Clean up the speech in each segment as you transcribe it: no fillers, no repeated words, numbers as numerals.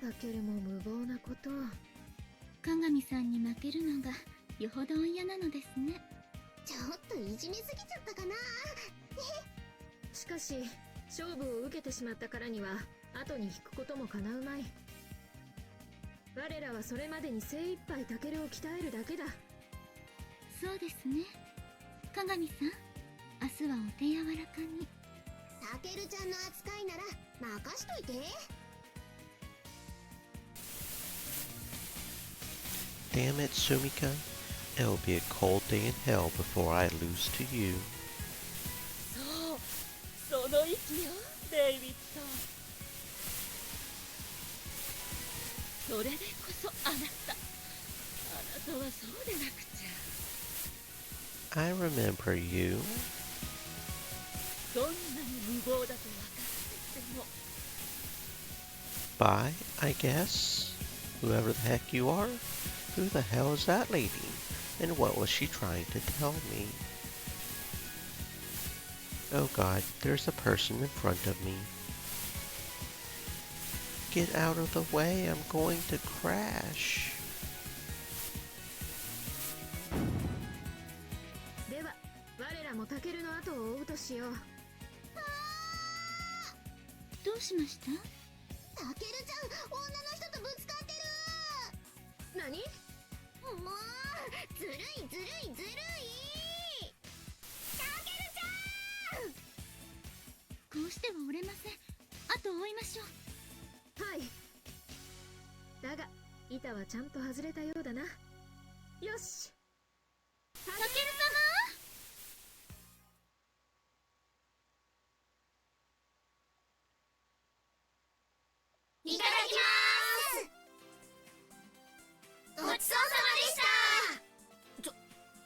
タケルも無謀なことを。鏡さんに負けるのがよほど嫌なのですね。ちょっといじめすぎちゃったかな。しかし勝負を受けてしまったからには後に引くこともかなうまい。我らはそれまでに精一杯タケルを鍛えるだけだ。そうですね。鏡さん、明日はお手柔らかに。タケルちゃんの扱いなら任しといて。Damn it, Sumika. It'll be a cold day in hell before I lose to you. そう、その息よ、デイビッド。それでこそあなたはそうでなくちゃ。I remember you. どんなに無謀だと分かってても。Bye, I guess. Whoever the heck you are. Who the hell is that lady? And what was she trying to tell me? Oh god, there's a person in front of me. Get out of the way, I'm going to crash. では我らもタケルの後を追うとしよう。どうしました？タケルちゃん、女の人とぶつかってる。何？もうずるいずるいずるい。タケルちゃん。こうしては折れません。後を追いましょう。はい。だが板はちゃんと外れたようだな。よし。タケル様。いただきまーす。ごちそうさまでした。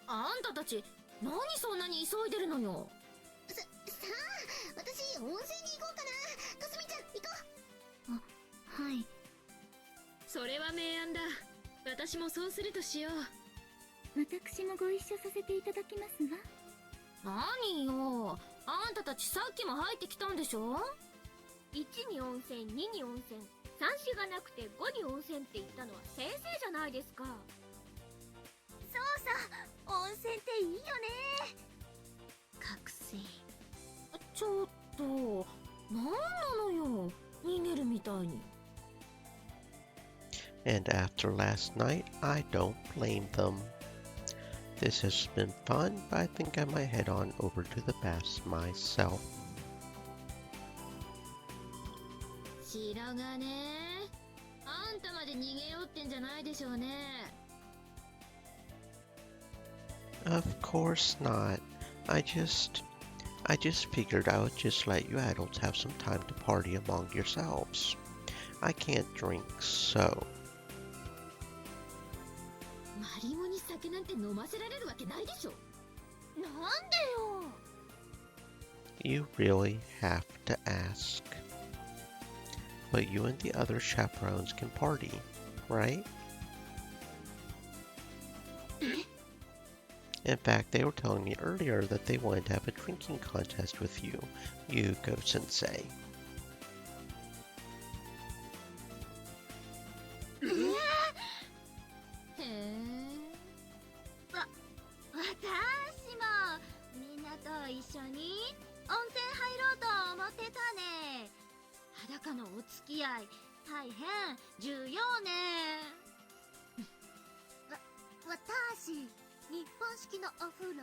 あんたたち何そんなに急いでるのよ。さあ、私温泉に行こうかな。かすみちゃん、行こあ、はい。それは明暗だ。私もそうするとしよう。私もご一緒させていただきますわ。何よ、あんたたちさっきも入ってきたんでしょ。1に温泉、2に温泉、3子がなくて5に温泉って言ったのは先生じゃないですか。そうさ、温泉っていいよね。覚醒。ちょっと、なんなのよ、逃げるみたいに。And after last night, I don't blame them. This has been fun, but I think I might head on over to the baths myself. 白髪ね。あんたまで逃げようってんじゃないでしょうね。Of course not. I just figured I would just let you adults have some time to party among yourselves. I can't drink, so. マリモに酒なんて飲ませられるわけないでしょ。なんでよ。You really have to ask. But you and the other chaperones can party, right? In fact, they were telling me earlier that they wanted to have a drinking contest with you, Yuko-sensei. へえ。私もみんなと一緒に温泉入ろうと思ってたね。裸のお付き合い大変重要ね。私、日本式のお風呂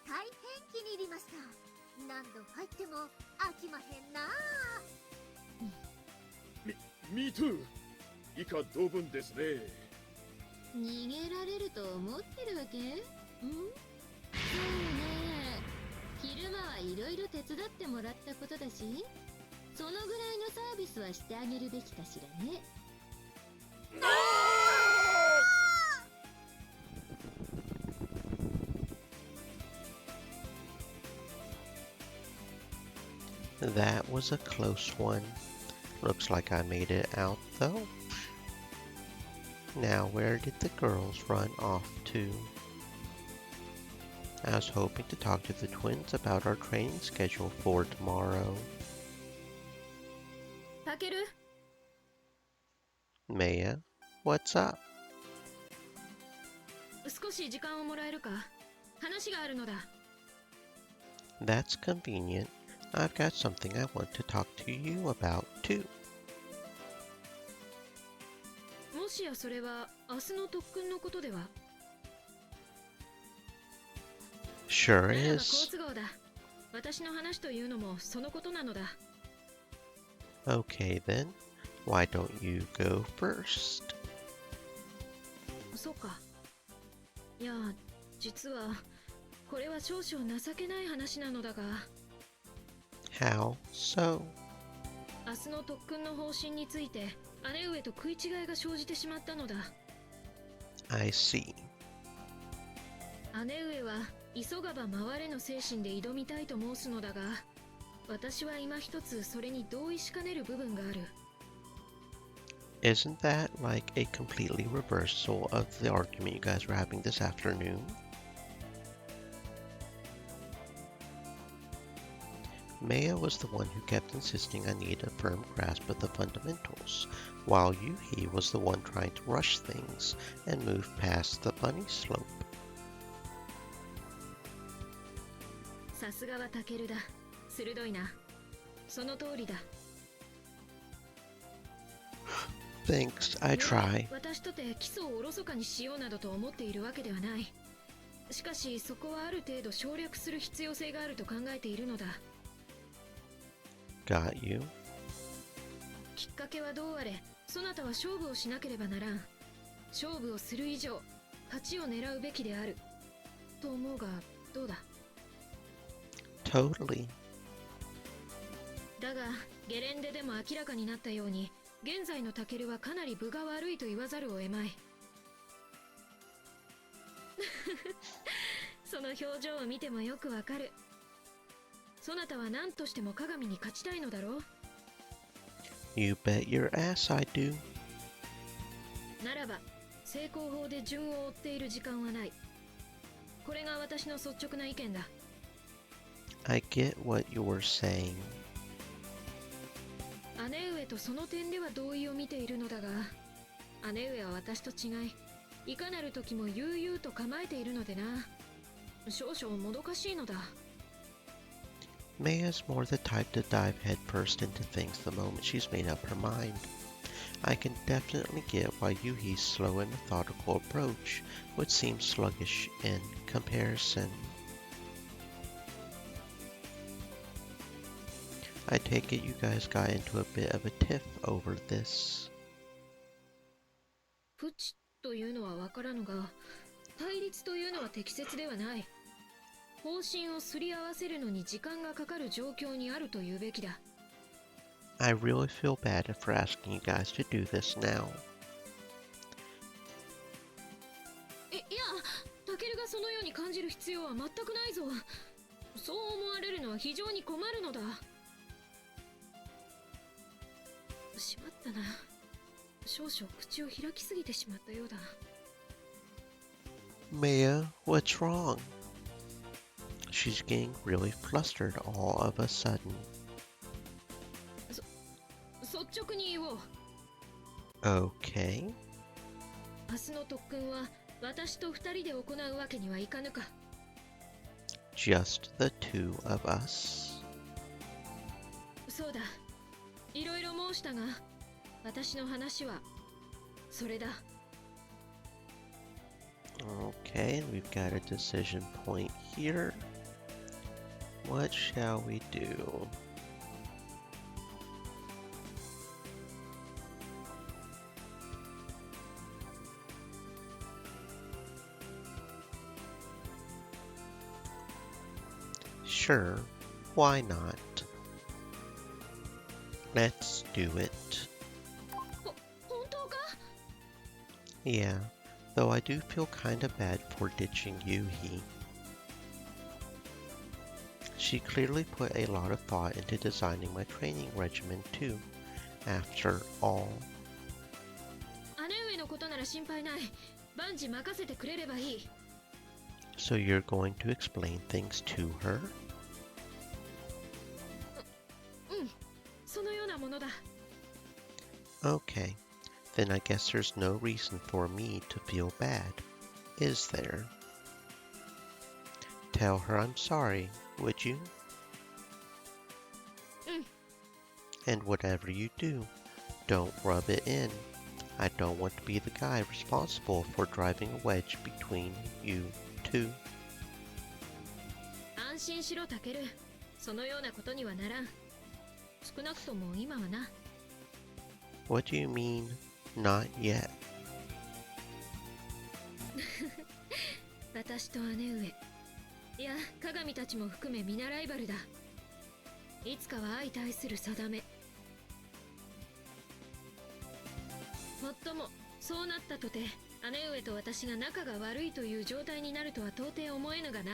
大変気に入りました。何度入っても飽きまへんな。Me too. 以下同文ですね。逃げられると思ってるわけ？そうね。昼間はいろいろ手伝ってもらったことだし、そのぐらいのサービスはしてあげるべきかしらね。That was a close one. Looks like I made it out though. Now where did the girls run off to? I was hoping to talk to the twins about our training schedule for tomorrow. タケル。Maya, what's up? 少し時間をもらえるか？話があるのだ。That's convenient. I've got something I want to talk to you about, too. もしやそれは明日の特訓のことでは？ Sure ならば好 is. 都合だ。私の話というのもそのことなのだ。Okay then, why don't you go first? そうか。いや、実はこれは少々情けない話なのだが、 How so? 明日の特訓の方針について姉上と食い違いが生じてしまったのだ。 I see. 姉上は急がば回れの精神で挑みたいと申すのだが、私は今一つそれに同意しかねる部分がある。 Isn't that like a completely reversal of the argument you guys were having this afternoon? Maya was the one who kept insisting I need a firm grasp of the fundamentals, while Yuhi was the one trying to rush things and move past the bunny slope. さすがはタケルだ。鋭いな。その通りだ。 Thanks, I try. 私とて基礎をおろそかにしようなどと思っているわけではない。しかしそこはある程度省略する必要性があると考えているのだ。 Got you. きっかけはどうあれ、そなたは勝負をしなければならん。勝負をする以上、勝ちを狙うべきである。と思うが、どうだ？ Totally. だが、ゲレンデでも明らかになったように、現在のタケルはかなり分が悪いと言わざるを得まい。その表情を見てもよくわかる。そなたは何としても鏡に勝ちたいのだろう。 You bet your ass I do. ならば、成功法で順を追っている時間はない。これが私の率直な意見だ。 I get what you're saying. 姉上とその点では同意を見ているのだが、姉上は私と違い、いかなる時も悠々と構えているのでな。少々もどかしいのだ。 Maya's more the type to dive headfirst into things the moment she's made up her mind. I can definitely get why Yuhi's slow and methodical approach would seem sluggish in comparison. I take it you guys got into a bit of a tiff over this. プチというのはわからぬが、対立というのは適切ではない。方針をすり合わせるのに時間がかかる状況にあるというべきだ。 I really feel bad for asking you guys to do this now. いや、タケルがそのように感じる必要は全くないぞ。そう思われるのは非常に困るのだ。しまったな。少々口を開きすぎてしまったようだ。 Maya, what's wrong? She's getting really flustered all of a sudden. 率直に言おう。 Okay. 明日の特訓は私と二人で行うわけにはいかぬか。 Just the two of us. そうだ。いろいろ申したが、私の話はそれだ。 Okay, we've got a decision point here. What shall we do? Sure, why not? Let's do it. 本当か？ Yeah, though I do feel kinda bad for ditching Yuhi. She clearly put a lot of thought into designing my training regimen too, after all. 姉上のことなら心配ない。万事任せてくれればいい。 So you're going to explain things to her? うん、そのようなものだ。 Okay, Then I guess there's no reason for me to feel bad, is there? Tell her I'm sorry, would you? And whatever you do, don't rub it in. I don't want to be the guy responsible for driving a wedge between you two. 安心しろタケル。そのようなことにはならん。少なくとも今はな。What do you mean, not yet? 私と姉上、いや鏡たちも含め皆ライバルだ。いつかは相対する定め。もっともそうなったとて姉上と私が仲が悪いという状態になるとは到底思えぬがな。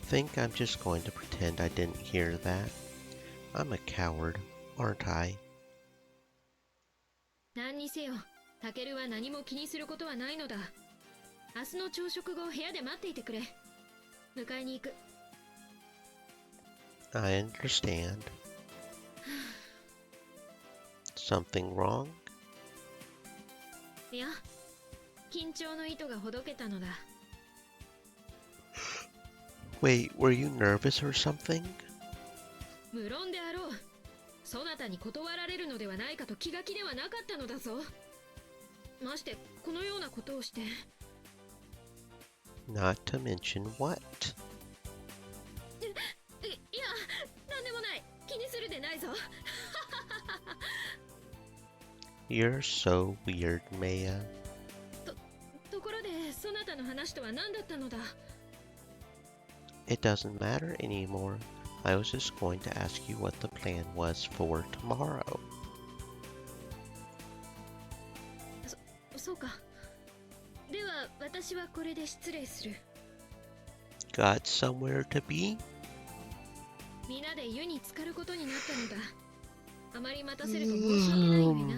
Think I'm just going to pretend I didn't hear that? I'm a coward, aren't I? 何にせよ、タケルは何も気にすることはないのだ。明日の朝食後部屋で待っていてくれ。迎えに行く。I understand. Something wrong? いや、緊張の糸がほどけたのだ。Wait, were you nervous or something? 無論であろう。そなたに断られるのではないかと気が気ではなかったのだぞ。ましてこのようなことをして。Not to mention what? いや、なんでもない。気にするでないぞ。You're so weird, Maya. ところで、そなたの話とは何だったのだ。It doesn't matter anymore. I was just going to ask you what the plan was for tomorrow. そうか。では、私はこれで失礼する。Got somewhere to be? 皆で湯に浸かることになったのだ。あまり待たせると申し訳ないよりな。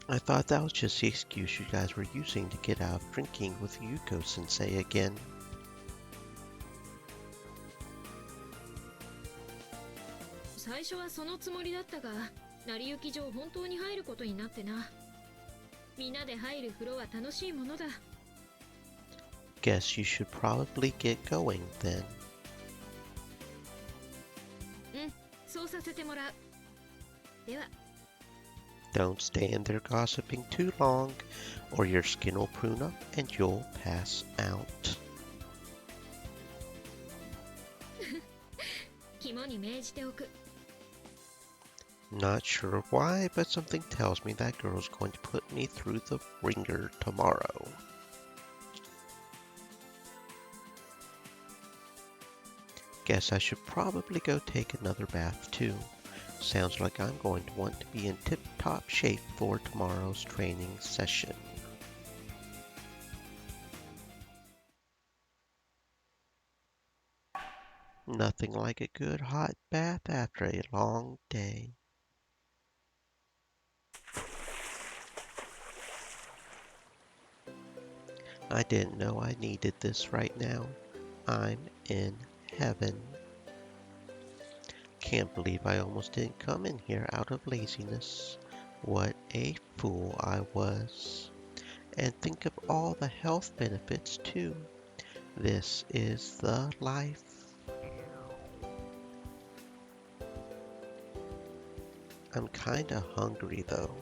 I thought that was just the excuse you guys were using to get out of drinking with Yuko-sensei again. 最初はそのつもりだったが、成り行き上本当に入ることになってな。みんなで入る風呂は楽しいものだ。Guess you should probably get going then. うん、そうさせてもらう。では。Don't stand there gossiping too long, or your skin will prune up and you'll pass out. 肝に銘じておく。Not sure why, but something tells me that girl's going to put me through the ringer tomorrow. Guess I should probably go take another bath too. Sounds like I'm going to want to be in tip-top shape for tomorrow's training session. Nothing like a good hot bath after a long day. I didn't know I needed this right now. I'm in heaven. Can't believe I almost didn't come in here out of laziness. What a fool I was. And think of all the health benefits too. This is the life. I'm kinda hungry though.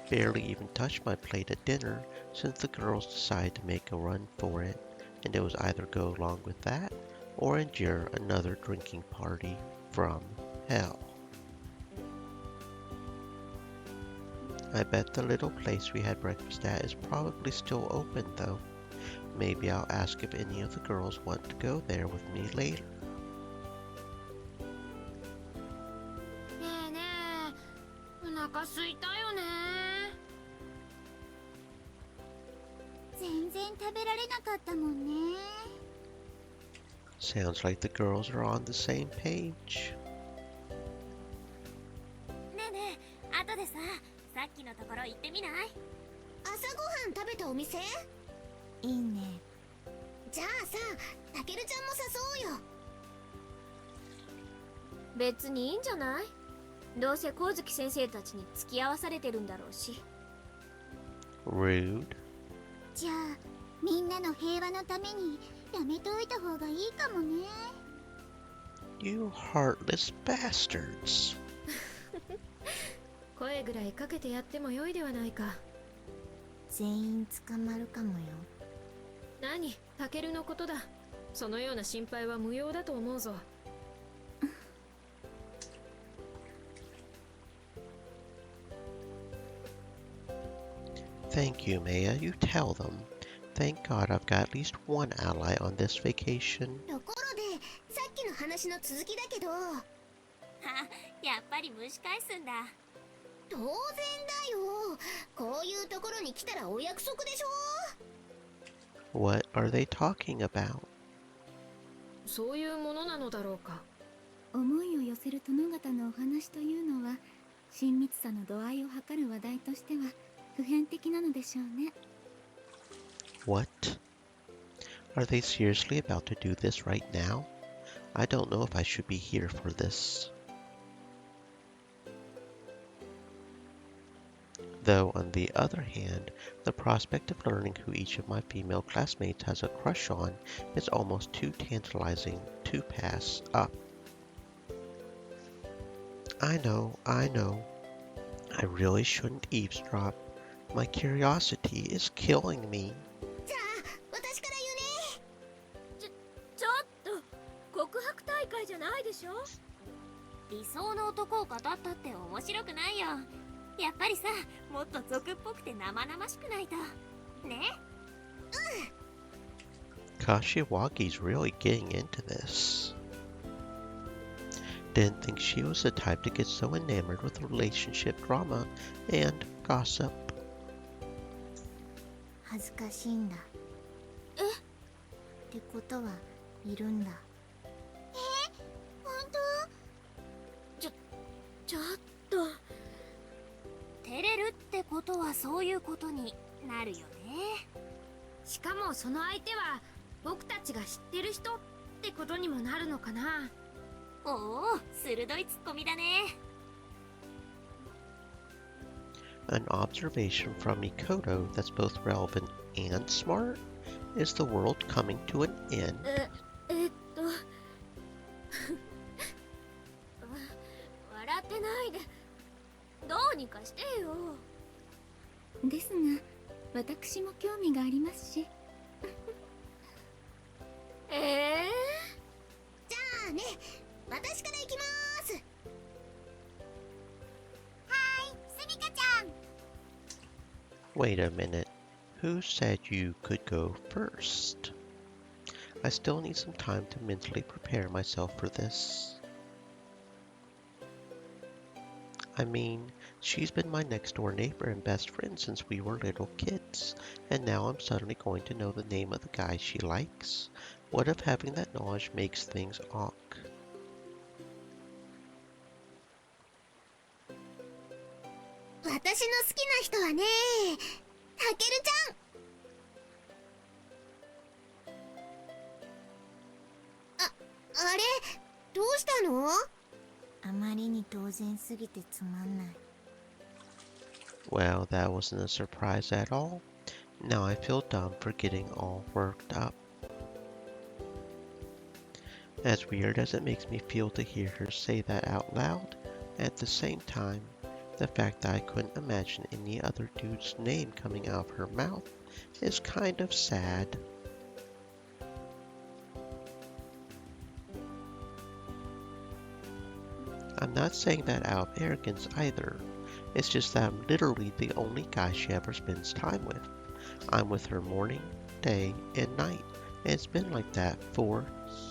Barely even touched my plate at dinner since the girls decided to make a run for it, and it was either go along with that or endure another drinking party from hell. I bet the little place we had breakfast at is probably still open though. Maybe I'll ask if any of the girls want to go there with me later. ねえねえ、お腹すいたよね。全然食べられなかったもんね。Sounds like the girls are on the same page. ねえねえ、後でさ、さっきのところ行ってみない？朝ごはん食べたお店？いいね。じゃあさ、たけるちゃんも誘おうよ。別にいいんじゃない？どうせ光月先生たちに付き合わされてるんだろうし。Rude. じゃあみんなの平和のためにやめておいた方がいいかもね。 You heartless bastards. 声ぐらいかけてやってもよいではないか。全員捕まるかもよ。何、タケルのことだ。そのような心配は無用だと思うぞ。Thank you, Maya. You tell them. Thank God I've got at least one ally on this vacation. ところでさっきの話の続きだけど、やっぱり蒸し返すんだ。当然だよ。こういうところに来たらお約束でしょ。 What are they talking about? そういうものなのだろうか。思いを寄せる殿方のお話というのは、親密さの度合いを測る話題としては普遍的なのでしょうね。What? Are they seriously about to do this right now? I don't know if I should be here for this. Though, on the other hand, the prospect of learning who each of my female classmates has a crush on is almost too tantalizing to pass up. I know. I really shouldn't eavesdrop. My curiosity is killing me. じゃあ私から言うね。ちょっと告白大会じゃないでしょ。理想の男を語ったって面白くないよ。やっぱりさ、もっと俗っぽくて生々しくないとね。Kashiwagi's really getting into this. Didn't think she was the type to get so enamored with relationship drama and gossip. 恥ずかしいんだ。ってことはいるんだ。本ちょっと照れるってことはそういうことになるよね。しかもその相手は僕たちが知ってる人ってことにもなるのかな。おお、鋭いツッコミだね。An observation from Mikoto that's both relevant and smart. Is the world coming to an end? 笑ってないで、どうにかしてよ。ですが、私も興味がありますし。じゃあね、私から行きます。はい、スミカちゃん。 Wait a minute. Who said you could go first? I still need some time to mentally prepare myself for this. I mean, she's been my next-door neighbor and best friend since we were little kids, and now I'm suddenly going to know the name of the guy she likes. What if having that knowledge makes things awk? 私の好きな人はね、タケルちゃん。あれ、どうしたの？あまりに当然すぎてつまんない。 Well, that wasn't a surprise at all. Now I feel dumb for getting all worked up. As weird as it makes me feel to hear her say that out loud, at the same time, the fact that I couldn't imagine any other dude's name coming out of her mouth is kind of sad. I'm not saying that out of arrogance either. It's just that I'm literally the only guy she ever spends time with. I'm with her morning, day, and night, and it's been like that for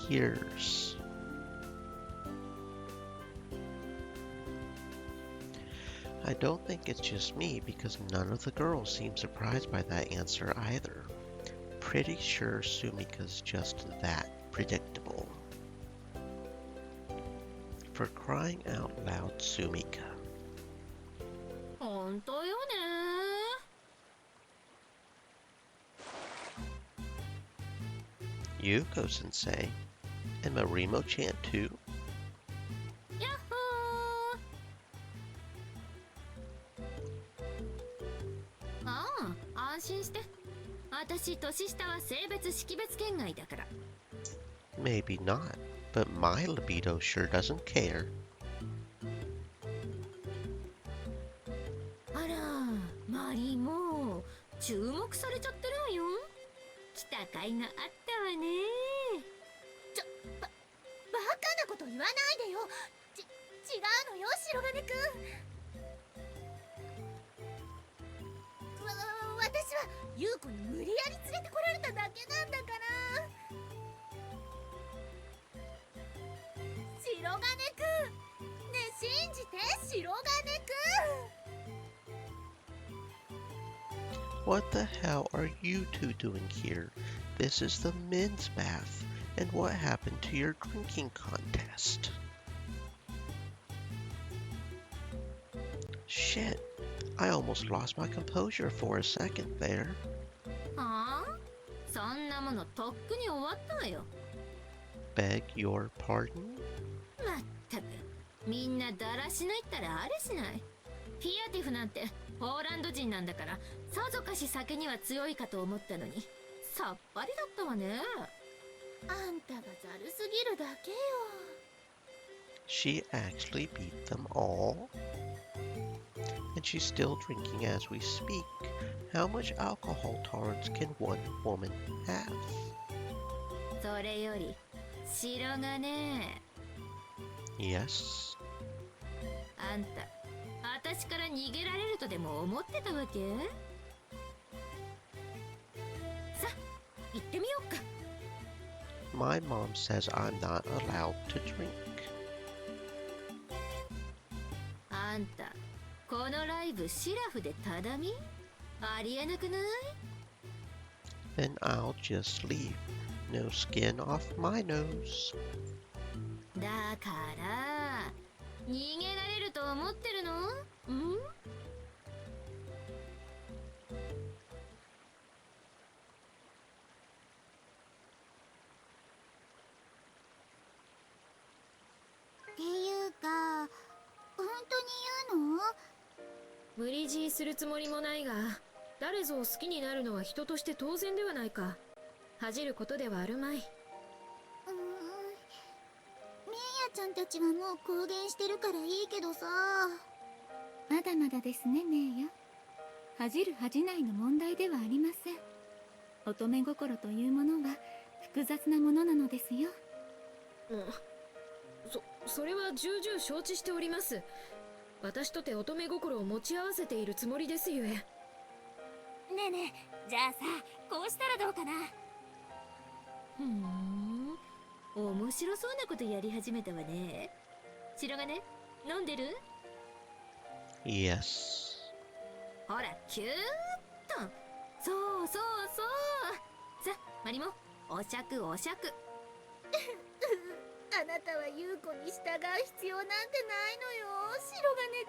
years. I don't think it's just me because none of the girls seem surprised by that answer either. Pretty sure Sumika's just that predictable. For crying out loud, Sumika. 本当よね。Yuko-sensei? And Marimo-chan too? や私年下は性別識別圏外だから。 Maybe not, but my libido sure doesn't care. あらマリーも注目されちゃってるわよ。来た甲斐があったわね。バカなこと言わないでよ。違うのよ、白金くん。私は優子に無理やり連れてこられただけなんだから。白金くん、ねえ信じて、白金くん。 What the hell are you two doing here? This is the men's bath. And what happened to your drinking contest? Shit, I almost lost my composure for a second there. はあ、そんなものとっくに終わったわよ。 Beg your pardon? まったくみんなだらしないったらあれしない。ピアティフなんてポーランド人なんだから、さぞかし酒には強いかと思ったのにさっぱりだったわね。あんたがざるすぎるだけよ。 She actually beat them all? And she's still drinking as we speak. How much alcohol tolerance can one woman have? それより白がね、 Yes? あんた私から逃げられるとでも思ってたわけ？さあ行ってみようか。 My mom says I'm not allowed to drink. あんたこのライブシラフでただみ？ありえなくない？ Then I'll just leave. No skin off my nose. だから逃げられると思ってるの？うん？っていうか、本当に言うの？無理強いするつもりもないが、誰ぞを好きになるのは人として当然ではないか。恥じることではあるまい。メイヤちゃんたちはもう公言してるからいいけどさ。まだまだですね、メイヤ。恥じる恥じないの問題ではありません。乙女心というものは複雑なものなのですよ。それは重々承知しております。私とて乙女心を持ち合わせているつもりですゆえ。ねえねえ、じゃあさ、こうしたらどうかな。面白そうなことやり始めたわね。白がね、飲んでる？ Yes. ほらキューッと。そうそうそう。さあマリモ、お酌お酌。あなたは優子に従う必要なんてないのよ、白金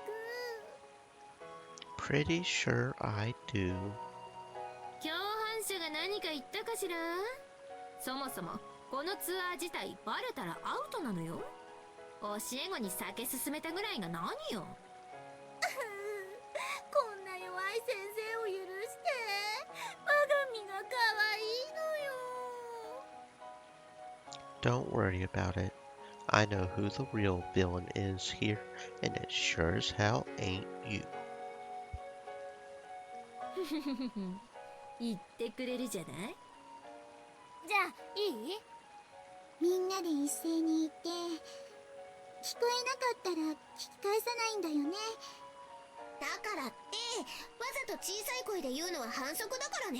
くん。 Pretty sure I do. 共犯者が何か言ったかしら？そもそもこのツアー自体バレたらアウトなのよ。教え子に酒勧めたぐらいが何よ。こんな弱い先生を許して我が身が可愛いのよ。 Don't worry about it. I know who the real villain is here, and it sure as hell ain't you. 言ってくれるじゃない。じゃあいい？みんなで一斉に言って、聞こえなかったら聞き返さないんだよね。だからってわざと小さい声で言うのは反則だからね。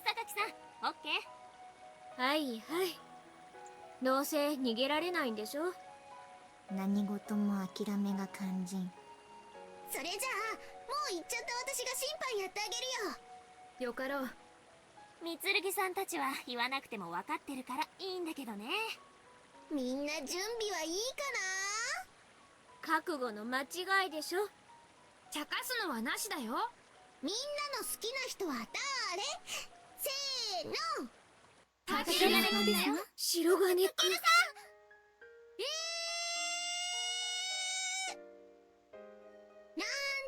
榊さん、オッケー。はいはい。どうせ逃げられないんでしょ。何事も諦めが肝心。それじゃあもう行っちゃった私が審判やってあげるよ。よかろう。三剣さんたちは言わなくても分かってるからいいんだけどね。みんな準備はいいか覚悟の間違いでしょ。茶化すのはなしだよ。な？みんなの好きな人は誰？せーの。白金ですわ。白金くん。なん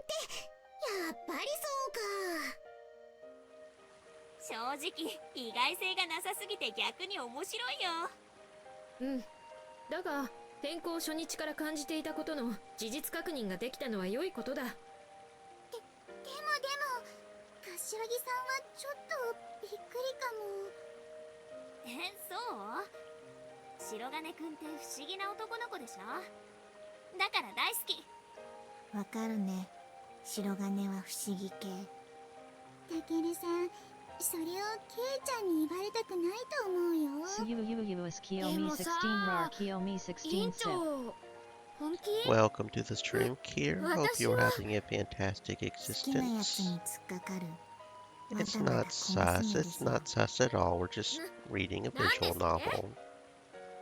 て、やっぱりそうか。正直意外性がなさすぎて逆に面白いよ。うん。だが、転校初日から感じていたことの事実確認ができたのは良いことだ。でも柏木さんはちょっとびっくりかも。そう？白金くんって不思議な男の子でしょ。だから大好き。わかるね。白金は不思議系。たけるさん、それをケイちゃんに言われたくないと思うよ。でもさ、委員長、本気？ Welcome to the stream, Kier. Hope you're having a fantastic 好きなやつ existence. に突っかかる。 It's まだまだ not 小娘 sus. で It's しょ。 not sus at all. We're just reading a visual novel.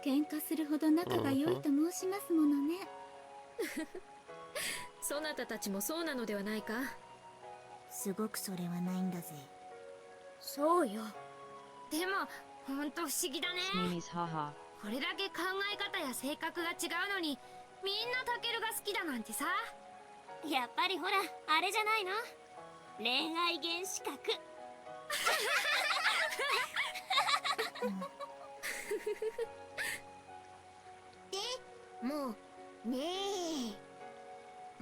喧嘩するほど仲が良いと申しますものね。そなたたちもそうなのではないか？すごくそれはないんだぜ。そうよ。でもほんと不思議だね。これだけ考え方や性格が違うのにみんなタケルが好きだなんてさ。やっぱりほらあれじゃないの、恋愛原子核。でもねえ、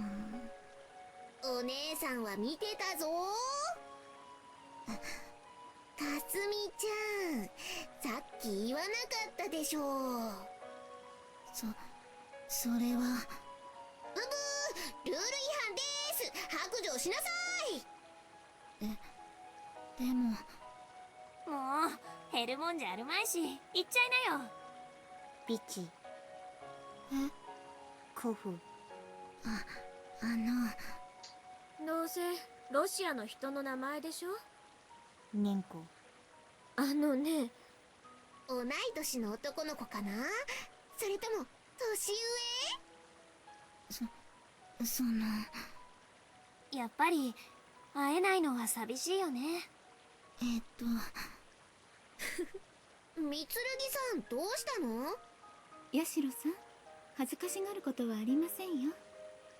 お姉さんは見てたぞ。かすみちゃん、さっき言わなかったでしょ。それは。ブブー、ルール違反です。白状しなさい。でももう減るもんじゃあるまいし言っちゃいなよ。ビチ。コフ。どうせロシアの人の名前でしょ。ネンコ。あのね、同い年の男の子かな、それとも年上？そのやっぱり会えないのは寂しいよね。みつるぎさん、どうしたの？ヤシロさん、恥ずかしがることはありませんよ。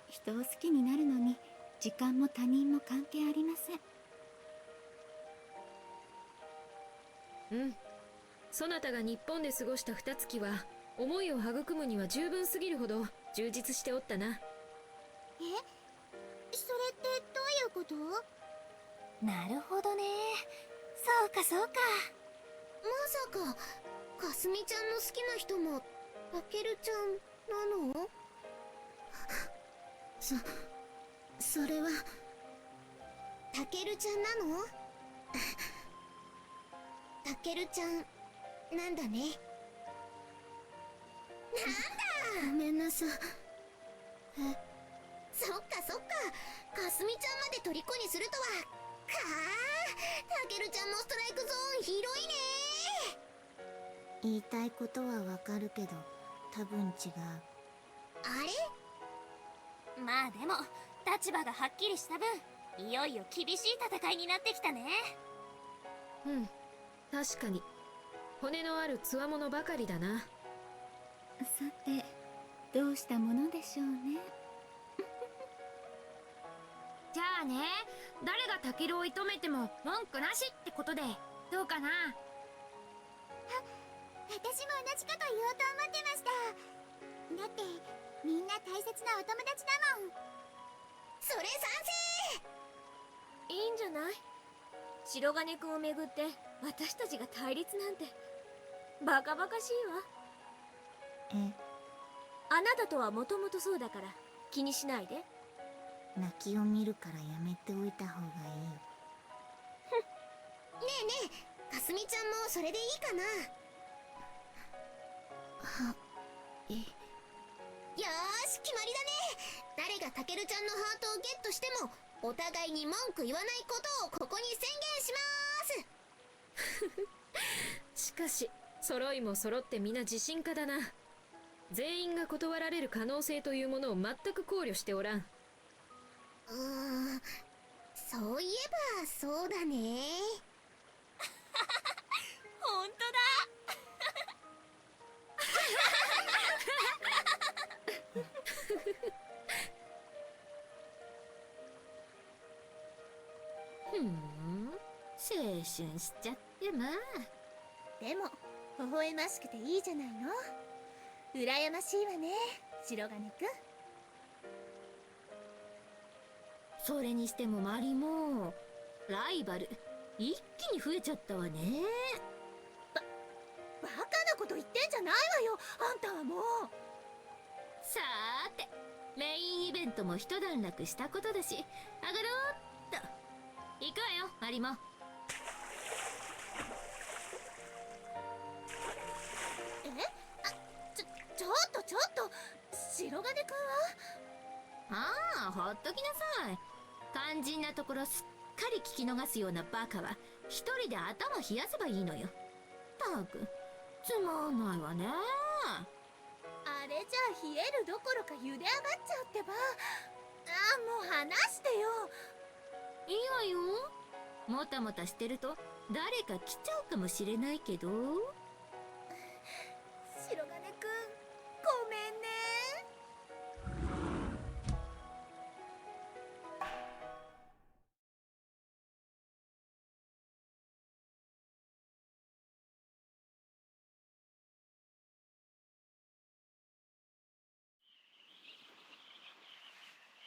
人を好きになるのに時間も他人も関係ありません。うん。そなたが日本で過ごした2月は思いを育むには十分すぎるほど充実しておったな。それってどういうこと？なるほどね。そうかそうか。まさかかすみちゃんの好きな人もたけるちゃんなの？それはたけるちゃんなの？たけるちゃんなんだね。なんだ、ごめんなさい。そっかかすみちゃんまで虜にするとは。かあ、たけるちゃんのストライクゾーン広いね。言いたいことはわかるけど多分違う。あれ？まあでも立場がはっきりした分いよいよ厳しい戦いになってきたね。うん、確かに骨のあるつわものばかりだな。さて、どうしたものでしょうね。じゃあね、誰がタケルを射止めても文句なしってことでどうかな。私も同じこと言おうと思ってました。だってみんな大切なお友達だもん。それ賛成。いいんじゃない。白金くんをめぐって私たちが対立なんてバカバカしいわ。あなたとはもともとそうだから気にしないで。泣きを見るからやめておいた方がいい。ねえねえ、かすみちゃんもそれでいいかな。よーし、決まりだね。誰がたけるちゃんのハートをゲットしてもお互いに文句言わないことをここに宣言しましかし揃いも揃って皆自信家だな。全員が断られる可能性というものを全く考慮しておらん。そういえばそうだね。ほんとふん、正春しちゃってまあ。でも微笑ましくていいじゃないの。羨ましいわね、白金くん。それにしてもマリもライバル一気に増えちゃったわね。バカなこと言ってんじゃないわよ、あんたはもう。さーて、メインイベントも一段落したことだし、上がろうっと。行くわよ、マリも。ちょっと白金くんは。ああ、ほっときなさい。肝心なところすっかり聞き逃すようなバカは一人で頭冷やせばいいのよ。たくつまんないわね。あれじゃ冷えるどころか茹で上がっちゃうってば。もう話してよ。いいわよ。もたもたしてると誰か来ちゃうかもしれないけど。白金くん、ごめんね。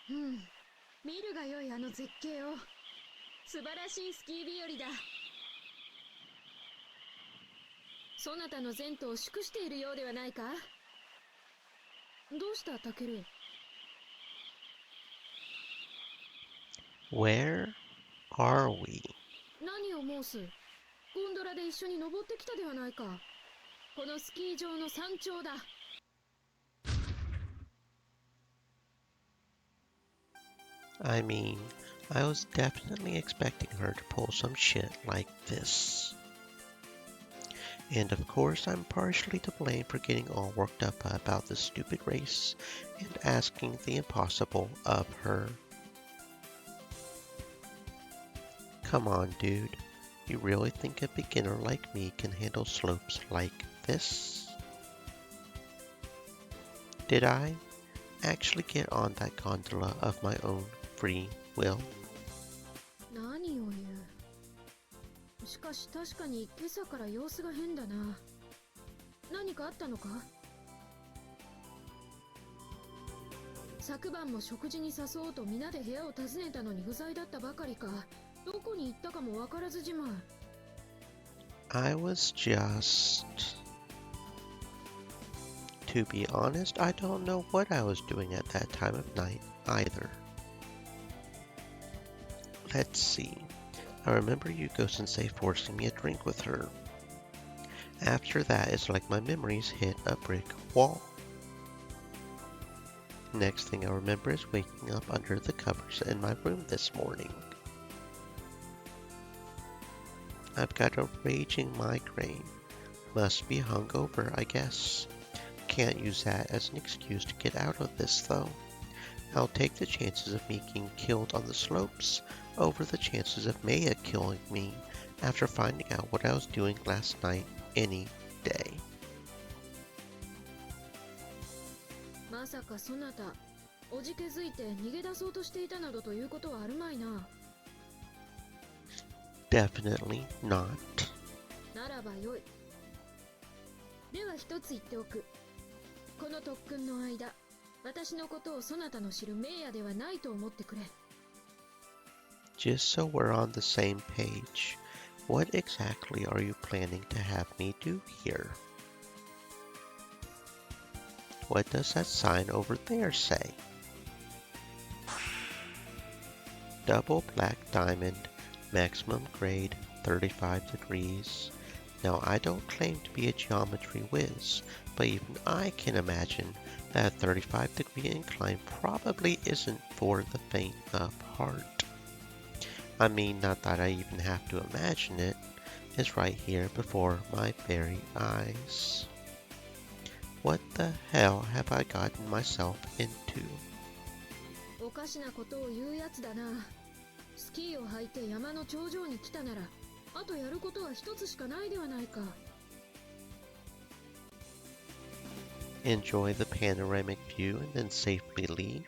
うん、見るがよいあの絶景を。素晴らしいスキー日和だ。そなたの前途を祝しているようではないか。どうしたタケル。 Where are we? 何を申す。ゴンドラで一緒に登ってきたではないか。このスキー場の山頂だ。I mean, I was definitely expecting her to pull some shit like this. And of course, I'm partially to blame for getting all worked up about this stupid race and asking the impossible of her. Come on, dude. You really think a beginner like me can handle slopes like this? Did I actually get on that gondola of my own free will? 何を言う。しかし確かに今朝から様子が変だな。何かあったのか。昨晩も食事に誘おうと皆で部屋を訪ねたのに不在だったばかりか。どこに行ったかもわからずじまい。I was just... To be honest, I don't know what I was doing at that time of night either. Let's see. I remember Yuko-sensei forcing me a drink with her. After that, it's like my memories hit a brick wall. Next thing I remember is waking up under the covers in my room this morning. I've got a raging migraine. Must be hungover, I guess. Can't use that as an excuse to get out of this, though. I'll take the chances of me getting killed on the slopes over the chances of Maya killing me after finding out what I was doing last night any day. まさかそなた、おじけづいて逃げ出そうとしていたなどということはあるまいな。Definitely not. ならばよい。では一つ言っておく。この特訓の間、私のことをそなたの知る名ヤではないと思ってくれ。Just so we're on the same page, what exactly are you planning to have me do here? What does that sign over there say? Double black diamond, maximum grade 35 degrees. Now I don't claim to be a geometry whiz, but even I can imagine that a 35-degree incline probably isn't for the faint of heart. I mean, not that I even have to imagine it. It's right here before my very eyes. What the hell have I gotten myself into? おかしなことを言うやつだな。スキーを履いて山の頂上に来たなら、あとやることは一つしかないではないか。Enjoy the panoramic view and then safely leave?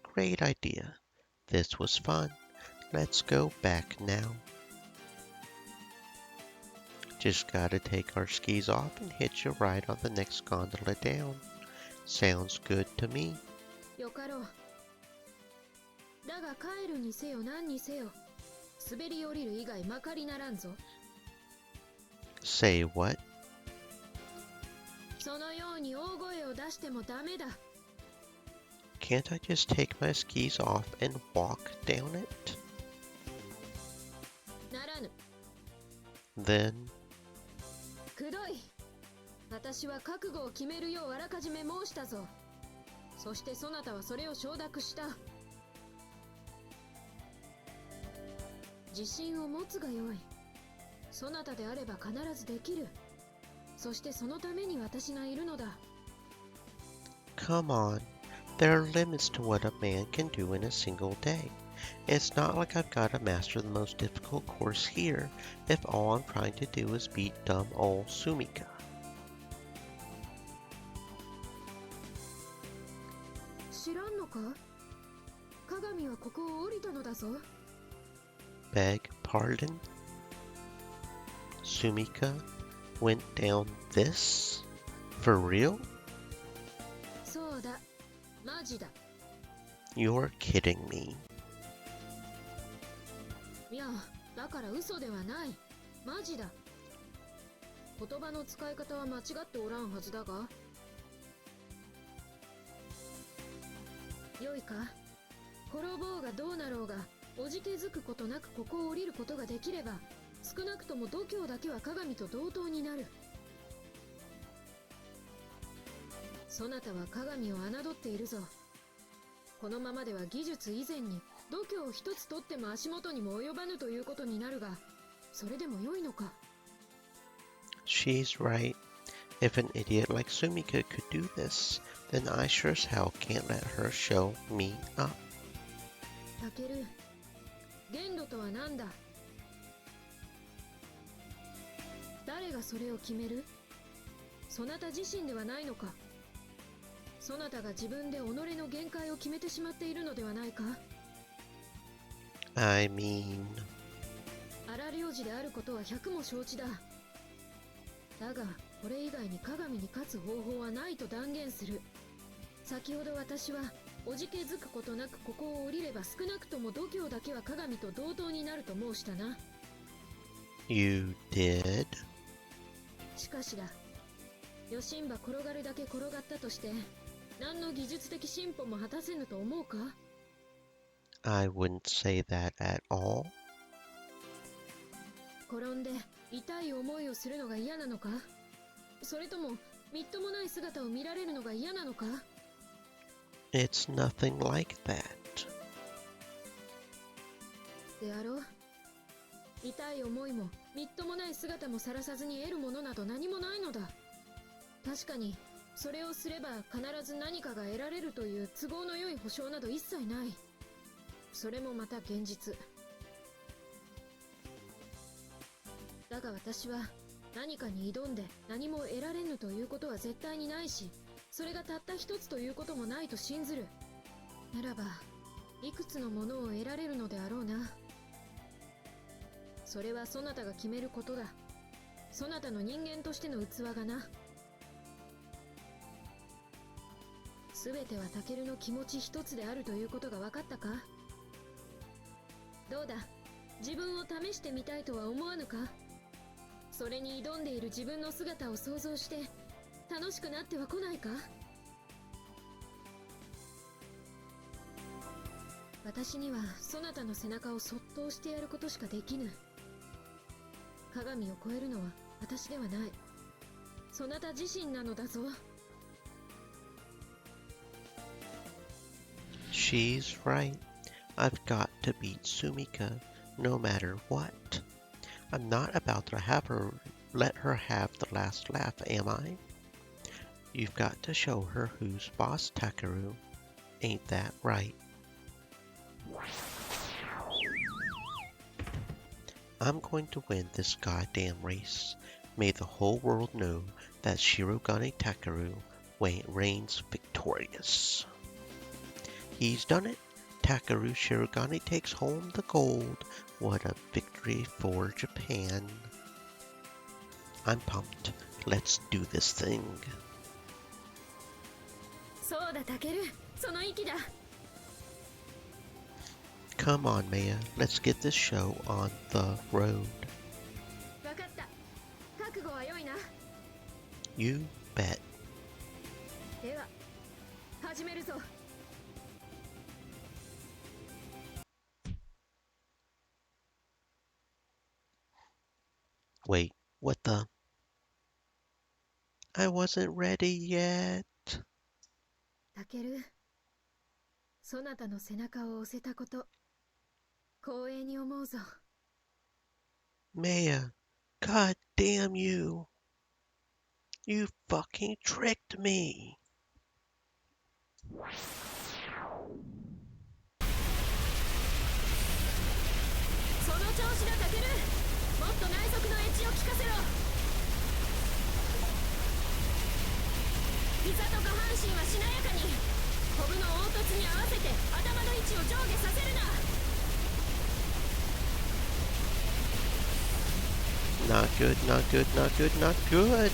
Great idea. This was fun. Let's go back now. Just gotta take our skis off and hitch a ride on the next gondola down. Sounds good to me. よかろう。だが帰るにせよ何にせよ、滑り降りる以外まかりならんぞ。Say what? そのように大声を出してもダメだ。Can't I just take my skis off and walk down it? ならぬ。Then, くどい。私は覚悟を決めるようあらかじめ申したぞ。そしてそなたはそれを承諾した。自信を持つがよい。そなたであれば必ずできる。そしてそのために私がいるのだ。come on. There are limits to what a man can do in a single day. It's not like I've got to master the most difficult course here if all I'm trying to do is beat dumb old Sumika. 知らんのか？鏡はここを降りたのだぞ。Beg pardon? Sumika went down this? For real? そうだ。マジだ。You're kidding me. いや、だから嘘ではない。マジだ。言葉の使い方は間違っておらんはずだが。よいか？転ぼうがどうなろうが、おじけづくことなくここを降りることができれば、少なくとも度胸だけは鏡と同等になる。そなたは鏡を侮っているぞ。このままでは技術以前に度胸を一つ取っても足元にも及ばぬということになるが、それでも良いのか？ She's right. If an idiot like Sumika could do this, then I sure as hell can't let her show me up. タケル、限度とは何だ？誰がそれを決める？そなた自身ではないのか？そなたが自分で己の限界を決めてしまっているのではないか？ I mean... 荒領事であることは百も承知だ。だが、これ以外に鏡に勝つ方法はないと断言する。先ほど私は、おじけづくことなくここを降りれば少なくとも度胸だけは鏡と同等になると申したな。You did? しかしだ。余震ば転がるだけ転がったとして、何の技術的進歩も果たせぬと思うか？ I wouldn't say that at all. 転んで痛い思いをするのが嫌なのか？それともみっともない姿を見られるのが嫌なのか？ It's nothing like that. であろう。痛い思いもみっともない姿もさらさずに得るものなど何もないのだ。確かにそれをすれば必ず何かが得られるという都合の良い保証など一切ない。それもまた現実だが、私は何かに挑んで何も得られぬということは絶対にないし、それがたった一つということもないと信ずる。ならばいくつのものを得られるのであろうな。それはそなたが決めることだ。そなたの人間としての器がな。すべてはタケルの気持ち一つであるということが分かったか？どうだ、自分を試してみたいとは思わぬか？それに挑んでいる自分の姿を想像して楽しくなっては来ないか？私にはそなたの背中をそっと押してやることしかできぬ。鏡を越えるのは私ではない。そなた自身なのだぞ。She's right. I've got to beat Sumika, no matter what. I'm not about to let her have the last laugh, am I? You've got to show her who's boss, Takeru. Ain't that right? I'm going to win this goddamn race. May the whole world know that Shirogane Takeru reigns victorious. He's done it. Takeru Shirogane takes home the gold. What a victory for Japan. I'm pumped. Let's do this thing. そうだタケル、その意気だ。 Come on, Maya. Let's get this show on the road. 分かった。覚悟は良いな。 You bet. では始めるぞ。 Wait, what the? I wasn't ready yet. タケル、そなたの背中を押せたこと、光栄に思うぞ。 Maya, god damn you. You fucking tricked me. その調子だタケル。もっと内側のエッジを効かせろ。膝と下半身はしなやかに。コブの凹凸に合わせて頭の位置を上下させるな。 Not good, not good, not good, not good.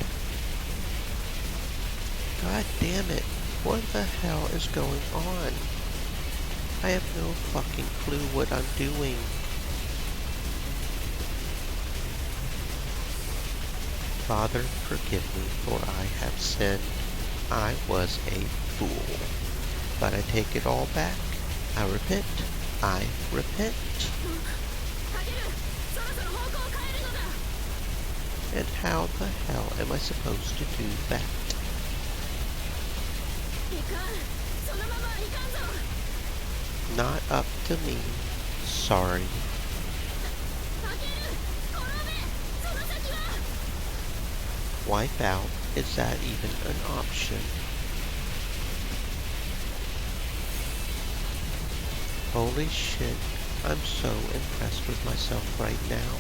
God damn it. What the hell is going on? I have no fucking clue what I'm doing. Father, forgive me, for I have sinned. I was a fool. But I take it all back. I repent. I repent. タケル、そろそろ方向を変えるのだ。 And how the hell am I supposed to do that? いかん、そのままはいかんぞ。 Not up to me. Sorry. タケル、転べ。その先は。 Wipe out? Is that even an option? Holy shit, I'm so impressed with myself right now.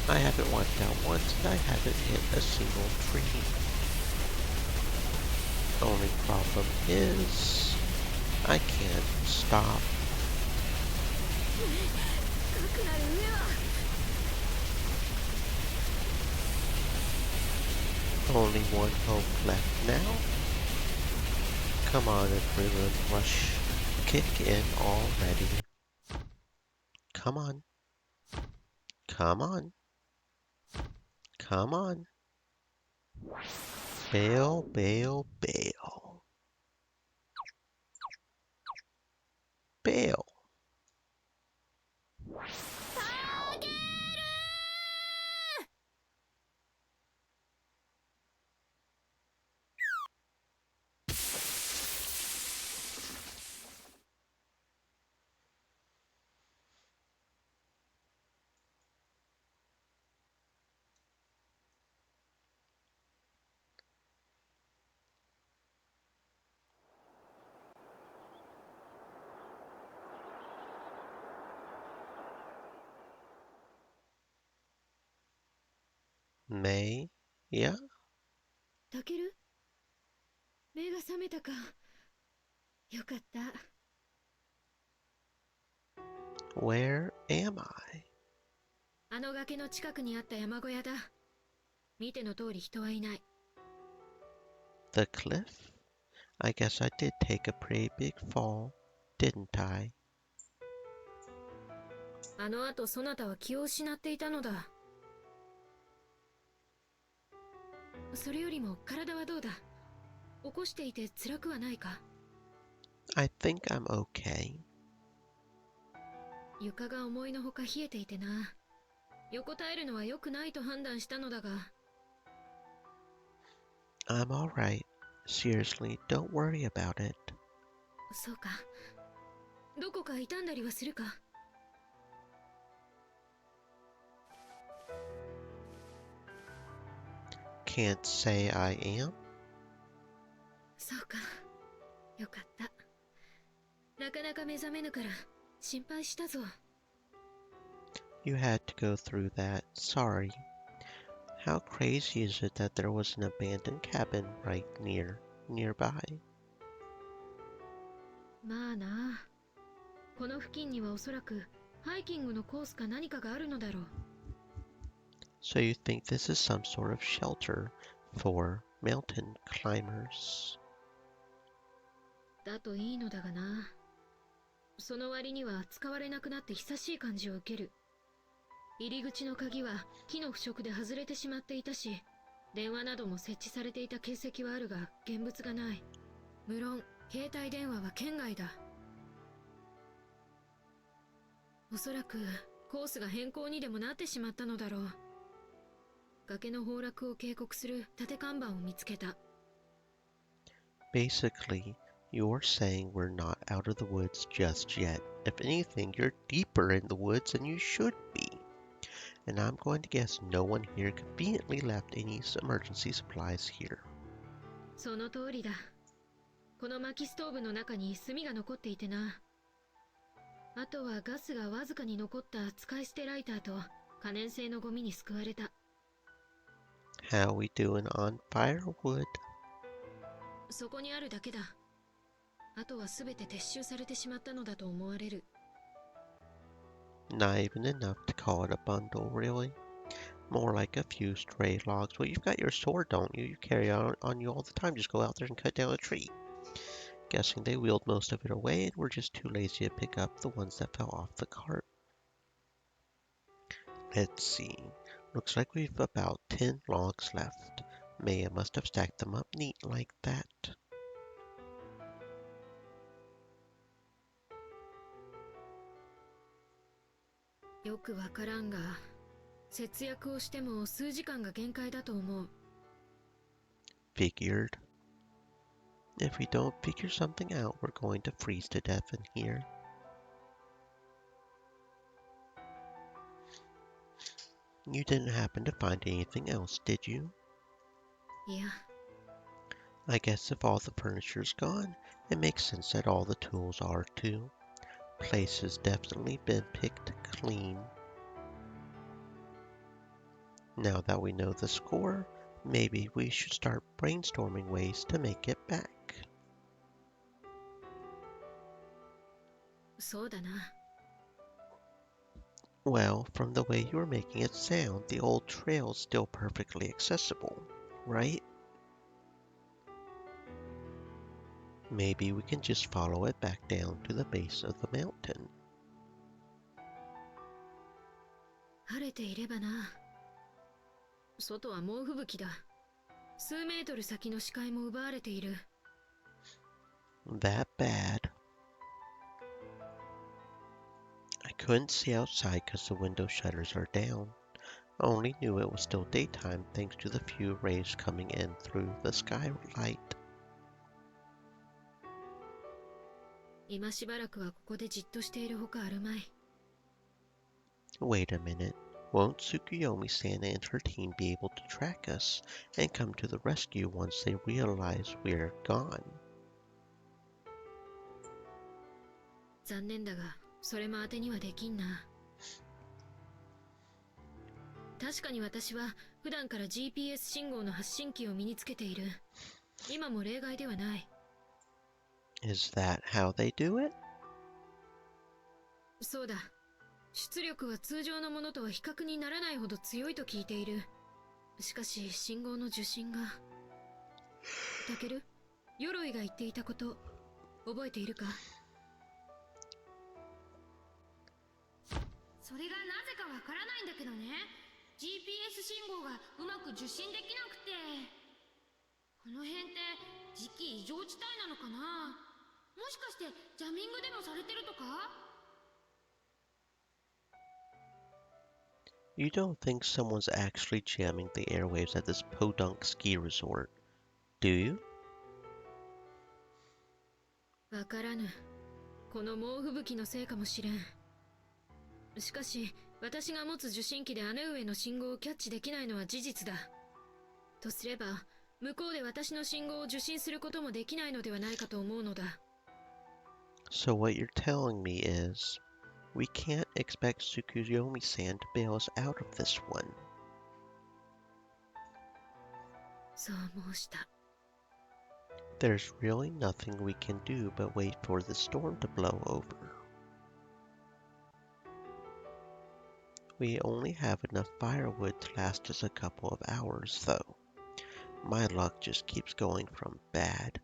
I haven't wiped out once and I haven't hit a single tree. Only problem is, I can't stop. かくなる上は。 Only one hope left now. Come on, adrenaline rush. Kick in already. Come on. Come on. Come on. Bail, bail, bail. Bail. タケル。 May? Yeah? タケル、目が覚めたか。よかった。 Where am I? あの崖の近くにあった山小屋だ。見ての通り人はいない。 The cliff? I guess I did take a pretty big fall, didn't I? あの後そなたは気を失っていたのだ。それよりも体はどうだ。起こしていて辛くはないか。 I think I'm okay. 床が思いのほか冷えていてな。横たえるのは良くないと判断したのだが。 I'm alright. Seriously, don't worry about it. そうか。どこか痛んだりはするか。 Can't say I am. そうか。よかった。なかなか目覚めぬから心配したぞ。 You had to go through that. Sorry. How crazy is it that there was an abandoned cabin right nearby? まあな。この付近にはおそらくハイキングのコースか何かがあるのだろう。So you think this is some sort of shelter for mountain climbers? だといいのだがな。その割には使われなくなって久しい感じを受ける。入り口の鍵は木の腐食で外れてしまっていたし、電話なども設置されていた形跡はあるが現物がない。無論携帯電話は圏外だ。おそらくコースが変更にでもなってしまったのだろう。崖の崩落を警告する縦看板を見つけた。Basically, you're saying we're not out of the woods just yet. If anything, you're deeper in the woods than you should be. And I'm going to guess no one here conveniently left any emergency supplies here. その通りだ。この薪ストーブの中に炭が残っていてな。あとはガスがわずかに残った使い捨てライターと可燃性のゴミに救われた。How we doing on firewood? そこにあるだけだ。あとはすべて撤収されてしまったのだと思われる。Not even enough to call it a bundle, really. More like a few stray logs. Well, you've got your sword, don't you? You carry it on you all the time. Just go out there and cut down a tree. Guessing they wheeled most of it away and were just too lazy to pick up the ones that fell off the cart. Let's see. Looks like we've about 10 logs left. Maya must have stacked them up neat like that. よくわからんが、節約をしても数時間が限界だと思う。Figured. If we don't figure something out, we're going to freeze to death in here. You didn't happen to find anything else, did you? いや、 I guess if all the furniture's gone, it makes sense that all the tools are too. Place has definitely been picked clean. Now that we know the score, maybe we should start brainstorming ways to make it back. そうだな。 Well, from the way you were making it sound, the old trail's still perfectly accessible, right? Maybe we can just follow it back down to the base of the mountain. 晴れていればな。外は猛吹雪だ。数メートル先の視界も奪われている。That bad. I couldn't see outside because the window shutters are down. I only knew it was still daytime thanks to the few rays coming in through the skylight. 今しばらくはここでじっとしているほかあるまい。 Wait a minute. Won't Tsukuyomi-san and her team be able to track us and come to the rescue once they realize we're gone? 残念だが、それも当てにはできんな。確かに私は普段から GPS 信号の発信機を身につけている。今も例外ではない。 Is that how they do it? そうだ。出力は通常のものとは比較にならないほど強いと聞いている。しかし信号の受信が。タケル、鎧が言っていたこと覚えているか？それがなぜかわからないんだけどね。GPS 信号がうまく受信できなくて。この辺って磁気異常地帯なのかな？もしかしてジャミングでもされてるとか？ You don't think someone's actually jamming the airwaves at this podunk ski resort, do you? わからぬ。この猛吹雪のせいかもしれん。しかし、私が持つ受信機で姉上の信号をキャッチできないのは事実だ。とすれば、向こうで私の信号を受信することもできないのではないかと思うのだ。So what you're telling me is, we can't expect Tsukuyomi-san to bail us out of this one. そう申した。 There's really nothing we can do but wait for the storm to blow over. We only have enough firewood to last us a couple of hours, though. My luck just keeps going from bad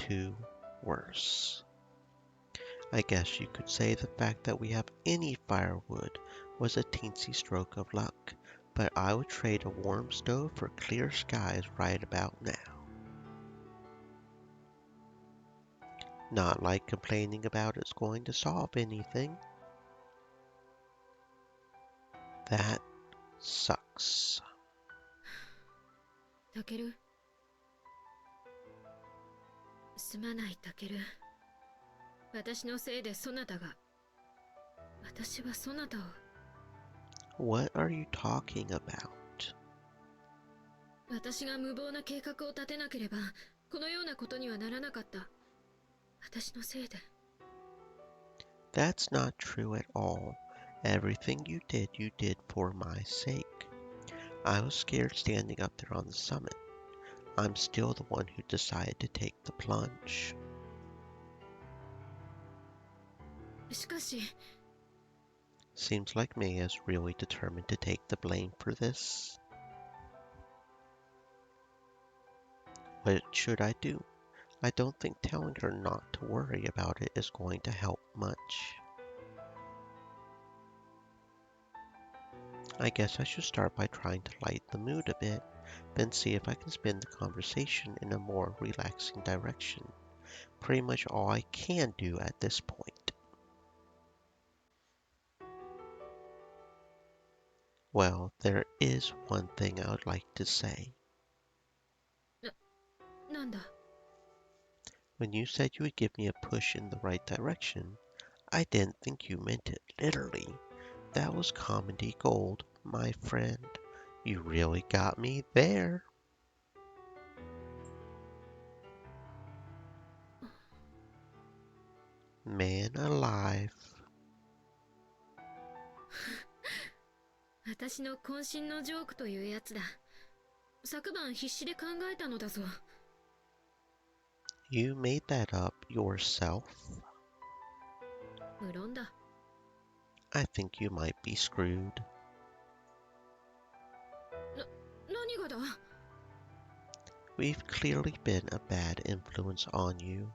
to worse. I guess you could say the fact that we have any firewood was a teensy stroke of luck, but I would trade a warm stove for clear skies right about now. Not like complaining about it's going to solve anything. That sucks. タケル、すまないタケル。私のせいでそなたが。私はそなたを。What are you talking about? 私が無謀な計画を立てなければ、このようなことにはならなかった。私のせいで。That's not true at all. Everything you did for my sake. I was scared standing up there on the summit. I'm still the one who decided to take the plunge. しかし、Seems like Maya's really determined to take the blame for this. What should I do? I don't think telling her not to worry about it is going to help much. I guess I should start by trying to lighten the mood a bit, then see if I can spin the conversation in a more relaxing direction. Pretty much all I can do at this point. Well, there is one thing I would like to say. なんだ。 When you said you would give me a push in the right direction, I didn't think you meant it literally. That was comedy gold, my friend. You really got me there. Man alive. 私の渾身のジョークというやつだ。昨晩必死で考えたのだぞ。You made that up yourself? 無論だ。I think you might be screwed. 何がだ？ We've clearly been a bad influence on you.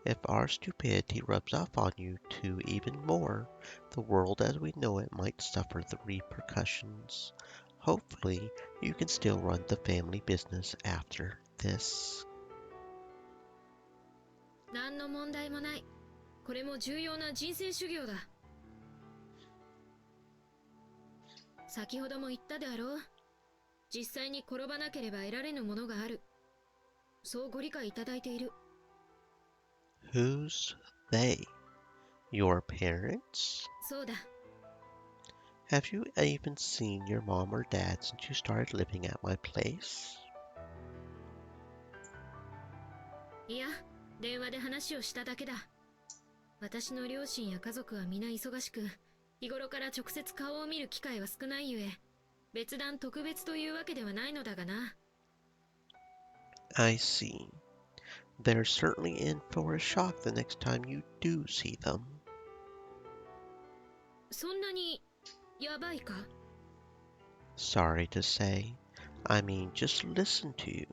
If our stupidity rubs off on you too even more, the world as we know it might suffer the repercussions. Hopefully, you can still run the family business after this. 何の問題もない。これも重要な人生修行だ。先ほども言ったであろう。実際に転ばなければ得られぬものがある。そうご理解いただいている。Who's they? Your parents? そうだ。Have you even seen your mom or dad since you started living at my place? いや、電話で話をしただけだ。私の両親や家族は皆忙しく、日頃から直接顔を見る機会は少ないゆえ、別段特別というわけではないのだがな。I see. They're certainly in for a shock the next time you do see them. そんなにやばいか？ Sorry to say. I mean, just listen to you.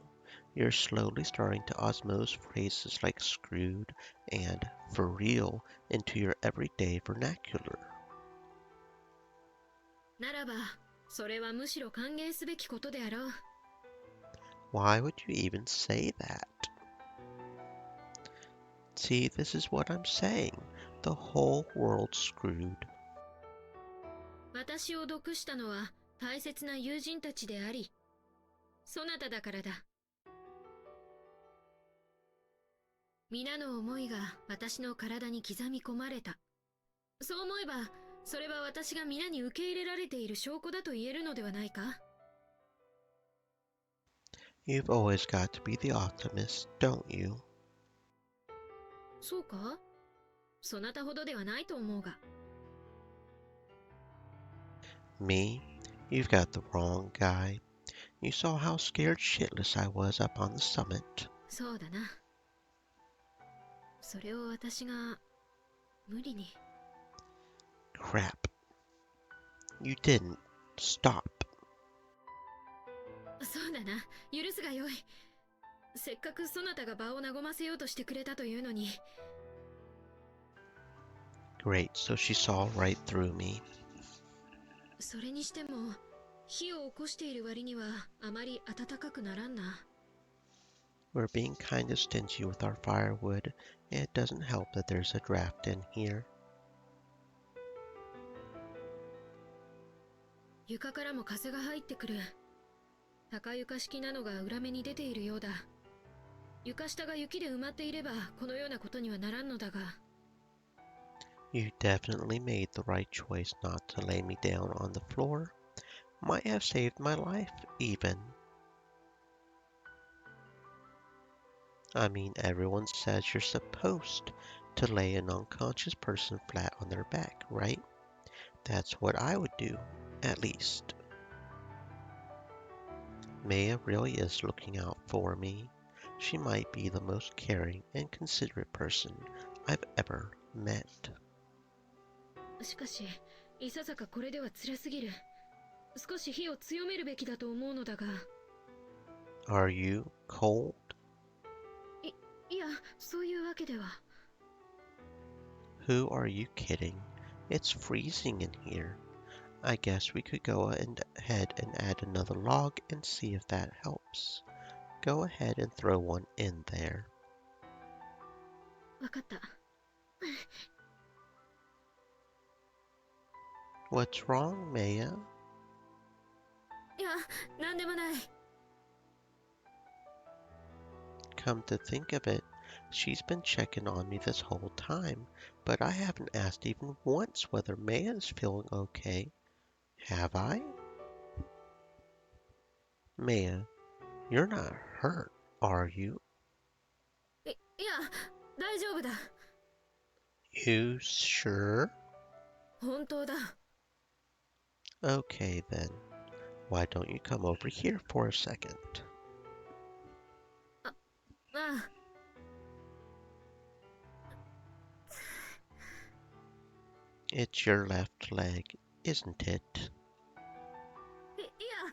You're slowly starting to osmose phrases like screwed and for real into your everyday vernacular. ならば、それはむしろ歓迎すべきことであろう。Why would you even say that? See, this is what I'm saying. The whole world's screwed. 私を毒したのは大切な友人たちであり、そなただからだ。皆の思いが私の体に刻み込まれた。そう思えば、それは私が皆に受け入れられている証拠だと言えるのではないか？ You've always got to be the optimist, don't you? そうか？そなたほどではないと思うが。Me? You've got the wrong guy. You saw how scared shitless I was up on the summit. そうだな。それを私が無理に。Crap. You didn't. Stop. そうだな、許すがよい。せっかくそなたが場を和ませようとしてくれたというのに。Great, so she saw right through me. それにしても、火を起こしている割にはあまり暖かくならんな。We're being kind of stingy with our firewood, and it doesn't help that there's a draft in here. 床からも風が入ってくる。高床式なのが裏目に出ているようだ。床下が雪で埋まっていればこのようなことにはならんのだが。You definitely made the right choice not to lay me down on the floor. Might have saved my life, even. I mean, everyone says you're supposed to lay an unconscious person flat on their back, right? That's what I would do, at least. Maya really is looking out for me. She might be the most caring and considerate person I've ever met. しかし、いささかこれでは辛すぎる。少し火を強めるべきだと思うのだが。Are you cold? いや、そういうわけでは。Who are you kidding? It's freezing in here. I guess we could go ahead and add another log and see if that helps. Go ahead and throw one in there. わかった。What's wrong, Maya? いや、なんでもない。Come to think of it, she's been checking on me this whole time, but I haven't asked even once whether Maya's feeling okay. Have I? Maya, you're not hurt, are you? いや、大丈夫だ。You sure? 本当だ。Okay then. Why don't you come over here for a second? ああ。It's your left leg, isn't it? いや。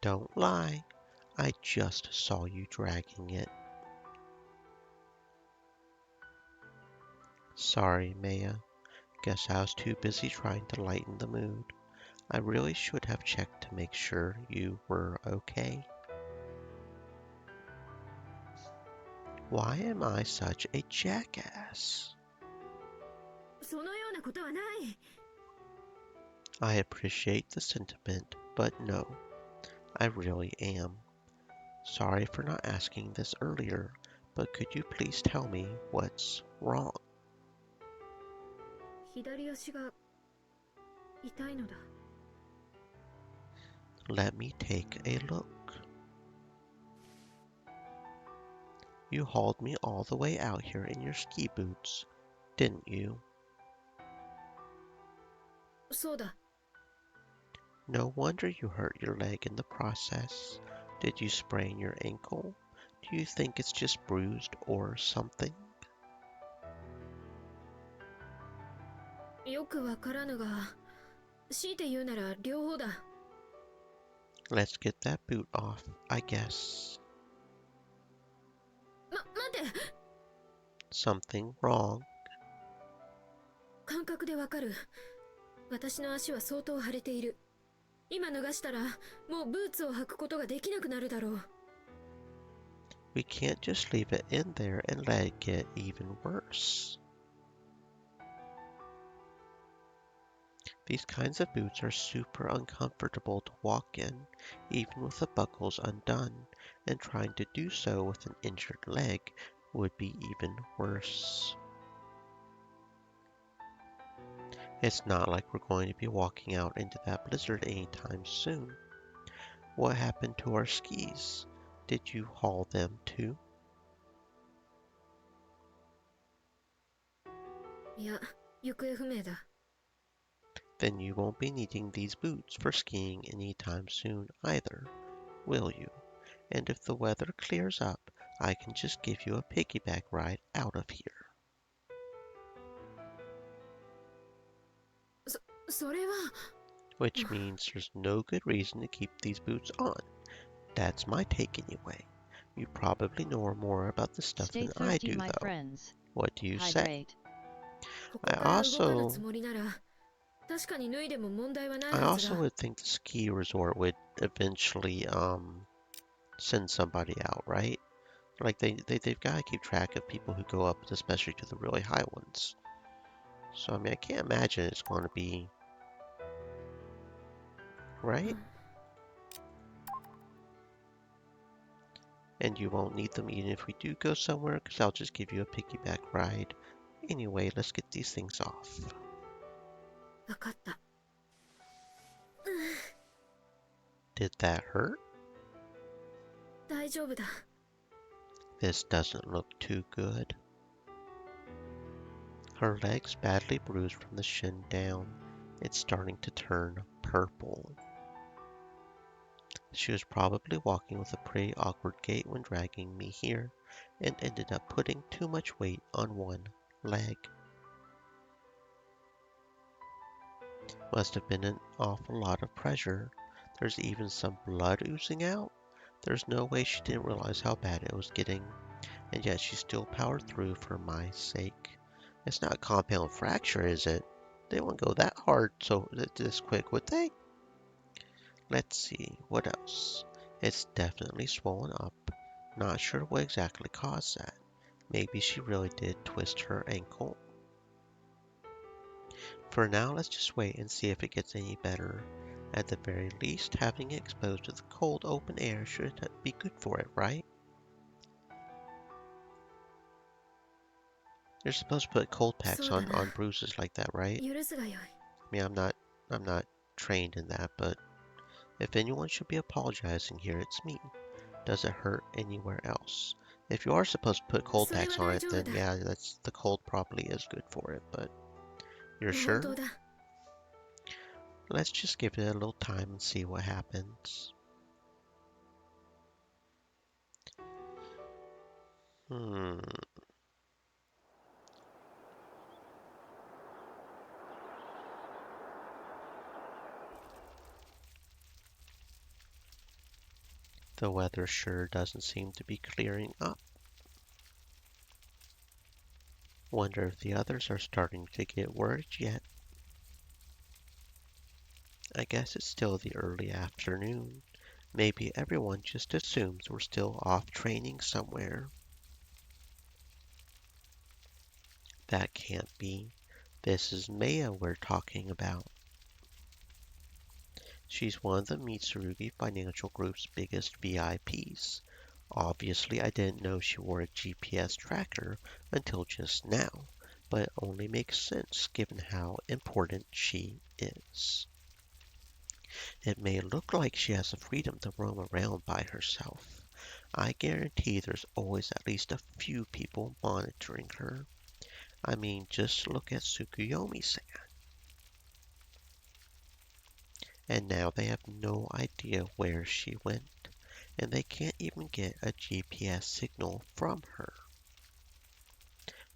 Don't lie. I just saw you dragging it. Sorry, Maya. Guess I was too busy trying to lighten the mood. I really should have checked to make sure you were okay. Why am I such a jackass? そのようなことはない。I appreciate the sentiment, but no, I really am. Sorry for not asking this earlier, but could you please tell me what's wrong? 左足が痛いのだ。Let me take a look. You hauled me all the way out here in your ski boots, didn't you? そうだ。No wonder you hurt your leg in the process. Did you sprain your ankle? Do you think it's just bruised or something? よくわからぬが、強いて言うなら両方だ。Let's get that boot off, I guess. 待て。 Something wrong? 感覚でわかる。私の足は相当腫れている。今脱がしたら、もうブーツを履くことができなくなるだろう。We can't just leave it in there and let it get even worse. These kinds of boots are super uncomfortable to walk in, even with the buckles undone, and trying to do so with an injured leg would be even worse. It's not like we're going to be walking out into that blizzard anytime soon. What happened to our skis? Did you haul them too? いや、行方不明だ。Then you won't be needing these boots for skiing anytime soon either, will you? And if the weather clears up, I can just give you a piggyback ride out of here. それは which means there's no good reason to keep these boots on. That's my take anyway. You probably know more about this stuff Stay than I thirsty, do, my though. friends. What do you say? Hydrate. ここ I から動かぬ also つもりなら確かに脱いでも問題はない I はず also だ would think the ski resort would eventually send somebody out, right? Like they've got to keep track of people who go up, especially to the really high ones. So I mean, I can't imagine it's going to be right. And you won't need them even if we do go somewhere, because I'll just give you a piggyback ride. Anyway, let's get these things off. 分かった Did that hurt? 大丈夫だ This doesn't look too good. Her leg's badly bruised from the shin down. It's starting to turn purple. She was probably walking with a pretty awkward gait when dragging me here, and ended up putting too much weight on one leg. Must have been an awful lot of pressure. There's even some blood oozing out. There's no way she didn't realize how bad it was getting, and yet she still powered through for my sake. It's not a compound fracture, is it? They wouldn't go that hard so this quick, would they? Let's see, what else? It's definitely swollen up. Not sure what exactly caused that. Maybe she really did twist her ankle. For now, let's just wait and see if it gets any better. At the very least, having it exposed to the cold open air should be good for it, right? You're supposed to put cold packs on bruises like that, right? 許すがよい I mean, I'm not trained in that, but if anyone should be apologizing here, it's me. Does it hurt anywhere else? If you are supposed to put cold packs on it, then yeah, the cold probably is good for it, but you're 本 sure? 当だ Let's just give it a little time and see what happens. The weather sure doesn't seem to be clearing up. Wonder if the others are starting to get worried yet. I guess it's still the early afternoon. Maybe everyone just assumes we're still off training somewhere. That can't be. This is Maya we're talking about. She's one of the Mitsurugi Financial Group's biggest VIPs. Obviously, I didn't know she wore a GPS tracker until just now, but it only makes sense given how important she is. It may look like she has the freedom to roam around by herself. I guarantee there's always at least a few people monitoring her. I mean, just look at Tsukuyomi-san. And now they have no idea where she went, and they can't even get a GPS signal from her.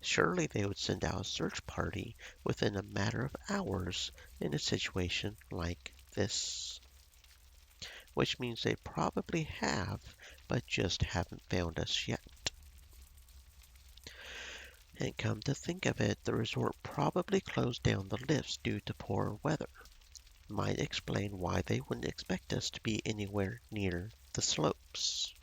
Surely they would send out a search party within a matter of hours in a situation like this. Which means they probably have, but just haven't found us yet. And come to think of it, the resort probably closed down the lifts due to poor weather. Might explain why they wouldn't expect us to be anywhere near the slopes.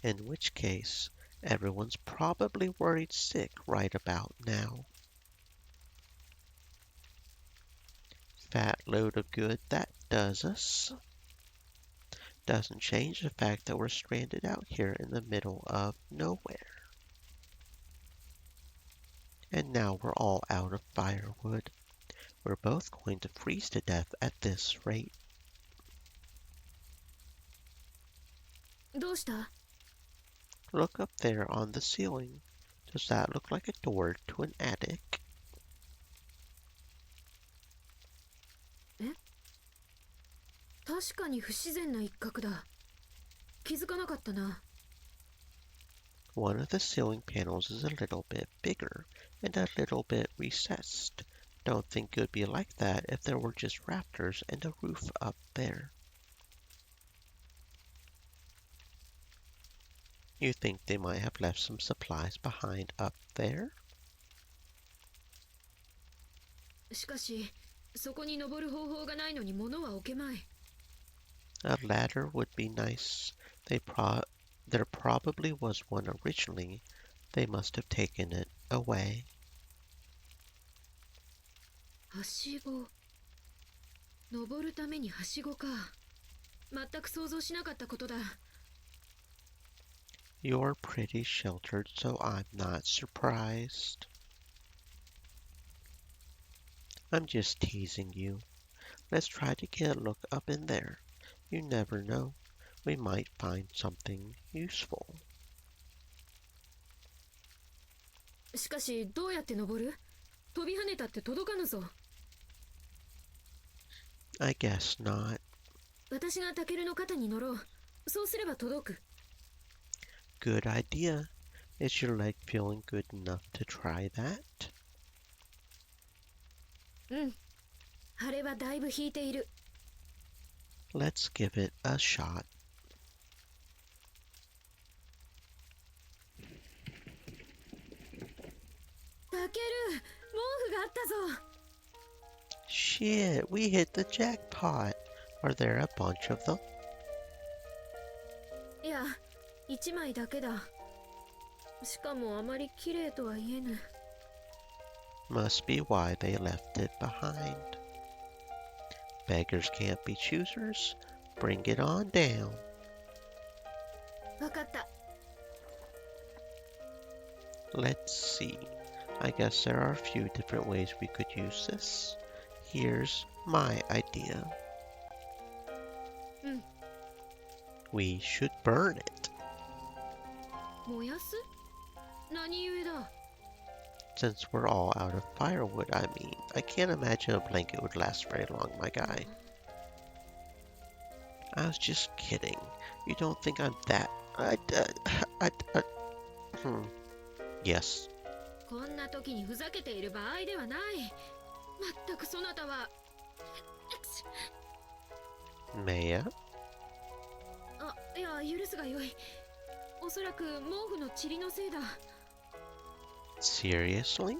In which case, everyone's probably worried sick right about now. Fat load of good that does us. Doesn't change the fact that we're stranded out here in the middle of nowhere. And now we're all out of firewood. We're both going to freeze to death at this rate. どうした Look up there on the ceiling. Does that look like a door to an attic? 確かに不自然な一角だ気づかなかったな One of the ceiling panels is a little bit bigger and a little bit recessed. Don't think it would be like that if there were just rafters and a roof up there. You think they might have left some supplies behind up there? しかし、そこに登る方法がないのに物は置けまい。A ladder would be nice. There probably was one originally. They must have taken it away. はしご。登るためにはしごか。全く想像しなかったことだ。You're pretty sheltered, so I'm not surprised. I'm just teasing you. Let's try to get a look up in there. You never know. We might find something useful. しかし、どうやって登る？飛び跳ねたって届かぬぞ。I guess not. 私がタケルの肩に乗ろう。そうすれば届く。Good idea. Is your leg feeling good enough to try that? うん。腫れはだいぶ引いている。Let's give it a shot. タケル、毛布があったぞ。Shit, we hit the jackpot. Are there a bunch of them? いや、一枚だけだ。しかもあまり綺麗とは言えぬ。Must be why they left it behind. Beggars can't be choosers. Bring it on down. わかった。Let's see. I guess there are a few different ways we could use this. Here's my idea. We should burn it. 燃やす？何故だ？ Since we're all out of firewood, I mean, I can't imagine a blanket would last very long, my guy. I was just kidding. You don't think I'm that... Yes. こんな時にふざけている場合ではない。まったくそなたは。Maya? あ、いや、許すがよい。おそらく毛布の塵のせいだ。Seriously?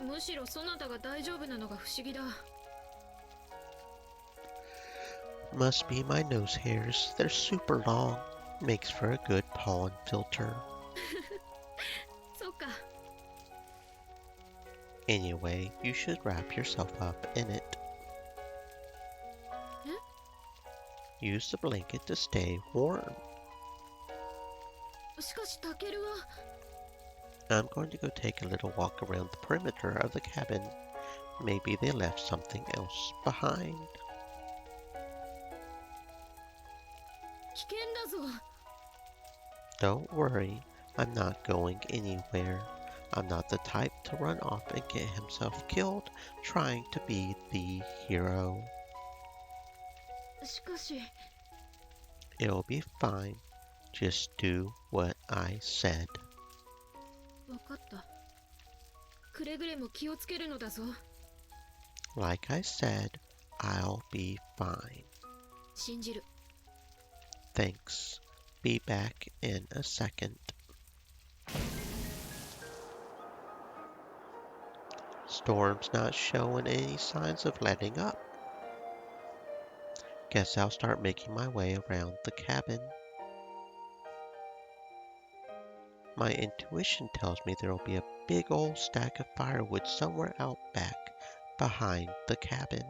むしろそなたが大丈夫なのが不思議だ。Must be my nose hairs. They're super long. Makes for a good pollen filter. そっか。Anyway, you should wrap yourself up in it. Use the blanket to stay warm. しかしタケルは。I'm going to go take a little walk around the perimeter of the cabin. Maybe they left something else behind. 危険だぞ。 Don't worry, I'm not going anywhere. I'm not the type to run off and get himself killed trying to be the hero. しかし。 It'll be fine. Just do what I said. わかった。くれぐれも気をつけるのだぞ。Like I said, I'll be fine. 信じる。Thanks. Be back in a second. Storm's not showing any signs of letting up. Guess I'll start making my way around the cabin. My intuition tells me there'll be a big old stack of firewood somewhere out back, behind the cabin.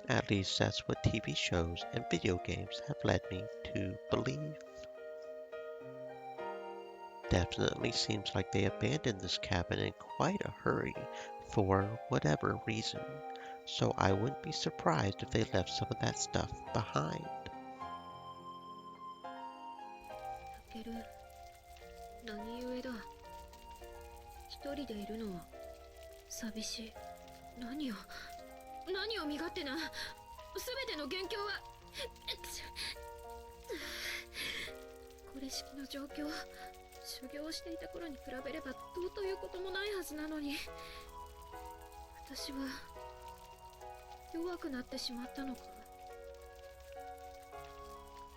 At least that's what TV shows and video games have led me to believe. Definitely seems like they abandoned this cabin in quite a hurry for whatever reason, so I wouldn't be surprised if they left some of that stuff behind. タケル、何故だ。一人でいるのは寂しい。何を身勝手な。すべての元凶は。れ式の状況、修行していた頃に比べればどうということもないはずなのに、私は弱くなってしまったのか。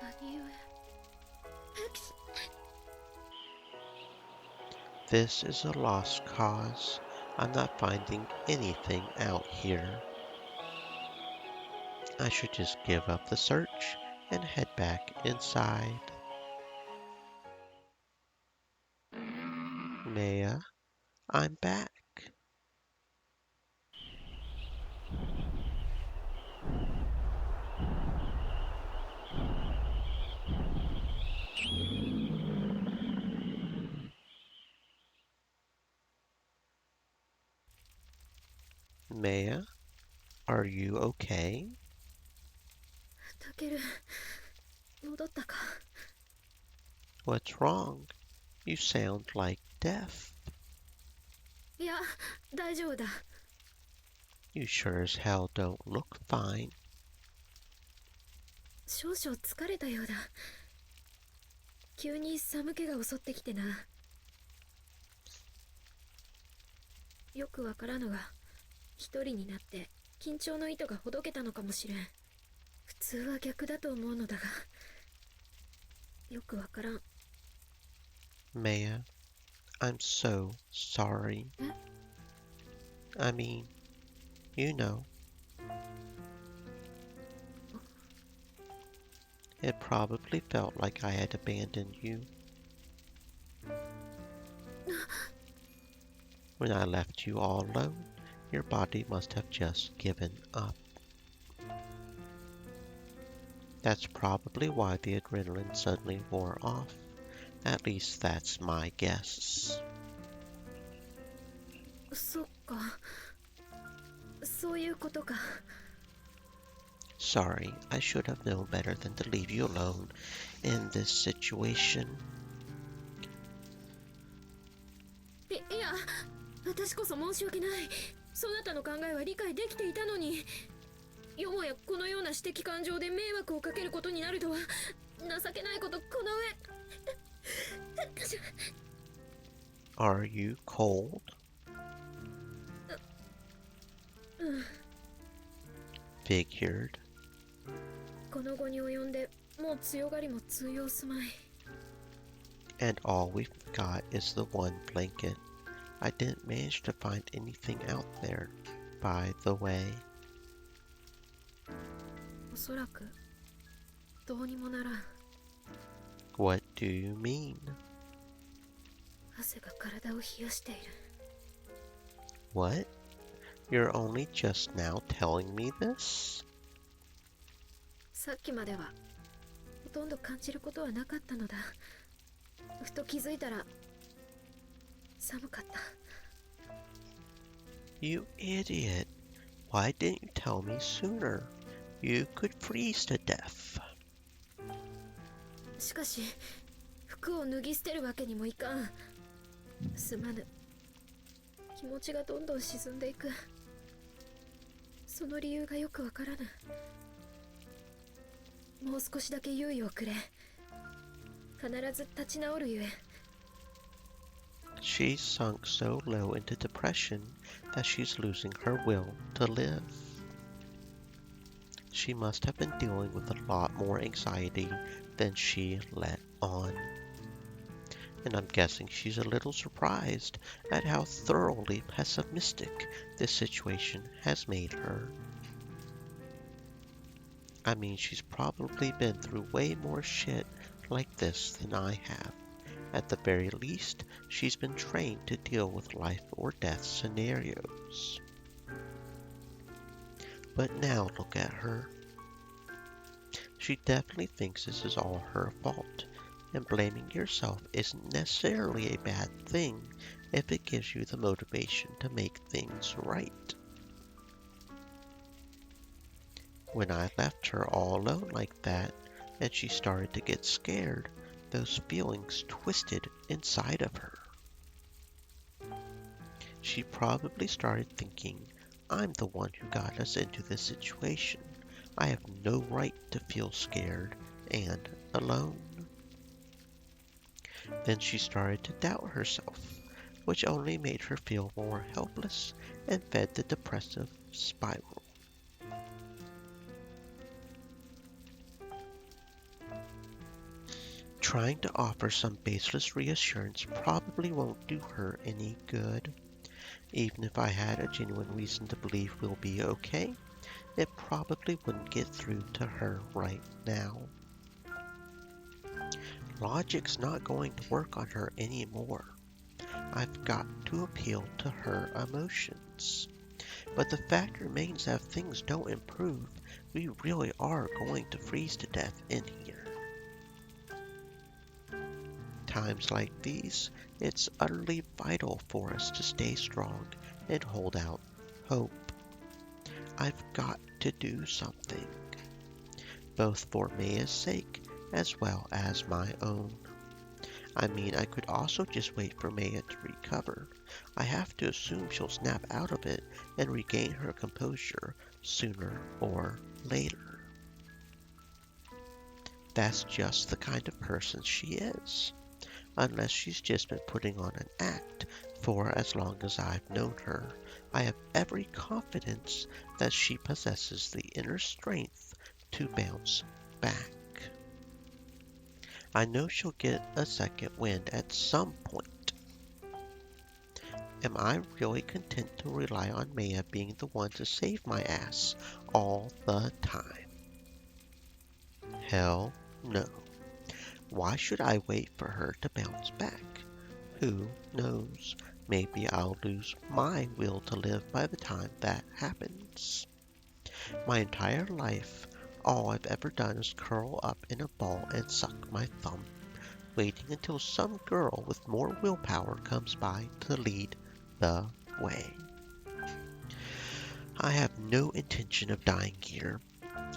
何故。This is a lost cause. I'm not finding anything out here. I should just give up the search and head back inside. Maya, I'm back. Maya, are you okay? タケル、戻ったか。 What's wrong? You sound like death. いや、大丈夫だ。 You sure as hell don't look fine. 少々疲れたようだ。急に寒気が襲ってきてな。よくわからぬが、一人になって緊張の糸がほどけたのかもしれん。普通は逆だと思うのだが、よくわからん。 Maya, I'm so sorry. I mean, you know. It probably felt like I had abandoned you. When I left you all alone, your body must have just given up. That's probably why the adrenaline suddenly wore off. At least that's my guess. そっか。そういうことか。 Sorry, I should have known better than to leave you alone in this situation. いや、私こそ申し訳ない。そなたの考えは理解できていたのに。よもやこのような私的感情で迷惑をかけることになるとは。情けないこと、この上。Are you cold? Figured. この後に及んでもう強がりも通用すまい。 And all we've got is the one blanket. I didn't manage to find anything out there, by the way. おそらくどうにもならん。 What do you mean? 汗が体を冷やしている。 What? You're only just now telling me this? さっきまではほとんど感じることはなかったのだ。ふと気づいたら寒かった。 You idiot. Why didn't you tell me sooner? You could freeze to death. しかし服を脱ぎ捨てるわけにもいかん。すまぬ。気持ちがどんどん沈んでいく。その理由がよくわからぬ。もう少しだけ猶予をくれ。必ず立ち直るゆえ。 She's sunk so low into depression that she's losing her will to live. She must have been dealing with a lot more anxiety than she let on. And I'm guessing she's a little surprised at how thoroughly pessimistic this situation has made her. I mean, she's probably been through way more shit like this than I have. At the very least, she's been trained to deal with life or death scenarios. But now look at her. She definitely thinks this is all her fault, and blaming yourself isn't necessarily a bad thing if it gives you the motivation to make things right. When I left her all alone like that, and she started to get scared, those feelings twisted inside of her. She probably started thinking, I'm the one who got us into this situation. I have no right to feel scared and alone. Then she started to doubt herself, which only made her feel more helpless and fed the depressive spiral. Trying to offer some baseless reassurance probably won't do her any good. Even if I had a genuine reason to believe we'll be okay, it probably wouldn't get through to her right now. Logic's not going to work on her anymore. I've got to appeal to her emotions. But the fact remains that if things don't improve, we really are going to freeze to death in here. Times like these, it's utterly vital for us to stay strong and hold out hope. I've got to do something, both for Maya's sake as well as my own. I mean, I could also just wait for Maya to recover. I have to assume she'll snap out of it and regain her composure sooner or later. That's just the kind of person she is. Unless she's just been putting on an act for as long as I've known her, I have every confidence that she possesses the inner strength to bounce back. I know she'll get a second wind at some point. Am I really content to rely on Maya being the one to save my ass all the time? Hell no. Why should I wait for her to bounce back? Who knows? Maybe I'll lose my will to live by the time that happens. My entire life, all I've ever done is curl up in a ball and suck my thumb, waiting until some girl with more willpower comes by to lead the way. I have no intention of dying here.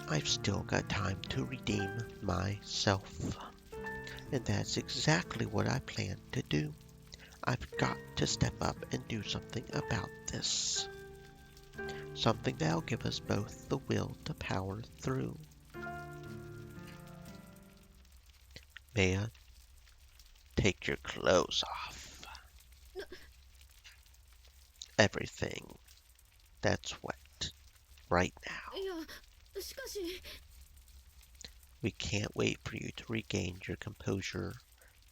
I've still got time to redeem myself. And that's exactly what I plan to do. I've got to step up and do something about this. Something that'll give us both the will to power through. Maya, take your clothes off. Everything that's wet right now. いや、しかし。 We can't wait for you to regain your composure.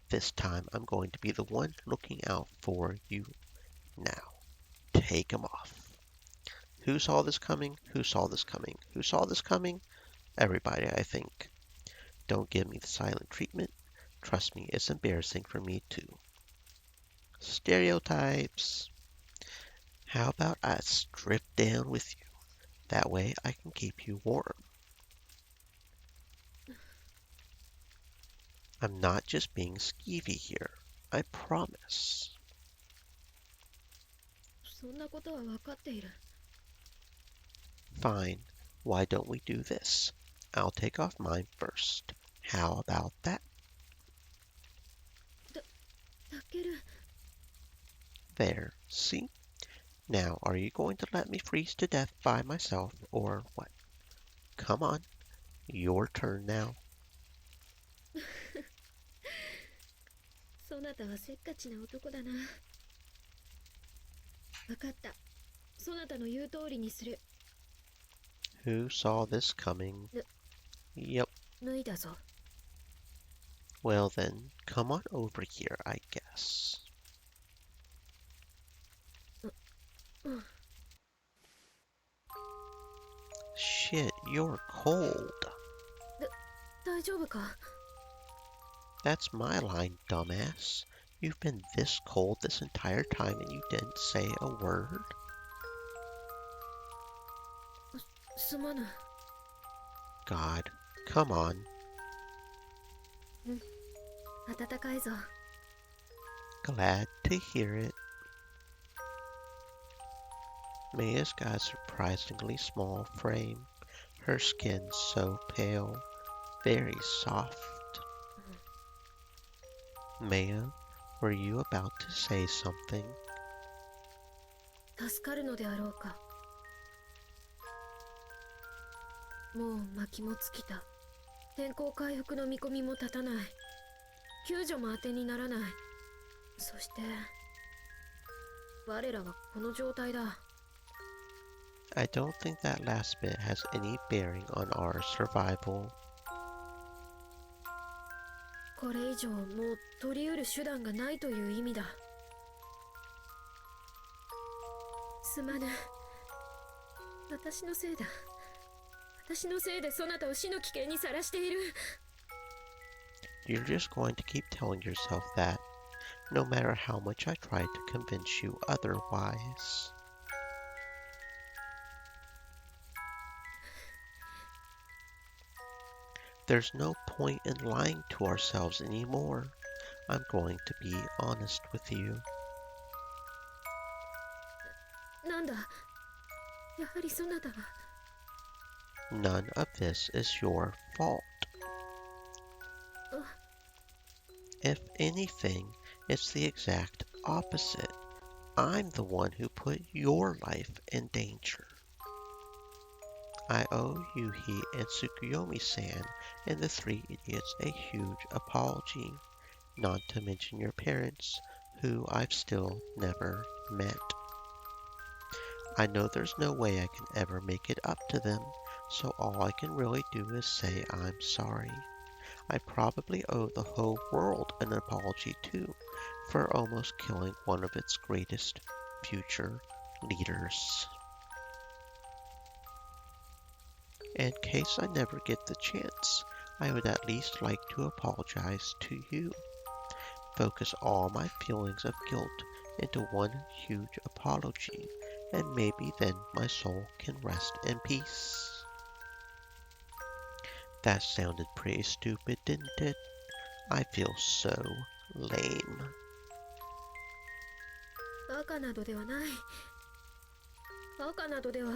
This time I'm going to be the one looking out for you. Now, take them off. Who saw this coming? Who saw this coming? Who saw this coming? Everybody, I think. Don't give me the silent treatment. Trust me, it's embarrassing for me too. Stereotypes. How about I strip down with you? That way I can keep you warm. I'm not just being skeevy here. I promise. そんなことは分かっている。 Fine. Why don't we do this? I'll take off mine first. How about that? たける。 There. See? Now, are you going to let me freeze to death by myself, or what? Come on. Your turn now. そなたはせっかちな男だな。分かった。そなたの言う通りにする。 Who saw this coming? Yep. 脱いだぞ。 Well then, come on over here, I guess. Shit, you're cold. 大丈夫か？ That's my line, dumbass. You've been this cold this entire time and you didn't say a word? すまぬ。 God, come on. 暖かいぞ。 Glad to hear it. Maya's got a surprisingly small frame. Her skin's so pale, very soft. Maya, were you about to say something? 助かるのであろうか。もう薪も尽きた。天候回復の見込みも立たない。救助も当てにならない。そして我らはこの状態だ。 I don't think that last bit has any bearing on our survival. これ以上もう取り得る手段がないという意味だ。すまぬ。私のせいだ。私のせいでそなたを死の危険にさらしている。 You're just going to keep telling yourself that, no matter how much I try to convince you otherwise. There's no point in lying to ourselves anymore. I'm going to be honest with you. なんだ、やはりそなたは。 None of this is your fault. If anything, it's the exact opposite. I'm the one who put your life in danger. I owe Yuhi and Tsukuyomi-san and the three idiots a huge apology, not to mention your parents, who I've still never met. I know there's no way I can ever make it up to them, so all I can really do is say I'm sorry. I probably owe the whole world an apology too, for almost killing one of its greatest future leaders. In case I never get the chance, I would at least like to apologize to you. Focus all my feelings of guilt into one huge apology, and maybe then my soul can rest in peace. That sounded pretty stupid, didn't it? I feel so lame. バカなどではない。バカなどでは。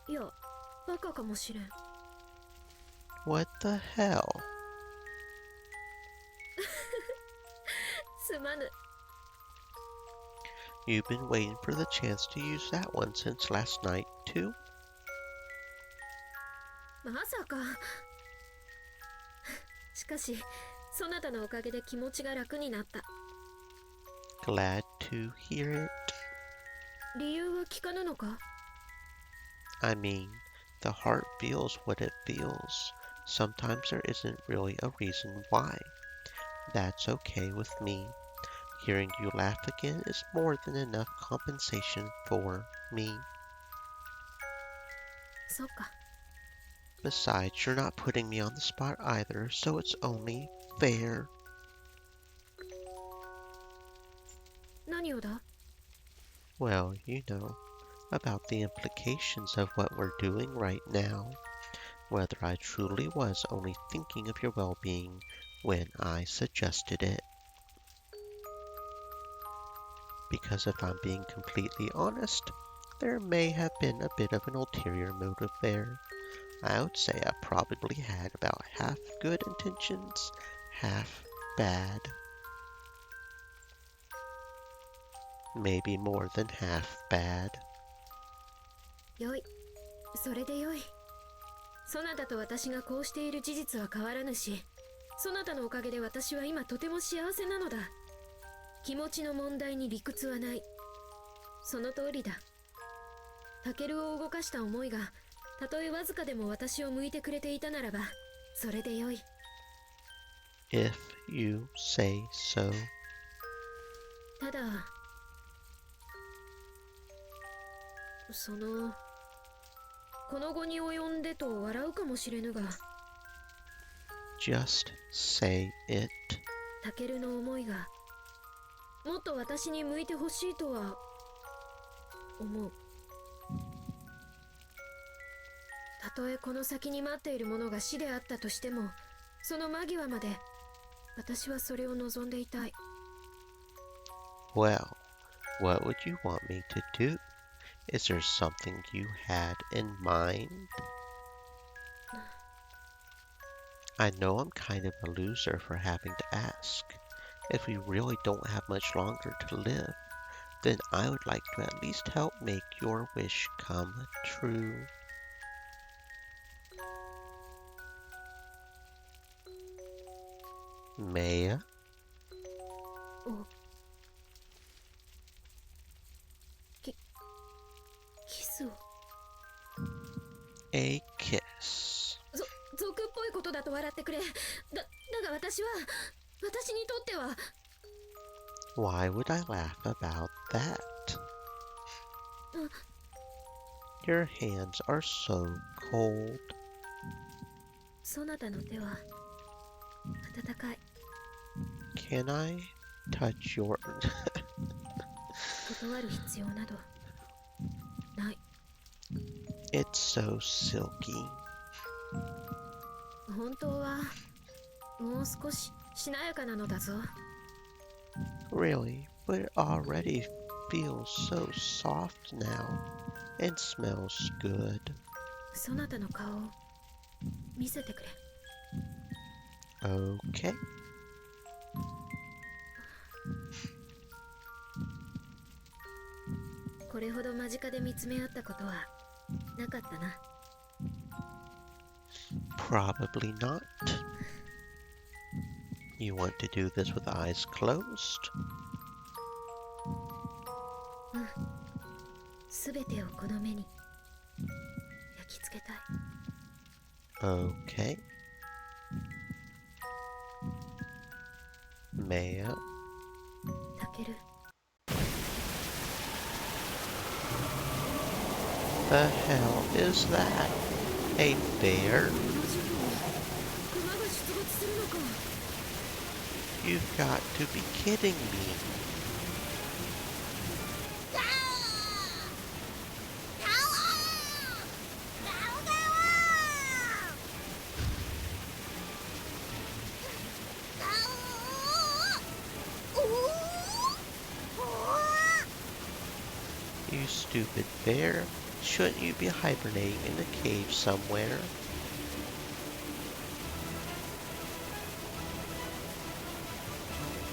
いや、バカかもしれん。 What the hell? すまぬ。 You've been waiting for the chance to use that one since last night, too? まさか。しかし、そなたのおかげで気持ちが楽になった。 Glad to hear it. 理由は聞かぬのか？ I mean, the heart feels what it feels. Sometimes there isn't really a reason why. That's okay with me. Hearing you laugh again is more than enough compensation for me. そっか。 Besides, you're not putting me on the spot either, so it's only fair. 何をだ？ Well, you know, about the implications of what we're doing right now. Whether I truly was only thinking of your well-being when I suggested it. Because if I'm being completely honest, there may have been a bit of an ulterior motive there. I would say I probably had about half good intentions, half bad. Maybe more than half bad. よい。それでよい。そなたと私がこうしている事実は変わらぬし、そなたのおかげで私は今とても幸せなのだ。気持ちの問題に理屈はない。その通りだ。タケルを動かした思いが、たとえわずかでも私を向いてくれていたならば、それでよい。If you say so. ただ、この後に及んでと笑うかもしれぬが、 Just say it. タケルの思いが、もっと私に向いてほしいとは思う。たとえこの先に待っているものが死であったとしても、その間際まで私はそれを望んでいたい。 Well, what would you want me to do? Is there something you had in mind? I know I'm kind of a loser for having to ask. If we really don't have much longer to live, then I would like to at least help make your wish come true. Maya? おキスを A kiss. 俗っぽいことだと笑ってくれ。だが私にとっては Why would I laugh about that? Your hands are so cold. そなたの手は温かい。 Can I touch your... 断る必要などない。 It's so silky. 本当はもう少ししなやかなのだぞ。 Really, but it already feels so soft now and smells good. そなたの顔を見せてくれ。 Okay. これほど間近で見つめ合ったことはなかったな。 Probably not. You want to do this with eyes closed? すべてをこの目に焼き付けたい。 Okay. Maya, タケル、 the hell is that? A bear? この時期にクマが出没するのか。 You've got to be kidding me. You stupid bear. Shouldn't you be hibernating in a cave somewhere?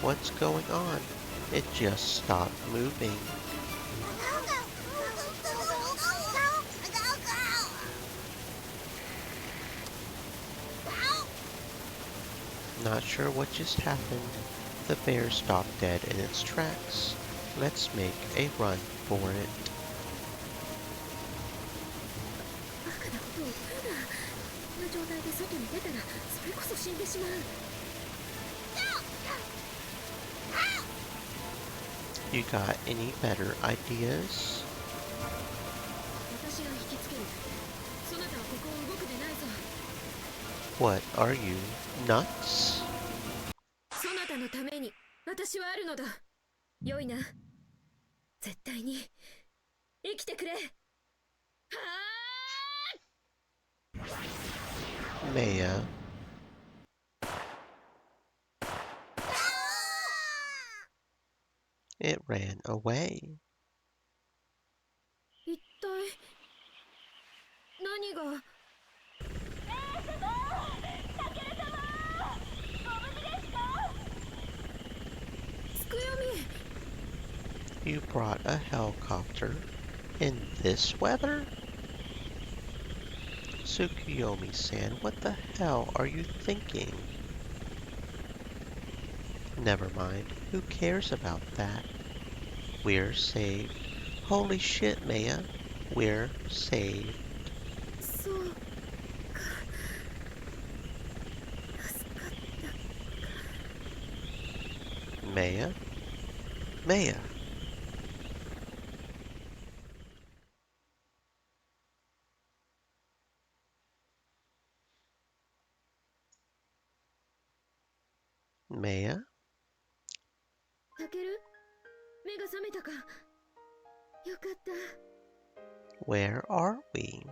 What's going on? It just stopped moving. Not sure what just happened. The bear stopped dead in its tracks. Let's make a run for it. バカなことを言うな。こんな状態で外に出たらそれこそ死んでしまう。 You got any better ideas? 私が引きつける。そなたはここを動くでないぞ。 What are you, nuts? そなたのために私はあるのだ。良いな。絶対に生きてくれ。はあ。 Maya. It ran away. 一体何が。 つくよみ。 You brought a helicopter in this weather? Tsukuyomi-san, what the hell are you thinking? Never mind, who cares about that? We're saved. Holy shit, Maya. We're saved. そうか。助かったか。 Maya? Maya! Maya? タケル、目が覚めたか。よかった。 Where are we?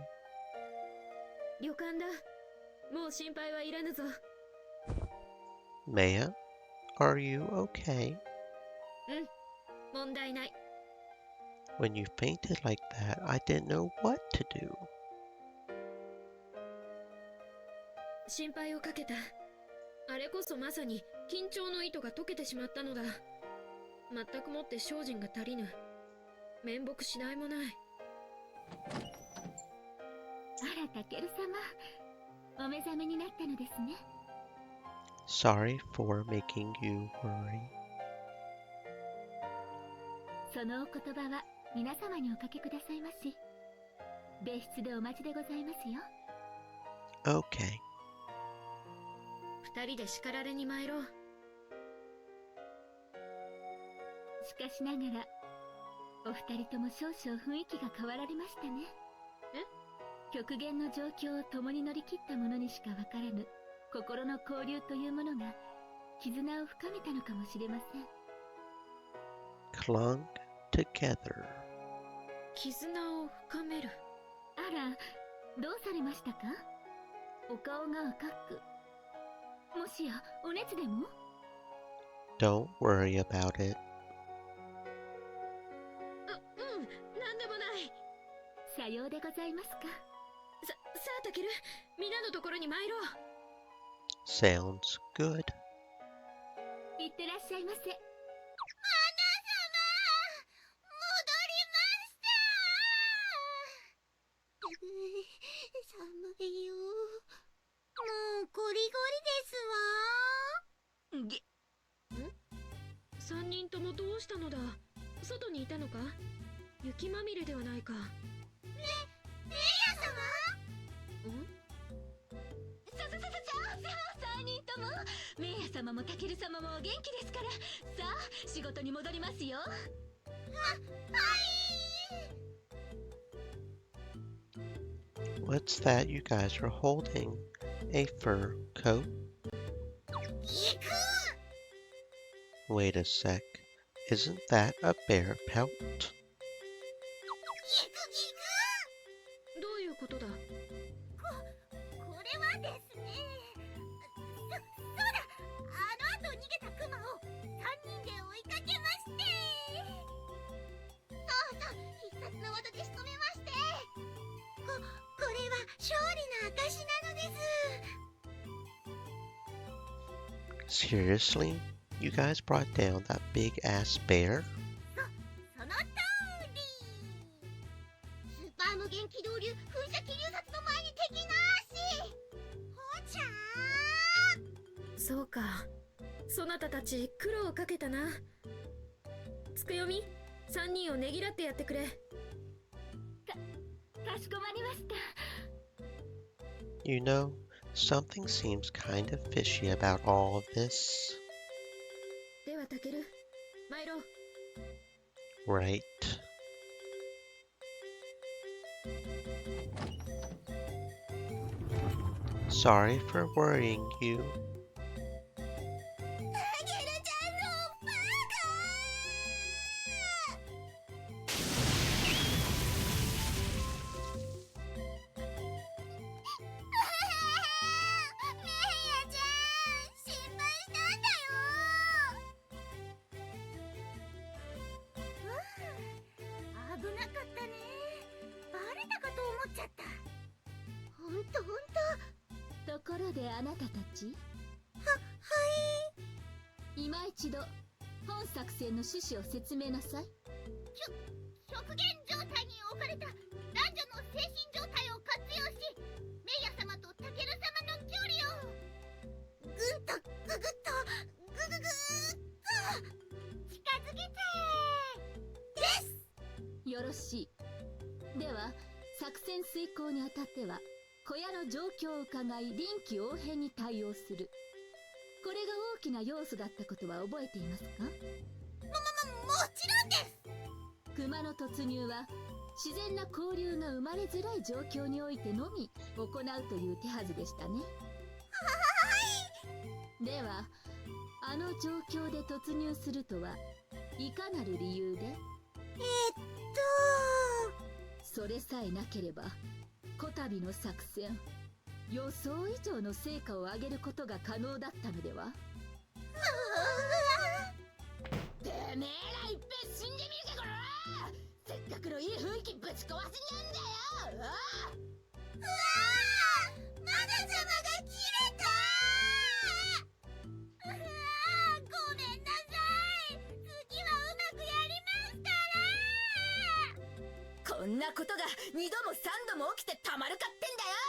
旅館だ。もう心配はいらぬぞ。 Maya? Are you okay? 問題ない。 When you fainted like that, I didn't know what to do. 心配をかけた。あれこそまさに緊張の糸が解けてしまったのだ。全くもって精進が足りぬ。面目しないもない。あらタケル様、お目覚めになったのですね。Sorry for making you worry. そのお言葉は皆様におかけくださいまし。別室でお待ちでございますよ。Okay. 二人で叱られに参ろう。しかしながらお二人とも少々雰囲気が変わられましたね。極限の状況を共に乗り切った者にしかわからぬ心の交流というものが絆を深めたのかもしれません。 Clung together. 絆を深める。あら、どうされましたか？お顔が赤く。もしやお熱でも？ Don't worry about it. なんでもない。さようでございますか。さあタケル、皆のところに参ろう。 Sounds good. いってらっしゃいませ。花様、戻りました。寒いよ。もうゴリゴリですわ。三人ともどうしたのだ。外にいたのか。雪まみれではないか。メイヤ様？3人ともメイヤ様もタケル様もお元気ですから、さあ仕事に戻りますよ。What's that you guys are holding? A fur coat? 行く。 Wait a sec. Isn't that a bear pelt? 行く。どういうことだ。これはですね。そうだ。あの後逃げたクマを3人で追いかけまして。そう必殺の技で仕留めまして。これは勝利の証なのです。 Seriously? You guys brought down that big ass bear? その通り。スーパー無限機動流噴射気流殺の前に敵なし。ほちゃー。そうか。そなたたち苦労をかけたな。つくよみ、三人をねぎらってやってくれ。かしこまりました。 You know, something seems kind of fishy about all of this. ではタケル、参ろう。 Right. Sorry for worrying you. タケルちゃんのバカ。メイヤちゃん、心配したんだよ。危なかったね。バレたかと思っちゃった。ほんと。ところであなたたち、今一度本作戦の趣旨を説明なさい。極限状態に置かれた男女の精神状態を活用し、メイヤ様とタケル様の距離をぐんとぐぐっとぐぐぐーっと近づけてです。よろしい。では作戦遂行にあたっては小屋の状況を伺い臨機応変に対応する。これが大きな要素だったことは覚えていますか？もちろんです。熊の突入は自然な交流が生まれづらい状況においてのみ行うという手はずでしたね。ではあの状況で突入するとはいかなる理由で？それさえなければこたびの作戦、予想以上の成果を上げることが可能だったのでは？てめえらいっぺん死んでみるかこら！せっかくのいい雰囲気ぶち壊しにゃんだよ！うわー、マナ様が切れたー。うわー、ごめんなさい。次はうまくやりますからー。こんなことが2度も3度も起きてたまるかってんだよ。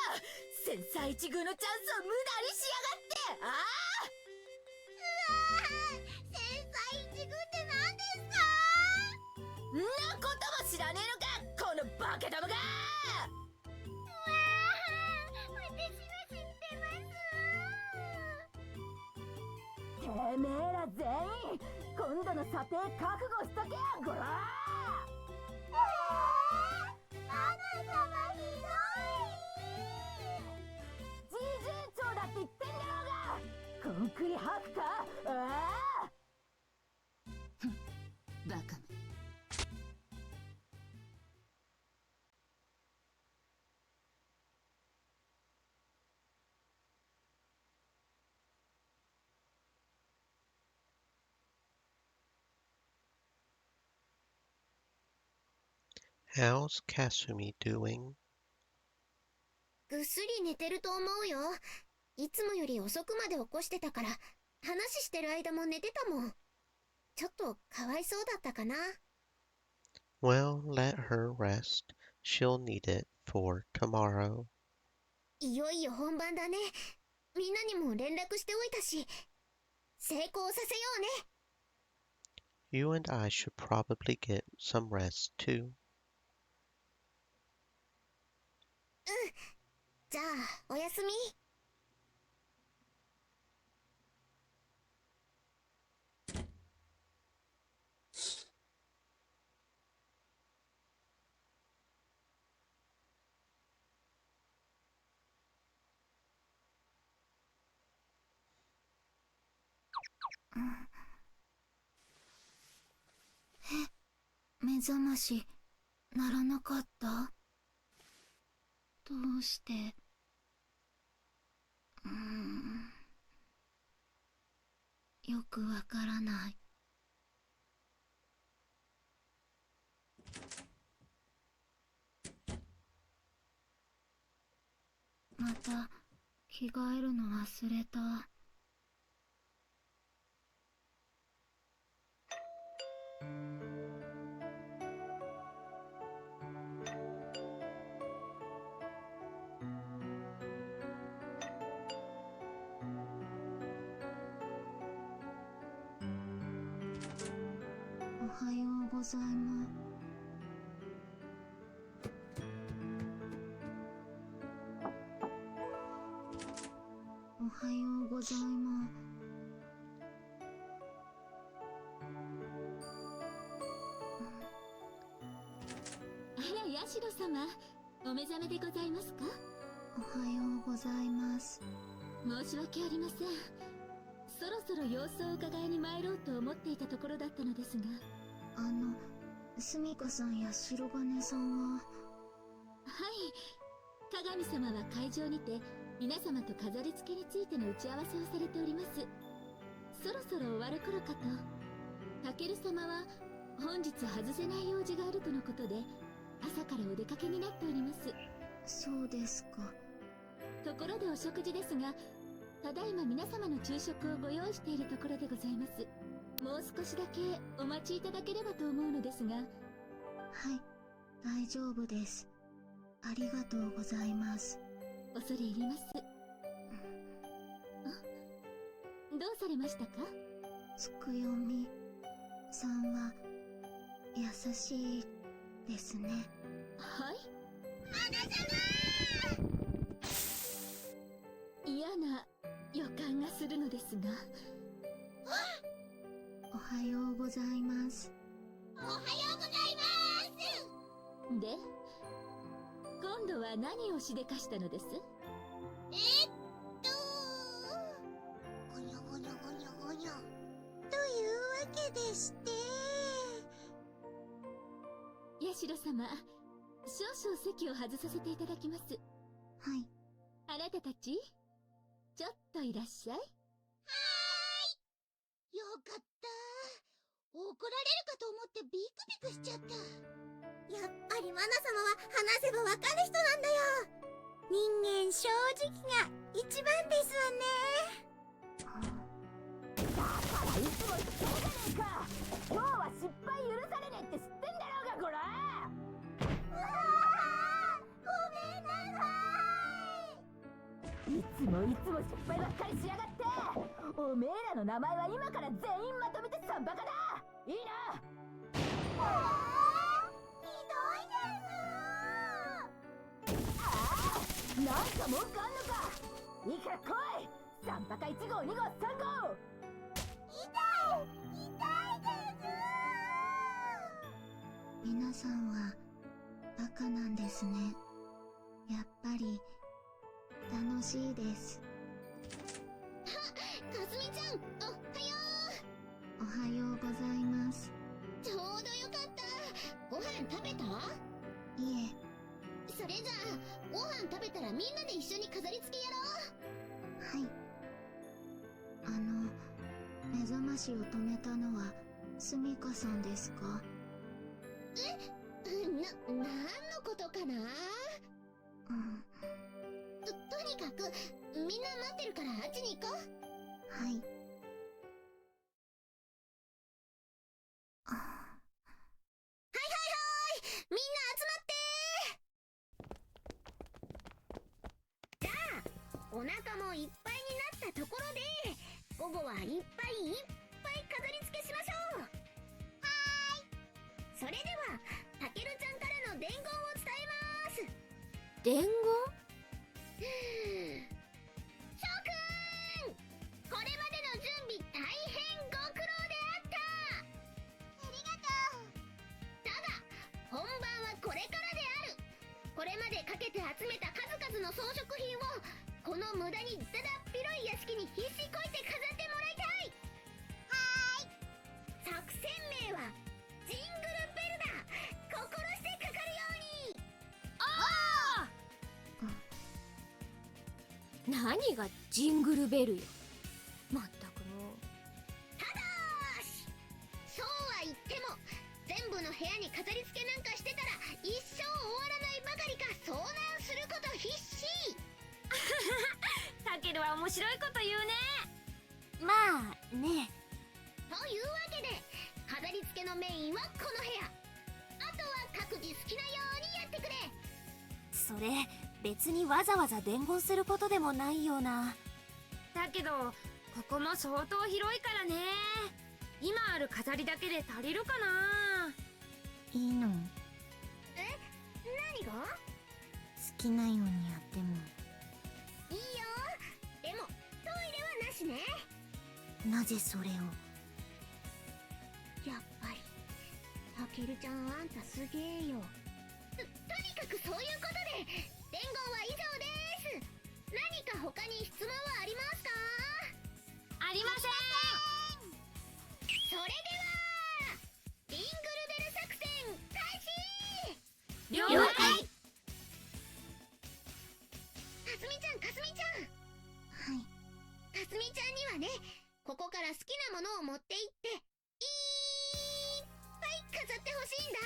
千載一遇のチャンスを無駄にしやがって。ねえのか、このバカ玉が。てめえら全員今度の査定覚悟しとけよ、ゴラアナ様ひどい。じいじい長だって言ってんだろうが、コンクリ吐くか。ああバカめ。How's Kasumi doing? ぐっすり寝てると思うよ。いつもより遅くまで起こしてたから、話してる間も寝てたもん。ちょっとかわいそうだったかな。Well, let her rest. She'll need it for tomorrow. いよいよ本番だね。みんなにも連絡しておいたし、成功させようね。You and I should probably get some rest too. じゃあ、おやすみ。目覚まし鳴らなかった？どうして？よくわからない。また着替えるの忘れた。おはようございます。おはようございます。あら、ヤシロ様、お目覚めでございますか？おはようございます。申し訳ありません。そろそろ様子を伺いに参ろうと思っていたところだったのですが。スミカさんや白金さんは？はい、鏡様は会場にて皆様と飾り付けについての打ち合わせをされております。そろそろ終わる頃かと。タケル様は本日外せない用事があるとのことで朝からお出かけになっております。そうですか。ところでお食事ですが、ただいま皆様の昼食をご用意しているところでございます。もう少しだけお待ちいただければと思うのですが。はい、大丈夫です。ありがとうございます。恐れ入ります。どうされましたか？つくよみさんは優しいですね。はい？花様！嫌な予感がするのですが。おはようございます。おはようございます。で、今度は何をしでかしたのです？ごにょごにょごにょごにょ。というわけでして。ヤシロ様、少々席を外させていただきます。はい。あなたたち、ちょっといらっしゃい。よかった。怒られるかと思ってビクビクしちゃった。やっぱりマナ様は話せばわかる人なんだよ。人間正直が一番ですわね。だからいつも言ってるじゃねえか。今日は失敗許されねえって知ってんだろうが、こら。ごめんなさい。いつも失敗ばっかりしやがって。おめえらの名前は今から全員まとめて3バカだ。いいな。ひどい。なんか文句あんのか。いいから来い。3バカ1号2号3号。皆さんはバカなんですね。やっぱり楽しいです。かすみちゃん、おはよおはようございます。う。ちょうどよかった。ご飯食べた？いえ。それじゃあご飯食べたらみんなで一緒に飾り付けやろう。はい。目覚ましを止めたのはスミカさんですか？何のことかな。うん。とにかくみんな待ってるからあっちに行こう。はい。みんな集まって。じゃあお腹もいっぱいになったところで午後はいっぱいいっぱい飾り付けしましょう。はーい。それではたけるちゃんからの伝言を伝えます。伝言？諸君、これまでの準備大変ご苦労であった。ありがとう。だが本番はこれからである。これまでかけて集めた数々の装飾品をこの無駄にだだっ広い屋敷に必死こいて飾ってもらいたい。はーい。作戦名はジングルベルだ。心してかかるように。おー。何がジングルベルよ。まったくもう。ただーし、そうは言っても全部の部屋に飾り付けなんかしてたら一生終わらないばかりか遭難すること必至。タケルは面白いこと言うね。まあね。というわけで飾り付けのメインはこの部屋。あとは各自好きなようにやってくれ。それ別にわざわざ伝言することでもないような。だけどここも相当広いからね。今ある飾りだけで足りるかな。いいの？何が？好きなようにやっても。いいよ。でもトイレはなしね。なぜそれを？やっぱりたけるちゃん、あんたすげえよ。とにかくそういうことで伝言は以上です。何か他に質問はありますか？ありません。それではジングルベル作戦開始。了了解。かすみちゃん、かすみちゃん。はい。かすみちゃんにはね、ここから好きなものを持って行っていっぱい飾ってほしいんだ。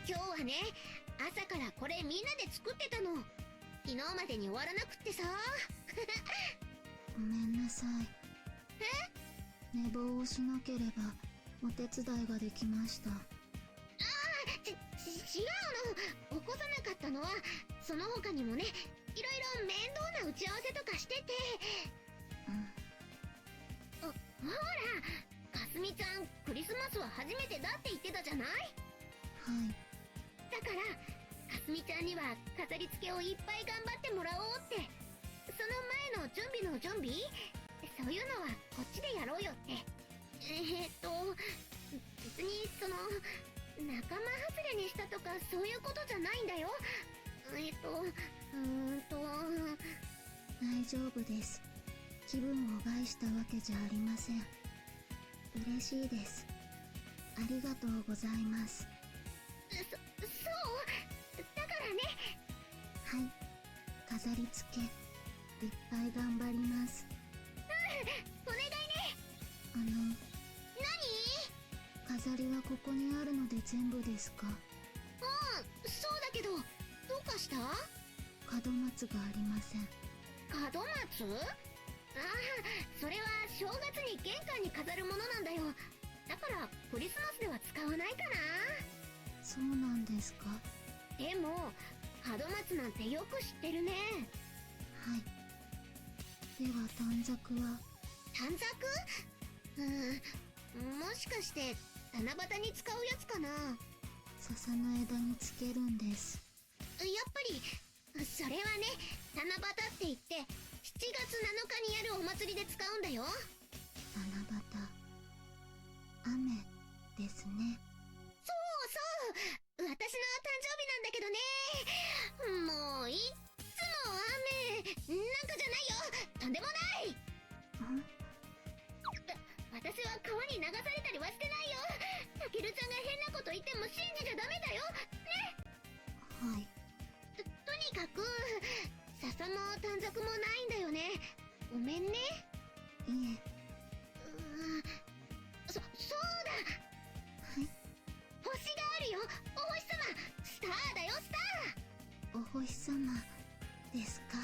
今日はね、朝からこれみんなで作ってたの。昨日までに終わらなくってさ。ごめんなさい。寝坊をしなければお手伝いができました。違うの。起こさなかったのはその他にもね、いろいろ面倒な打ち合わせとかしてて。ほら、かすみちゃんクリスマスは初めてだって言ってたじゃない。はい。だからかすみちゃんには飾り付けをいっぱい頑張ってもらおうって。その前の準備の準備、そういうのはこっちでやろうよって。別にその仲間外れにしたとかそういうことじゃないんだよ。大丈夫です。気分を害したわけじゃありません。嬉しいです。ありがとうございます。そうだからね。はい。飾り付け、いっぱい頑張ります。お願いね。何？何？飾りはここにあるので全部ですか？そうだけど、どうかした？門松がありません。門松？ああ、それは正月に玄関に飾るものなんだよ。だからクリスマスでは使わないかな。そうなんですか？でも門松なんてよく知ってるね。はい。では短冊は？短冊？もしかして七夕に使うやつかな。笹の枝につけるんです。やっぱりそれはね、七夕って言って7月7日にやるお祭りで使うんだよ。七夕、雨ですね。そうそう、私の誕生日なんだけどね。もういっつも雨なんかじゃないよ。とんでもない。私は川に流されたりはしてないよ。たけるちゃんが変なこと言っても信じちゃダメだよね。はい。とにかく笹も短冊もないんだよね。ごめんね。いえ。そうだ。はい。星があるよ。お星様、スターだよ、スター。お星様ですか？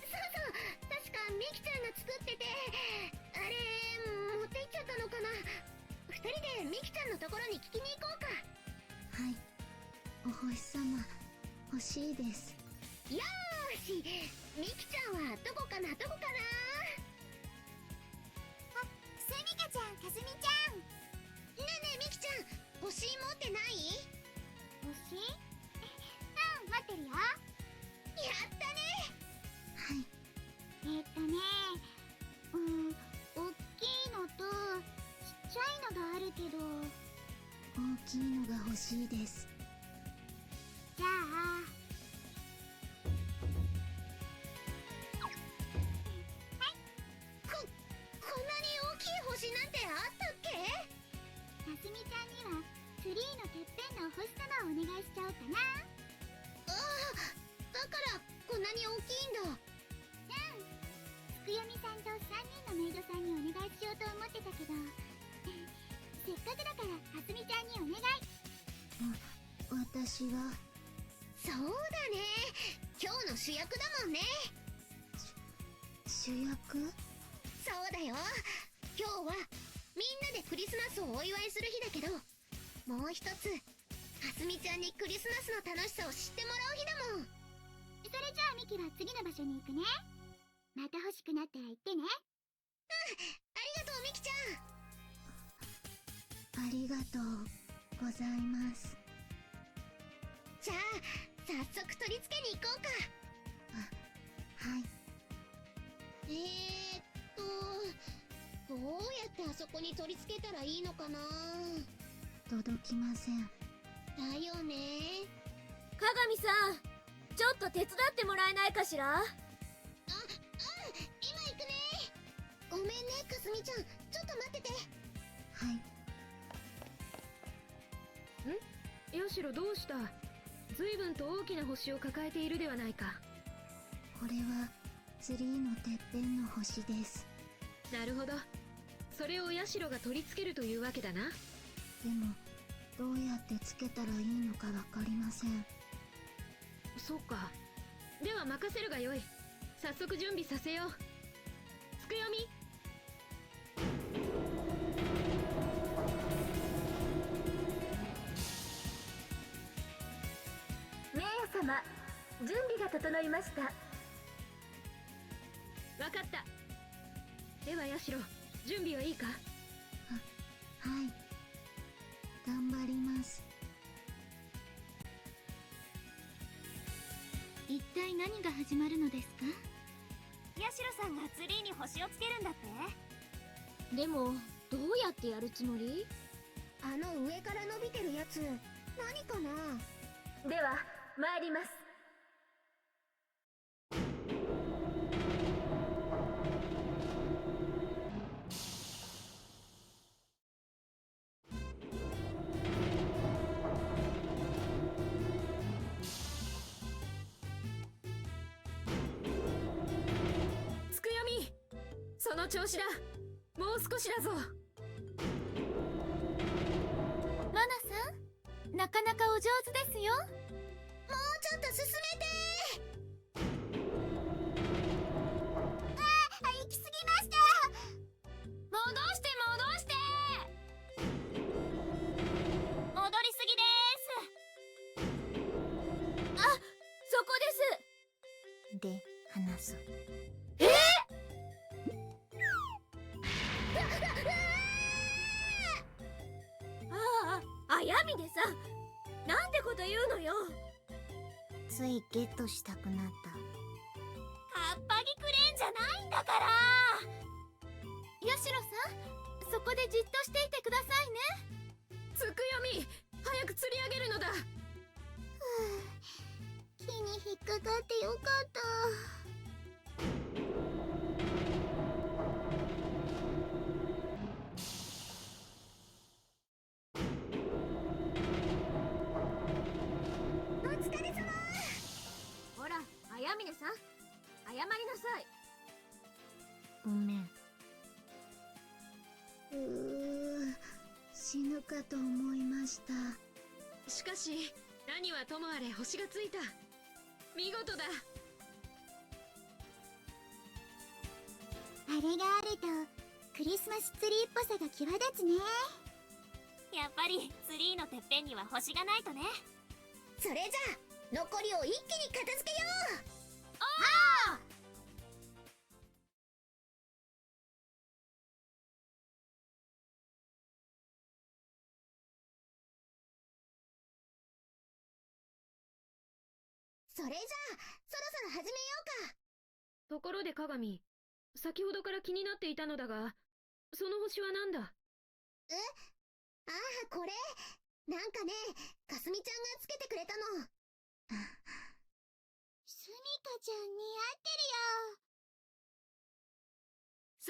そうそう、確かミキちゃんが作ってて、あれ持って行っちゃったのかな。2人でミキちゃんのところに聞きに行こうか。はい。お星様欲しいです。よーし、ミキちゃんはどこかな。すみかちゃん、かすみちゃん。ねえねえミキちゃん、星持ってない？星？持ってるよ。やったね。はい。大きいのとちっちゃいのがあるけど、大きいのが欲しいです。じゃあこんなに大きい星なんてあったっけ？かすみちゃんにはツリーのてっぺんのお星様をお願いしちゃおうかな。ああ、だからこんなに大きいんだ。つくよみさんと3人のメイドさんにお願いしようと思ってたけど、せっかくだからかすみちゃんにお願い。私はそうだね、今日の主役だもんね。主役？そうだよ、今日はみんなでクリスマスをお祝いする日だけど、もう一つかすみちゃんにクリスマスの楽しさを知ってもらう日だもん。それじゃあミキは次の場所に行くね。また欲しくなったら言ってね。ありがとうミキちゃん。ありがとうございます。じゃあ早速取り付けに行こうか。はい。どうやってあそこに取り付けたらいいのかな。届きません。だよね。鏡さん、ちょっと手伝ってもらえないかしら？今行くね。ごめんねかすみちゃん、ちょっと待ってて。はい。ヤシロどうした？随分と大きな星を抱えているではないか。これはツリーのてっぺんの星です。なるほど、それをヤシロが取り付けるというわけだな。でもどうやってつけたらいいのかわかりません。そうか、では任せるがよい。早速準備させよう。つくよみ。名誉様、準備が整いました。わかった。ではヤシロ、準備はいいか？はい、頑張ります。一体何が始まるのですか？ヤシロさんがツリーに星をつけるんだって。でもどうやってやるつもり？あの上から伸びてるやつ何かな。では参ります。つくよみ、その調子だ。もう少しだぞ。マナさん、なかなかお上手ですよ。もうちょっと進めて。行き過ぎました。戻して戻りすぎです。そこです。で、話そう。あやみでさん、こと言うのよ。ついゲットしたくなった。カッパギクレーンじゃないんだから。ヤシロさん、そこでじっとしていてくださいね。つくよみ、早く釣り上げるのだ。木に引っかかってよかった。お疲れ様。ほら、あやみねさん、謝りなさい。ごめん。死ぬかと思いました。しかし何はともあれ星がついた。見事だ。あれがあるとクリスマスツリーっぽさが際立つね。やっぱりツリーのてっぺんには星がないとね。それじゃあ残りを一気に片付けよう。ああ。それじゃあそろそろ始めようか。ところで鏡、先ほどから気になっていたのだが、その星は何だ？ああ、これなんかね、かすみちゃんがつけてくれたの。すみかちゃん似合って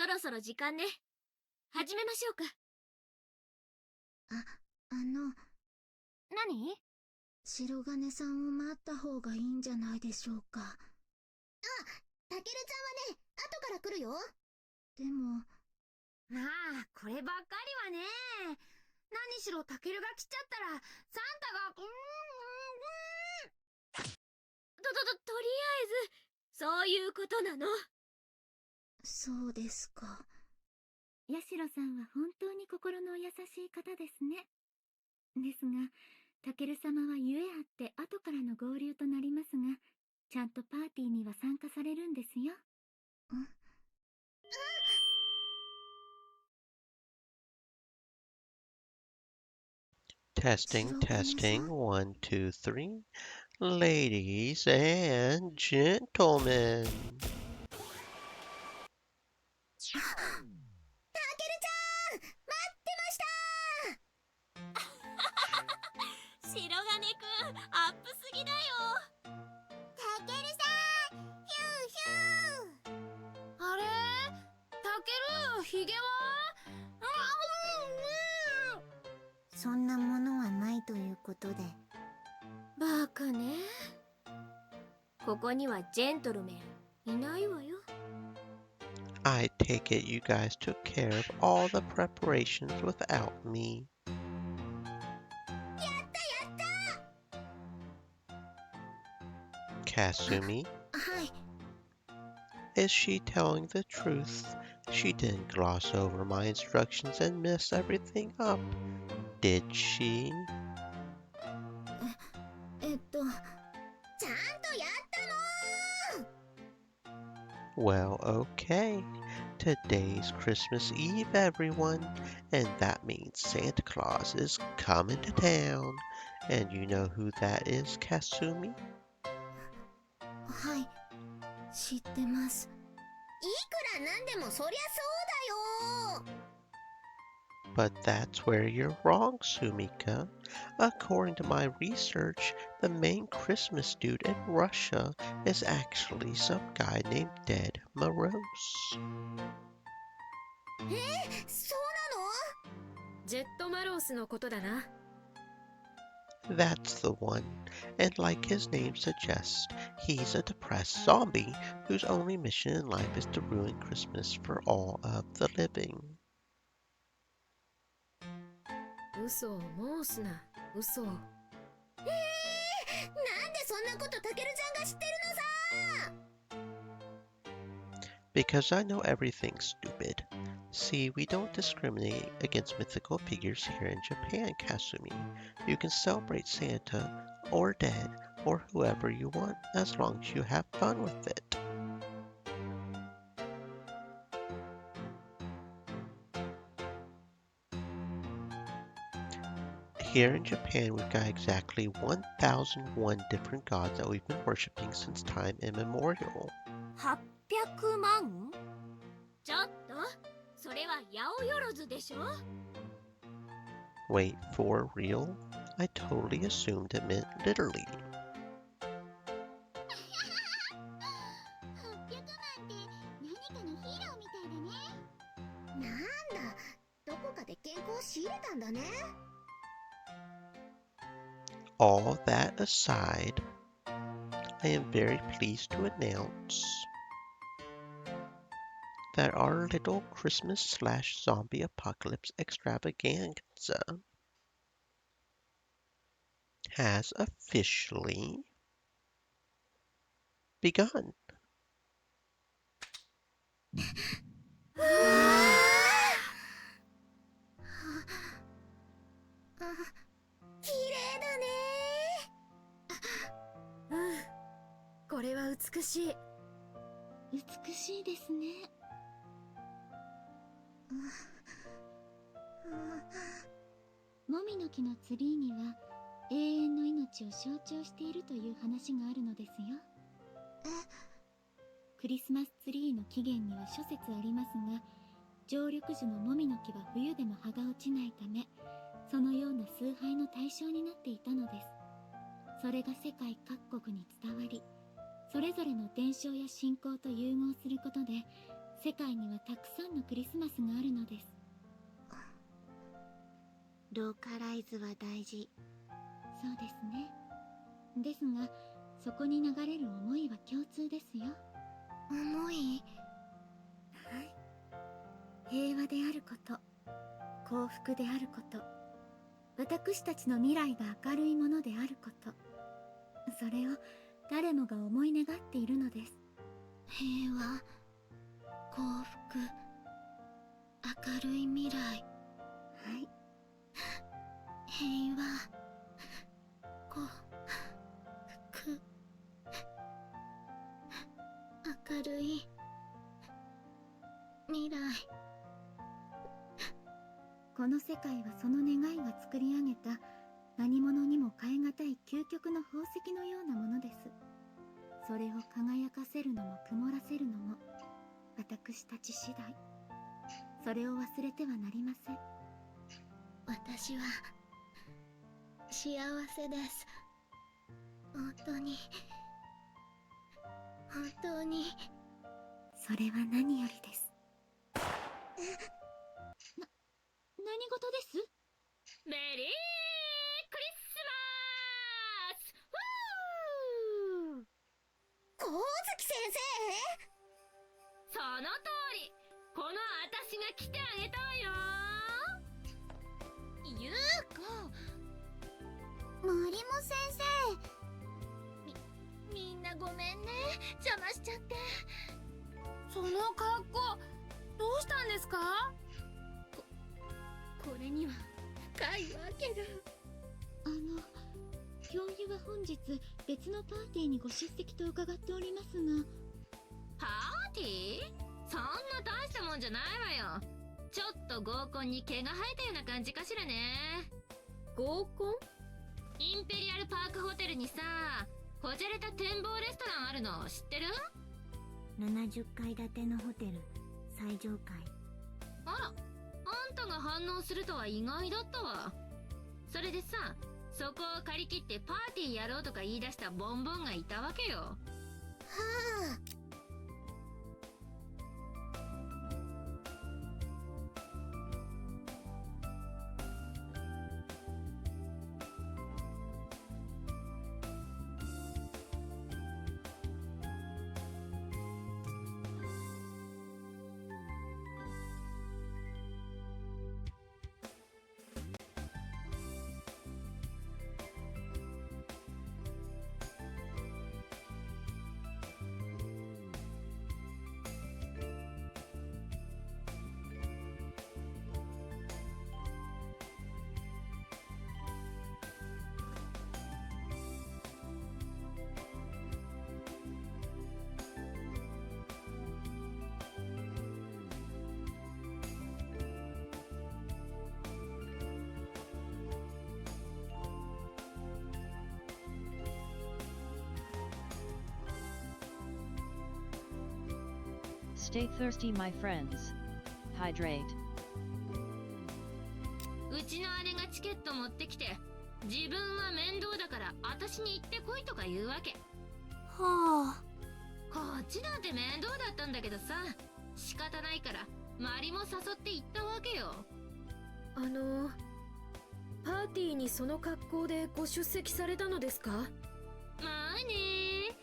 るよ。そろそろ時間ね。始めましょうか。何？白金さんを待った方がいいんじゃないでしょうか。たけるちゃんはね、後から来るよ。でもまあ、こればっかりはね。何しろたけるが来ちゃったら、サンタが、とりあえず、そういうことなの。そうですか。ヤシロさんは本当に心の優しい方ですね。ですが、タケル様はゆえあって後からの合流となりますが、ちゃんとパーティーには参加されるんですよ。Testing, testing, 1, 2, 3. Ladies and gentlemen. たけるちゃん、待ってました白金くん、アップすぎだよ。たけるさん、ヒューヒュー。あれ、たける、ひげは？そんなものはないということで。バカね。ここにはジェントルメンいないわよ。I take it you guys took care of all the preparations without me. やったやった。 Kasumi, はい。 is she telling the truth? She didn't gloss over my instructions and mess everything up, did she? ちゃんとやったの。 Well, okay. Today's Christmas Eve, everyone, and that means Santa Claus is coming to town. And you know who that is, Kasumi? はい。知ってます。いくらなんでもそりゃそうだよ。 But that's where you're wrong, Sumika. According to my research, the main Christmas dude in Russia is actually some guy named Ded Moroz. そうなの？ジェットマロースのことだな。That's the one. And like his name suggests, he's a depressed zombie whose only mission in life is to ruin Christmas for all of the living. 嘘を申すな、嘘を。なんでそんなことたけるちゃんが知ってるのさ。 Because I know everything, stupid. See, we don't discriminate against mythical figures here in Japan, Kasumi. You can celebrate Santa, or Dead, or whoever you want, as long as you have fun with it. Here in Japan, we've got exactly 1,001 different gods that we've been worshipping since time immemorial. 800万？ちょっと、それは八百万でしょ？ Wait, for real? I totally assumed it meant literally. 800万って何かのヒーローみたいだね。なんだ、どこかで健康を仕入れたんだね。All that aside, I am very pleased to announce that our little Christmas/zombie apocalypse extravaganza has officially begun. 綺麗だね。これは美しい。美しいですね。もみの木のツリーには永遠の命を象徴しているという話があるのですよ。クリスマスツリーの起源には諸説ありますが、常緑樹のもみの木は冬でも葉が落ちないため、そのような崇拝の対象になっていたのです。それが世界各国に伝わり、それぞれの伝承や信仰と融合することで、世界にはたくさんのクリスマスがあるのです。ローカライズは大事。そうですね。ですが、そこに流れる思いは共通ですよ。思い？はい。平和であること、幸福であること、私たちの未来が明るいものであること、それを誰もが思い願っているのです。平和、幸福、明るい未来。はい。平和、幸福、明るい未来。この世界はその願いが作り上げた何者にも代え難い究極の宝石のようなものです。それを輝かせるのも曇らせるのも私たち次第。それを忘れてはなりません。私は幸せです。本当に本当に。それは何よりです。何事です？メリークリスマス！ふー！光月先その通り、この私が来てあげたわよ。ゆうこ、生。森も先生。みんなごめんね、邪魔しちゃって。その格好、どうしたんですか？これには深いわけが。教諭は本日別のパーティーにご出席と伺っておりますが。パーティー？そんな大したもんじゃないわよ。ちょっと合コンに毛が生えたような感じかしらね。合コン？インペリアルパークホテルにさ、こじゃれた展望レストランあるの知ってる？70階建てのホテル最上階。あら、あんたが反応するとは意外だったわ。それでさ、そこを借り切ってパーティーやろうとか言い出したボンボンがいたわけよ。はあ。Stay thirsty, my friends. Hydrate. うちの姉がチケット持ってきて、自分は面倒だから私に行ってこいとか言うわけ。はあ。こっちだって面倒だったんだけどさ、仕方ないからマリも誘って行ったわけよ。パーティーにその格好でご出席されたのですか？まあね、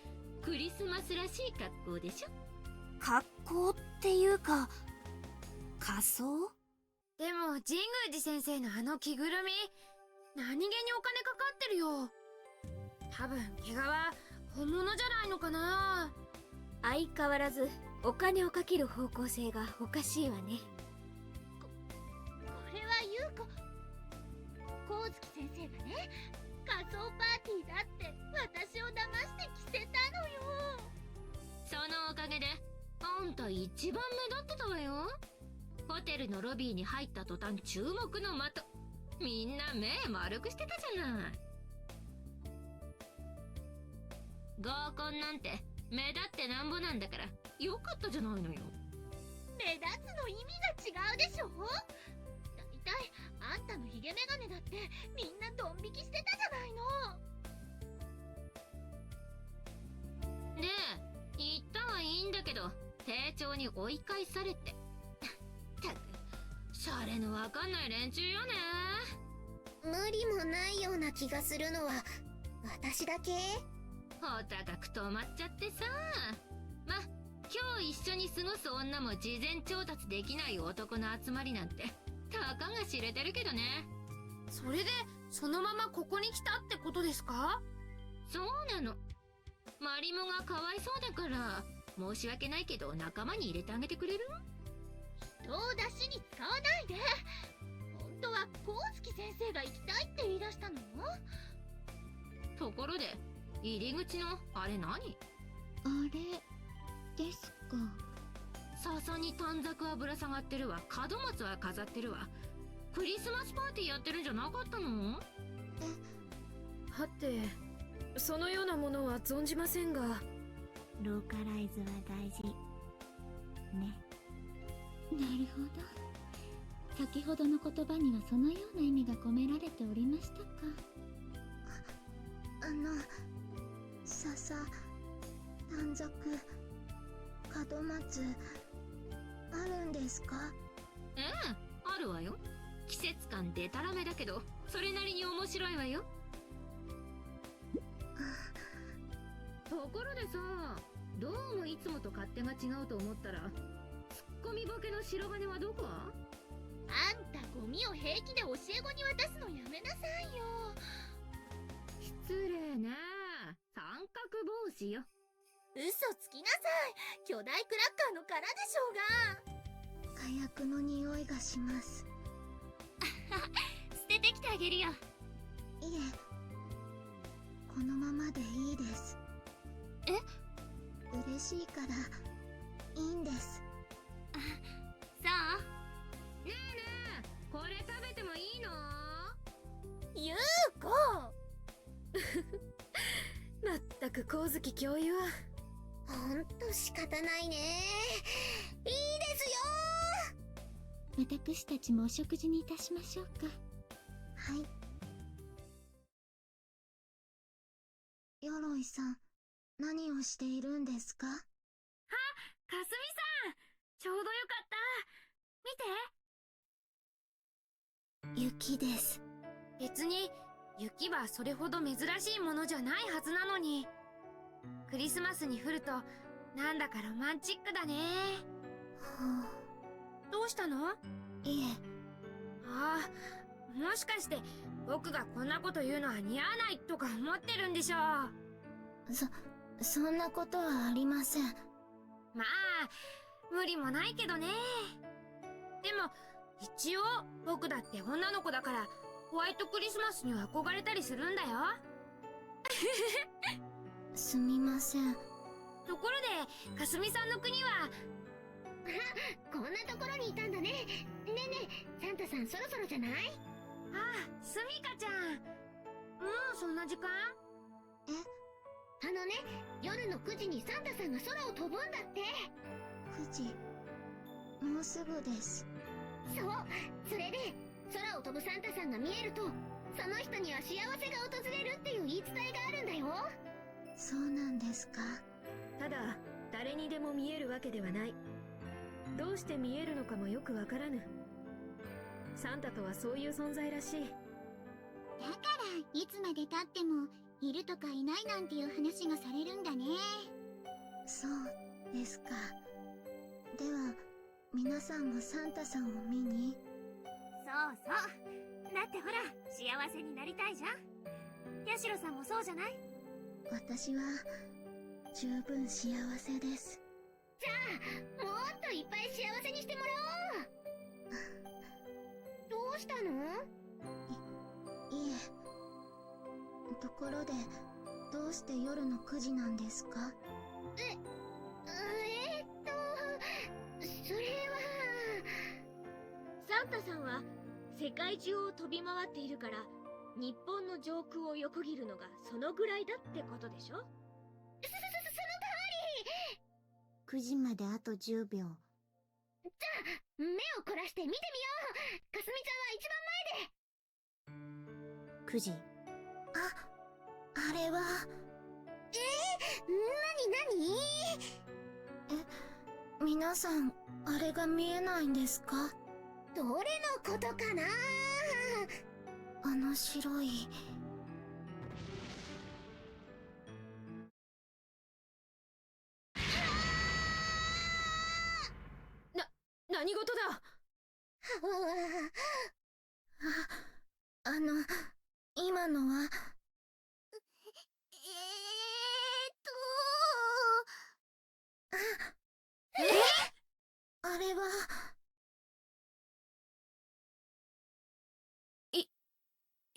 クリスマスらしい格好でしょ。格好っていうか、仮装？でも神宮寺先生のあの着ぐるみ、何気にお金かかってるよ。多分毛皮本物じゃないのかな。相変わらずお金をかける方向性がおかしいわね。これは優子。光月先生がね、仮装パーティーだって私を騙して着せたのよ。そのおかげであんた一番目立ってたわよ。ホテルのロビーに入った途端注目の的。みんな目丸くしてたじゃない。合コンなんて目立ってなんぼなんだからよかったじゃないのよ。目立つの意味が違うでしょ。だいたいあんたのヒゲメガネだってみんなドン引きしてたじゃないの。ねえ、言ったはいいんだけど丁重に追い返されて。ったくシャレのわかんない連中よね。無理もないような気がするのは私だけ？お高く止まっちゃってさ。ま、今日一緒に過ごす女も事前調達できない男の集まりなんてたかが知れてるけどね。それでそのままここに来たってことですか？そうなの。マリモがかわいそうだから申し訳ないけど仲間に入れてあげてくれる？人を出しに使わないで。本当は光月先生が行きたいって言い出したの？ところで入り口のあれ何？あれですか。笹に短冊はぶら下がってるわ、門松は飾ってるわ。クリスマスパーティーやってるんじゃなかったの？はて、そのようなものは存じませんが。ローカライズは大事ね。なるほど。先ほどの言葉にはそのような意味が込められておりましたか。笹、短冊、門松、あるんですか？ええ、あるわよ。季節感でたらめだけどそれなりに面白いわよ。ところでさ、どうもいつもと勝手が違うと思ったらツッコミボケの白金はどこ？あんたゴミを平気で教え子に渡すのやめなさいよ。失礼ね。三角帽子よ。嘘つきなさい。巨大クラッカーの殻でしょうが。火薬の匂いがします。捨ててきてあげるよ。いえ、このままでいいです。え？嬉しいからいいんです。さあ、ねえねえ、これ食べてもいいの？ゆうこ。まったく光月教諭は。ほんと仕方ないね。いいですよ。私たちもお食事にいたしましょうか。はい。鎧さん、何をしているんですか？かすみさん、ちょうどよかった。見て。雪です。別に雪はそれほど珍しいものじゃないはずなのに、クリスマスに降るとなんだかロマンチックだね。はあ、どうしたの？いえ。ああ、もしかして僕がこんなこと言うのは似合わないとか思ってるんでしょう。そんなことはありません。まあ無理もないけどね。でも一応僕だって女の子だからホワイトクリスマスには憧れたりするんだよ。すみません。ところでかすみさんの国は？こんなところにいたんだね。ねえねえ、サンタさんそろそろじゃない？ああ、すみかちゃん。もうそんな時間？夜の9時にサンタさんが空を飛ぶんだって。9時。もうすぐです。そう、それで空を飛ぶサンタさんが見えると、その人には幸せが訪れるっていう言い伝えがあるんだよ。そうなんですか。ただ誰にでも見えるわけではない。どうして見えるのかもよくわからぬ。サンタとはそういう存在らしい。だからいつまで経ってもいるとかいないなんていう話がされるんだね。そうですか。では皆さんもサンタさんを見に。そうそう、だってほら幸せになりたいじゃん。ヤシロさんもそうじゃない？私は十分幸せです。じゃあもっといっぱい幸せにしてもらおう。どうしたの？いえ。ところでどうして夜の9時なんですか？それはサンタさんは世界中を飛び回っているから、日本の上空を横切るのがそのぐらいだってことでしょ。その通り。9時まであと10秒。じゃあ目を凝らして見てみよう。かすみちゃんは一番前で。9時。あれは。なに皆さん、あれが見えないんですか？どれのことかな？あの白い。何事だ？今のは。あれは。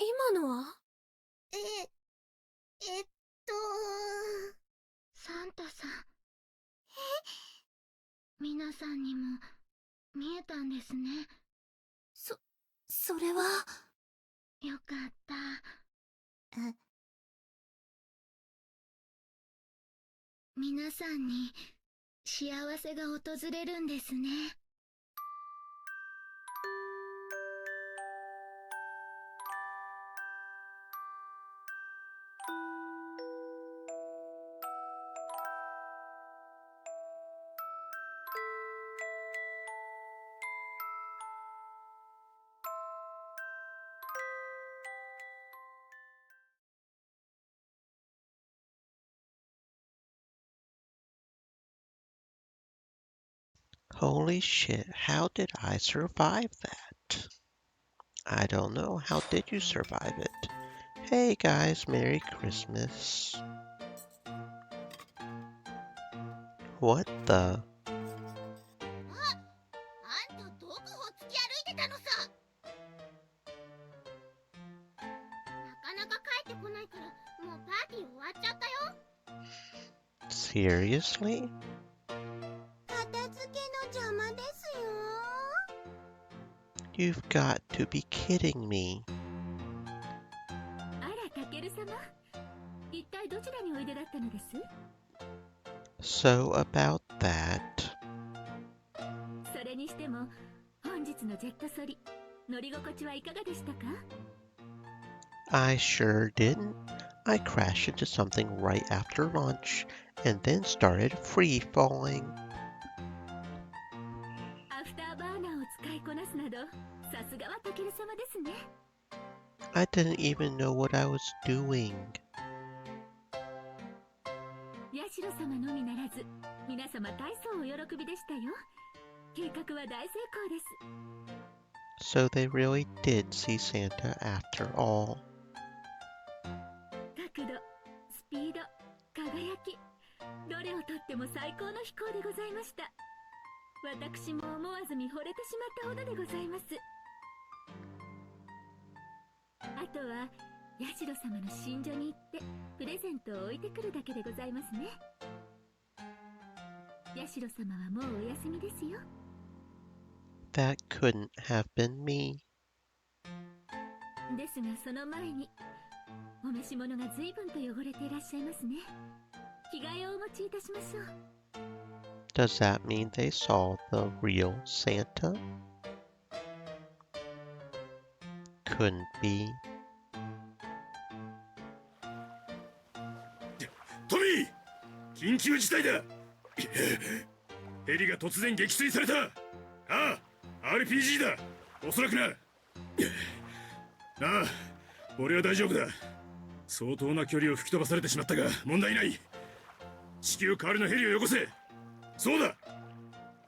今のは？サンタさん。皆さんにも見えたんですね。それは。よかった。皆さんに幸せが訪れるんですね。Holy shit, how did I survive that? I don't know, how did you survive it? Hey guys, Merry Christmas. What the? あんたどこほっつき歩いてたのさ。なかなか帰ってこないからもうパーティー終わっちゃったよ。Seriously? 片付けの邪魔ですよ。You've got to be kidding me. あら、タケル様。一体どちらにおいでだったのです？ So about that. それにしても、本日のジェットソリ、乗り心地はいかがでしたか？ I sure didn't. I crashed into something right after lunch and then started free falling. アフターバーナーを使いこなすなど、さすがはタケル様ですね。I didn't even know what I was doing. ヤシロ様のみならず、皆様大層お喜びでしたよ。計画は大成功です。So they really did see Santa after all. 角度、スピード、輝き、どれをとっても最高の飛行でございました。私も思わず見惚れてしまったほどでございます。あとはヤシロ様の寝所に行ってプレゼントを置いてくるだけでございますね。ヤシロ様はもうお休みですよ。That couldn't have been me. ですがその前にお召し物が随分と汚れていらっしゃいますね。着替えをお持ちいたしましょう。Does that mean they saw the real Santa? Couldn't be. トミー、緊急事態だ。ヘリが突然撃墜された。ああ、RPG だ。おそらくな。ああ、俺は大丈夫だ。相当な距離を吹き飛ばされてしまったが問題ない。地球代わりのヘリをよこせ。そうだ。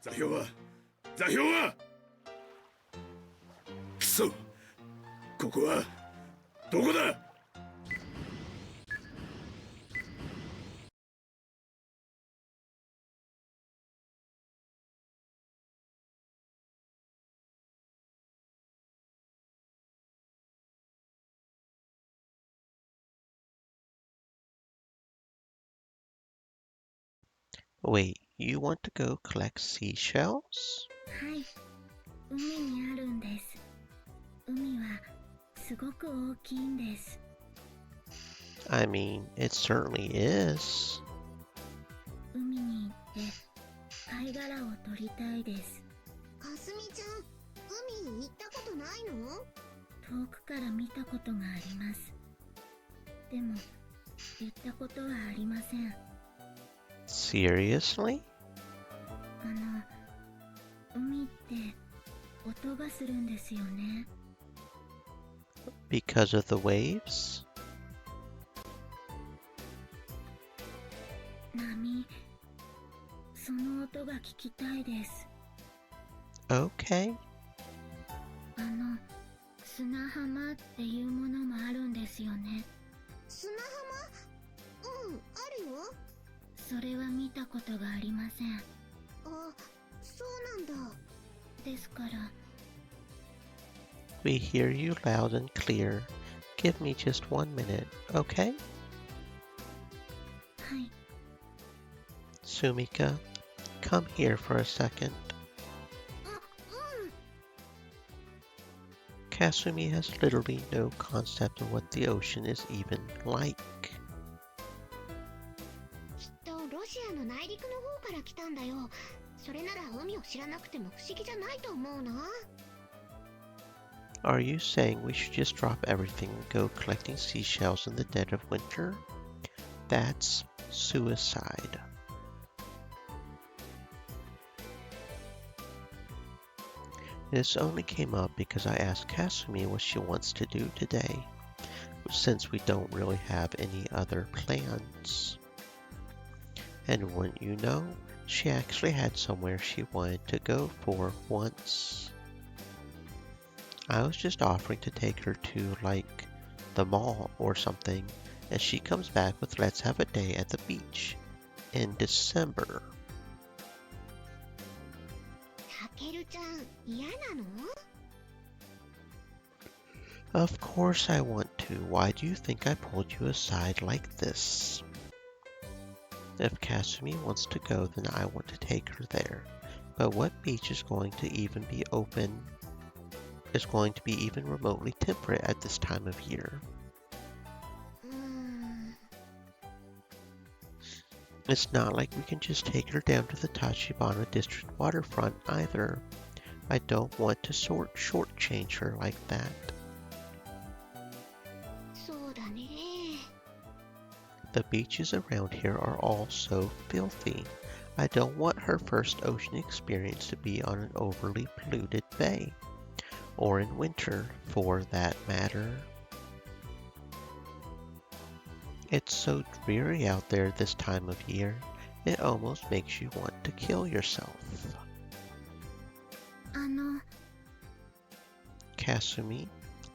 座標はくそ、ここはどこだ。Wait, you want to go collect seashells? はい、海にあるんです。海はすごく大きいんです。I mean, it certainly is. 海に行って貝殻を取りたいです。かすみちゃん、海行ったことないの？遠くから見たことがあります。でも行ったことはありません。Seriously? 海って音がするんですよね。Because of the waves? 波、その音が聞きたいです。 Okay. 砂浜っていうものもあるんですよね。砂浜？うん、あるよ。それは見たことがありません。あ、そうなんだ。ですから、 We hear you loud and clear. Give me just 1 minute, okay? はい。 Sumika, come here for a second. Kasumi has literally no concept of what the ocean is even like. きっとロシアの内陸の方から来たんだよ。それなら海を知らなくても不思議じゃないと思うな。Are you saying we should just drop everything and go collecting seashells in the dead of winter? That's suicide. This only came up because I asked Kasumi what she wants to do today, since we don't really have any other plans. And wouldn't you know, she actually had somewhere she wanted to go for once. I was just offering to take her to, like, the mall or something, and she comes back with let's have a day at the beach in December. たけるちゃん、嫌なの？ Of course I want to. Why do you think I pulled you aside like this? If Kasumi wants to go, then I want to take her there. But what beach is going to be even remotely temperate at this time of year? It's not like we can just take her down to the Tachibana District waterfront either. I don't want to shortchange her like that. そうだね。The beaches around here are all so filthy. I don't want her first ocean experience to be on an overly polluted bay. Or in winter, for that matter. It's so dreary out there this time of year, it almost makes you want to kill yourself. Kasumi,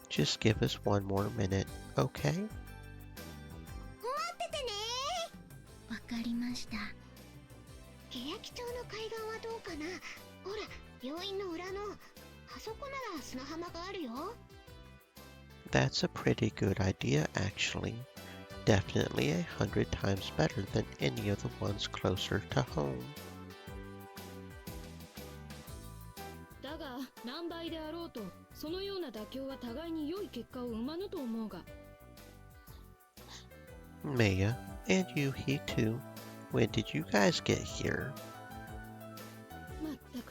just give us 1 more minute, okay? 待っててね。わかりました。欅町の海岸はどうかな。ほら、病院の裏のあそこなら砂浜があるよ。That's a pretty good idea, actually. Definitely 100 times better than any of the ones closer to home. だが何倍であろうとそのような妥協は互いに良い結果を生まぬと思うが。 Maya, and Yuhi too. When did you guys get here?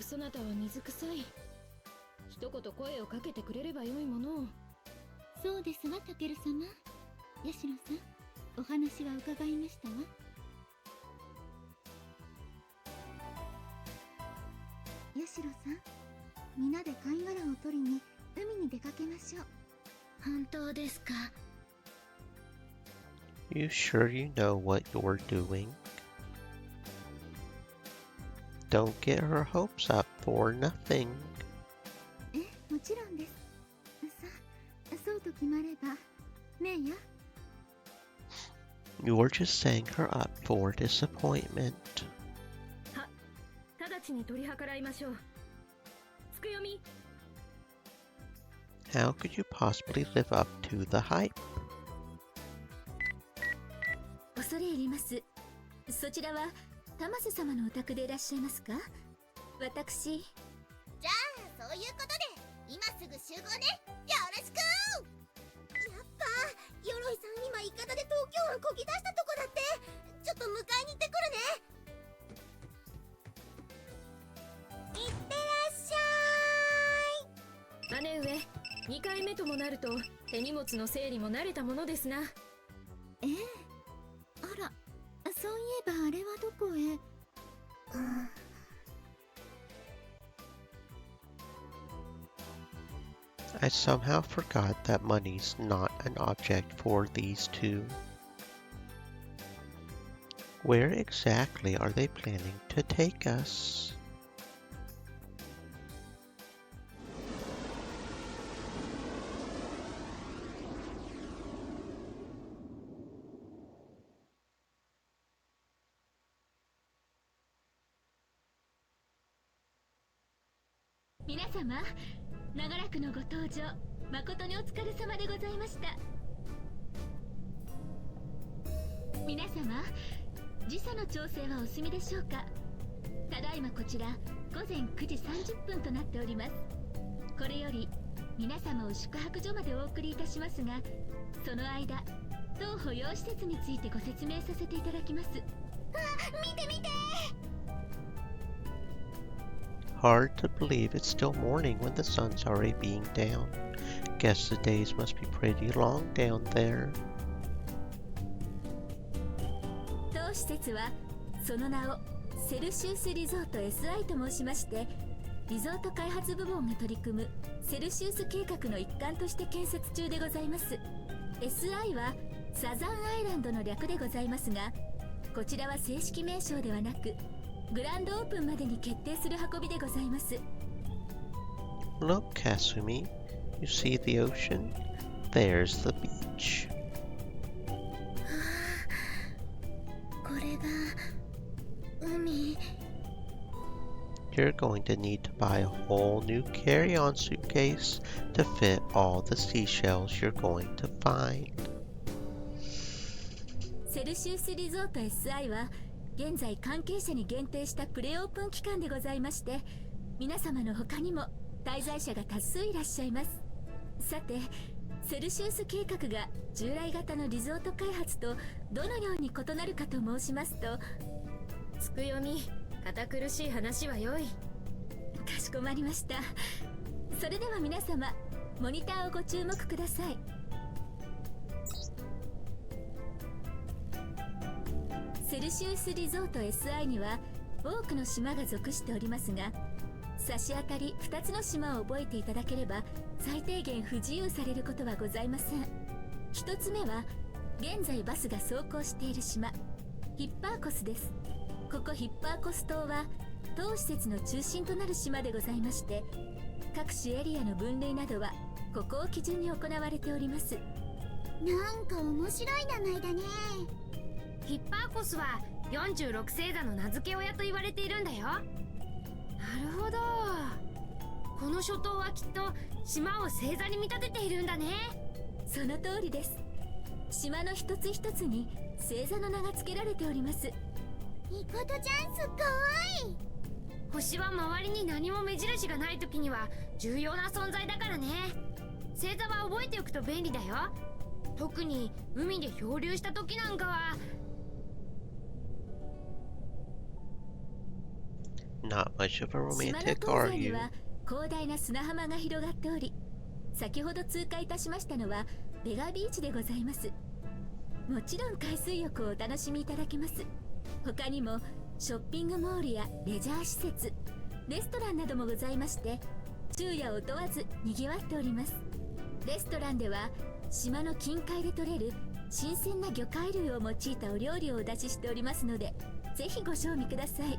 そなたは水臭い。一言声をかけてくれればよいものを。そうですわ、タケル様。ヤシロさん、お話は伺いましたわ。ヤシロさん、皆で貝殻を取りに海に出かけましょう。本当ですか？ You sure you know what you're doing? Don't get her hopes up for nothing. もちろんです。さあ、そうと決まればねえや。You're just setting her up for disappointment. 直ちに取り計らいましょう。つくよみ。 How could you possibly live up to the hype? 恐れ入ります。そちらは玉瀬様のお宅でいらっしゃいますか？私。じゃあ、そういうことで今すぐ集合ね。よろしく。やっぱ鎧さん今イカダで東京湾こぎ出したとこだって。ちょっと迎えに行ってくるね。いってらっしゃい。姉上、2回目ともなると手荷物の整理も慣れたものですな。ええ。あら、そういえばあれはどこへ。I somehow forgot that money's not an object for these two. Where exactly are they planning to take us? Mina様、長らくのご登場、誠にお疲れ様でございました。皆様、時差の調整はお済みでしょうか？ただいまこちら午前9時30分となっております。これより皆様を宿泊所までお送りいたしますが、その間当保養施設についてご説明させていただきます。見て見て。 Hard to believe it's still morning when the sun's already being down. Guess the days must be pretty long down there. 当施設はその名をセルシウスリゾート SI と申しまして、リゾート開発部門が取り組むセルシウス計画の一環として建設中でございます。 SI はサザンアイランドの略でございますが、こちらは正式名称ではなくグランドオープンまでに決定する運びでございます。 Look, Kasumi, you see the ocean? There's the beach. これが海。 You're going to need to buy a whole new carry-on suitcase to fit all the seashells you're going to find. セルシウスリゾート SI は現在関係者に限定したプレオープン期間でございまして、皆様の他にも滞在者が多数いらっしゃいます。さて、セルシウス計画が従来型のリゾート開発とどのように異なるかと申しますと。つくよみ、堅苦しい話はよい。かしこまりました。それでは皆様、モニターをご注目ください。セルシウスリゾート SI には多くの島が属しておりますが、差し当たり2つの島を覚えていただければ最低限不自由されることはございません。1つ目は現在バスが走行している島、ヒッパーコスです。ここヒッパーコス島は当施設の中心となる島でございまして、各種エリアの分類などはここを基準に行われております。なんか面白い名前だね。ヒッパーコスは46星座の名付け親と言われているんだよ。なるほど。この諸島はきっと島を星座に見立てているんだね。その通りです。島の一つ一つに星座の名が付けられております。いことちゃんすごい。星は周りに何も目印がない時には重要な存在だからね。星座は覚えておくと便利だよ。特に海で漂流した時なんかは。Not much of a 島の romantic, 東 are 西に you? は広大な砂浜が広がっており、先ほど通過いたしましたのはベガビーチでございます。もちろん海水浴をお楽しみいただけます。他にもショッピングモールやレジャー施設、レストランなどもございまして、昼夜を問わず賑わっております。レストランでは島の近海で採れる新鮮な魚介類を用いたお料理をお出ししておりますので、ぜひご賞味ください。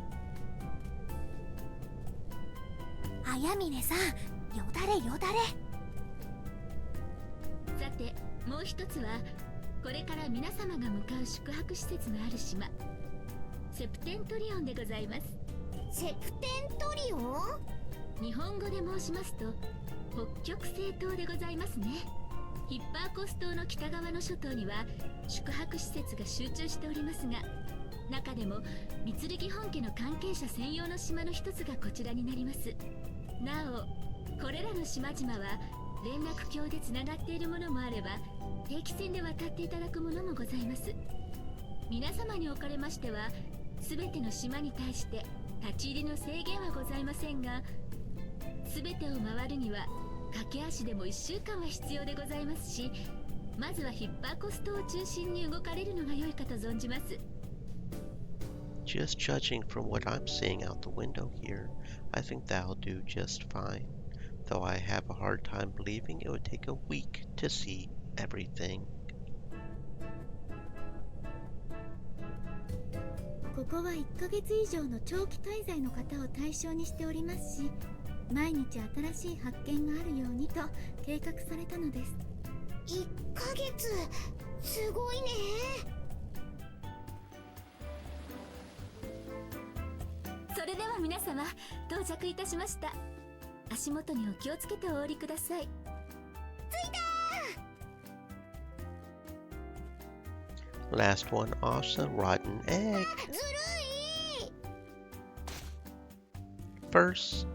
あやみねさん、よだれよだれ。さて、もう一つはこれから皆様が向かう宿泊施設のある島、セプテントリオンでございます。セプテントリオン？日本語で申しますと北極星島でございますね。ヒッパーコス島の北側の諸島には宿泊施設が集中しておりますが、中でも三剣本家の関係者専用の島の一つがこちらになります。なお、これらの島々は連絡橋でつながっているものもあれば、定期船で渡っていただくものもございます。皆様におかれましては、すべての島に対して立ち入りの制限はございませんが、すべてを回るには駆け足でも1週間は必要でございますし、まずはヒッパーコス島を中心に動かれるのが良いかと存じます。Just judging from what I'm seeing out the window here, I think that'll do just fine. Though I have a hard time believing it would take a week to see everything. ここは1ヶ月以上の長期滞在の方を対象にしておりますし、毎日新しい発見があるようにと計画されたのです。1ヶ月、すごいね。それでは皆様、到着いたしました。足元にお気をつけてお降りください。Last one off's a rotten egg. ずるい。 First,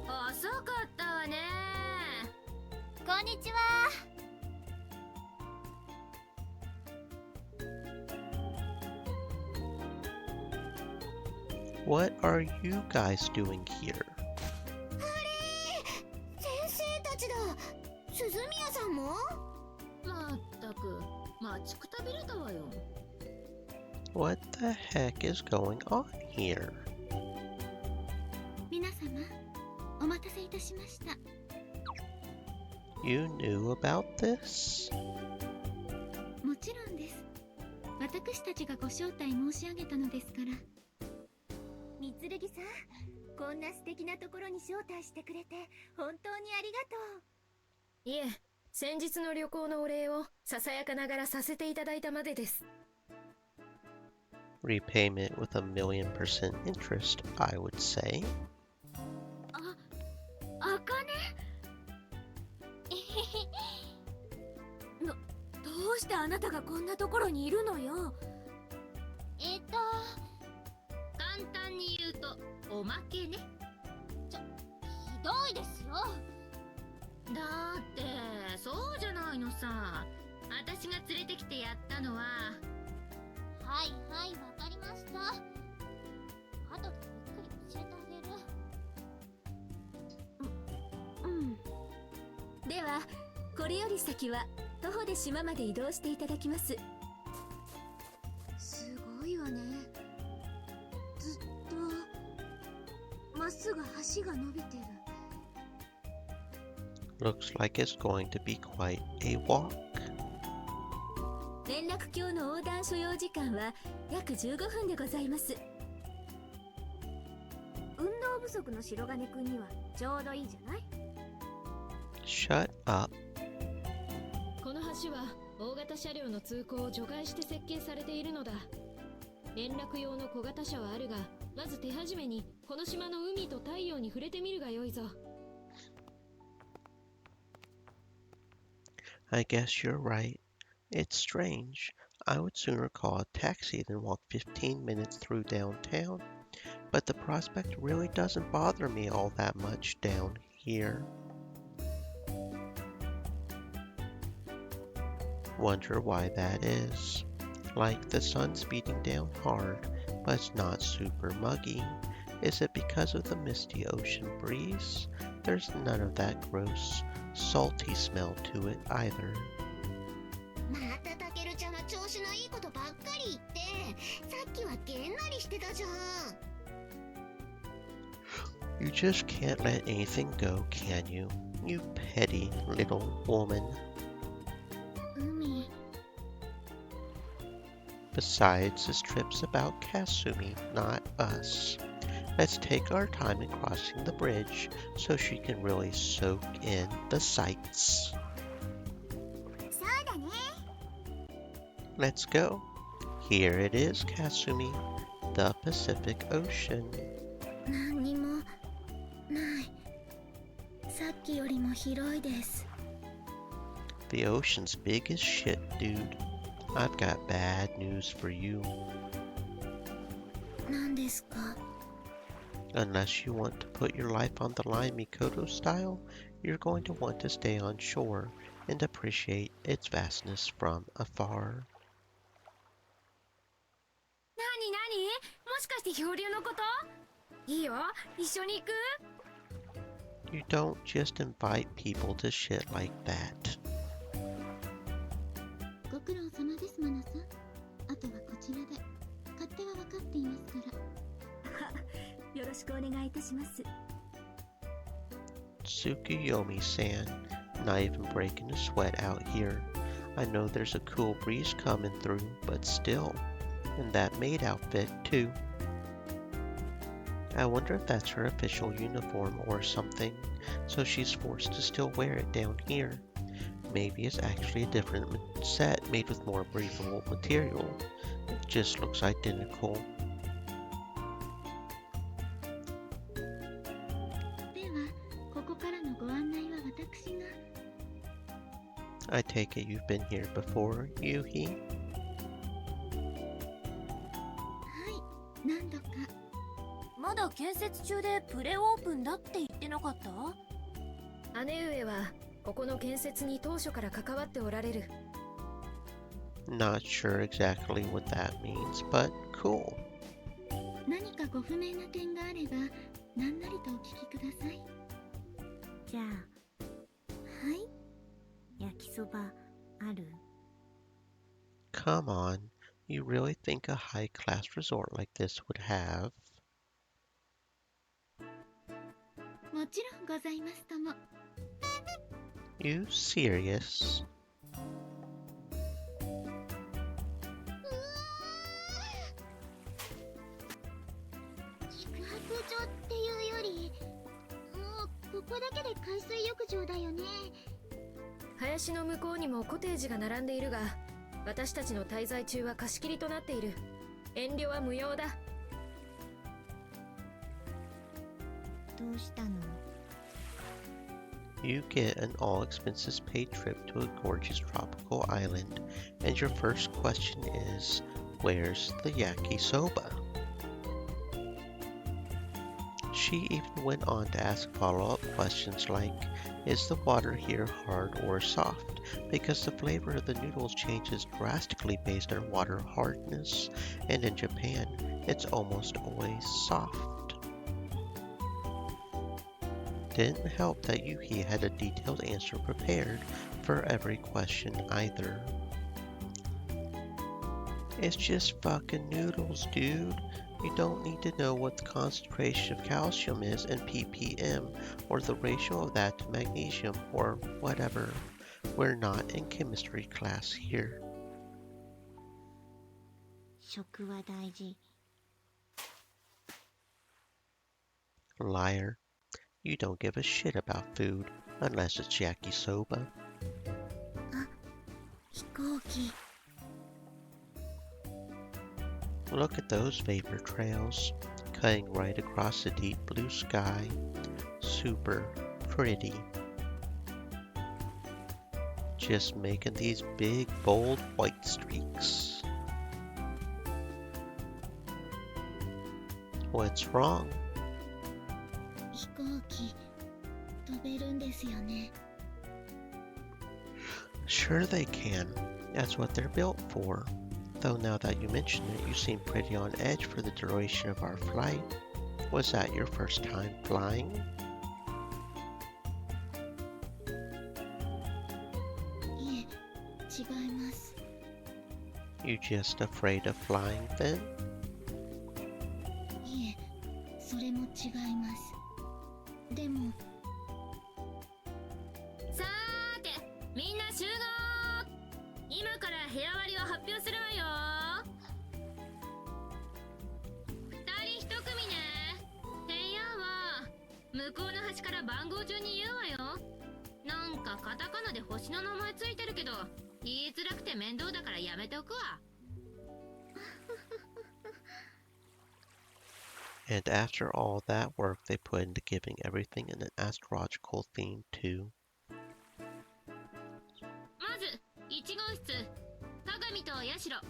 遅かったわね。こんにちは。 what are you guys doing here? 先生たちだ。鈴宮さんも？まったく待ちくたびれたわよ。 What the heck is going on here? 皆様、お待たせいたしました。 You knew about this? もちろんです。私たちがご招待申し上げたのですから。三剣さん、こんな素敵なところに招待してくれて本当にありがとう。いえ、先日の旅行のお礼をささやかながらさせていただいたまでです。 Repayment with 1,000,000% interest, I would say. あかね。どうしてあなたがこんなところにいるのよ。簡単に言うとおまけね。ひどいですよ。だってそうじゃないのさ。私が連れてきてやったのは。はいはい、わかりました。後でゆっくり教えてあげる。ではこれより先は徒歩で島まで移動していただきます。すごいわね。ずっとまっすぐ橋が伸びてる。 Looks like it's going to be quite a walk. 連絡橋の横断所要時間は約15分でございます。運動不足の白金くんにはちょうどいいじゃない。 Shut up. この橋は大型車両の通行を除外して設計されているのだ。連絡用の小型車はあるが、まず手始めにこの島の海と太陽に触れてみるがよいぞ。 I guess you're right. It's strange. I would sooner call a taxi than walk 15 minutes through downtown. But the prospect really doesn't bother me all that much down here. Wonder why that is. Like the sun's beating down hard, but it's not super muggy. Is it because of the misty ocean breeze? There's none of that gross, salty smell to it either. またタケルちゃんは調子のいいことばっかり言って、さっきはげんなりしてたじゃん。You just can't let anything go, can you? You petty little woman. 海。 Besides, this trip's about Kasumi, not us. Let's take our time in crossing the bridge so she can really soak in the sights. そうだね。 Let's go. Here it is, Kasumi, the Pacific Ocean. 何にもない。さっきよりも広いです。 The ocean's big as shit, dude. I've got bad news for you. 何ですか？ Unless you want to put your life on the line Mikoto style, you're going to want to stay on shore and appreciate its vastness from afar. 何もしかして漂流のこと？いいよ、一緒に行く？ You don't just invite people to shit like that. ご苦労様です、マナさん。あとはこちらで。勝手は分かっていますから。よろしくお願いいたします。 Tsukuyomi-san, not even breaking a sweat out here. I know there's a cool breeze coming through, but still. And that maid outfit, too. I wonder if that's her official uniform or something, so she's forced to still wear it down here. Maybe it's actually a different set made with more breathable material. It just looks identical. では、ここからのご案内は私が。 I take it you've been here before, Yuhi? はい、何度か。まだ建設中でプレオープンだって言ってなかった？姉上はここの建設に当初から関わっておられる。 Not sure exactly what that means, but cool. 何かご不明な点があれば、何なりとお聞きください。じゃあ、はい。焼きそばある？ Come on, you really think a high-class resort like this would have? もちろんございますとも。 You serious? 宿泊所っていうより、もうここだけで海水浴場だよね。林の向こうにもコテージが並んでいるが、私たちの滞在中は貸し切りとなっている。遠慮は無用だ。どうしたの？ You get an all-expenses-paid trip to a gorgeous tropical island, and your first question is, where's the yakisoba? She even went on to ask follow-up questions like, is the water here hard or soft? Because the flavor of the noodles changes drastically based on water hardness, and in Japan, it's almost always soft. Didn't help that Yuki had a detailed answer prepared for every question either. It's just fucking noodles, dude. You don't need to know what the concentration of calcium is in ppm or the ratio of that to magnesium or whatever. We're not in chemistry class here. 食は大事。 Liar. You don't give a shit about food unless it's yakisoba. 飛行機。 Look at those vapor trails, cutting right across the deep blue sky. Super pretty. Just making these big, bold white streaks. What's wrong? 飛行機飛べるんですよね。 Sure they can. That's what they're built for. Though now that you mention it, you seem pretty on edge for the duration of our flight. Was that your first time flying? いえ、違います。 You just afraid of flying then? いえ、それも違います。でも、さーて、みんな集合。今から部屋割りを発表するわよ。2人1組ね。部屋は向こうの端から番号順に言うわよ。なんかカタカナで星の名前ついてるけど、言いづらくて面倒だからやめておくわ。And after all that work they put into giving everything an astrological theme too. まず1号室、鏡とヤシロ。や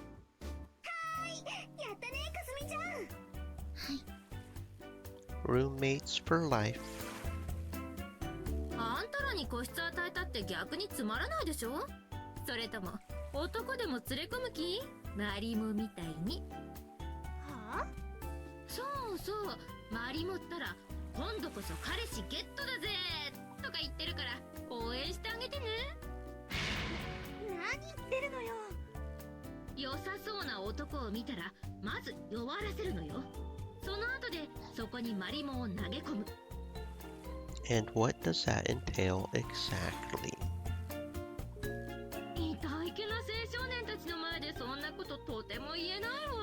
ったね、かすみちゃん。はい。 Roommates for life. あんたらに個室与えたって逆につまらないでしょ。それとも男でも連れ込む気？マリモみたいに。はあ？そうそう、マリモったら今度こそ彼氏ゲットだぜとか言ってるから応援してあげてね。何言ってるのよ。良さそうな男を見たらまず弱らせるのよ。その後でそこにマリモを投げ込む。 And what does that entail exactly? いたいけな青少年たちの前でそんなこととても言えないわ。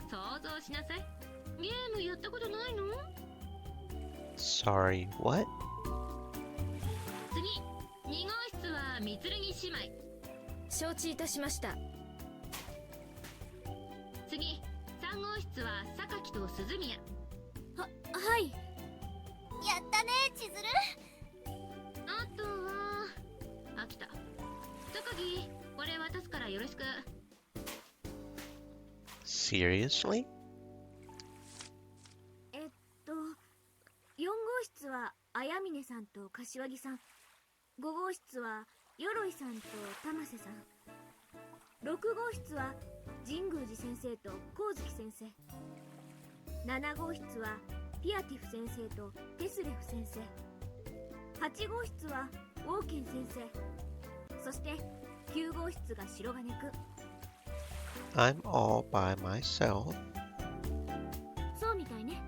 想像しなさい。ゲームやったことないの？ Sorry, what? 次、2号室は三剣姉妹。承知いたしました。次、3号室は榊と鈴宮。はい。やったね、千鶴。あとは秋田。榊、これ渡すからよろしく。 Seriously? 4号室は綾峰さんと柏木さん。5号室は鎧さんと玉瀬さん。6号室は神宮寺先生と光月先生。7号室はピアティフ先生とテスレフ先生。8号室はウォーケン先生。そして9号室が白金くん。 I'm all by myself. そうみたいね。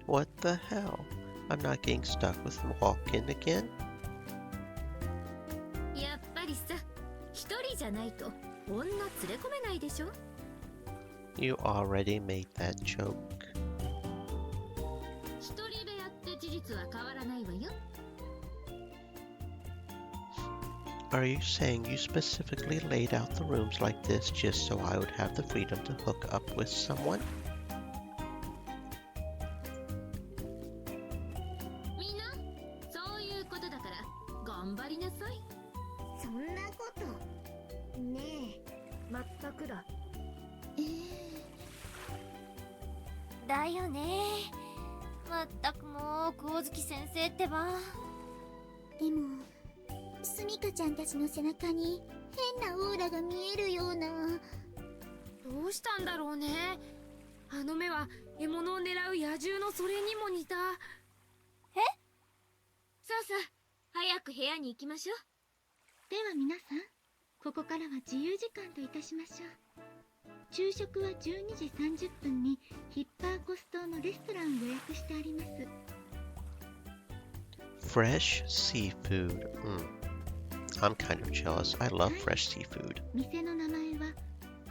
What the hell? I'm not getting stuck with walk-in again? やっぱりさ、一人じゃないと女連れ込めないでしょ。 You already made that joke. 一人部屋って事実は変わらないわよ。 Are you saying you specifically laid out the rooms like this just so I would have the freedom to hook up with someone? みんな、そういうことだから頑張りなさい。そんなこと。ねまったくだ。え。だよね。まったくもう光月先生ってば。でも、すみかちゃんたちの背中に変なオーラが見えるような。どうしたんだろうね。あの目は獲物を狙う野獣のそれにも似た。さあさあ、早く部屋に行きましょう。では皆さん、ここからは自由時間といたしましょう。昼食は12時30分にヒッパーコス島のレストランを予約してあります。 Fresh seafood. I'm kind of jealous. I love fresh seafood. 店の名前は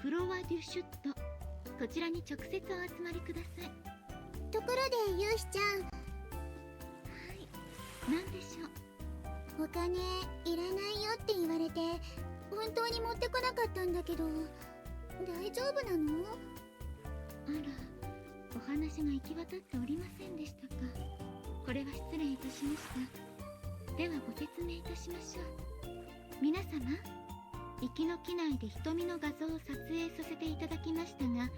クロワ・デュシュット。こちらに直接お集まりください。ところでユウヒちゃん。はい、なんでしょう。お金いらないよって言われて本当に持ってこなかったんだけど、大丈夫なの？あら、お話が行き渡っておりませんでしたか。これは失礼いたしました。ではご説明いたしましょう。皆様、行きの機内で瞳の画像を撮影させていただきましたが、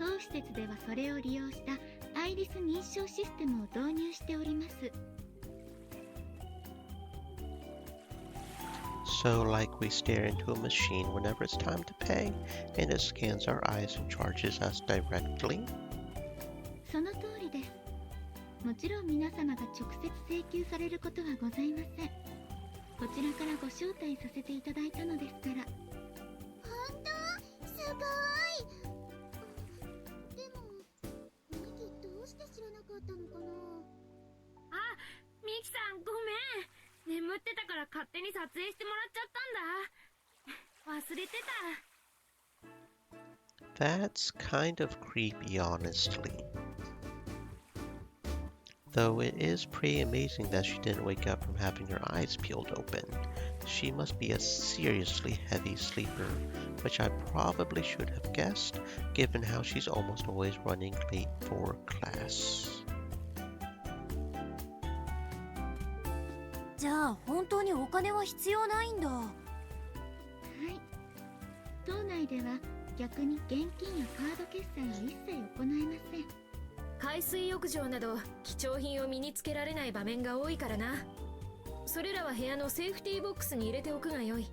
当施設ではそれを利用したアイリス認証システムを導入しております。 So, like we stare into a machine whenever it's time to pay, and it scans our eyes and charges us directly? その通りです。もちろん皆様が直接請求されることはございません。こちらからご招待させていただいたのですから。本当すごい。でもミキどうして知らなかったのかな。あ、ミキさんごめん。眠ってたから勝手に撮影してもらっちゃったんだ。忘れてた。 That's kind of creepy, honestly. Though it is pretty amazing that she didn't wake up from having her eyes peeled open. She must be a seriously heavy sleeper, which I probably should have guessed, given how she's almost always running late for class. じゃあ本当にお金は必要ないんだ。はい。島内では逆に現金やカード決済は一切行えません。海水浴場など貴重品を身につけられない場面が多いからな。それらは部屋のセーフティーボックスに入れておくがよい。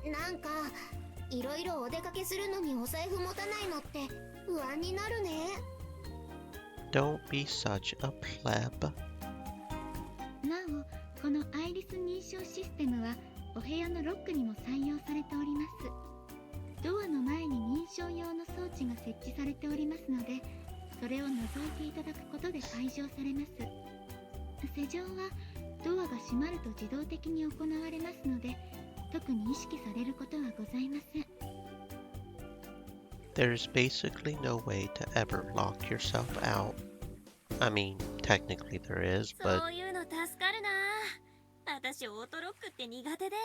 なんかいろいろお出かけするのにお財布持たないのって不安になるね。 Don't be such a pleb. なお、このアイリス認証システムはお部屋のロックにも採用されております。ドアの前に認証用の装置が設置されておりますので、それを覗いていただくことで解錠されます。施錠はドアが閉まると自動的に行われますので、特に意識されることはございません。There's basically no way to ever lock yourself out. I mean, technically there is, そ but ういうの助かるな。私オートロックって苦手で、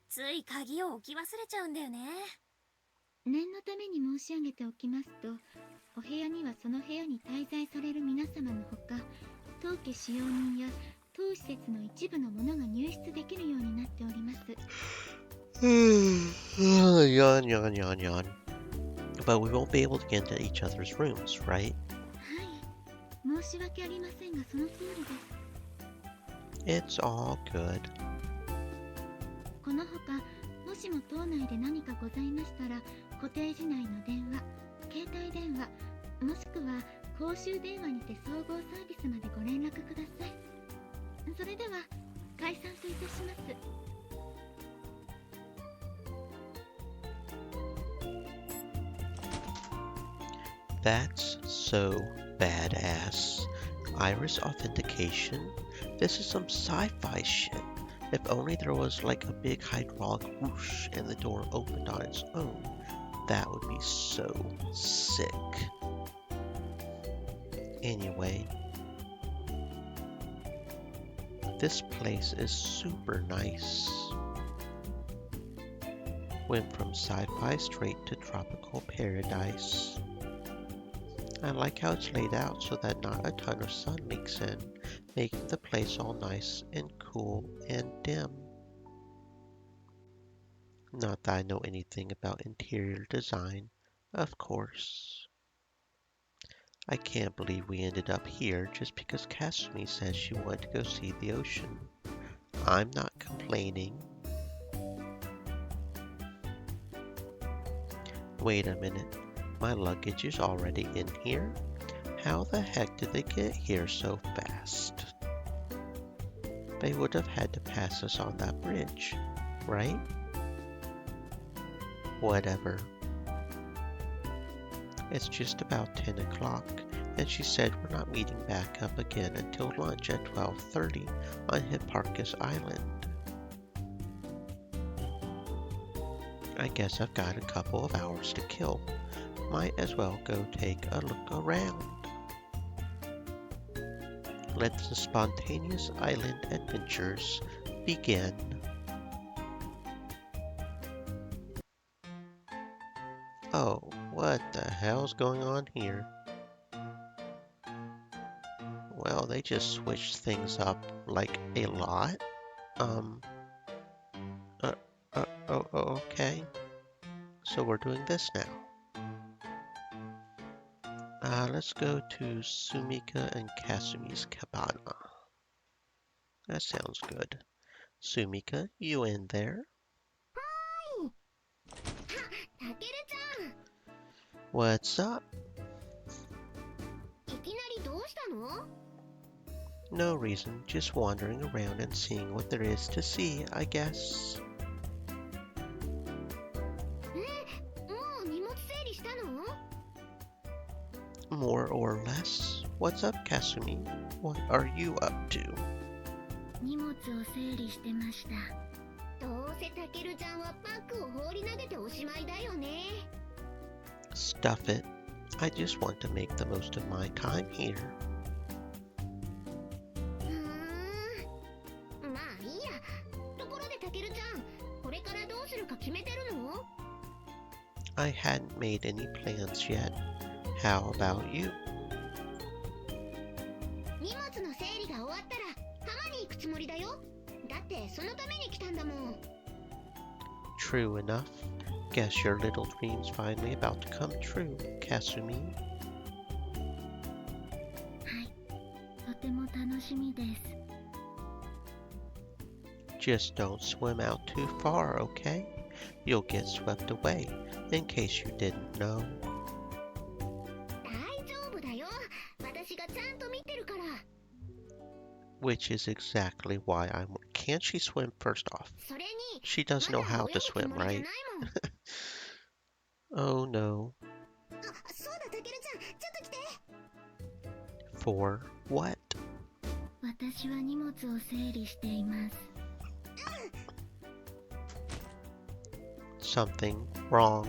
つい鍵を置き忘れちゃうんだよね。念のために申し上げておきますと、お部屋にはその部屋に滞在される皆様のほか、当家使用人や当施設の一部のものが入室できるようになっております。yawn, yawn, yawn, yawn. But we won't be able to get into each other's rooms, right? はい。申し訳ありませんが、その通りです。It's all good. このほか、もしも島内で何かございましたら、コテージ内の電話、携帯電話、もしくは公衆電話にて総合サービスまでご連絡ください。それでは解散といたします。That's so badass. Iris authentication? This is some sci-fi shit. If only there was like a big hydraulic whoosh and the door opened on its own. That would be so sick. Anyway, this place is super nice. Went from sci-fi straight to tropical paradise. I like how it's laid out so that not a ton of sun leaks in, making the place all nice and cool and dim. Not that I know anything about interior design, of course. I can't believe we ended up here just because Kasumi said she wanted to go see the ocean. I'm not complaining. Wait a minute, my luggage is already in here? How the heck did they get here so fast? They would have had to pass us on that bridge, right? Whatever. It's just about 10 o'clock, and she said we're not meeting back up again until lunch at 12:30 on Hipparchus Island. I guess I've got a couple of hours to kill. Might as well go take a look around. Let the spontaneous island adventures begin. Oh, what the hell's going on here? Well, they just switched things up like a lot. Okay. So we're doing this now. Let's go to Sumika and Kasumi's cabana. That sounds good. Sumika, you in there? Takeru-chan! What's up? の？ No reason, just wandering around and seeing what there is to see, I guess. もう荷物整理したの？ More or less. What's up, Kasumi? What are you up to? 荷物を整理してました。どうせタケルちゃんはパックを放り投げておしまいだよね。 Stuff it. I just want to make the most of my time here. まあいいや。ところでタケルちゃん、これからどうするか決めてるの？ I hadn't made any plans yet. How about you? 荷物の整理が終わったら浜に行くつもりだよ。だってそのために来たんだもん。 True enough. Guess your little dream's finally about to come true, Kasumi. はい、とても楽しみです。 Just don't swim out too far, okay? You'll get swept away, in case you didn't know. 大丈夫だよ。私がちゃんと見てるから。 Which is exactly why I'm... Can't she swim first off? それに She does know how to swim, まだ泳ぐつもりじゃ right? ないもん。 Oh no. あ、そうだタケルちゃん、ちょっと来て。 For what? 私は荷物を整理しています。 Something wrong?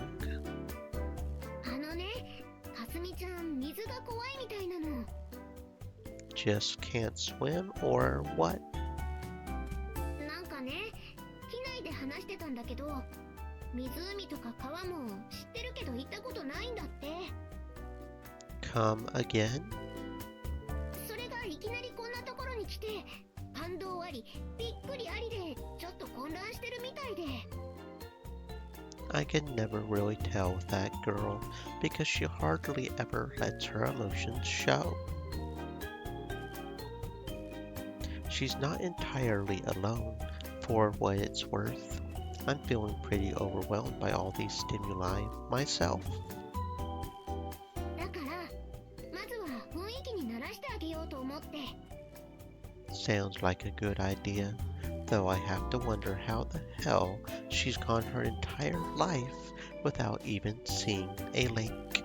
あのね、かすみちゃん水が怖いみたいなの。 Just can't swim or what? なんかね、機内で話してたんだけど、湖とか川も知ってるけど行ったことないんだって。 Come again? それがいきなりこんなところに来て、感動あり、びっくりありで、ちょっと混乱してるみたいで。 I can never really tell with that girl because she hardly ever lets her emotions show. She's not entirely alone, for what it's worth. I'm feeling pretty overwhelmed by all these stimuli myself. だから、まずは雰囲気に慣らしてあげようと思って。 Sounds like a good idea, though I have to wonder how the hell she's gone her entire life without even seeing a lake.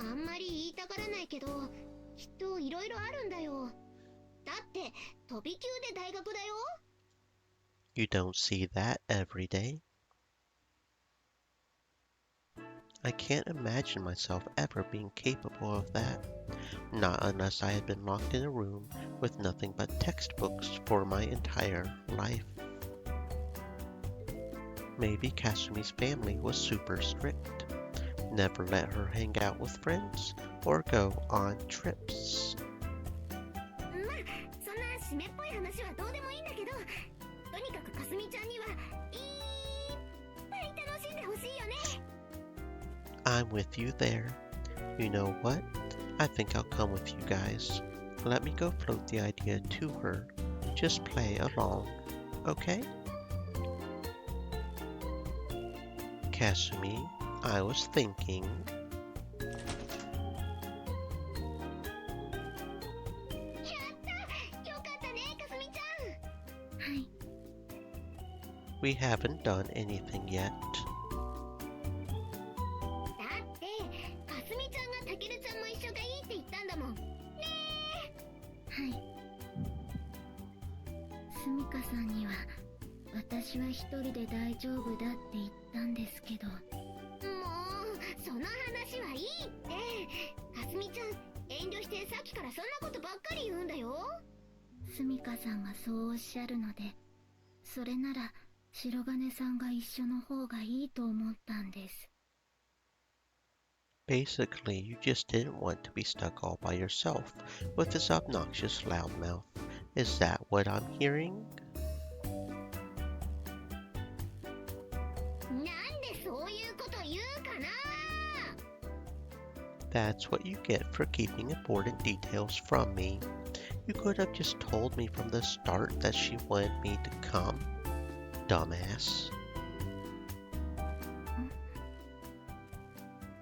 あんまり言いたがらないけど、きっといろいろあるんだよ。だって、飛び級で大学だよ。 You don't see that every day. I can't imagine myself ever being capable of that. Not unless I had been locked in a room with nothing but textbooks for my entire life. Maybe Kasumi's family was super strict. Never let her hang out with friends or go on trips. まあ、そんな締めっぽい話はどうでもいいんだけど、とにかくかすみちゃんにはいっぱい楽しんでほしいよね。 I'm with you there. You know what? I think I'll come with you guys. Let me go float the idea to her. Just play along, okay? Kasumi, I was thinking... やったよかったね、かすみちゃん。はい、 We haven't done anything yet. だって、かすみちゃんがたけるちゃんも一緒がいいって言ったんだもん。ねはい。すみかさんには、私は一人で大丈夫だって言ったんですけど。もう、その話はいいって。かすみちゃん、遠慮してさっきからそんなことばっかり言うんだよ。すみかさんがそうおっしゃるので、それなら白金さんが一緒の方がいいと思ったんです。 Basically, you just didn't want to be stuck all by yourself with this obnoxious loudmouth. Is that what I'm hearing? なんでそういうこと言うかな。 That's what you get for keeping important details from me. You could have just told me from the start that she wanted me to come. Dumbass.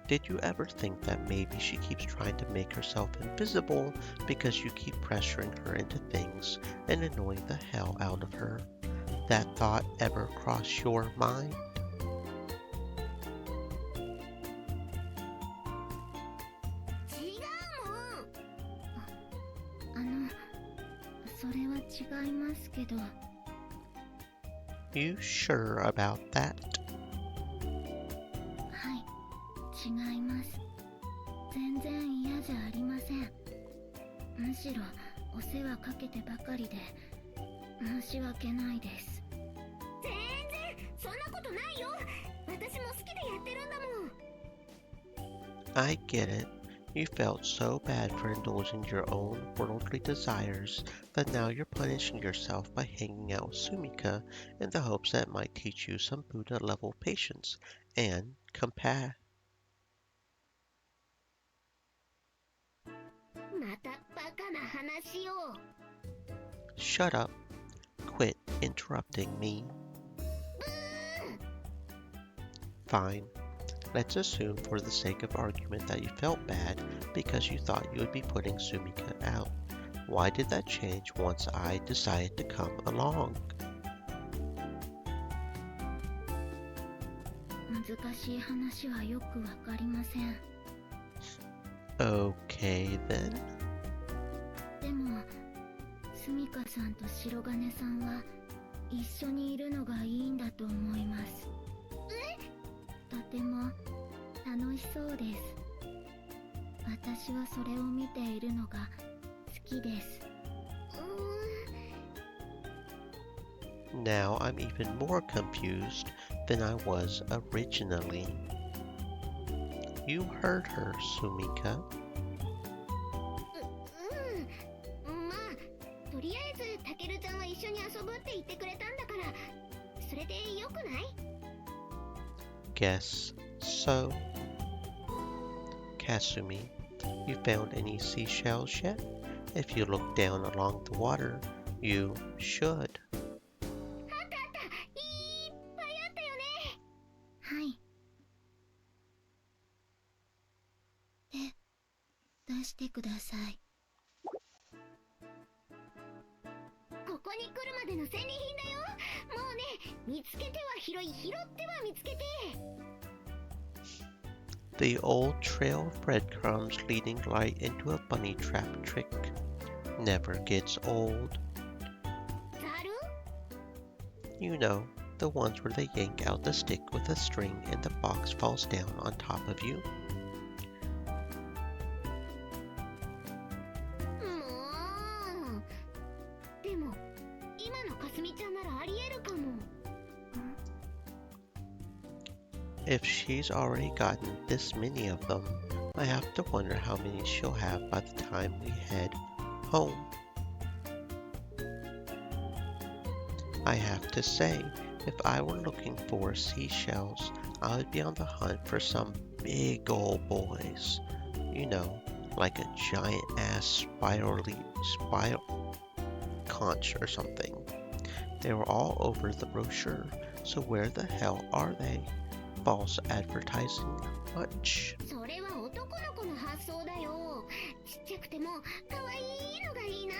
Did you ever think that maybe she keeps trying to make herself invisible because you keep pressuring her into things and annoying the hell out of her? That thought ever cross your mind? 違うもん。それは違いますけど。 You sure about that? はい、違います。全然嫌じゃありません。むしろお世話かけてばかりで申し訳ないです。全然そんなことないよ。私も好きでやってるんだもん。 I get it. You felt so bad for indulging your own worldly desires that now you're punishing yourself by hanging out with Sumika in the hopes that it might teach you some Buddha-level patience and compassion. またバカな話を。 Shut up. Quit interrupting me. Fine. Let's assume for the sake of argument that you felt bad because you thought you would be putting Sumika out. Why did that change once I decided to come along? 難しい話はよくわかりません。 Okay then. でも、スミカさんと白金さんは一緒にいるのがいいんだと思います。とても楽しそうです。私はそれを見ているのが好きです。Now I'm even more confused than I was originally. You heard her, Sumika. まあ、とりあえずタケルちゃんは一緒に遊ぶって言ってくれたんだから、それでよくない？ Guess so. Kasumi, you found any seashells yet? If you look down along the water, you should. あったあった、いっぱいあったよね。はい。で、出してください。ここに来るまでの戦利品だよ。もうね、見つけては拾い、拾っては見つけて。 The old trail of breadcrumbs leading right into a bunny trap trick never gets old. ザル？ You know, the ones where they yank out the stick with a string and the box falls down on top of you. もう。でも、今のかすみちゃんならありえるかも。 If she's already gotten this many of them, I have to wonder how many she'll have by the time we head home. I have to say, if I were looking for seashells, I would be on the hunt for some big old boys. You know, like a giant ass spiral conch or something. They were all over the brochure, so where the hell are they? False advertising much. それは男の子の発想だよ。ちっちゃくても可愛いのがいいな。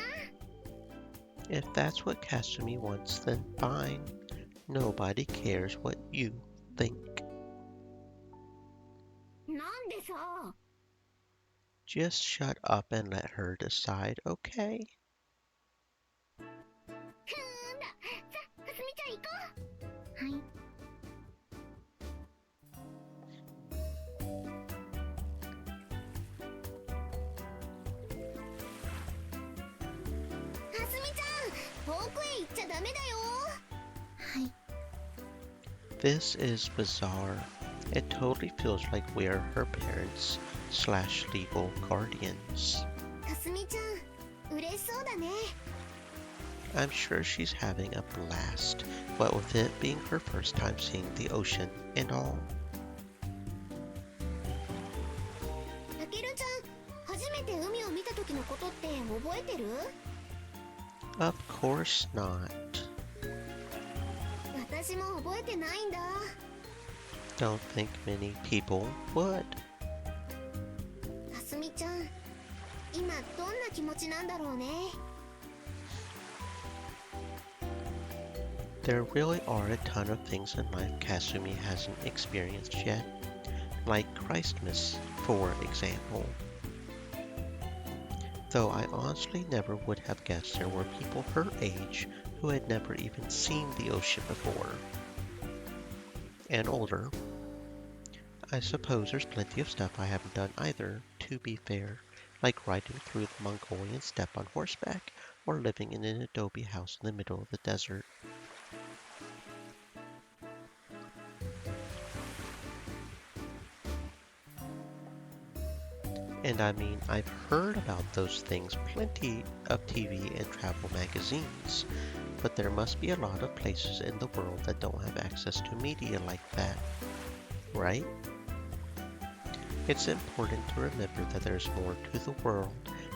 If that's what Kasumi wants, then fine. Nobody cares what you think. なんでさ。 Just shut up and let her decide, okay? ふーんだ。さ、かすみちゃん行こう。はい。 かすみちゃん、遠くへ行っちゃダメだよ。はい。 This is bizarre. It totally feels like we're her parents / legal guardians. かすみちゃん、嬉しそうだね。 I'm sure she's having a blast, what with it being her first time seeing the ocean and all. たけるちゃん、初めて海を見た時のことって覚えてる？ Of course not. 私も覚えてないんだ。 Don't think many people would. ちゃん、今どんな気持ちなんだろうね。There really are a ton of things in life Kasumi hasn't experienced yet, like Christmas, for example. Though I honestly never would have guessed there were people her age who had never even seen the ocean before. And older. I suppose there's plenty of stuff I haven't done either, to be fair, like riding through the Mongolian steppe on horseback or living in an adobe house in the middle of the desert. And I mean, I've heard about those things plenty of TV and travel magazines, but there must be a lot of places in the world that don't have access to media like that, right? It's important to remember that there's more to the world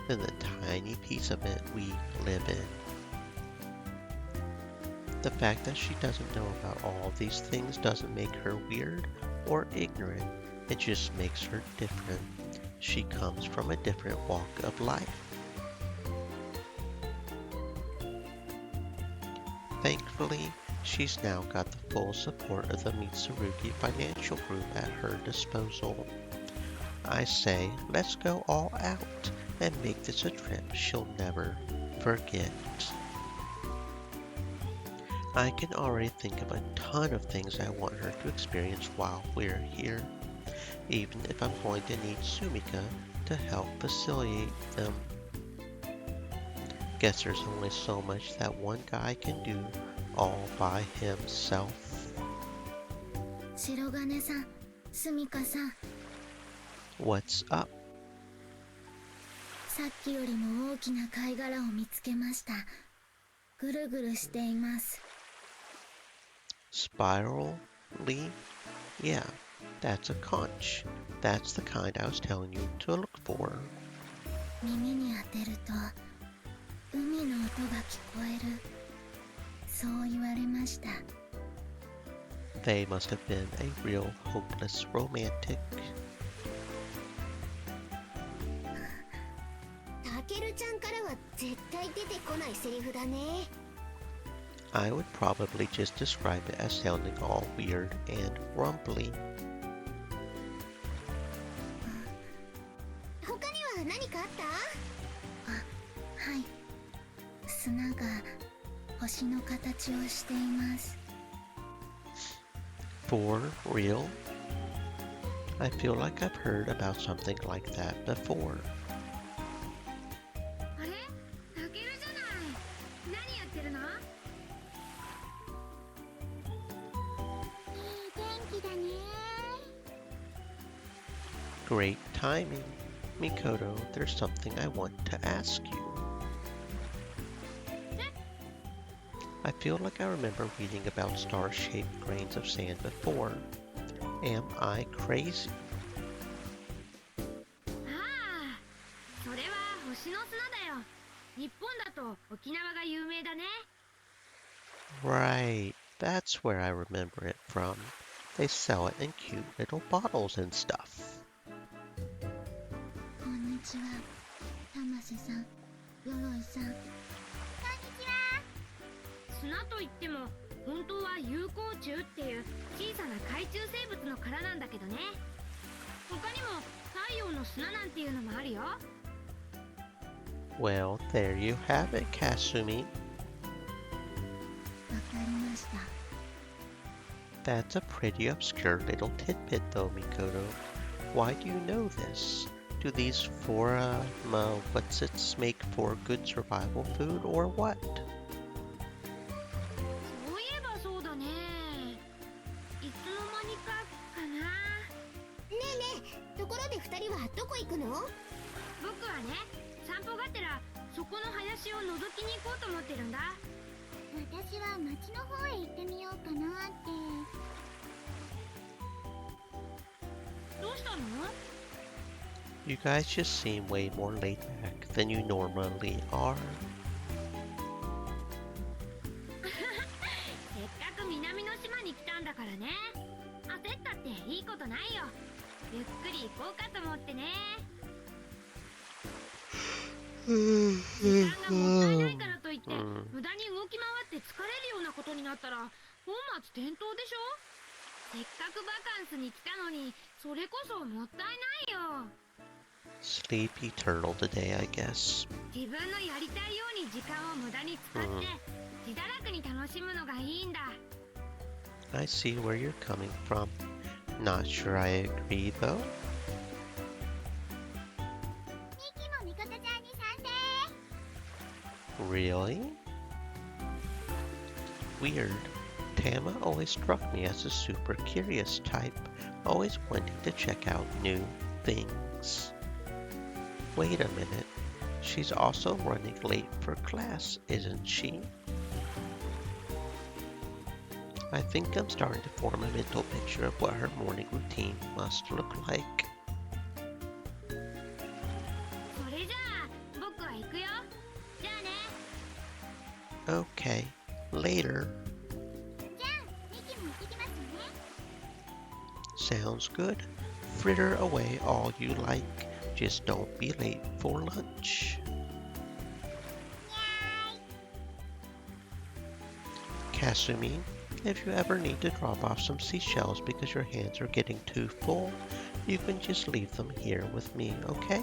than the tiny piece of it we live in. The fact that she doesn't know about all these things doesn't make her weird or ignorant, it just makes her different. She comes from a different walk of life. Thankfully, she's now got the full support of the Mitsurugi Financial Group at her disposal. I say, let's go all out and make this a trip she'll never forget. I can already think of a ton of things I want her to experience while we're here, even if I'm going to need Sumika to help facilitate them. Guess there's only so much that one guy can do all by himself. 白金さん、すみかさん、 What's up? さっきよりも大きな貝殻を見つけました。ぐるぐるしています。 Spirally? Yeah, that's a conch. That's the kind I was telling you to look for. 耳に当てると海の音が聞こえる。そう言われました。 They must have been a real hopeless romantic. たけるちゃんからは絶対出てこないセリフだね。 I would probably just describe it as sounding all weird and rumbly. 他には何かあった？はい。砂が星の形をしています。 For real? I feel like I've heard about something like that before. あれ？たけるじゃない。何やってるの？いい天気だね。 Great timing. Mikoto, there's something I want to ask you. I feel like I remember reading about star-shaped grains of sand before. Am I crazy? ああ、それは星の砂だよ。日本だと沖縄が有名だね。 Right, that's where I remember it from. They sell it in cute little bottles and stuff. こんにちは。玉瀬さん、鎧さん。こんにちは。砂といっても本当は有孔虫っていう小さな海中生物の殻なんだけどね。他にも太陽の砂なんていうのもあるよ。 Well, there you have it, Kasumi. わかりました。 That's a pretty obscure little tidbit though, Mikoto. Why do you know this? Do these what's-its make for good survival food or what? そういえばそうだね。いつの間にかかな。ねえねえ、ところで二人はどこ行くの？僕はね、散歩がてらそこの林を覗きに行こうと思ってるんだ。私は町の方へ行ってみようかなって。どうしたの？ You guys just seem way more laid back than you normally are. せっかく南の島に来たんだからね。焦ったっていいことないよ。ゆっくり行こうかと思ってね。時間がもったいないからといって、 Hmm. 無駄に動き回って疲れるようなことになったら本末転倒でしょ。せっかくバカンスに来たのに、それこそもったいないよ。 Sleepy turtle today, I guess. 自分のやりたいように時間を無駄に使って、自堕落に楽しむのがいいんだ。 I see where you're coming from. Not sure I agree, though. ミキもミコトちゃんに賛成。 Really? Weird. Tama always struck me as a super curious type, always wanting to check out new things. Wait a minute. She's also running late for class, isn't she? I think I'm starting to form a mental picture of what her morning routine must look like. それじゃあ僕は行くよ。じゃあね。 Okay, later. じゃあミキも行ってきますね。 Sounds good. Fritter away all you like. Just don't be late for lunch. Kasumi, if you ever need to drop off some seashells because your hands are getting too full, you can just leave them here with me, okay?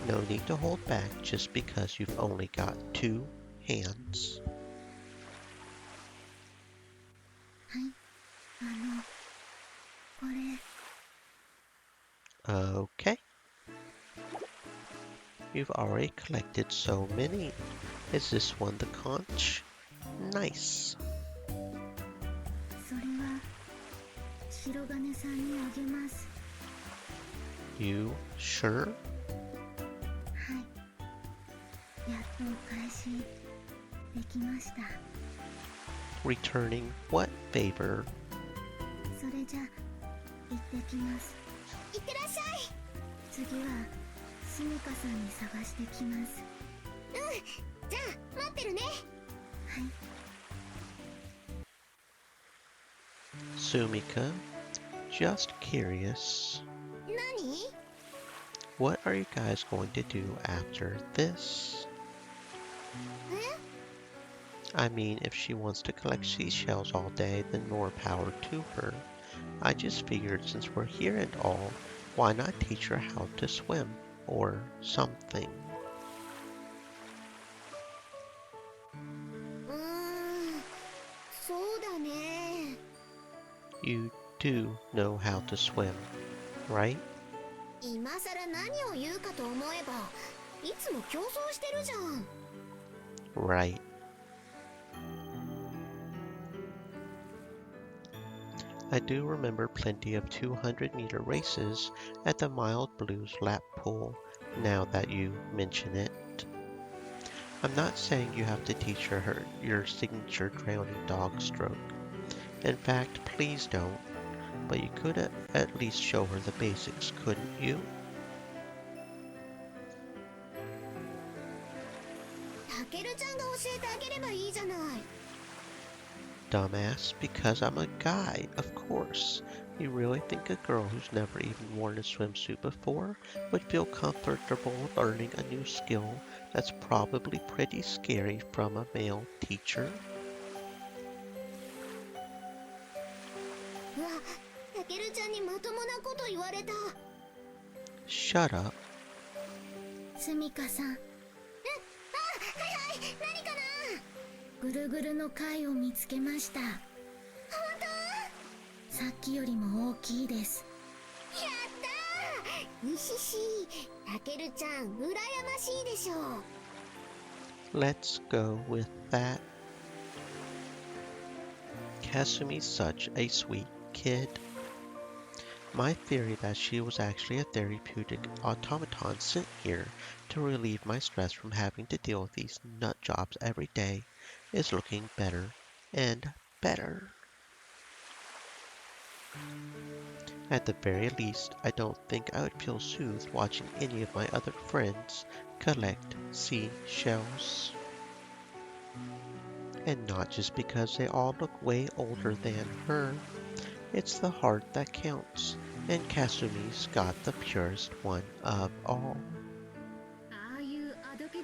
No need to hold back just because you've only got 2 hands. これ Okay. You've already collected so many. Is this one the conch? Nice. それは白金さんにあげます。 You sure? はいやっとお返しできました。 Returning what favor? それじゃ行ってきます。いってらっしゃい。次はスミカさんに探してきます。じゃあ待ってるね。はい。 Sumika, just curious. 何？ What are you guys going to do after this? I mean, if she wants to collect seashells all day, then more power to her. I just figured since we're here and all, why not teach her how to swim or something? そうだね。 You do know how to swim, right? 今さら何を言うかと思えば、いつも競争してるじゃん。 Right. I do remember plenty of 200-meter races at the Mild Blues lap pool, now that you mention it. I'm not saying you have to teach her your signature drowning dog stroke. In fact, please don't. But you could at least show her the basics, couldn't you? タケルちゃんが教えてあげればいいじゃない。 Dumbass, because I'm a guy, of course. You really think a girl who's never even worn a swimsuit before would feel comfortable learning a new skill that's probably pretty scary from a male teacher? うわ、タケルちゃんにまともなこと言われた。 Shut up. スミカさん。はいはい、何かな。ぐるぐるの貝を見つけました。本当？さっきよりも大きいです。やったー。にしし、タケルちゃん、羨ましいでしょう。 Let's go with that. Kasumi's such a sweet kid. My theory that she was actually a therapeutic automaton sent here to relieve my stress from having to deal with these nut jobs every day is looking better and better. At the very least, I don't think I would feel soothed watching any of my other friends collect seashells. And not just because they all look way older than her. It's the heart that counts, and Kasumi's got the purest one of all. ああいうあどけ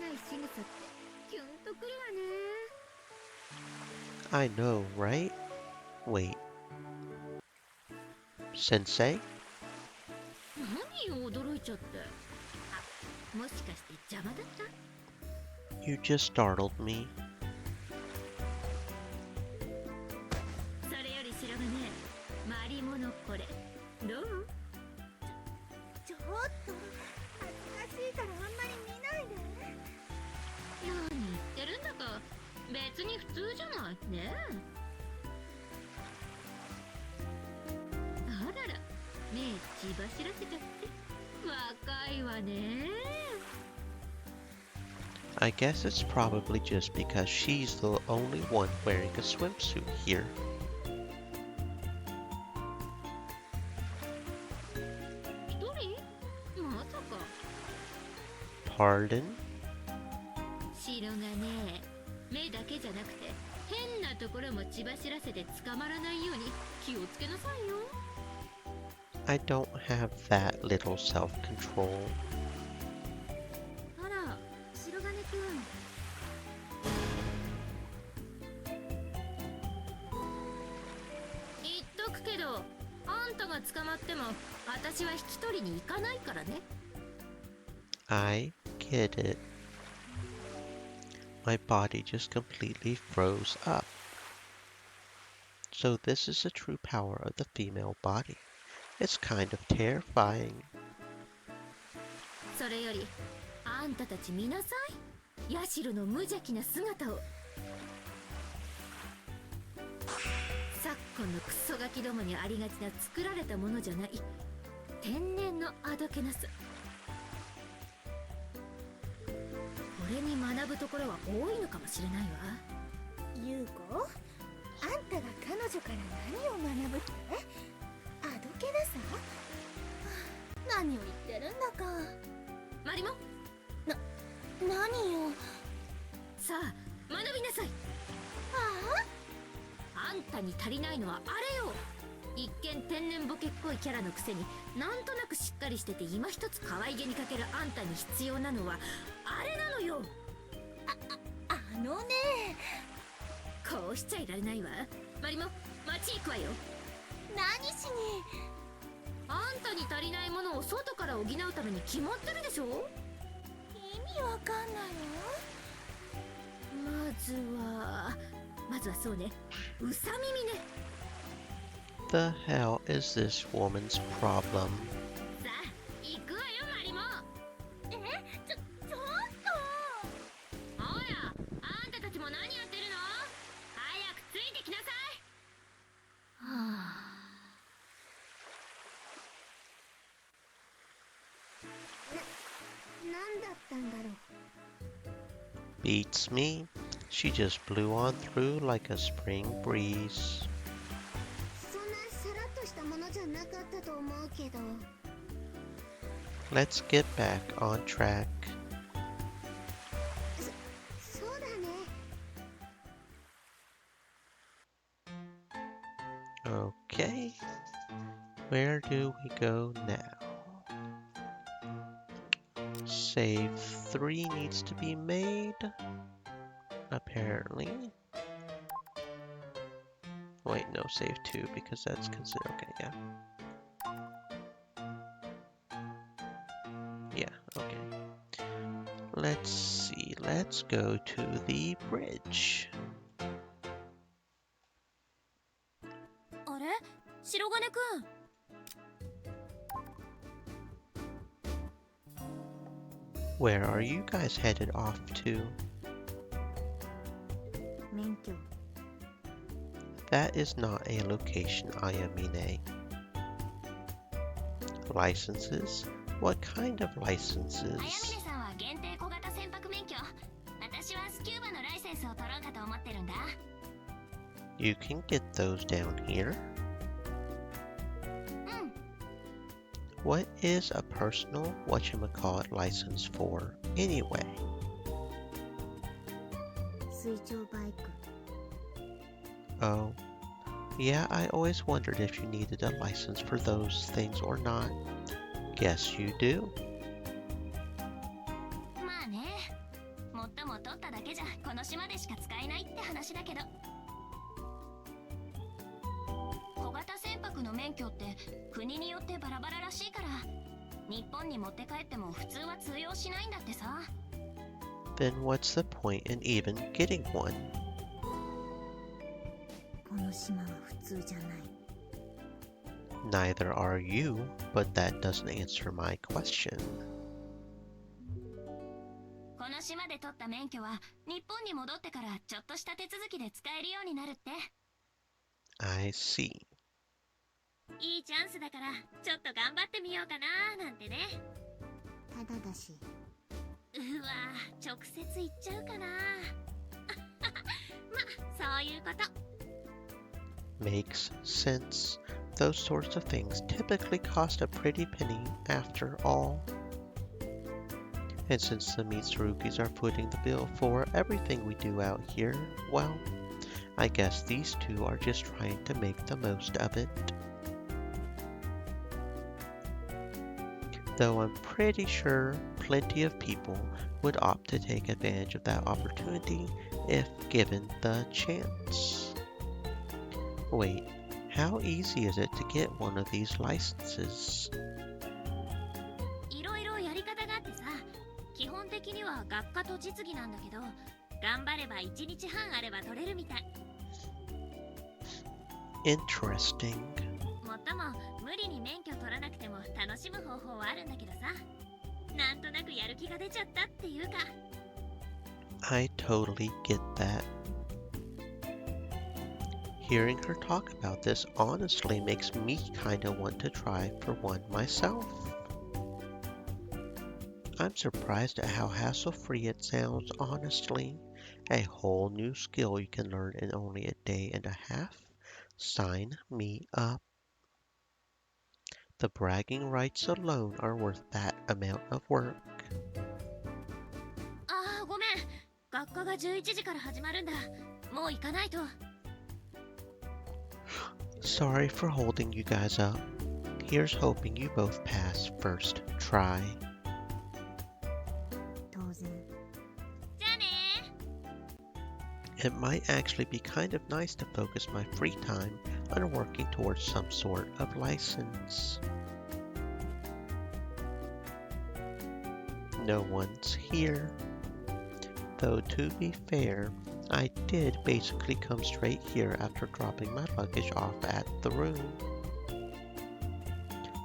I know, right? Wait. Sensei? 何よ驚いちゃって。あ、もしかして邪魔だった？ You just startled me. それより白金、マリモのこれどう？ちょっと恥ずかしいからあんまり見ないで。何言ってるんだか。別に普通じゃないね。あらら、目血走らせちゃって若いわね。 I guess it's probably just because she's the only one wearing a swimsuit here. 一人？まさか。 Pardon? 白がね、目だけじゃなくて変なところも血走らせて捕まらないように気をつけなさいよ。 I don't have that little self-control. あら、白金くん。言っとくけど、あんたが捕まっても私は引き取りに行かないからね。 I get it. My body just completely froze up. So this is the true power of the female body. It's kind of terrifying. それよりあんたたち見なさい、ヤシロの無邪気な姿を。昨今のクソガキどもにありがちな作られたものじゃない天然のあどけなさ。俺に学ぶところは多いのかもしれないわ。優子、あんたが彼女から何を学ぶって？あどけなさ？何を言ってるんだか。マリモ、何よ。さあ学びなさい。あんたに足りないのはあれよ。一見天然ボケっぽいキャラのくせになんとなくしっかりしてて今一つ可愛げに欠けるあんたに必要なのはあれなのよ。あのね。こうしちゃいられないわ。マリモ、町行くわよ。何しに？あんたに足りないものを外から補うために決まってるでしょ。意味わかんないわ。まずはそうね、うさ耳ね。 The hell is this woman's problem? さあ行くわよマリモ。ちょっと。ほら、あんたたちも何やってるの？早くついてきなさい。はあ。なんだったんだろう。Beats me. She just blew on through like a spring breeze. そんなさらっとしたものじゃなかったと思うけど。 Let's get back on track. そうだね。 Okay. Where do we go now? Save 3 needs to be made. Apparently. Wait, no, save 2 because that's considered. Okay, yeah. Yeah, okay. Let's see. Let's go to the bridge. あれ、白金くん。 Where are you guys headed off to? 免許。 That is not a location, Ayamine. Licenses? What kind of あや licenses? みねさんは限定小型船舶免許。私はスキューバのライセンスを取ろうかと思ってるんだ。 You can get those down here. うん。 What is a personal whatchamacallit license for anyway? 水上バイク。 Oh, yeah, I always wondered if you needed a license for those things or not. Guess you do. まあね、もっとも取っただけじゃこの島でしか使えないって話だけど。国の免許って国によってバラバラらしいから、日本に持って帰っても普通は通用しないんだってさ。Then what's the point in even getting one? この島は普通じゃない。 Neither are you, but that doesn't answer my question. この島で取った免許は日本に戻ってからちょっとした手続きで使えるようになるって。 I see. いいチャンスだからちょっと頑張ってみようかななんてね。ただだし。うわ、直接言っちゃうかな。ま、そういうこと。Makes sense. Those sorts of things typically cost a pretty penny after all. And since the Mitsurukis are footing the bill for everything we do out here, well, I guess these two are just trying to make the most of it. Though I'm pretty sure plenty of people would opt to take advantage of that opportunity if given the chance. Wait, how easy is it to get one of these licenses? いろいろやり方があってさ、基本的には学科と実技なんだけど、頑張れば1日半あれば取れるみたい。Interesting. もっとも無理に免許取らなくても楽しむ方法はあるんだけどさ、なんとなくやる気が出ちゃったっていうか。I totally get that. Hearing her talk about this honestly makes me kinda want to try for one myself. I'm surprised at how hassle-free it sounds, honestly. A whole new skill you can learn in only a day and a half? Sign me up. The bragging rights alone are worth that amount of work. あー、ごめん。学科が11時から始まるんだ。もう行かないと。Sorry for holding you guys up. Here's hoping you both pass first try. 当然。じゃあねー。 It might actually be kind of nice to focus my free time on working towards some sort of license. No one's here. Though to be fair, I did basically come straight here after dropping my luggage off at the room.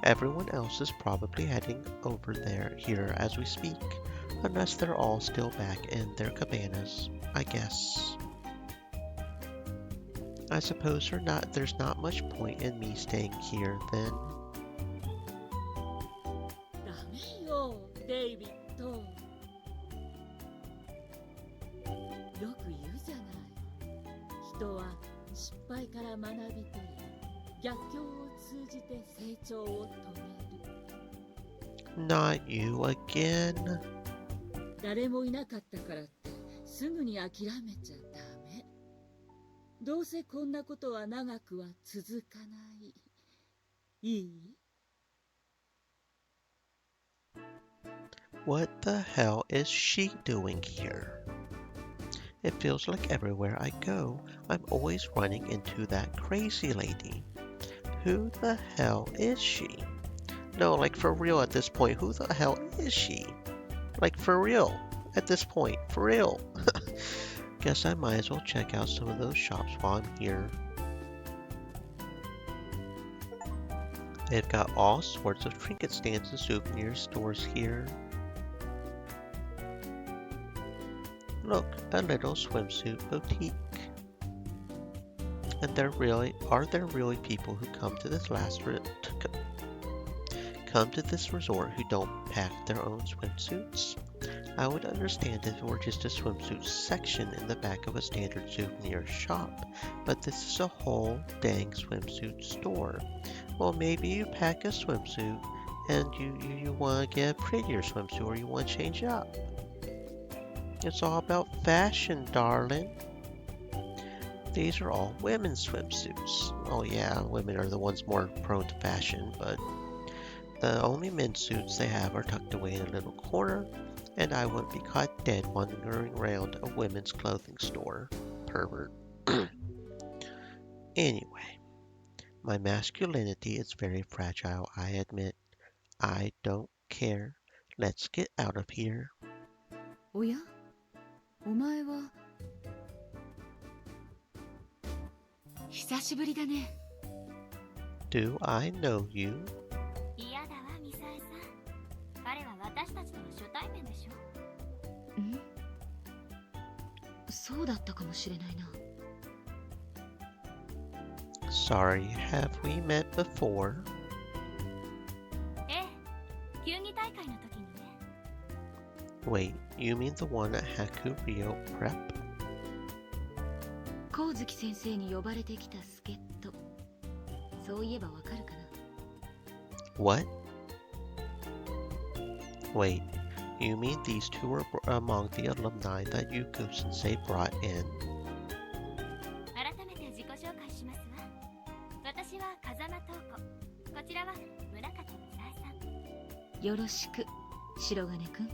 Everyone else is probably heading over here as we speak, unless they're all still back in their cabanas, I guess. I suppose there's not much point in me staying here then. ダメよ、デイビッド。よく言うじゃない。人は失敗から学び取り、逆境を通じて成長を遂げる。Not you again. 誰もいなかったからってすぐに諦めちゃダメ。どうせこんなことは長くは続かない。いい？ What the hell is she doing here? It feels like everywhere I go, I'm always running into that crazy lady. Who the hell is she? No, like for real at this point, who the hell is she? Like for real at this point, for real. Guess I might as well check out some of those shops while I'm here. They've got all sorts of trinket stands and souvenir stores here. Look, a little swimsuit boutique. And are there really people who come to this resort who don't pack their own swimsuits? I would understand if it were just a swimsuit section in the back of a standard souvenir shop, but this is a whole dang swimsuit store. Well, maybe you pack a swimsuit and you want to get a prettier swimsuit or you want to change it up. It's all about fashion, darling. These are all women's swimsuits. Oh yeah, women are the ones more prone to fashion, but the only men's suits they have are tucked away in a little corner, and I wouldn't be caught dead wandering around a women's clothing store. Pervert. Anyway, My masculinity is very fragile, I admit. I don't care. Let's get out of here. おや、お前は。久しぶりだね。Do I know you? 嫌だわミサエさん。彼は私たちとの初対面でしょ。ん？そうだったかもしれないな。Sorry, have we met before? ええ、球技大会の時にね。Wait, you mean the one at Haku Rio Prep? 光月先生に呼ばれてきた助っ人。そういえばわかるかな。 What? Wait, you mean these two were among the alumni that Yuko-sensei brought in? 改めて自己紹介しますわ。私は風間塔子。こちらは村方ミサエさん。よろしく、白金くん。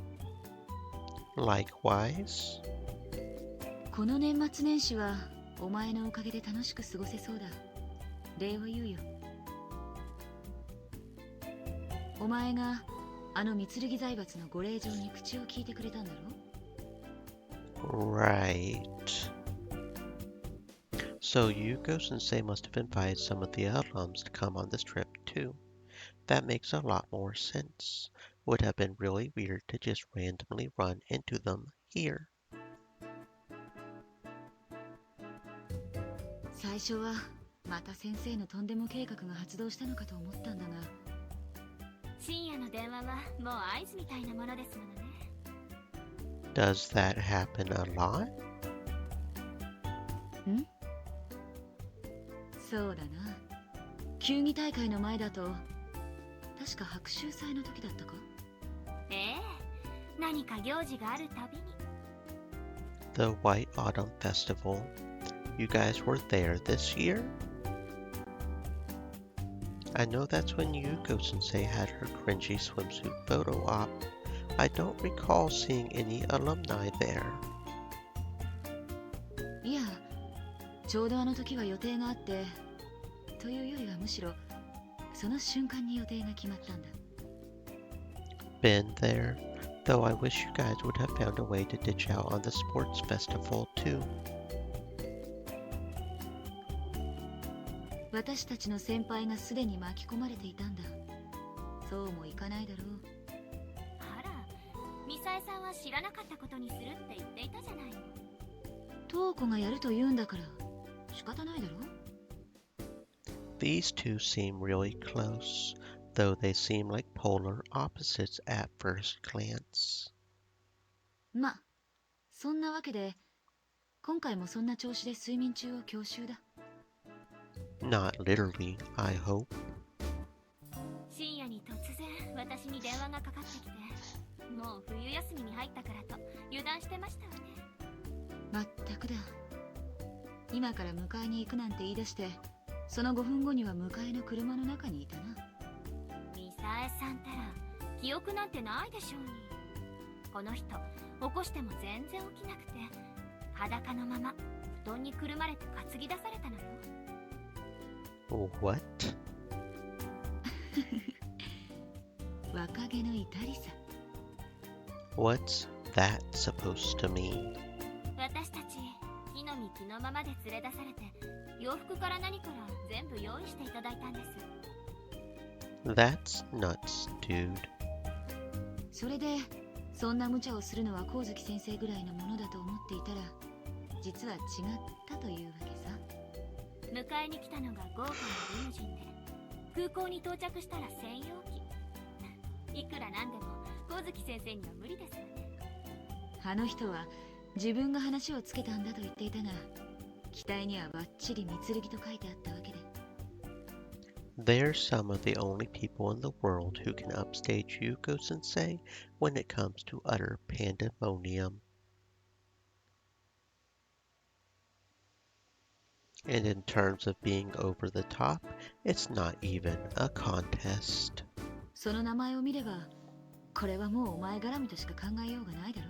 Likewise? この年末年始はお前のおかげで楽しく過ごせそうだ。礼を言うよ。お前があの三剣財閥のご令嬢に口を聞いてくれたんだろ？ Right. So Yuko-sensei must have invited some of the alums to come on this trip too. That makes a lot more sense. Would have been really weird to just randomly run into them here. 最初はまた先生のとんでも計画が発動したのかと思ったんだが。深夜の電話はもう合図みたいなものですものね。Does that happen a lot? ん？そうだな。球技大会の前だと、確か白秋祭の時だったか？ええ、何か行事があるたびに。The White Autumn Festival. You guys were there this year? I know that's when Yuko-sensei had her cringy swimsuit photo op. I don't recall seeing any alumni there. いや、ちょうどあの時は予定があって、というよりはむしろその瞬間に予定が決まったんだ。Been there, though I wish you guys would have found a way to ditch out on the sports festival too. 私たちの先輩がすでに巻き込まれていたんだ。そうもいかないだろう。あら、ミサエさんは知らなかったことにするって言っていたじゃないの。トウコがやると言うんだから仕方ないだろう。 These two seem really close, though they seem like polar opposites at first glance. ま、そんなわけで、今回もそんな調子で睡眠中を強襲だ。Not literally, I hope. 深夜に突然私に電話がかかってきて、もう冬休みに入ったからと油断してましたわね。まったくだ。今から迎えに行くなんて言い出して、その5分後には迎えの車の中にいたな。ミサエさんったら記憶なんてないでしょうに。この人起こしても全然起きなくて、裸のまま布団にくるまれて担ぎ出されたのよ。What? 若気の至りさ。 What's that supposed to mean? 私たち木の実木のままで連れ出されて、洋服から何から全部用意していただいたんです。 That's nuts, dude. それでそんな無茶をするのは光月先生ぐらいのものだと思っていたら、実は違ったというわけさ。迎えに来たのが豪華なリムジンで、空港に到着したら専用機。いくらなんでも光月先生には無理ですわね。あの人は自分が話をつけたんだと言っていたが、機体にはバッチリ三剣と書いてあったわけで。 They're some of the only people in the world who can upstage Yuko-sensei when it comes to utter pandemonium. And in terms of being over the top, it's not even a contest. その名前を見れば、これはもうお前絡みとしか考えようがないだろ。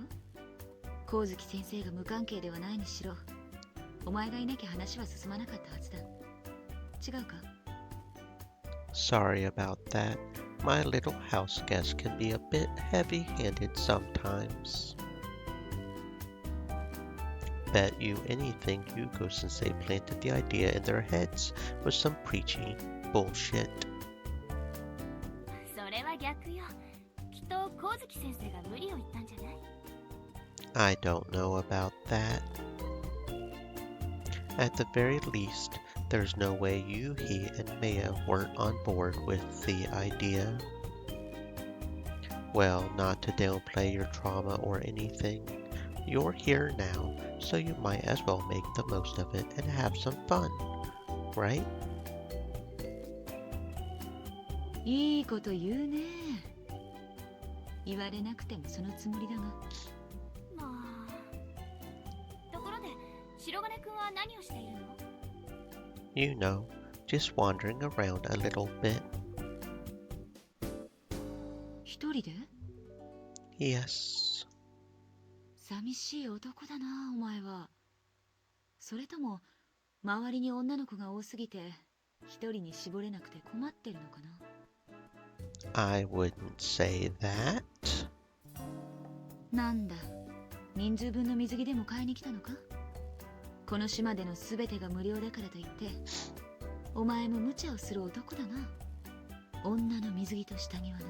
光月先生が無関係ではないにしろ、お前がいなきゃ話は進まなかったはずだ。違うか？ Sorry about that. My little house guest can be a bit heavy-handed sometimes. Bet you anything Yuko-sensei planted the idea in their heads with some preachy bullshit. それは逆よ。きっと光月先生が無理を言ったんじゃない？ I don't know about that. At the very least, there's no way you, he, and Maya weren't on board with the idea. Well, not to downplay your trauma or anything. You're here now, so you might as well make the most of it and have some fun, right? いいこと言うね。言われなくてもそのつもりだが。まあ。ところで、白金くんは何をしているの？ You know, just wandering around a little bit. 一人で？ Yes. 寂しい男だな、お前は。それとも、周りに女の子が多すぎて、一人に絞れなくて困ってるのかな。I wouldn't say that. なんだ、人数分の水着でも買いに来たのか？この島でのすべてが無料だからといって、お前も無茶をする男だな。女の水着と下着はな、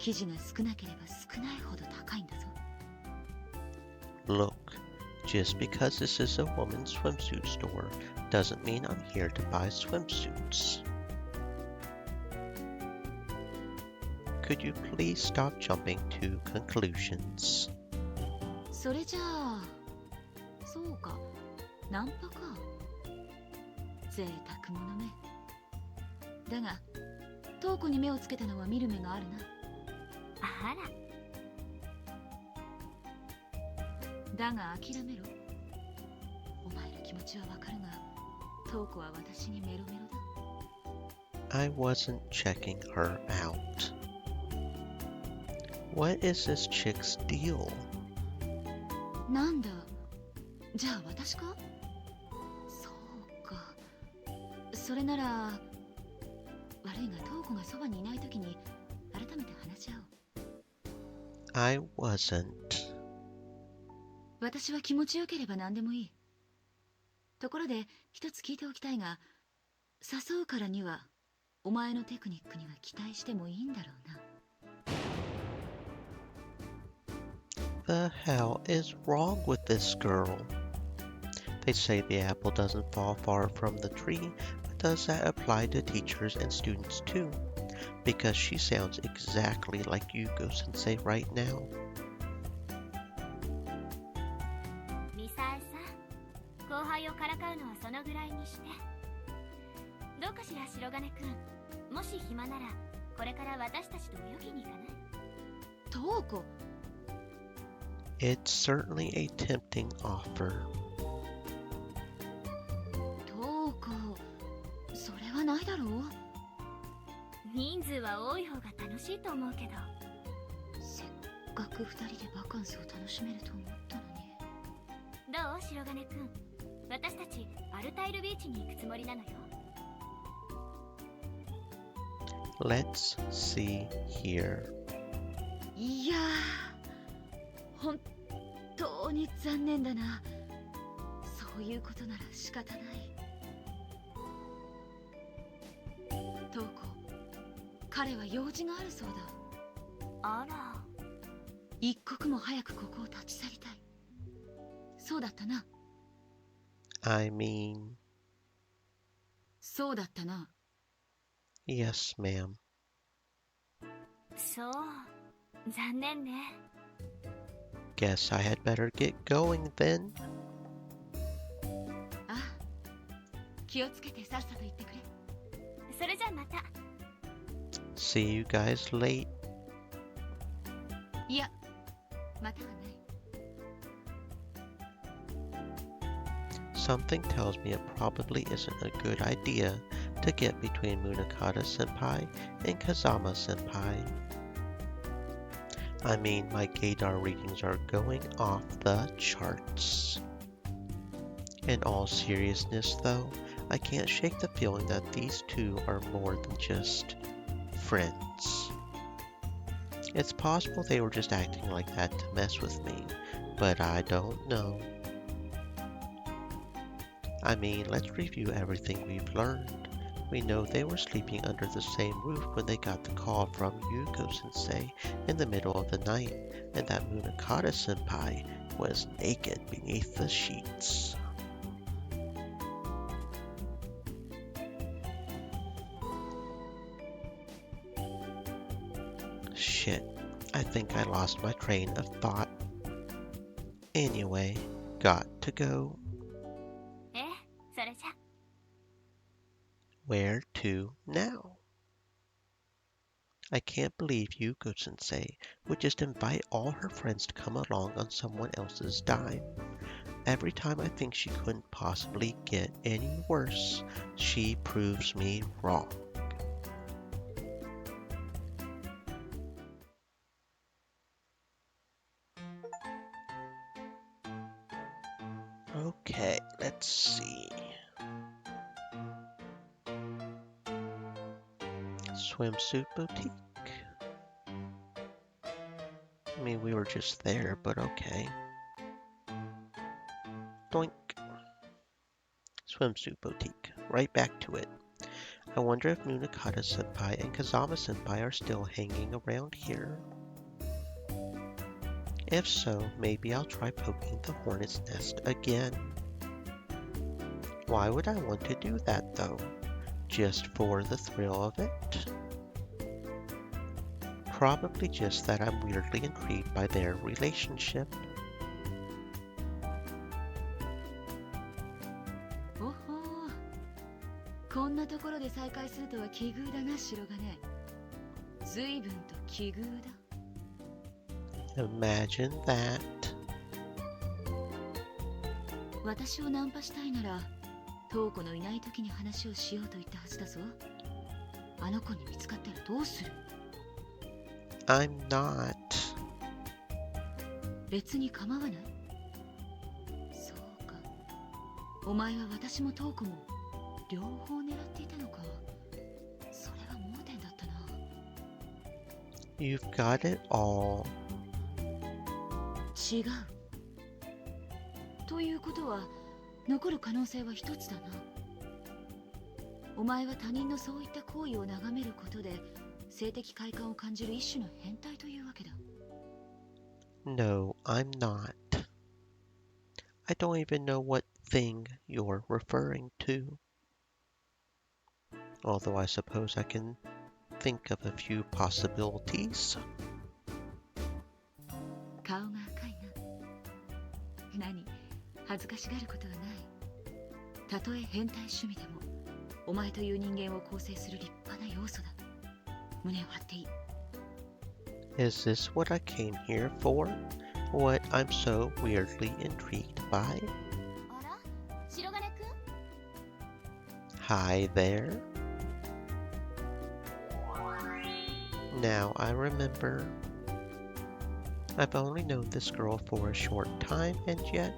生地が少なければ少ないほど高いんだぞ。Look, just because this is a woman's swimsuit store doesn't mean I'm here to buy swimsuits. Could you please stop jumping to conclusions? それじゃあ、そうか、ナンパか。贅沢者め。だが、瞳子に目をつけたのは見る目があるな。あら。だが諦めろ。お前の気持ちはわかるが、瞳子は私にメロメロだ。I wasn't checking her out. What is this chick's deal? なんだ、じゃあ私か？そうか。それなら、悪いが瞳子がそばにいないときに改めて話し合おう。I wasn't. 私は気持ちよければ何でもいい。ところで一つ聞いておきたいが、誘うからにはお前のテクニックには期待してもいいんだろうな。The hell is wrong with this girl? They say the apple doesn't fall far from the tree, but does that apply to teachers and students too? Because she sounds exactly like Yuko-sensei right now. ミサエさん、後輩をからかうのはそのぐらいにして。どうかしら白金くん、もし暇ならこれから私たちと泳ぎに行かない？瞳子。It's certainly a tempting offer. 瞳子、それはないだろう。人数は多い方が楽しいと思うけど。せっかく二人でバカンスを楽しめると思ったのに。どう白金くん、私たちアルタイルビーチに行くつもりなのよ。Let's see here. いやー、本当に残念だな。そういうことなら仕方ない。瞳子、彼は用事があるそうだ。あら。一刻も早くここを立ち去りたい。そうだったな。I mean... そうだったな。Yes, ma'am. そう、残念ね。Guess I had better get going then. ああ、気をつけてさっさと行ってくれ。それじゃあまた。See you guys late. いや、またはない。Something tells me it probably isn't a good idea to get between Munakata-senpai and Kazama-senpai. I mean, my gaydar readings are going off the charts. In all seriousness though, I can't shake the feeling that these two are more than just friends. It's possible they were just acting like that to mess with me, but I don't know. I mean, let's review everything we've learned. We know they were sleeping under the same roof when they got the call from Yuko-sensei in the middle of the night, and that Munakata-senpai was naked beneath the sheets. Shit, I think I lost my train of thought. Anyway, got to go. それじゃ。 Where to now? I can't believe Yuko-sensei would just invite all her friends to come along on someone else's dime. Every time I think she couldn't possibly get any worse, she proves me wrong. Okay, let's see. Swimsuit boutique. I mean, we were just there, but okay. Doink. Swimsuit boutique. Right back to it. I wonder if Munakata-senpai and Kazama-senpai are still hanging around here. If so, maybe I'll try poking the hornet's nest again. Why would I want to do that, though? Just for the thrill of it? Probably just that I'm weirdly intrigued by their relationship. おほー、こんなところで再会するとは奇遇だな、白金。随分と奇遇だ。Imagine that. 私をナンパしたいなら、瞳子のいない時に話をしようと言ったはずだぞ。あの子に見つかったらどうする？ I'm not. 別に構わない？そうか。お前は私も瞳子も両方狙っていたのか。それは盲点だったな。You've got it all. 違う。ということは、残る可能性は一つだな。お前は他人のそういった行為を眺めることで、性的快感を感じる一種の変態というわけだ。No, I'm not. I don't even know what thing you're referring to. Although I suppose I can think of a few possibilities. 顔が赤いな。何、恥ずかしがることはない。たとえ変態趣味でも、お前という人間を構成する立派な要素だ。胸を張っていい。Is this what I came here for? What I'm so weirdly intrigued by? あら、白金くん？ Hi there. Now I remember. I've only known this girl for a short time, and yet,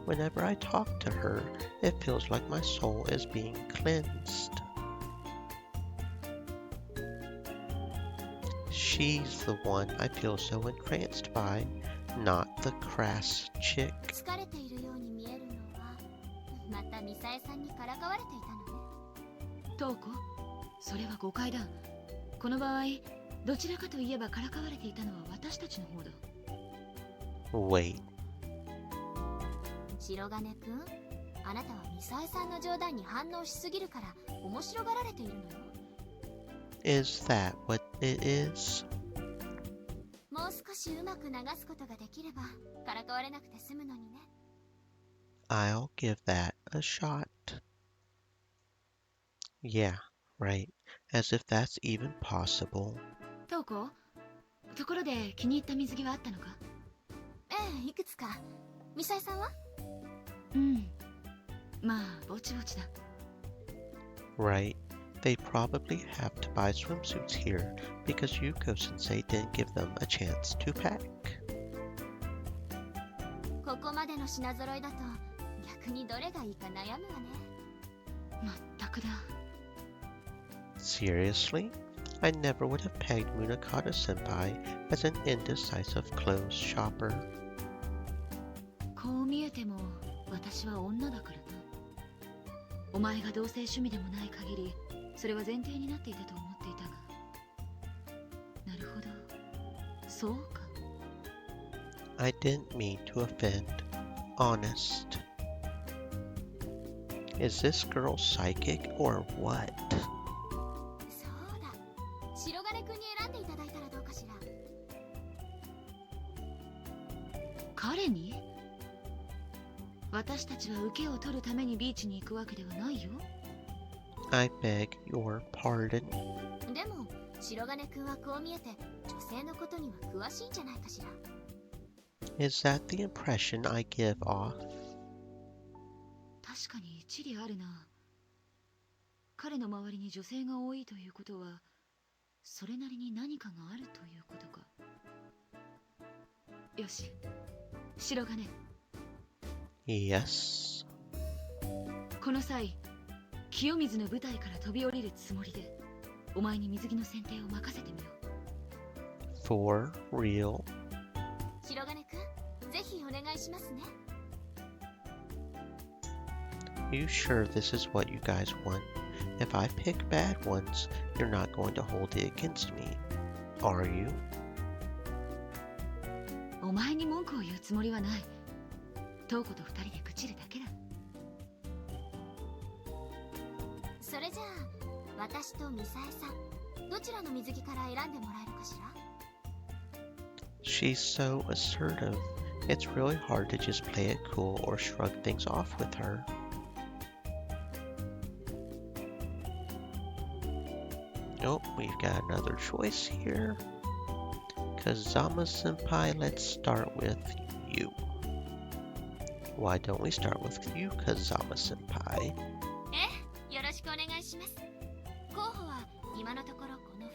whenever I talk to her, it feels like my soul is being cleansed. She's the one I feel so entranced by, not the crass chick. 疲れているように見えるのは、またミサエさんにからかわれていたのね。瞳子、それは誤解だ。この場合、どちらかといえばからかわれていたのは私たちの方だ。Wait. 白金くん、あなたはミサエさんの冗談に反応しすぎるから面白がられているのよ。Is that what it is? もう少しうまく流すことができればからかわれなくて済むのにね。I'll give that a shot. Yeah, right. As if that's even possible. 瞳子、ところで気に入った水着はあったのか？ええ、いくつか。ミサエさんは？うん。まあ、ぼちぼちだ。Right. They probably have to buy swimsuits here because Yuko-sensei didn't give them a chance to pack. ここまでの品揃いだと逆にどれがいいか悩むわね。まったくだ。 Seriously? I never would have pegged Munakata-senpai as an indecisive clothes shopper. こう見えても私は女だからな。お前が同性趣味でもない限りそれは前提になっていたと思っていたが。なるほど、そうか。 I didn't mean to offend. Honest. Is this girl psychic or what? そうだ、白金くんに選んでいただいたらどうかしら。彼に？私たちは受けを取るためにビーチに行くわけではないよ。 I beg your pardon. でも白金くんはこう見えて女性のことには詳しいんじゃないかしら。 Is that the impression I give off? 確かに一理あるな。彼の周りに女性が多いということはそれなりに何かがあるということか。よし、白金。 Yes. この際清水の舞台から飛び降りるつもりでお前に水着の選定を任せてみよう。 For real? 白金くん、ぜひお願いしますね。 You sure this is what you guys want? If I pick bad ones, you're not going to hold it against me, are you? お前に文句を言うつもりはない。瞳子と二人で愚痴るだけだ。それじゃあ私とミサエさん、どちらの水着から選んでもらえるかしら。 She's so assertive. It's really hard to just play it cool or shrug things off with her. Oh, we've got another choice here. Kazama-senpai, let's start with you. Why don't we start with you, Kazama-senpai? よろしくお願いします。候補は今のところこの2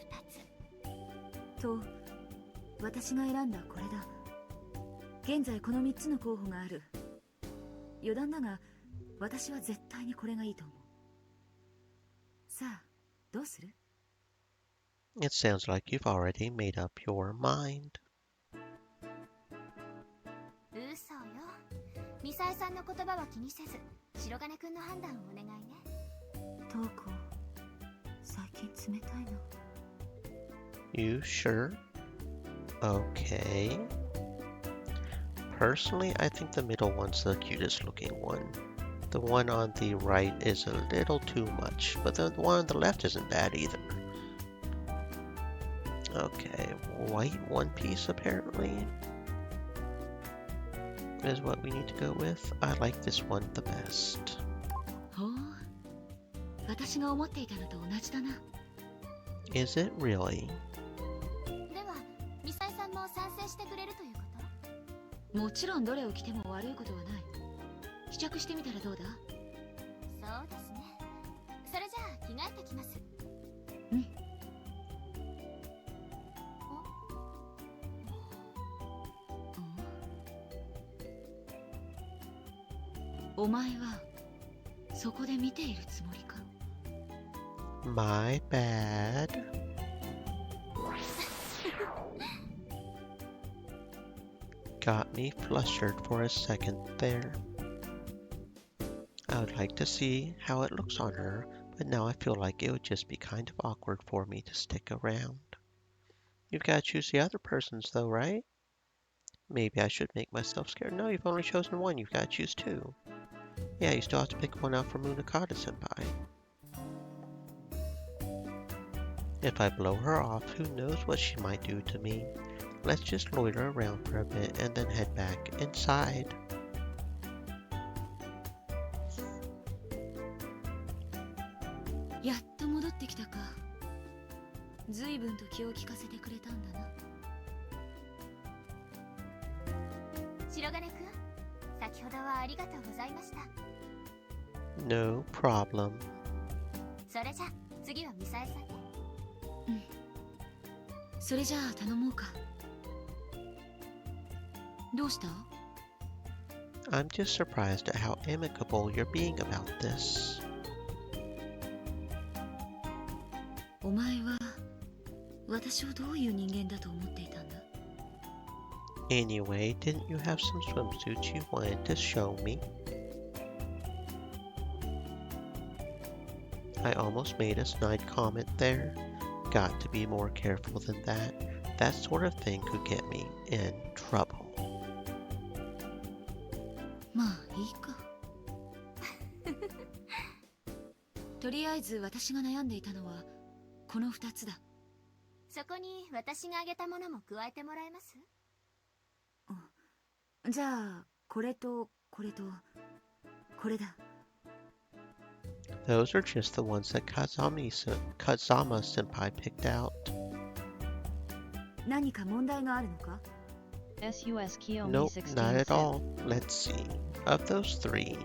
つ。と、私が選んだこれだ。現在この3つの候補がある。余談だが、私は絶対にこれがいいと思う。さあ、どうする？ It sounds like you've already made up your mind. 嘘よ。ミサエさんの言葉は気にせず、白金くんの判断をお願いね。瞳子、最近冷たいの。 You sure? Okay. Personally, I think the middle one's the cutest looking one. The one on the right is a little too much, but the one on the left isn't bad either. Okay, white one piece apparently is what we need to go with. I like this one the best. ほう、私が思っていたのと同じだな。 Is it really? では、ミサエさんも賛成してくれるということ？もちろんどれを着ても悪いことはない。試着してみたらどうだ？そうですね。それじゃあ着替えてきます。うん。お前はそこで見ているつもりか？ My bad. Got me flustered for a second there. I would like to see how it looks on her, but now I feel like it would just be kind of awkward for me to stick around. You've got to choose the other persons though, right? Maybe I should make myself scared. No, you've only chosen one. You've got to choose two. Yeah, you still have to pick one out for Munakata-senpai. If I blow her off, who knows what she might do to me. Let's just loiter around for a bit and then head back inside. やっと戻ってきたか。随分と気を利かせてくれたんだな。白金くん、先ほどはありがとうございました。 No problem. それじゃあ次はミサエさんね。うん。それじゃあ頼もうか。どうした？ I'm just surprised at how amicable you're being about this. お前は私をどういう人間だと思っていたんだ？ Anyway, didn't you have some swimsuits you wanted to show me? I almost made a snide comment there. Got to be more careful than that. That sort of thing could get me in trouble. まあいいか。とりあえず私が悩んでいたのはこの2つだ。そこに私があげたものも加えてもらえます？じゃあこれとこれとこれだ。Those are just the ones that Kazama-senpai picked out. 何か問題があるのか？ SUS Kiyomi Nope, 16 not at Sip. all. Let's see. Of those three,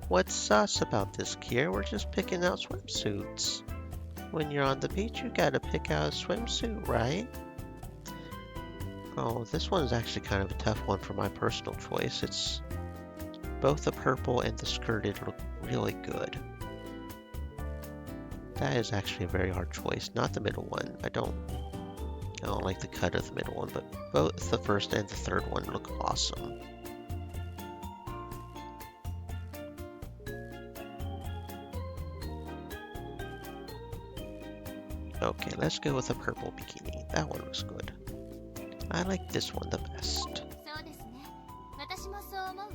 what's sus about this, Kier? We're just picking out swimsuits. When you're on the beach, you gotta pick out a swimsuit, right? Oh, this one's actually kind of a tough one for my personal choice. It's both the purple and the skirted look really good. That is actually a very hard choice. Not the middle one. I don't like the cut of the middle one, but both the first and the third one look awesome. Okay, let's go with the purple bikini. That one looks good. I like this one the best. そうですね。私もそう思うわ。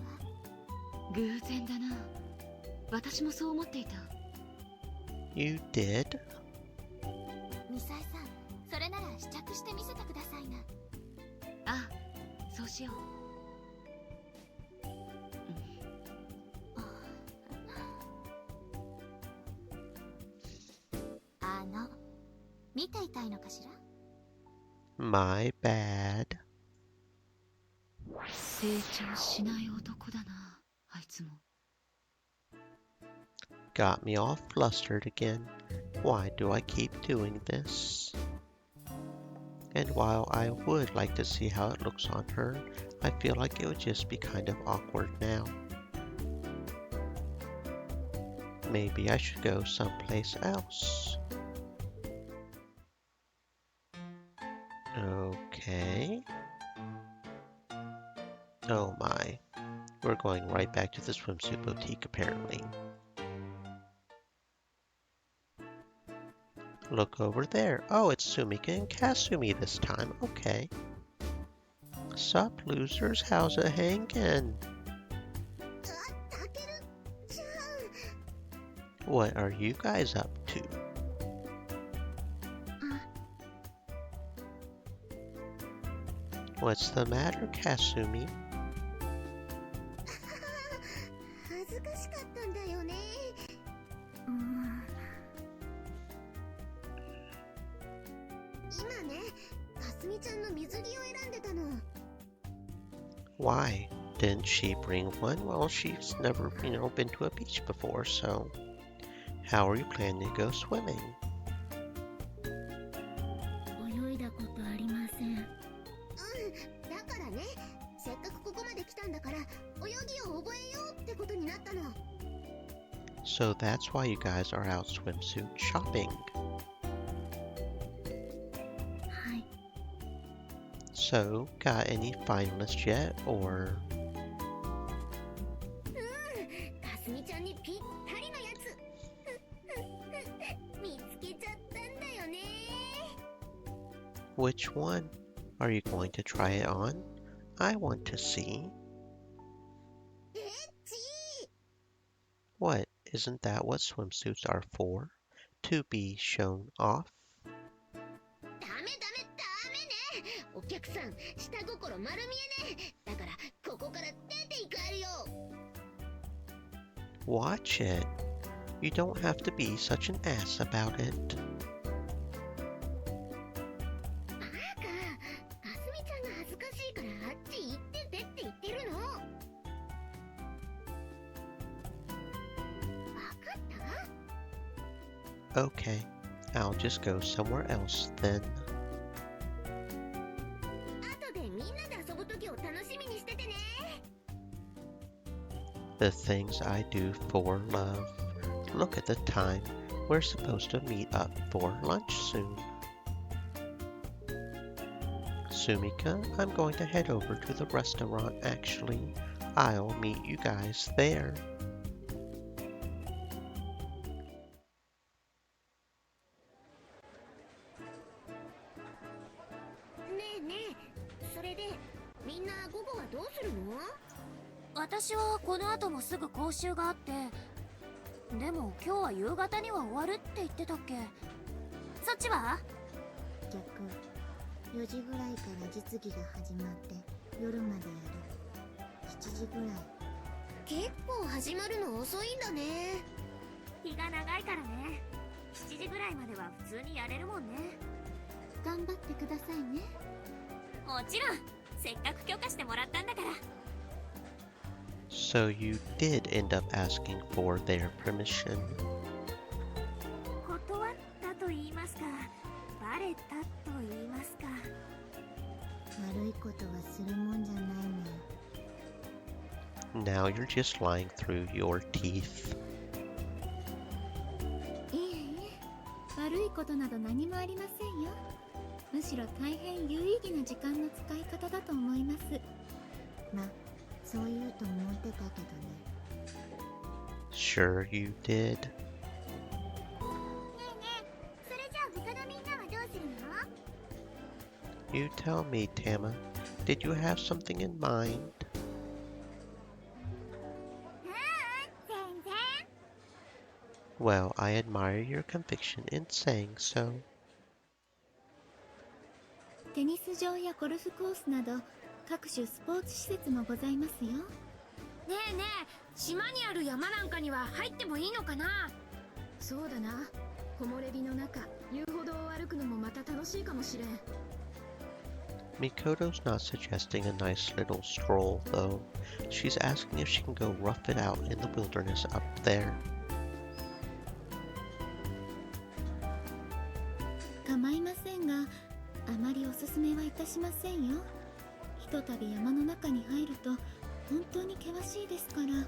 偶然だな。私もそう思っていた。You did? ミサイさん、それなら試着してみせてくださいな。ああ、そうしよう。見ていたいのかしら？ My bad. 成長しない男だな、あいつも。Got me all flustered again. Why do I keep doing this? And while I would like to see how it looks on her, I feel like it would just be kind of awkward now. Maybe I should go someplace else. Okay. Oh my. We're going right back to the swimsuit boutique apparently. Look over there. Oh, it's Sumika and Kasumi this time. Okay. Sup, losers? How's it hanging? What are you guys up to? What's the matter, Kasumi? 恥ずかしかったんだよね。今ね、かすみちゃんの水着を選んでたの。Why? Didn't she bring one? Well, she's never, been to a beach before, so how are you planning to go swimming? 泳いだことありません。だからね、せっかくここまで来たんだから泳ぎを覚えようってことになったの。 So that's why you guys are out swimsuit shopping. はい。 So, got any finalists yet, or? かすみちゃんにぴったりのやつ見つけちゃったんだよね。 Which one? Are you going to try it on? I want to see. エッチ What? Isn't that what swimsuits are for? To be shown off? ダメね。お客さん、下心丸見えね。だからここから出ていかれるよ。 Watch it. You don't have to be such an ass about it. バカ、かすみちゃんが恥ずかしいからあっち行っててって言ってるの。わかった？ Okay, I'll just go somewhere else then. 後でみんなで遊ぶときを楽しみにしててね。 The things I do for love. Look at the time. We're supposed to meet up for lunch soon. Sumika, I'm going to head over to the restaurant actually. I'll meet you guys there.私はこの後もすぐ講習があって、でも今日は夕方には終わるって言ってたっけ。そっちは？逆、4時ぐらいから実技が始まって夜までやる。7時ぐらい。結構始まるの遅いんだね。日が長いからね。7時ぐらいまでは普通にやれるもんね。頑張ってくださいね。もちろん、せっかく許可してもらったんだから。So you did end up asking for their permission. 断ったと言いますか、バレたと言いますか。悪いことはするもんじゃないのよ。 Now you're just lying through your teeth. いえいえ、悪いことなど何もありませんよ。むしろ大変有意義な時間の使い方だと思います。ま、そう言うと思ってたけどね。Sure you did. ねえねえ、それじゃあ他のみんなはどうするの？ You tell me, Tama. Did you have something in mind? 全然。 Well, I admire your conviction in saying so. テニス場やゴルフコースなど各種スポーツ施設もございますよ。ねえねえ、島にある山なんかには入ってもいいのかな？そうだな。木漏れ日の中、遊歩道を歩くのもまた楽しいかもしれん。Mikoto's not suggesting a nice little stroll, though. She's asking if she can go rough it out in the wilderness up there. 構いませんが、あまりおすすめはいたしませんよ。ひとたび山の中に入ると本当に険しいですから。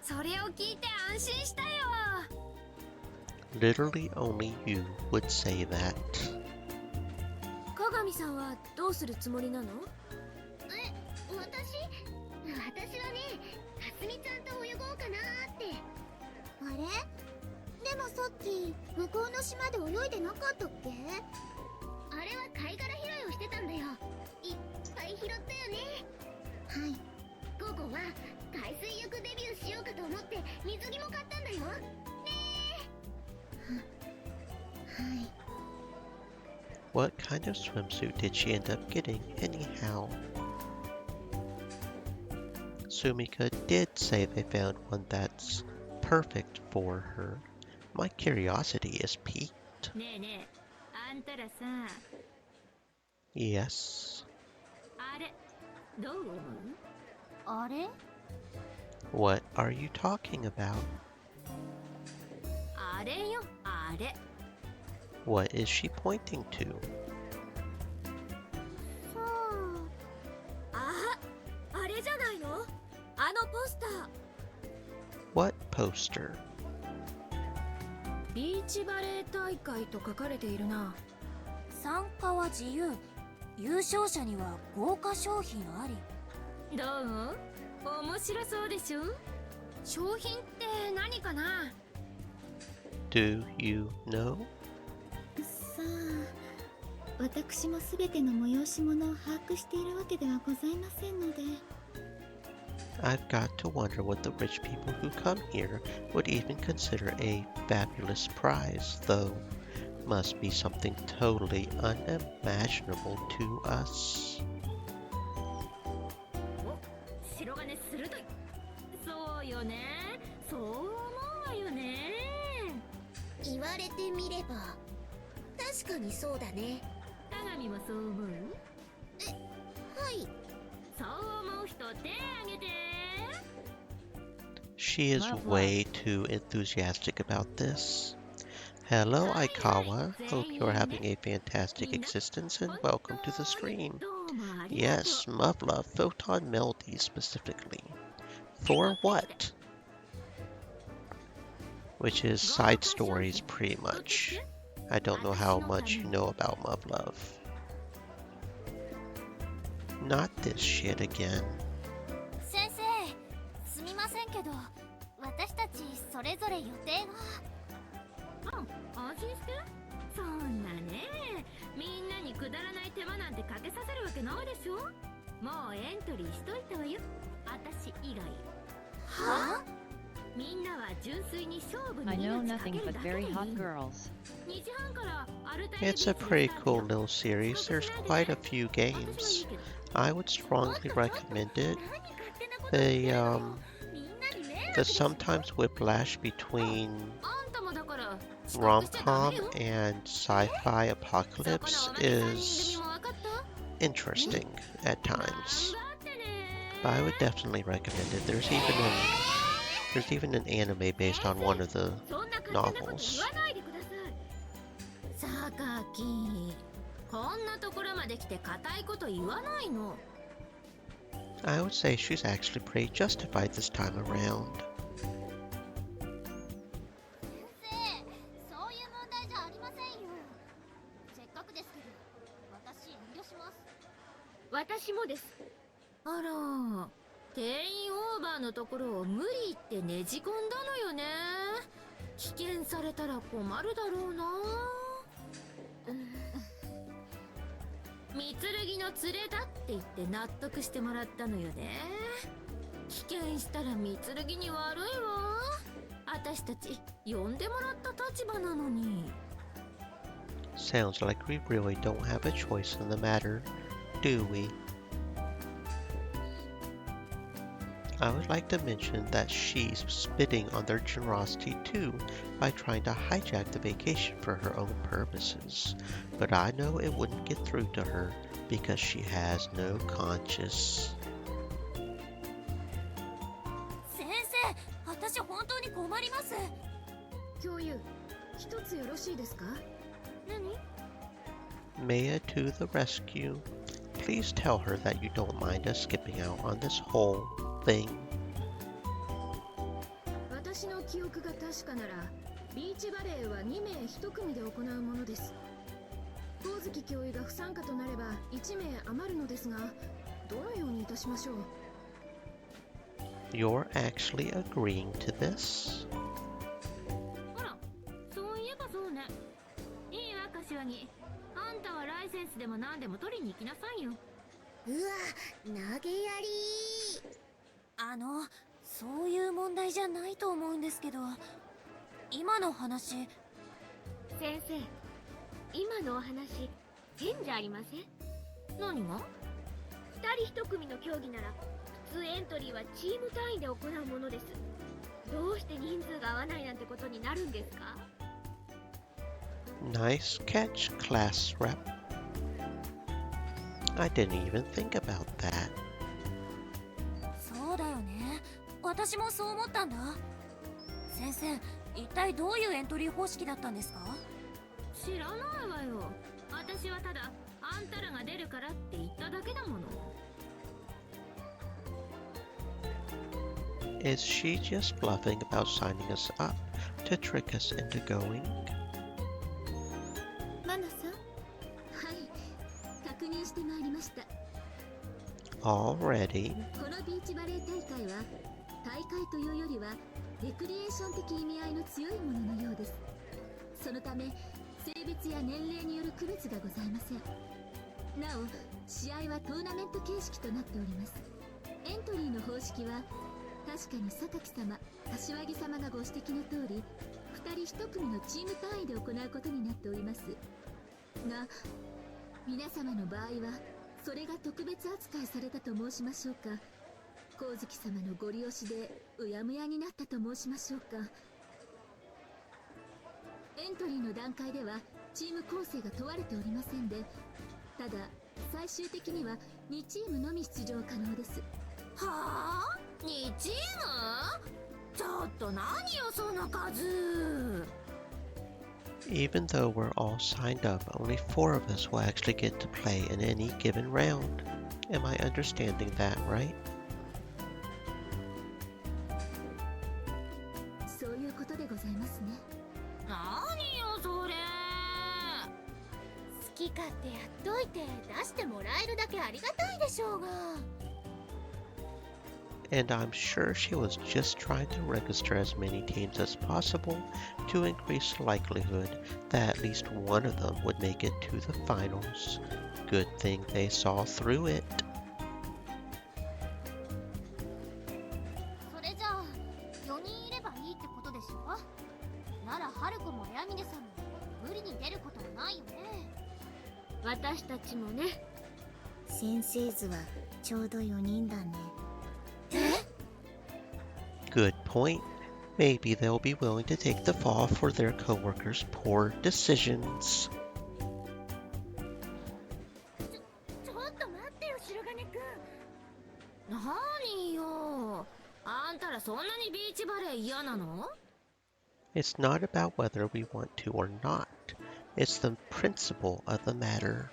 それを聞いて安心したよ。 Literally only you would say that. 鏡さんはどうするつもりなの？私はね、かすみちゃんと泳ごうかなーって。あれ？でもさっき向こうの島で泳いでなかったっけ？あれは貝殻拾いをしてたんだよ。いっぱい拾ったよね。はい。午後は海水浴デビューしようかと思って水着も買ったんだよ。ねえ。はい。 What kind of swimsuit did she end up getting, anyhow? Sumika did say they found one that's perfect for her. My curiosity is piqued. ねえねえ、あんたらさ、 Yes. あれどう思う？あれ？ What are you talking about? あれよ、あれ。 What is she pointing to? そう。あれじゃないの？あのポスター。 What poster? ビーチバレー大会と書かれているな。参加は自由。優勝者には豪華商品あり。どう？面白そうでしょ？商品って何かな？ Do you know? さあ、私もすべての催し物を把握しているわけではございませんので。 I've got to wonder what the rich people who come here would even consider a fabulous prize, though. Must be something totally unimaginable to us. お、白金鋭い。そうよね。そう思うわよね。言われてみれば、確かにそうだね。鏡もそう思う？はい。そう思う人手あげて。 She is way too enthusiastic about this. Hello, Aikawa. Hope you're having a fantastic existence and welcome to the stream. どうもありがとう。 Yes, Muvla, Photonmelodies specifically. For what? which is side stories pretty much. I don't know how much you know about Muv-Love. Not this shit again. 先生、すみませんけど、私たちそれぞれ予定が。安心して。そんなね、みんなにくだらない手間なんてかけさせるわけないでしょ。もうエントリーしといたわよ、私以外。は？みんなは純粋に勝負 I に know 命かけ nothing る but だけでい very い。 hot girls. 2時半からアルタイル It's a ビーチ pretty でスタート cool よ。 little series. There's quite a few 私はいい games. けど。 I would strongly recommend it. 何勝手なこと言ってるの？みんなに迷惑 The ですよ。 sometimes whiplash between あんたもだから遅刻しちゃダメ rom-com よ。 and sci-fi そこ apocalypse のおまけ3人 is 組も分かった？ interesting at 頑 times. 張ってね。 But I would definitely recommend it. There's even an anime based on one of the そんな勝手なこと言 novels. わないでください。榊、こんなところまで来て固いこと言わないの。 I would say she's actually pretty justified this time around. 先生、そういう問題じゃありませんよ。せっかくですけど、私遠慮します。私もです。あら、定員オーバーのところを無理ってねじ込んだのよね。棄権されたら困るだろうな。三剣の連れだって言って納得してもらったのよね。棄権したら三剣に悪いわ。私たち呼んでもらった立場なのに。 Sounds like we really don't have a choice in the matter, do we? I would like to mention that she's spitting on their generosity too by trying to hijack the vacation for her own purposes. But I know it wouldn't get through to her because she has no conscience. 先生、私本当に困ります。共有一つよろしいですか？何？ Maya to the rescue. Please tell her that you don't mind us skipping out on this whole thing. 私の記憶が確かならビーチバレーは2名1組で行うものです。光月教諭が不参加となれば1名余るのですが、どのようにいたしましょう？ You're actually agreeing to this? あら、そういえばそうね。いいわ、柏木。あんたはライセンスでも何でも取りに行きなさいよ。うわ、投げやり。そういう問題じゃないと思うんですけど、今の話。先生、今のお話変じゃありません？何が？二人一組の競技なら普通エントリーはチーム単位で行うものです。どうして人数が合わないなんてことになるんですか？ Nice catch, class rep. I didn't even think about that. そうだよね。私もそう思ったんだ。先生、一体どういうエントリー方式だったんですか？知らないわよ。私はただあんたらが出るからって言っただけだもの。 Is she just bluffing about signing us up to trick us into going? マナさん。はい、確認してまいりました。 Already? このビーチバレー大会は大会というよりはレクリエーション的意味合いの強いもののようです。そのため性別や年齢による区別がございません。なお試合はトーナメント形式となっております。エントリーの方式は確かに榊様、柏木様がご指摘の通り2人1組のチーム単位で行うことになっておりますが、皆様の場合はそれが特別扱いされたと申しましょうか、光月様のご利用しでうやむやになったと申しましょうか。エントリーの段階ではチーム構成が問われておりませんで、ただ最終的には2チームのみ出場可能です。はあ？2チーム？ちょっと何よその数。 Even though we're all signed up, only 4 of us will actually get to play in any given round. Am I understanding that right? そういうことでございます。き勝手やっといて出してもらえるだけありがたいでしょうが。 And I'm sure she was just trying to register as many teams as possible to increase the likelihood that at least one of them would make it to the finals. Good thing they saw through it. それじゃあ4人いればいいってことでしょ。なら春子も綾峰さんも無理に出ることはないよね。私たちもね。先生図はちょうど4人だね。Good point. Maybe they'll be willing to take the fall for their coworkers' poor decisions. ちょっと待ってよ白金くん。何よ、あんたらそんなにビーチバレー嫌なの？ It's not about whether we want to or not. It's the principle of the matter.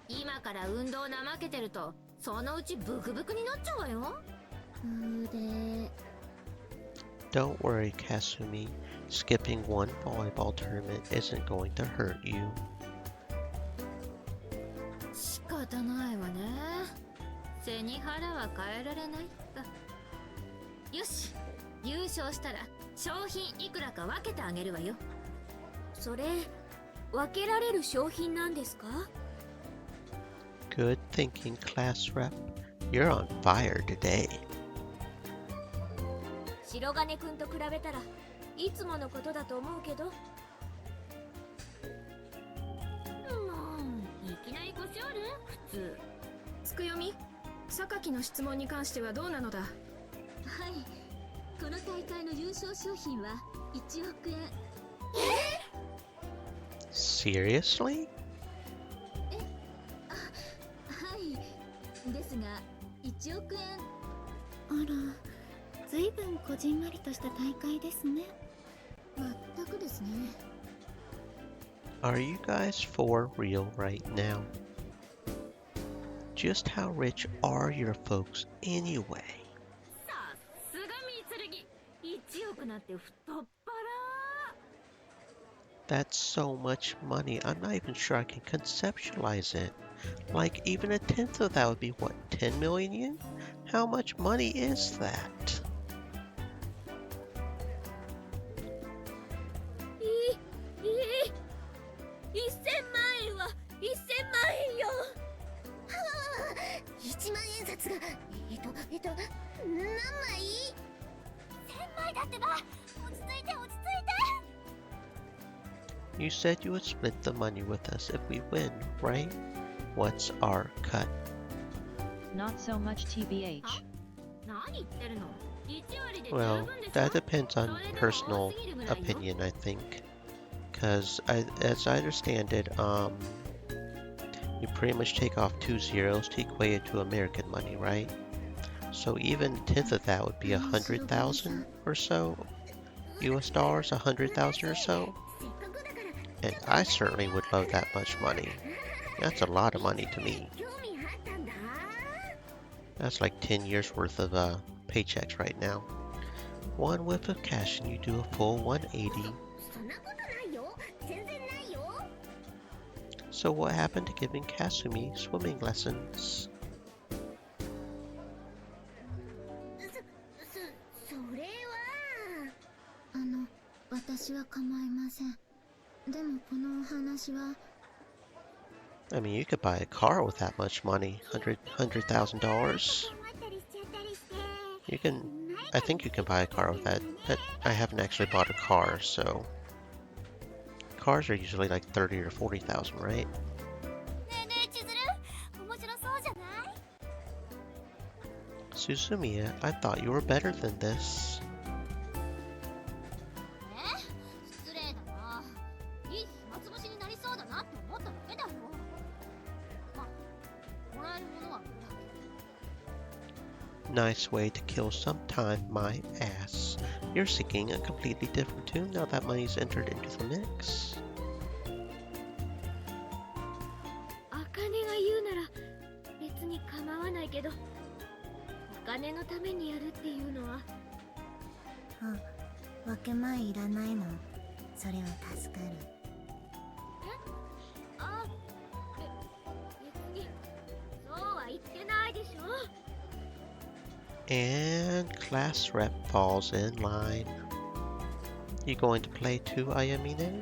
今から運動怠けてるとそのうちブクブクになっちゃうわよ。腕。 Don't worry, Kasumi. Skipping one volleyball tournament isn't going to hurt you. 仕方ないわね。背に腹は変えられないか。よし、優勝したら商品いくらか分けてあげるわよ。それ分けられる商品なんですか？ Good thinking, class rep. You're on fire today. 白金くんと比べたらいつものことだと思うけど。いきなり腰ある？普通。つくよみ、榊の質問に関してはどうなのだ？はい、この大会の優勝賞品は1億円。 Seriously? はい、ですが1億円。あら、ずいぶんこじんまりとした大会ですね。まったくですね。Are you guys for real right now? Just how rich are your folks anyway? さすが三剣、1億なんて太っ腹。 That's so much money, I'm not even sure I can conceptualize it. Like, even a tenth of that would be what, 10 million yen? How much money is that? 1000万円は1000万円よ。はあ、1万円札が何枚？ 1000枚だってば。落ち着いて落ち着いて。 You said you would split the money with us if we win, right? What's our cut? Not so much TBH. 何言ってるの？1割で十 Well, 分でしょ。 that depends on それでも personal 多すぎるぐらいよ。 opinion, I think. Because as I understand it, you pretty much take off 2 zeros to equate it to American money, right? So even a tenth of that would be 100,000 or so US dollars, 100,000 or so. And I certainly would love that much money. That's a lot of money to me. 興味あったんだ。 That's like 10 years worth of paychecks right now. One whiff of cash and you do a full 180. そんなことないよ。全然ないよ。 So what happened to giving Kasumi swimming lessons? それは。私は構いません。でもこのお話は。 I mean, you could buy a car with that much money, $100,000. You can, I think you can buy a car with that, but I haven't actually bought a car, so cars are usually like 30 or 40,000, right? ねえねえ千鶴、面白そうじゃない？ Suzumiya, I thought you were better than this. 失礼だな。いい暇つぶしになりそうだなって思っただけだよ。ま、もらえるものはもらう。 Nice way to kill some time, my ass. You're singing a completely different tune now that money's entered into the mix. 茜が言うなら別に構わないけど、お金のためにやるっていうのは。分け前いらないの。それは助かる。And class rep falls in line. You going to play too, Ayamine?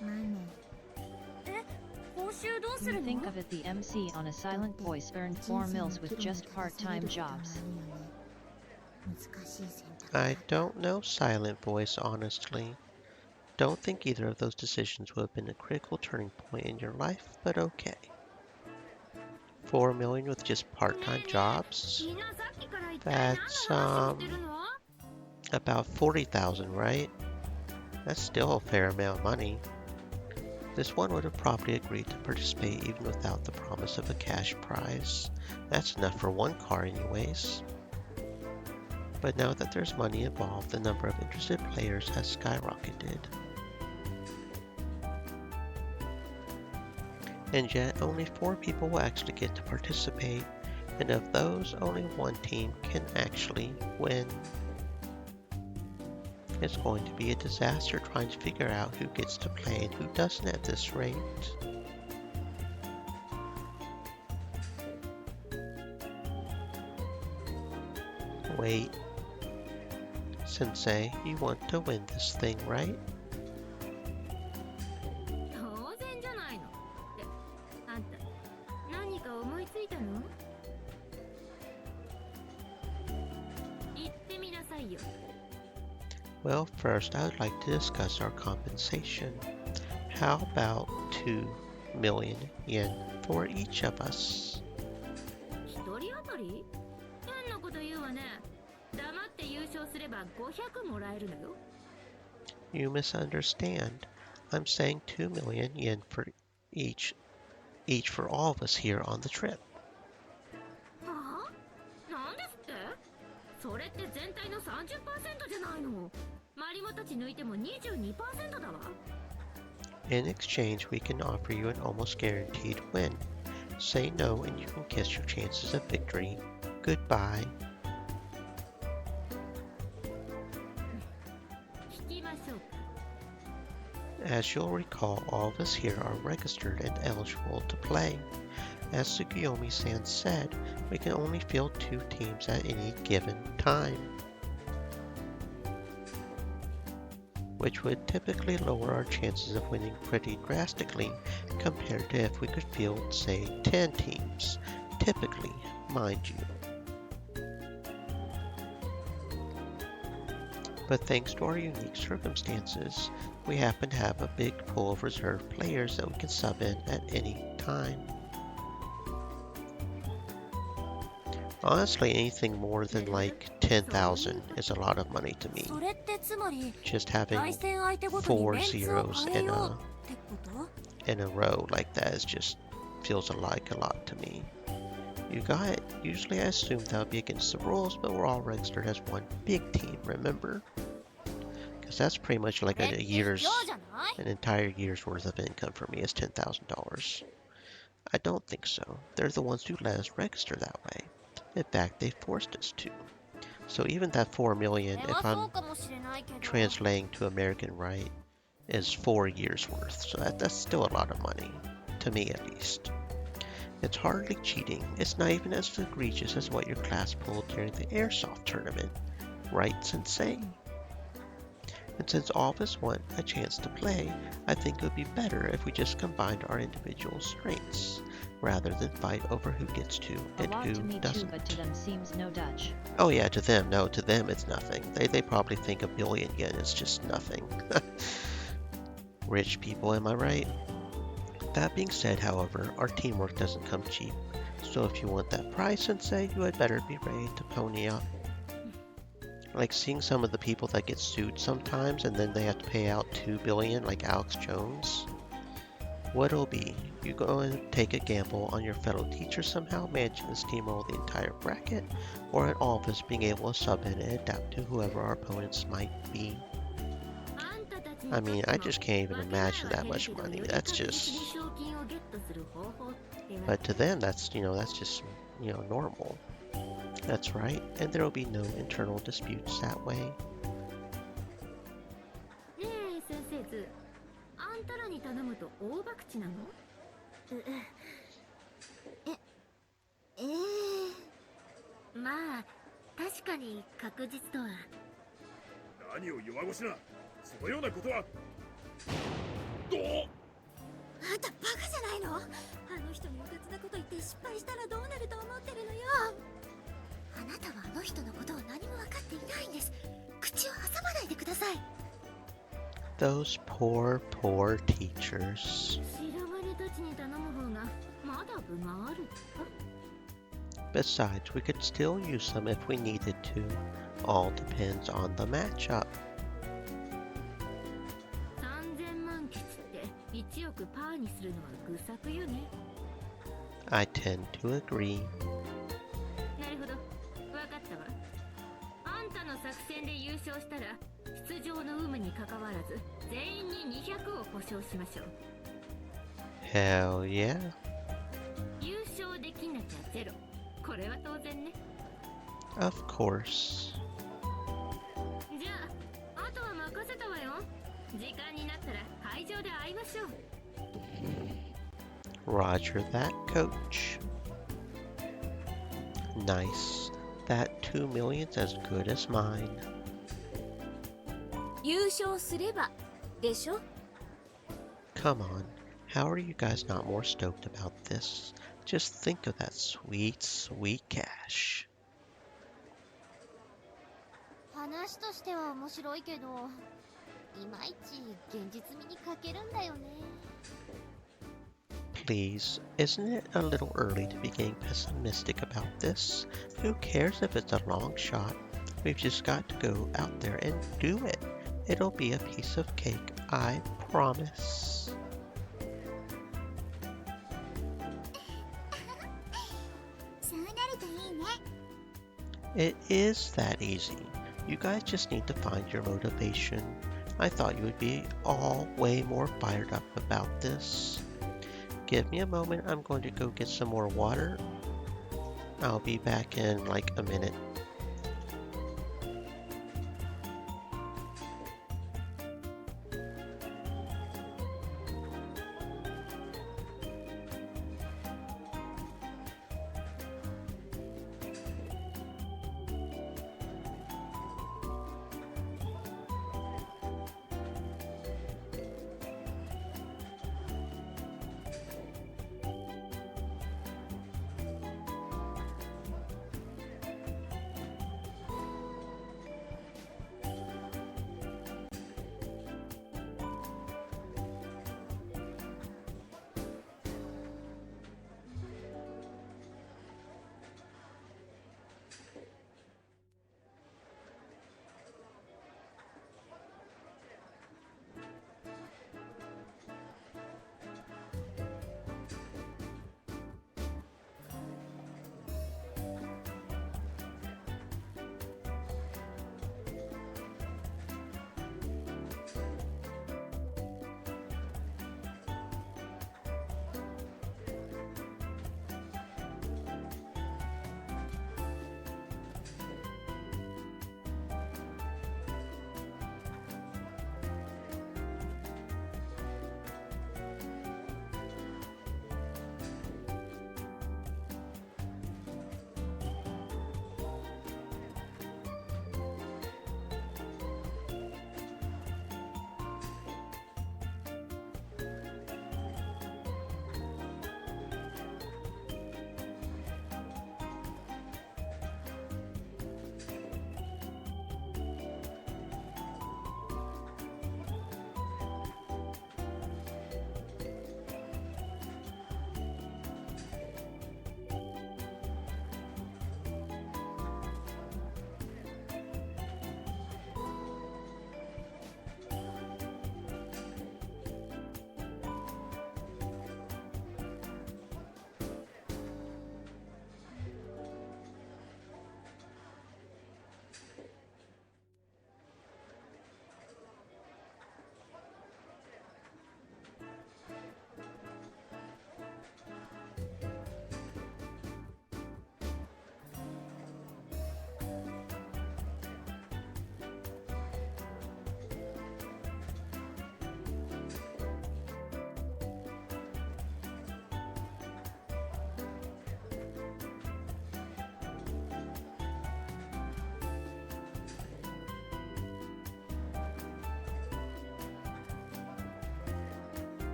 まあね。報酬どうす You るの think of it, the MC on a silent voice earned 4 mils with just part-time jobs. 難しい選択。 I don't know Silent Voice, honestly. Don't think either of those decisions would have been a critical turning point in your life, but okay. 4 million with just part-time jobs? みんなさっきから一体何の That's, 話をしてるの about 40,000, right? That's still a fair amount of money. This one would have probably agreed to participate even without the promise of a cash prize. That's enough for one car anyways. But now that there's money involved, the number of interested players has skyrocketed. And yet, only 4 people will actually get to participate, and of those, only one team can actually win. It's going to be a disaster trying to figure out who gets to play and who doesn't at this rate. Wait. Sensei, you want to win this thing, right? 当然じゃないの。ってあんた何か思いついたの？言ってみなさいよ。 Well, first, I would like to discuss our compensation. How about 2 million yen for each of us? 一人当たり？変なこと言うわね。黙って優勝すれば500もらえるのよ。 You misunderstand. I'm saying 2 million yen for each for all of us here on the trip. はあ？なんですって？それって全体の 30% じゃないの。マリモたち抜いても 22% だわ。 In exchange, we can offer you an almost guaranteed win. Say no and you can kiss your chances of victory. Goodbye. 聞きましょうか。 As you'll recall, all of us here are registered and eligible to play. As Tsukuyomi-san said, we can only field 2 teams at any given time, which would typically lower our chances of winning pretty drastically compared to if we could field, say, 10 teams. Typically, mind you. But thanks to our unique circumstances, we happen to have a big pool of reserve players that we can sub in at any time. Honestly, anything more than like 10,000 is a lot of money to me. それってつまり Just having 対戦相手ごとに 4 メンツを zeros 変え in よう a ってこと？ in a row like that is just feels like a lot to me. You got it. Usually I assume that would be against the rules, but we're all registered as one big team, remember? Because that's pretty much like an entire year's worth of income for me is $10,000. I don't think so. They're the ones who let us register that way. In fact, they forced us to. So even that 4 million, if I'm translating to American right, is 4 years worth. So that's still a lot of money, to me at least. It's hardly cheating. It's not even as egregious as what your class pulled during the airsoft tournament. Right, Sensei? And since all of us want a chance to play, I think it would be better if we just combined our individual strengths, rather than fight over who gets to A and lot who to me too, doesn't. but to them seems no Dutch. Oh yeah, to them, no, to them it's nothing. They probably think 1 billion yen is just nothing. Rich people, am I right? That being said, however, our teamwork doesn't come cheap. So if you want that prize, Sensei, you had better be ready to pony up. Like seeing some of the people that get sued sometimes and then they have to pay out 2 billion like Alex Jones. What it'll be, you go and take a gamble on your fellow teacher somehow managing to steamroll the entire bracket, or on all of us being able to sub in and adapt to whoever our opponents might be. I mean, I just can't even imagine that much money. That's just... But to them, that's just, normal. That's right, and there will be no internal disputes that way. ねえ先生図、あんたらに頼むと大博打なの？まあ確かに確実とは。何を弱腰な。そのようなことは。どう。あんたバカじゃないの。あの人にうかつなこと言って失敗したらどうなると思ってるのよ。あなたはあの人のことを何も分かっていないんです。口を挟まないでください。 Those poor teachers. 白金たちに頼む方がまだ分がある。 Besides, we could still use them if we needed to. All depends on the matchup. 3000万吉って1億パーにするのは愚策よね。 I tend to agree. なるほど、分かったわ。あんたの作戦で優勝したら出場の有無にかかわらず全員に200を保証しましょう。 Hell yeah. 優勝できなきゃゼロ。これは当然ね。 Of course. じゃああとは任せたわよ。時間になったら会場で会いましょう。 Roger that, coach. Nice. That 2 million's as good as mine. 優勝すればでしょ。 Come on. How are you guys not more stoked about this? Just think of that sweet, sweet cash. 話としては面白いけど、いまいち現実味に欠けるんだよね。 Please, isn't it a little early to be getting pessimistic about this? Who cares if it's a long shot? We've just got to go out there and do it. It'll be a piece of cake, I promise. そうなるといいね。 It is that easy. You guys just need to find your motivation. I thought you would be all way more fired up about this. Give me a moment, I'm going to go get some more water. I'll be back in like a minute.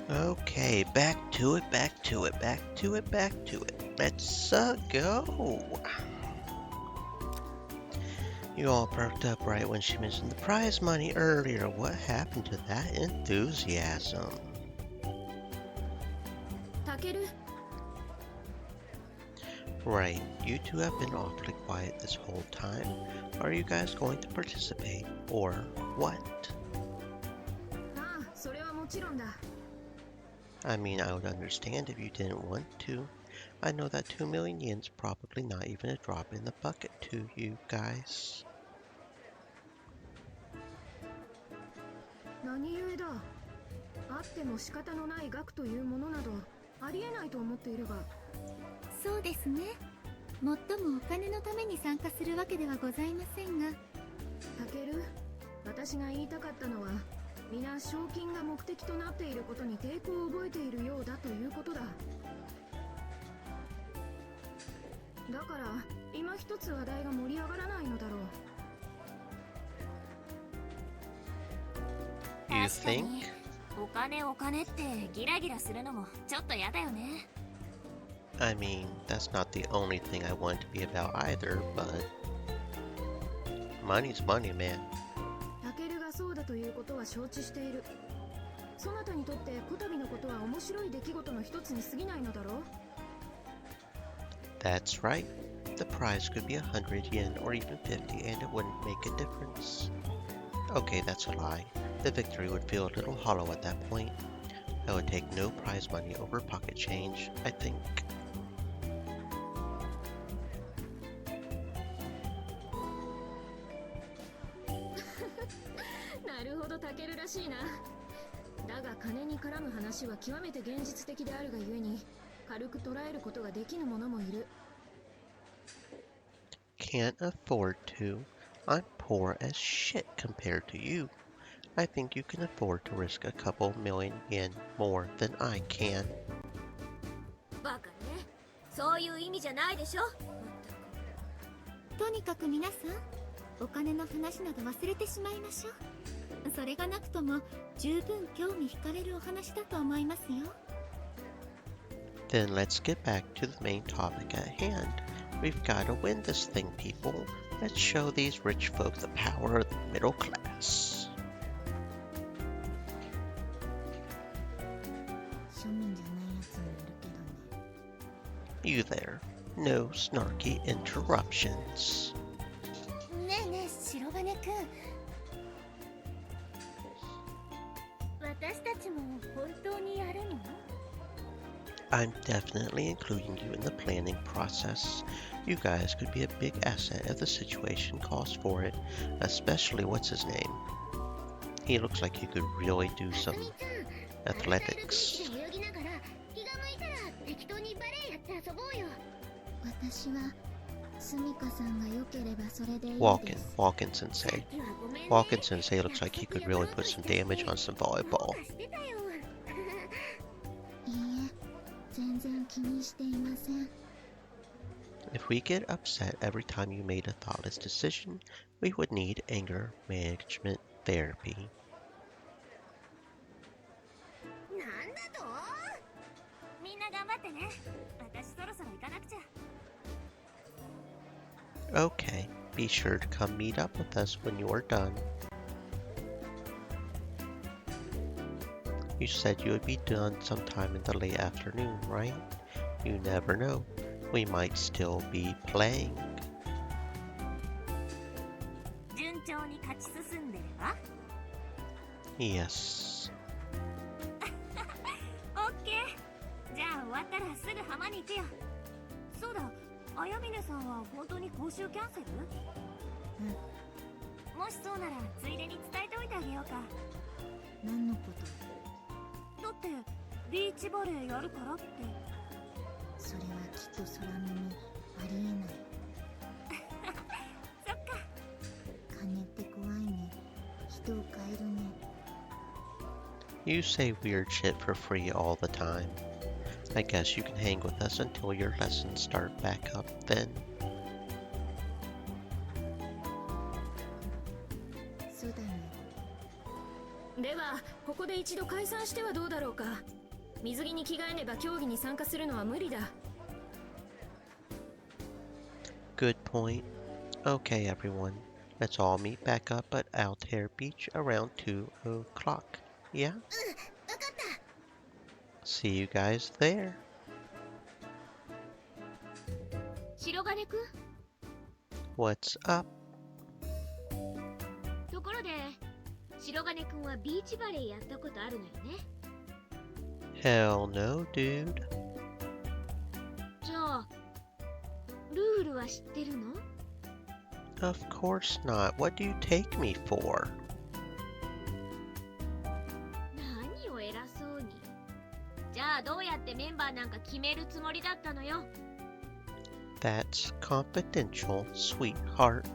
Okay, back to it, back to it, back to it, back to it. Let's go. You all perked up right when she mentioned the prize money earlier. What happened to that enthusiasm? タケル Right, you two have been awfully quiet this whole time. Are you guys going to participate, or what? ああ、それはもちろんだ。 I mean, I would understand if you didn't want to. I know that 2 million yen's probably not even a drop in the bucket to you guys. 何故だ。あっても仕方のない額というものなどありえないと思っているが。そうですね。もっともお金のために参加するわけではございませんが。タケル、私が言いたかったのは、皆賞金が目的となっていることに抵抗を覚えているようだということだ。だから今一つ話題が盛り上がらないのだろう。 You 確か think? にお金お金ってギラギラするのもちょっとやだよね。 I mean, that's not the only thing I want to be about either, but money's money, man. タケルがそうだということは承知している。そなたにとってこたびのことは面白い出来事の一つに過ぎないのだろう。 That's right. The prize could be 100 yen or even 50 and it wouldn't make a difference. Okay, that's a lie. The victory would feel a little hollow at that point. I would take no prize money over pocket change, I think. なるほどタケルらしいな。だが金に絡む話は極めて現実的であるがゆえに軽く捉えることができぬ者もいる。 Can't afford to. I'm poor as shit compared to you. I think you can afford to risk a couple million yen more than I can. バカね。そういう意味じゃないでしょ。とにかく皆さん、お金の話など忘れてしまいましょう。それがなくとも十分興味惹かれるお話だと思いますよ。 Then let's get back to the main topic at hand. We've gotta win this thing, people. Let's show these rich folk the power of the middle class. 庶民じゃないやつもいるけどね。 You there. No snarky interruptions. ねえねえ、白羽くん。私たちも本当にやるの？ I'm definitely including you in the planning process. You guys could be a big asset if the situation calls for it, especially what's his name. He looks like he could really do some athletics. 私はスミカさんが良ければそれでいいです。 Walkin Sensei. Walkin Sensei looks like he could really put some damage on some volleyball. いいえ、全然気にしていません。 If we get upset every time you made a thoughtless decision, we would need anger management therapy. なんだと？みんな頑張ってね。私そろそろ行かなくちゃ。 Okay, be sure to come meet up with us when you're done. You said you would be done sometime in the late afternoon, right? You never know. We might still be playing. 順調に勝ち進んでれば？ Yes. オッケー。じゃあ終わったらすぐ浜に行くよ。そうだ、綾峰さんは本当に講習キャンセル？うん。もしそうならついでに伝えておいてあげようか。何のこと？だってビーチバレーやるからって。それはきっと空耳ありえない。そっか。金って怖いね。人を変えるね。 You say weird shit for free all the time. I guess you can hang with us until your lessons start back up then. そうだね。ではここで一度解散してはどうだろうか。水着に着替えねば競技に参加するのは無理だ。 Good point. Okay, everyone. Let's all meet back up at Altair Beach around 2 o'clock. Yeah? わかった。 See you guys there. 白金くん、 What's up? ところで白金くんはビーチバレーやったことあるのよね。 Hell no, dude. じゃあルールは知ってるの？ Of course not. What do you take me for? 何を偉そうに。じゃあどうやってメンバーなんか決めるつもりだったのよ。 That's confidential, sweetheart.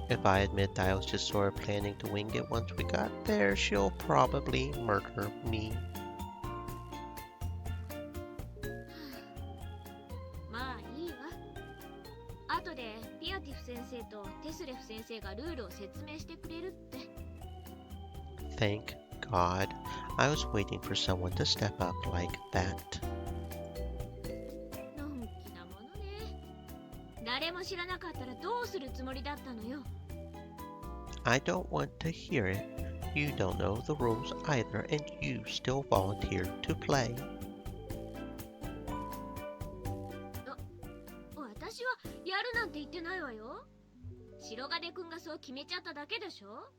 If I admit that I was just sort of planning to wing it once we got there, she'll probably murder me. まあいいわ。後でピアティフ先生とテスレフ先生がルールを説明してくれるって。 Thank God. I was waiting for someone to step up like that. のんきなものね。誰も知らなかったらどうするつもりだったのよ。 I don't want to hear it. You don't know the rules either, and you still volunteered to play. 私はやるなんて言ってないわよ。白金くんがそう決めちゃっただけでしょ。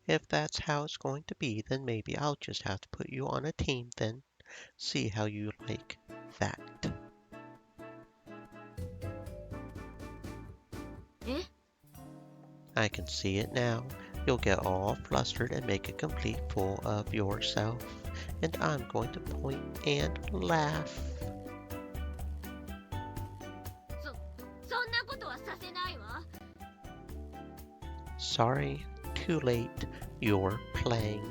If that's how it's going to be, then maybe I'll just have to put you on a team then. See how you like that. え？ I can see it now. You'll get all flustered and make a complete fool of yourself. And I'm going to point and laugh. そんなことはさせないわ。 Sorry, too late. You're playing.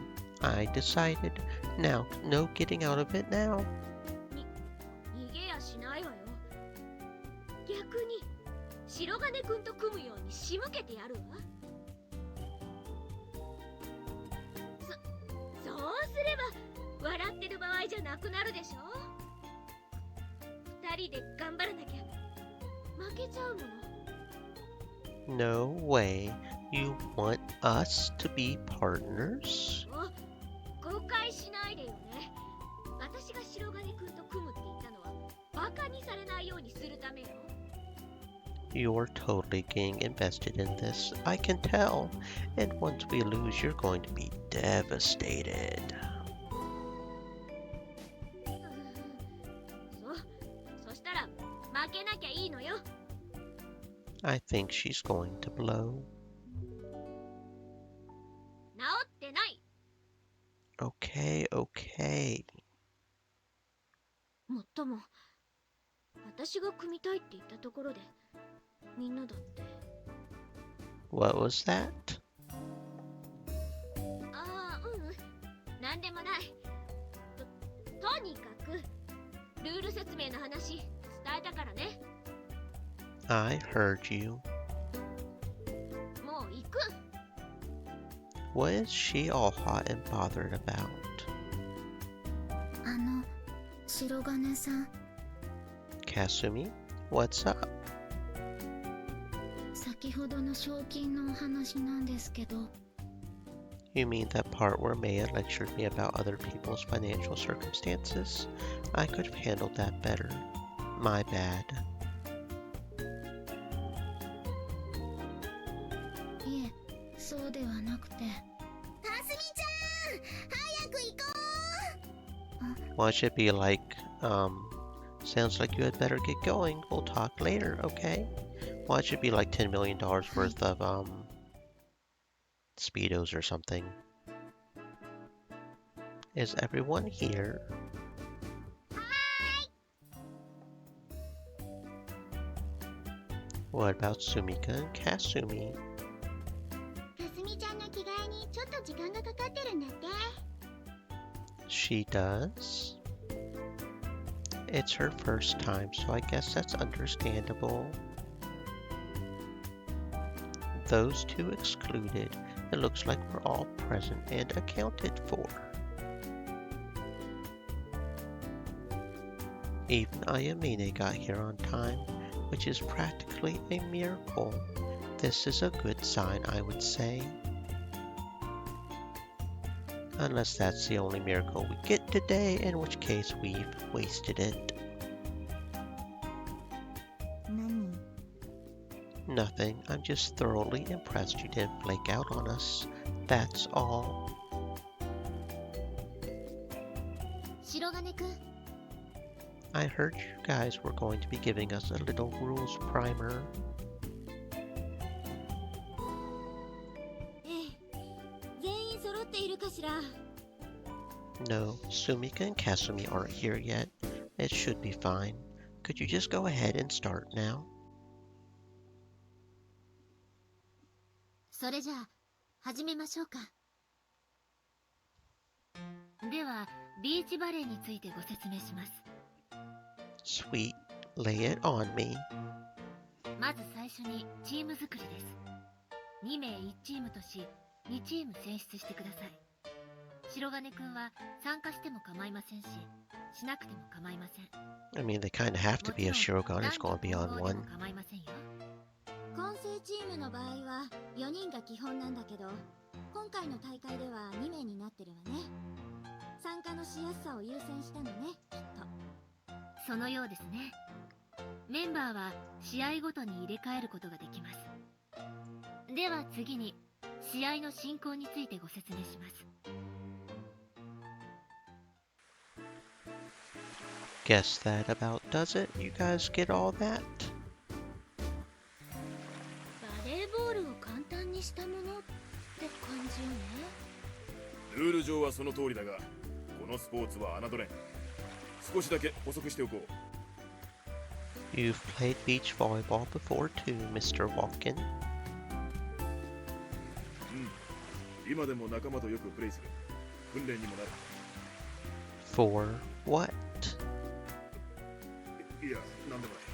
I decided. Now, no getting out of it now. 逃げやしないわよ。逆に白金くんと組むように仕向けてやるわ。そうすれば笑ってる場合じゃなくなるでしょ。二人で頑張らなきゃ負けちゃうもの。 No way. You want us to be partners? 誤解しないでよね。私が白金くんと組むって言ったのはバカにされないようにするためよ。 You're totally getting invested in this. I can tell. And once we lose, you're going to be devastated. そしたら負けなきゃいいのよ。 I think she's going to blow. 治ってない。 Okay, okay. もっとも私が組みたいって言ったところでみんなだって。 What was that? ああ、なんでもない。とにかくルール説明の話伝えたからね。 I heard you. もう行く。 What is she all hot and bothered about? 白金さん、 Kasumi? What's up? 先ほどの賞金のお話なんですけど、 You mean that part where Maya lectured me about other people's financial circumstances? I could have handled that better. My bad. いえ、そうではなくて。かすみちゃん、早く行こう。 Watch it be like, sounds like you had better get going. We'll talk later, okay? Watch it be like $10 million worth of, Speedos or something. Is everyone here? What about Sumika and Kasumi? かすみちゃんの着替えにちょっと時間がかかってるんだって。 She does? It's her first time, so I guess that's understandable. Those two excluded. It looks like we're all present and accounted for. Even Ayamine got here on time, which is practically a miracle. This is a good sign, I would say. Unless that's the only miracle we get today, in which case we've wasted it. 何？ Nothing, I'm just thoroughly impressed you didn't flake out on us. That's all. 白金くん、 I heard you guys were going to be giving us a little rules primer. ええ、全員揃っているかしら。 No, Sumika and Kasumi aren't here yet. It should be fine. Could you just go ahead and start now? それじゃあ始めましょうか。ではビーチバレーについてご説明します。 Sweet, lay it on me. まず最初にチーム作りです。2名1チームとし2チーム選出してください。白金くんは参加しても構いませんし、しなくても構いません。 I mean, they kind of have to be if Shirogane is going to be on one. 構いませんよ。混成チームの場合は4人が基本なんだけど、今回の大会では2名になってるわね。参加のしやすさを優先したのね、きっと。そのようですね。メンバーは試合ごとに入れ替えることができます。では次に試合の進行についてご説明します。 Guess that about does it. You guys get all that? バレーボールを簡単にしたものって感じよね。ルール上はその通りだが、このスポーツは侮れん。少しだけ補足しておこう。 You've played beach volleyball before too, Mr. Walken. 今でも仲間とよくプレイする。訓練にもなる。 For what? いや、なんでもない。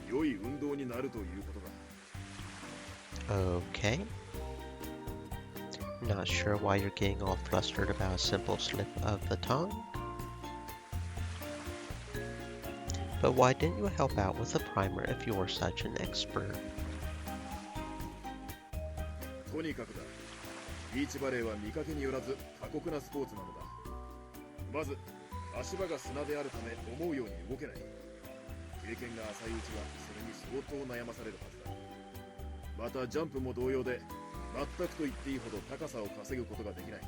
良い運動になるということだ。 Okay. Not sure why you're getting all flustered about a simple slip of the tongue. But why didn't you help out with a primer if you're such an expert? とにかくだ。ビーチバレーは見かけによらず過酷なスポーツなのだ。まず、足場が砂であるため思うように動けない。経験が浅いうちはそれに相当悩まされるはずだ。またジャンプも同様で、全くと言っていいほど高さを稼ぐことができない。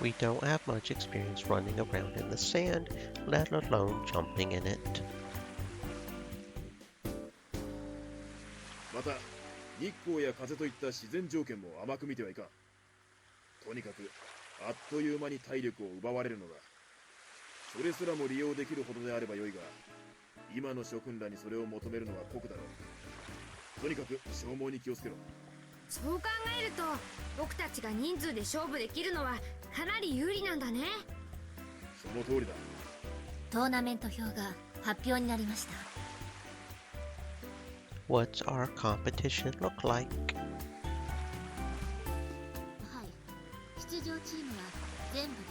We don't have much experience running around in the sand, let alone jumping in it. また、日光や風といった自然条件も甘く見てはいかん。とにかく、あっという間に体力を奪われるのだ。それすらも利用できるほどであればよいが、今の諸君らにそれを求めるのは酷だろう。とにかく消耗に気をつけろ。そう考えると僕たちが人数で勝負できるのはかなり有利なんだね。その通りだ。トーナメント表が発表になりました。 What's our competition look like? はい。出場チームは全部で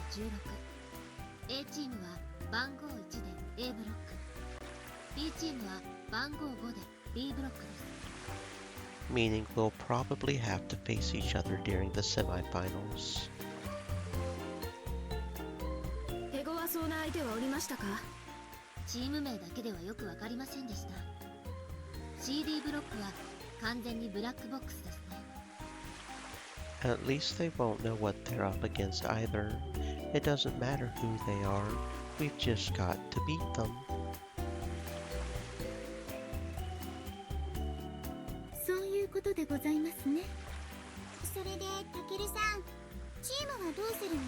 16。A チームは番号1で A ブロック。B チームは番号5で B ブロックです。 Meaning we'll probably have to face each other during the semifinals. 手強そうな相手はおりましたか？チーム名だけではよくわかりませんでした。 CD ブロックは完全にブラックボックスですね。 At least they won't know what they're up against either. It doesn't matter who they are, we've just got to beat them. そういうことでございますね。それでタケルさん、チームはどうするの？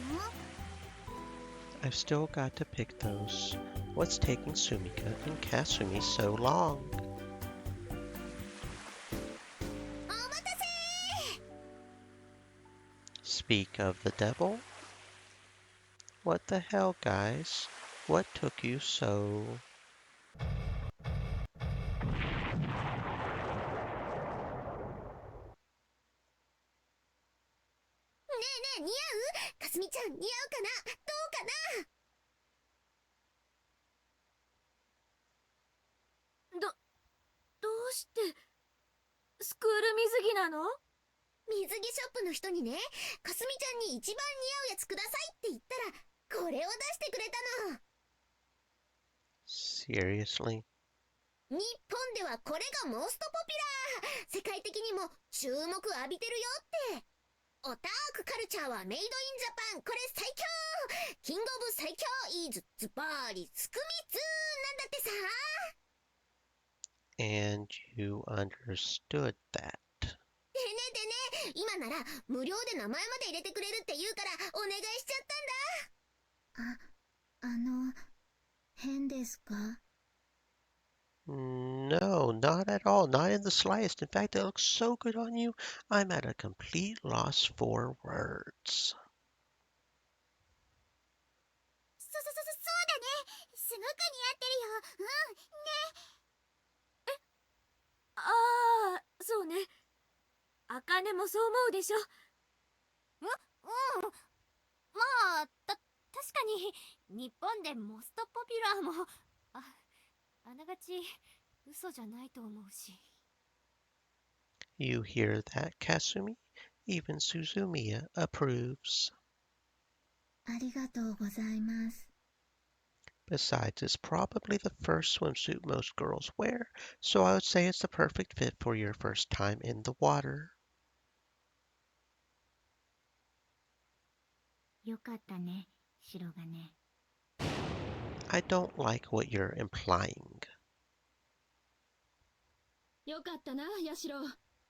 I've still got to pick those. What's taking Sumika and Kasumi so long? お待たせ！ Speak of the devil? What the hell, guys? What took you so... 似合う？かすみちゃん似合うかな？どうかな？うしてスクール水着なの？水着ショップの人にね、かすみちゃんに一番似合うやつくださいって言ったら、これを出してくれたの。Seriously? 日本ではこれがモストポピュラー。世界的にも注目浴びてるよって。オタクカルチャーはメイドインジャパン、これ最強。キングオブ最強イーズズバーリスクミツなんだってさ。And you understood that. でね、今なら無料で名前まで入れてくれるって言うからお願いしちゃったんだ。変ですか？ No, not at all. Not in the slightest. In fact, it looks so good on you. I'm at a complete loss for words. そうだね。すごく似合ってるよ。ね。ああ、そうね。あかねもそう思うでしょ。まあ、確かに、日本でモストポピュラーも、あながち嘘じゃないと思うし。You hear that, Kasumi? Even Suzumiya approves. ありがとうございます。 Besides, it's probably the first swimsuit most girls wear, so I would say it's the perfect fit for your first time in the water. よかったね、白金。I don't like what you're implying. よかったな、ヤシロ。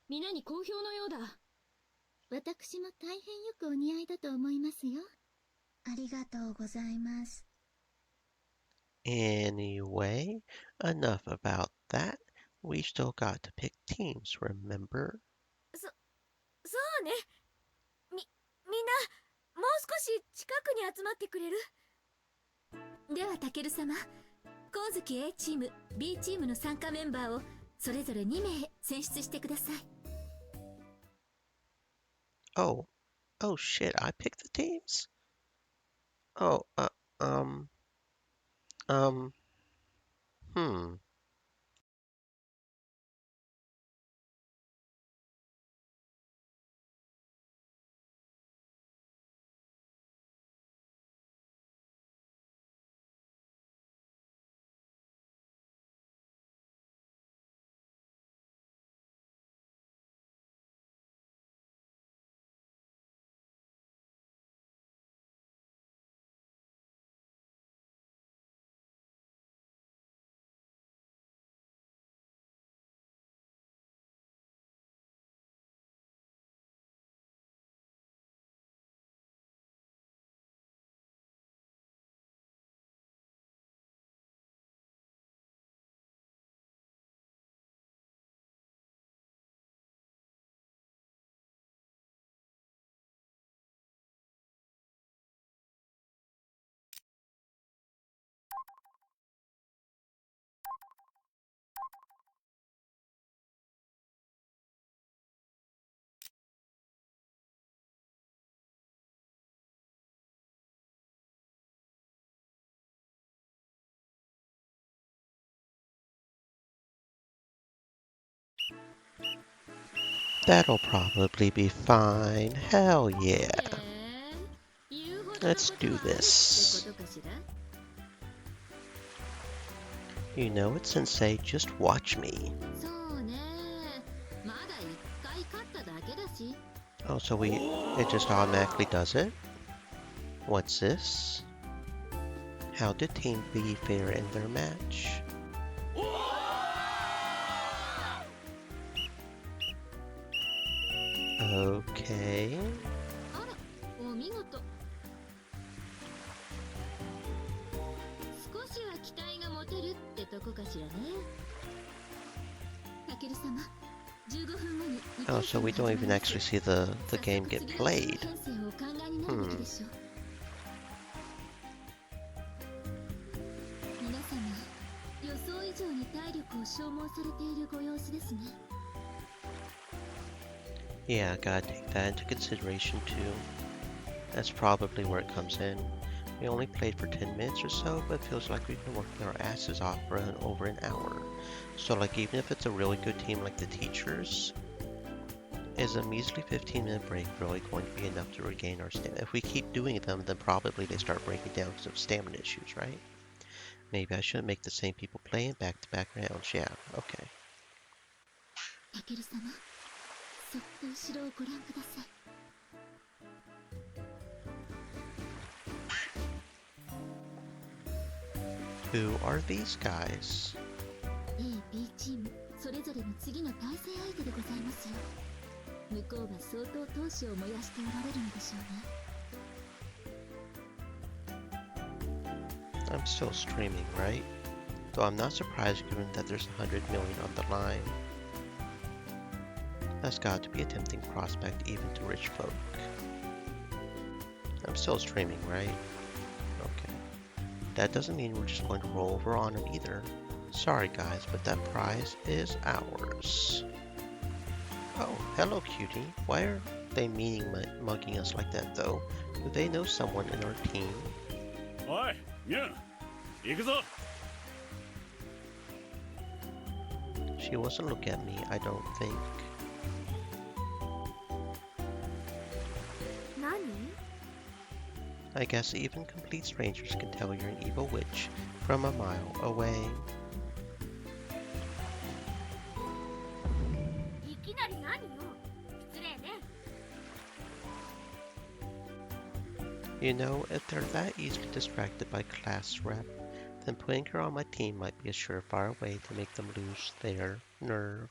皆に好評のようだ。私も大変よくお似合いだと思いますよ。ありがとうございます。 Anyway, enough about that. We still got to pick teams, remember? そうね。みんな、もう少し近くに集まってくれる？ではタケル様、光月 A チーム B チームの参加メンバーをそれぞれ2名選出してください。Oh shit, I picked the teams? Oh, hmm. That'll probably be fine. Hell yeah. Let's do this. You know it, Sensei. Just watch me. そうね。まだ1回勝っただけだし。 Oh, so it just automatically does it? What's this? How did Team B fare in their match? Okay. あら、お見事。少しは期待が持てるってとこかしらね。タケル様、15分後に Oh, so we don't even actually see the game get played. 編成をお考えになるべきでしょう。皆様、予想以上に体力を消耗されているご様子ですね。Yeah, gotta take that into consideration too. That's probably where it comes in. We only played for 10 minutes or so, but it feels like we've been working our asses off for over an hour. So like even if it's a really good team like the teachers, is a measly 15-minute break really going to be enough to regain our stamina? If we keep doing them, then probably they start breaking down because of stamina issues, right? Maybe I shouldn't make the same people play in back-to-back rounds. Yeah, okay. タケル様、そっと後ろをご覧ください。Who are these guys? A、B チーム、それぞれの次の対戦相手でございますよ。向こうは相当闘志を燃やしておられるのでしょうね。I'm still streaming, right? Though I'm not surprised given that there's 100 million on the line. That's got to be a tempting prospect even to rich folk. I'm still streaming, right? Okay. That doesn't mean we're just going to roll over on them either. Sorry guys, but that prize is ours. Oh, hello cutie. Why are they mugging us like that though? Do they know someone in our team? Oi, yeah. 行くぞ. She wasn't looking at me, I don't think. 何? I guess even complete strangers can tell you're an evil witch from a mile away. いきなり何よ。失礼ね。You know, if they're that easily distracted by class rep, then putting her on my team might be a surefire way to make them lose their nerve.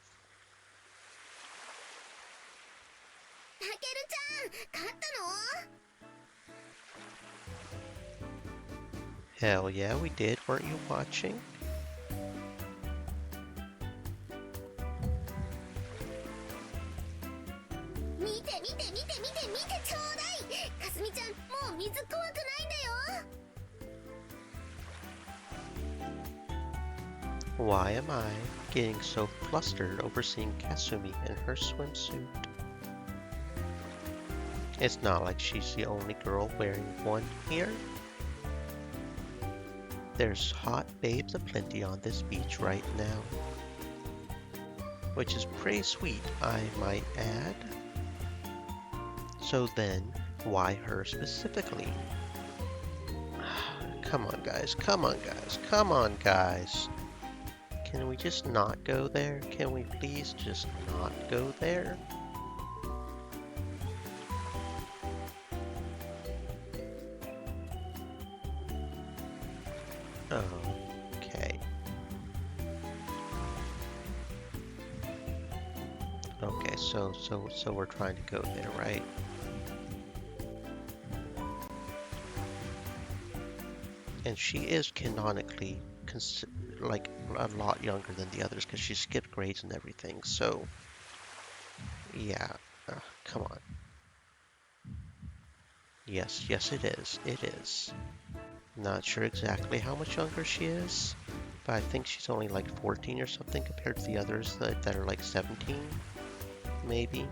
タケルちゃん、勝ったの？ Hell yeah, we did. Weren't you watching? 見て見て見て見て見てちょうだい。かすみちゃん、もう水怖くないんだよ。 Why am I getting so flustered over seeing Kasumi in her swimsuit? It's not like she's the only girl wearing one here. There's hot babes aplenty on this beach right now. Which is pretty sweet, I might add. So then, why her specifically? Come on guys, come on guys, come on guys. Can we just not go there? Can we please just not go there? Okay. Okay, so we're trying to go there, right? And she is canonically like a lot younger than the others because she skipped grades and everything. So yeah, come on. Yes, it is. It is. Not sure exactly how much younger she is, but I think she's only like 14 or something compared to the others that are like 17, maybe.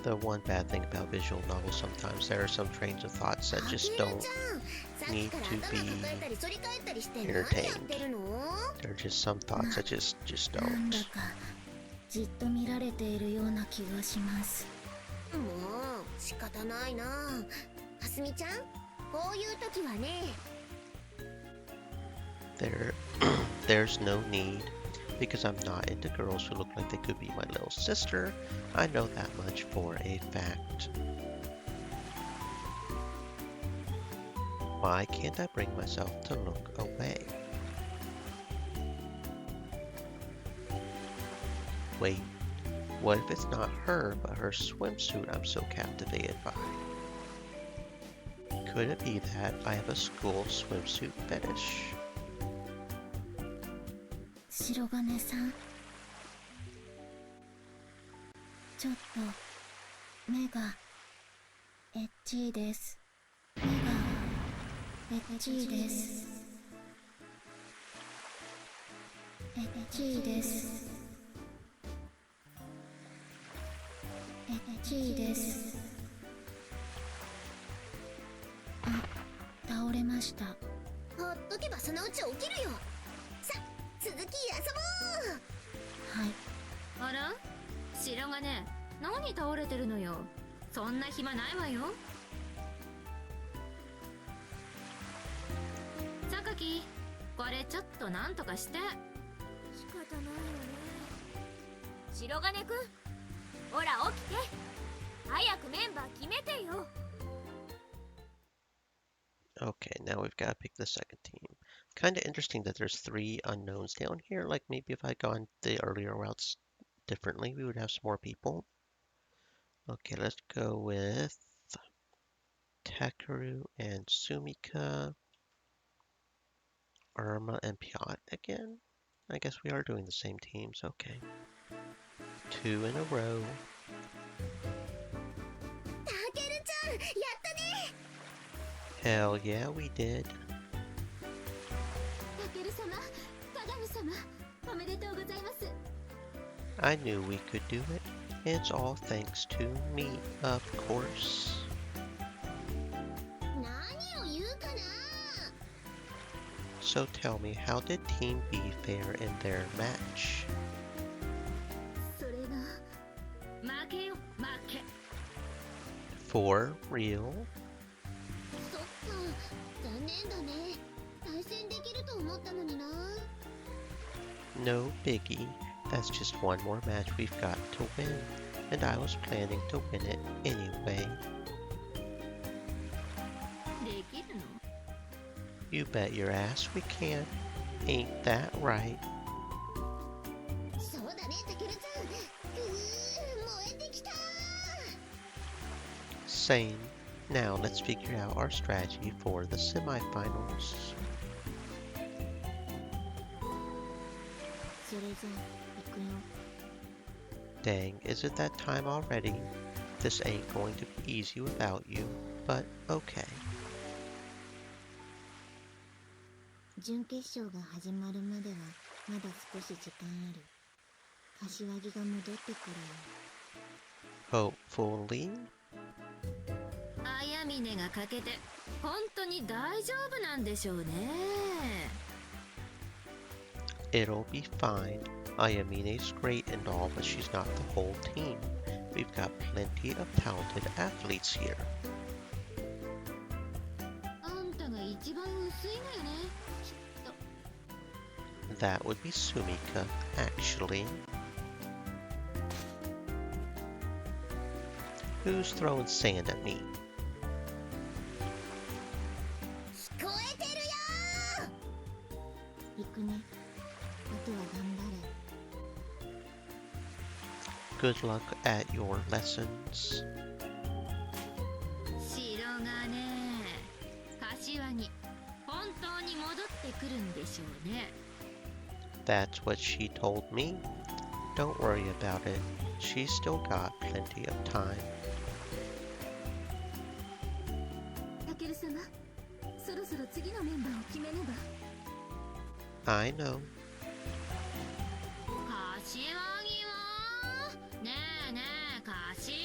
The one bad thing about visual novels, sometimes there are some trains of thoughts that just don't need to be entertained. There are just some thoughts that just なんだ don't. かじっと見られているような気がします。もう仕方ないな。かすみちゃん、こういう時はね。There's no need, because I'm not into girls who look like they could be my little sister. I know that much for a fact. Why can't I bring myself to look away? Wait, what if it's not her, but her swimsuit I'm so captivated by? Could it be that I have a school swimsuit fetish? 白金さん、ちょっと目がエッチーです。目がエッチーです。G です。G です。あ、倒れました。ほっとけばそのうち起きるよ。さ、続き遊ぼう。はい。あら、白金、何倒れてるのよ。そんな暇ないわよ。榊、これちょっとなんとかして。仕方ないよね。白金くん、ほら起きて。早くメンバー決めてよ。Okay, now we've got to pick the second team. Kind of interesting that there's 3 unknowns down here. Like maybe if I'd gone the earlier routes differently, we would have some more people. Okay, let's go with Takeru and Sumika, Irma and Piot again. I guess we are doing the same teams. Okay. 2 in a row. たけるちゃん、やったね。 Hell yeah, we did. タケル様、鏡様、おめでとうございます。 I knew we could do it. It's all thanks to me, of course. 何を言うかな。 So tell me, how did Team B fare in their match? それが負けよ、負け。 For real? そっか、残念だね。対戦できると思ったのにな。 No biggie. That's just one more match we've got to win. And I was planning to win it anyway. できるの？ You bet your ass we can. Ain't that right? そうだね、たけるちゃん。燃えてきた。 Same. Now let's figure out our strategy for the semifinals. それじゃあ、行くよ。Dang, is it that time already? This ain't going to be easy without you, but okay. 準決勝が始まるまではまだ少し時間ある。柏木が戻ってくるよ。 Hopefully. 綾峰が欠けて本当に大丈夫なんでしょうね。 It'll be fine. Ayamine's great and all, but she's not the whole team. We've got plenty of talented athletes here. あんたが一番薄いのよね、きっと。 That would be Sumika, actually. Who's throwing sand at me? 聞こえてるよ。行くね。あとは頑張れ。 Good luck at your lessons. 白金、柏木、本当に戻ってくるんでしょうね。 That's what she told me. Don't worry about it. She's still got plenty of time. タケル様、そろそろ次のメンバーを決めねば。 I know. 柏木はねえねえ、柏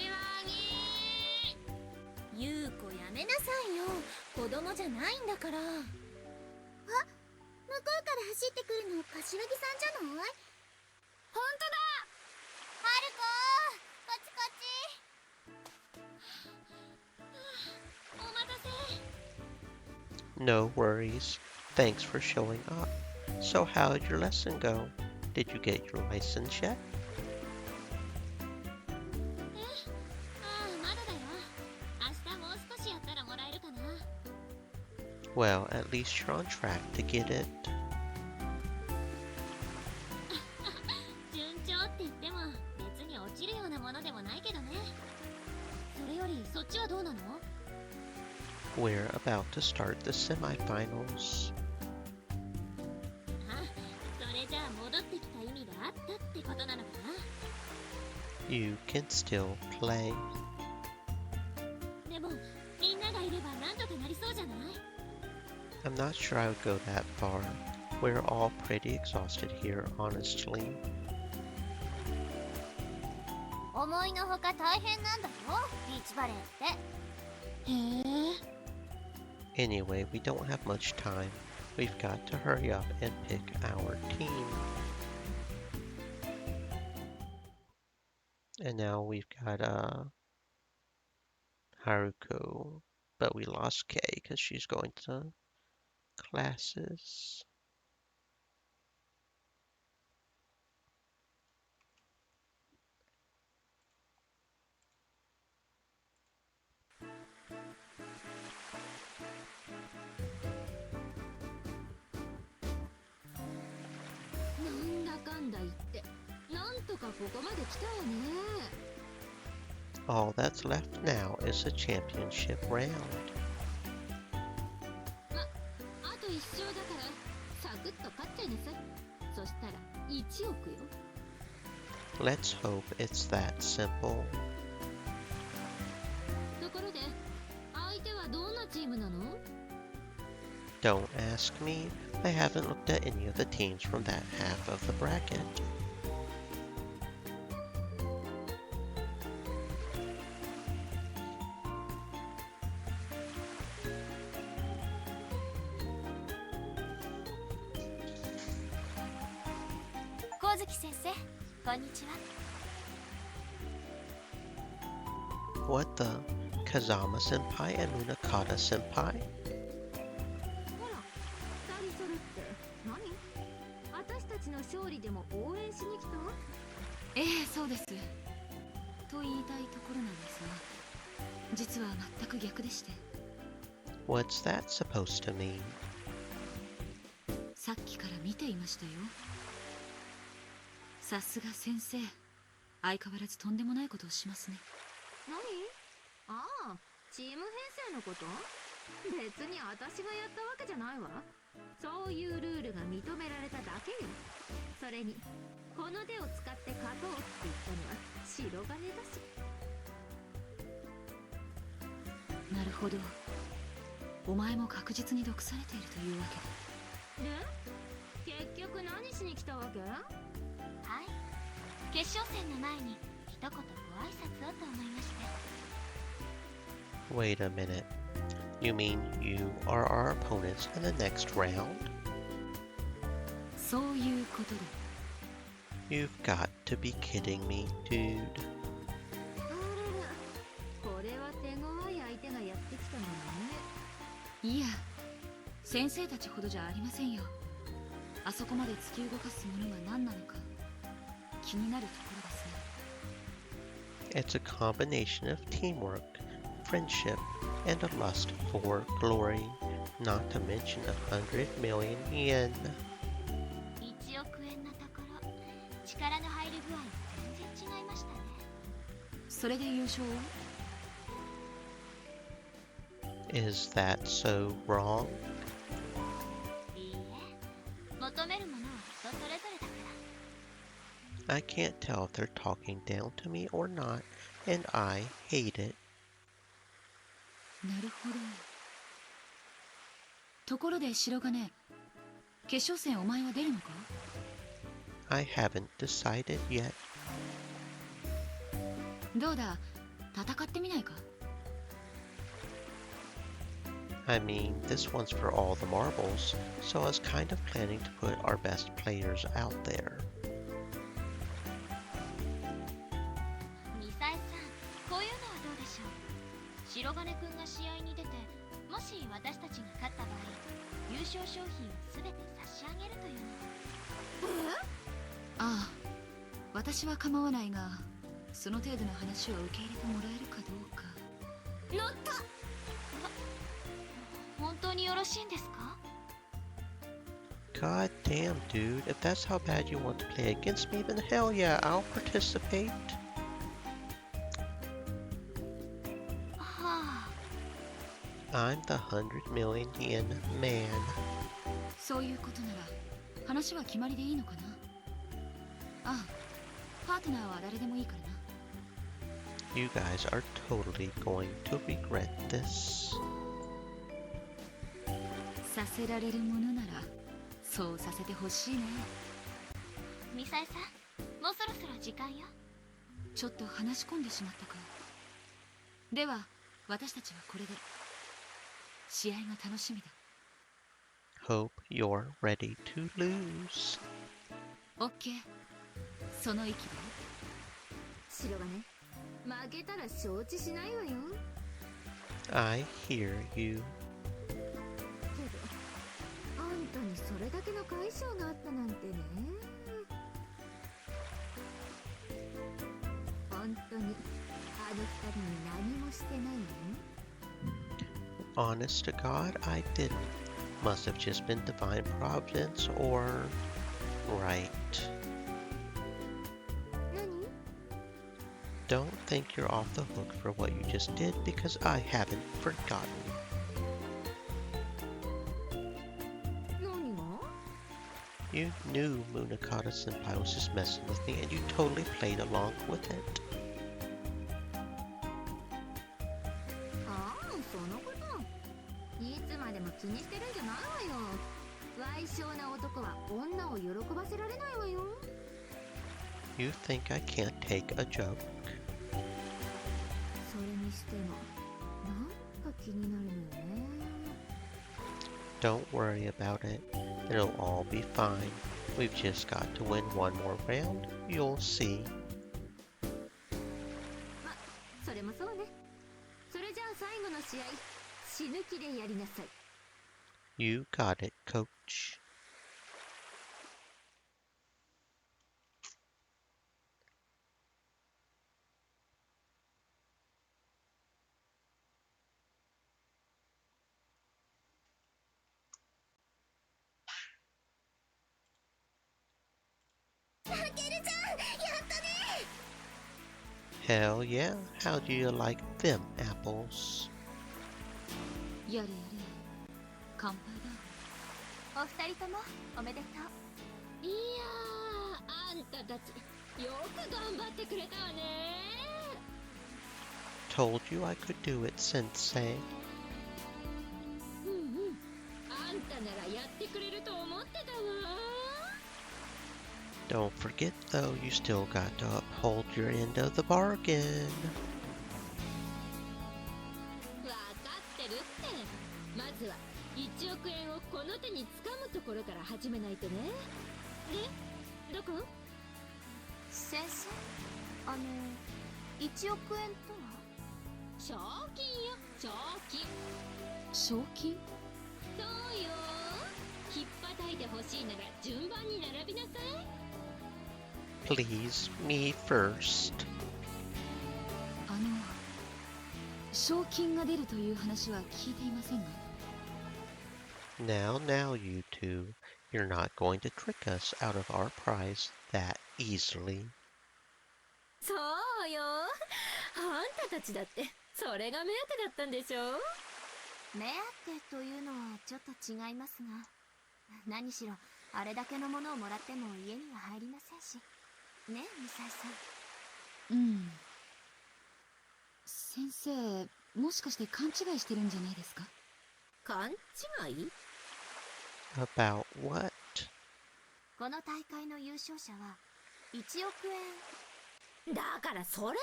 木。ゆうこやめなさいよ。子供じゃないんだから。あ、向こうから走ってくるの柏木さんじゃない？本当だ。はるこ、こっちこっち。お待たせ。 No worries. Thanks for showing up. So how'd your lesson go? Did you get your license yet? ああ、まだだよ。明日もう少しやったらもらえるかな。 Well, at least you're on track to get it. 順調って言っても別に落ちるようなものでもないけどね。それよりそっちはどうなの？ We're about to start the semifinals. あ、それじゃあ戻ってきた意味があったってことなのかな。 You can still play. でもみんながいればなんとかなりそうじゃない？ I'm not sure I would go that far. We're all pretty exhausted here, honestly. 思いのほか大変なんだよ、ビーチバレーって。へえ。Anyway, we don't have much time. We've got to hurry up and pick our team. And now we've got Haruko, but we lost Kei because she's going to classes. All that's left now is a championship round. Let's hope it's that simple. Don't ask me. I haven't looked at any of the teams from that half of the bracket. What the? Kazama Senpai and Munakata Senpai? ええ、そうです。と言いたいところなんですが、実は全く逆でして。What's that supposed to mean? さっきから見ていましたよ。さすが先生、相変わらずとんでもないことをしますね。何？ああ、チーム編成のこと？別に私がやったわけじゃないわ。そういうルールが認められただけよ。それにこの手を使って勝とうって言ったのは白金だし。なるほど。お前も確実に毒されているというわけだ。で、結局何しに来たわけ？はい、決勝戦の前に一言ご挨拶をと思いまして。Wait a minute. You mean you are our opponents in the next round? そういうことだ。You've got to be kidding me, dude. これは手強い相手がやってきたのね。いや、先生たちほどじゃありませんよ。あそこまで突き動かすものが何なのか気になるところですね。It's a combination of teamwork, friendship, and a lust for glory, not to mention 100 million yen. 1億円のところ、力の入り具合全然違いましたね。それで優勝を？ Is that so wrong? いいえ、求めるものは人それぞれだから。I can't tell if they're talking down to me or not, and I hate it. なるほど。ところで白金、決勝戦お前は出るのか？ I haven't decided yet. どうだ、戦ってみないか？ I mean, this one's for all the marbles, so I was kind of planning to put our best players out there. ミサエさん、こういうのはどうでしょう。白金くんが試合に出て、もし私たちが勝った場合、優勝商品をすべて差し上げるというの。ああ、私は構わないが、その程度の話は受け入れてもらえるかどうか。乗った。本当によろしいんですか？ God damn, dude, if that's how bad you want to play against me, then hell yeah, I'll participate. はあ。I'm the 100 million yen man. そういうことなら、話は決まりでいいのかな？ああ、パートナーは誰でもいいからな。You guys are totally going to regret this. させられるものならそうさせてほしいね。ミサエさん、もうそろそろ時間よ。ちょっと話し込んでしまったか。では私たちはこれで。試合が楽しみだ。 Hope you're ready to lose. オッケー。その意気で。白がね、負けたら承知しないわよ。 I hear you. けどあんたにそれだけの解消があったなんてね。本当にあの二人に何もしてないの？ Honest to God, I didn't. Must have just been divine providence or... right. 何？ Don't think you're off the hook for what you just did because I haven't forgotten. 何が？ You knew Munakata Senpai was just messing with me and you totally played along with it. ああ、そのこと。いつまでも気にしてるんじゃないわよ。矮小な男は女を喜ばせられないわよ。 You think I can't take a joke? それにしてもなんか気になるのよね。 Don't worry about it. It'll all be fine. We've just got to win one more round. You'll see. ま、それもそうね。それじゃあ最後の試合、死ぬ気でやりなさい。 You got it, coach. Hell yeah. How do you like them apples? やれやれ。乾杯だ。お二人ともおめでとう。いやー、あんたたちよく頑張ってくれたわね。 Told you I could do it, sensei. うんうん、あんたならやってくれると思ってたわ。 Don't forget though, you still got to uphold your end of the bargain. わかってるって。まずは1億円をこの手に掴むところから始めないとね。で、どこ？先生、1億円とは？賞金よ、賞金。賞金？そうよ。ひっぱたいてほしいなら順番に並びなさい。 Please, me first. 賞金が出るという話は聞いていませんが。 Now, you two. You're not going to trick us out of our prize that easily. そうよ。あんたたちだってそれが目当てだったんでしょ。目当てというのはちょっと違いますが、何しろあれだけのものをもらっても家には入りませんしね、ミサイさん。うん。先生、もしかして勘違いしてるんじゃないですか？勘違い？ About what? この大会の優勝者は1億円だからそれ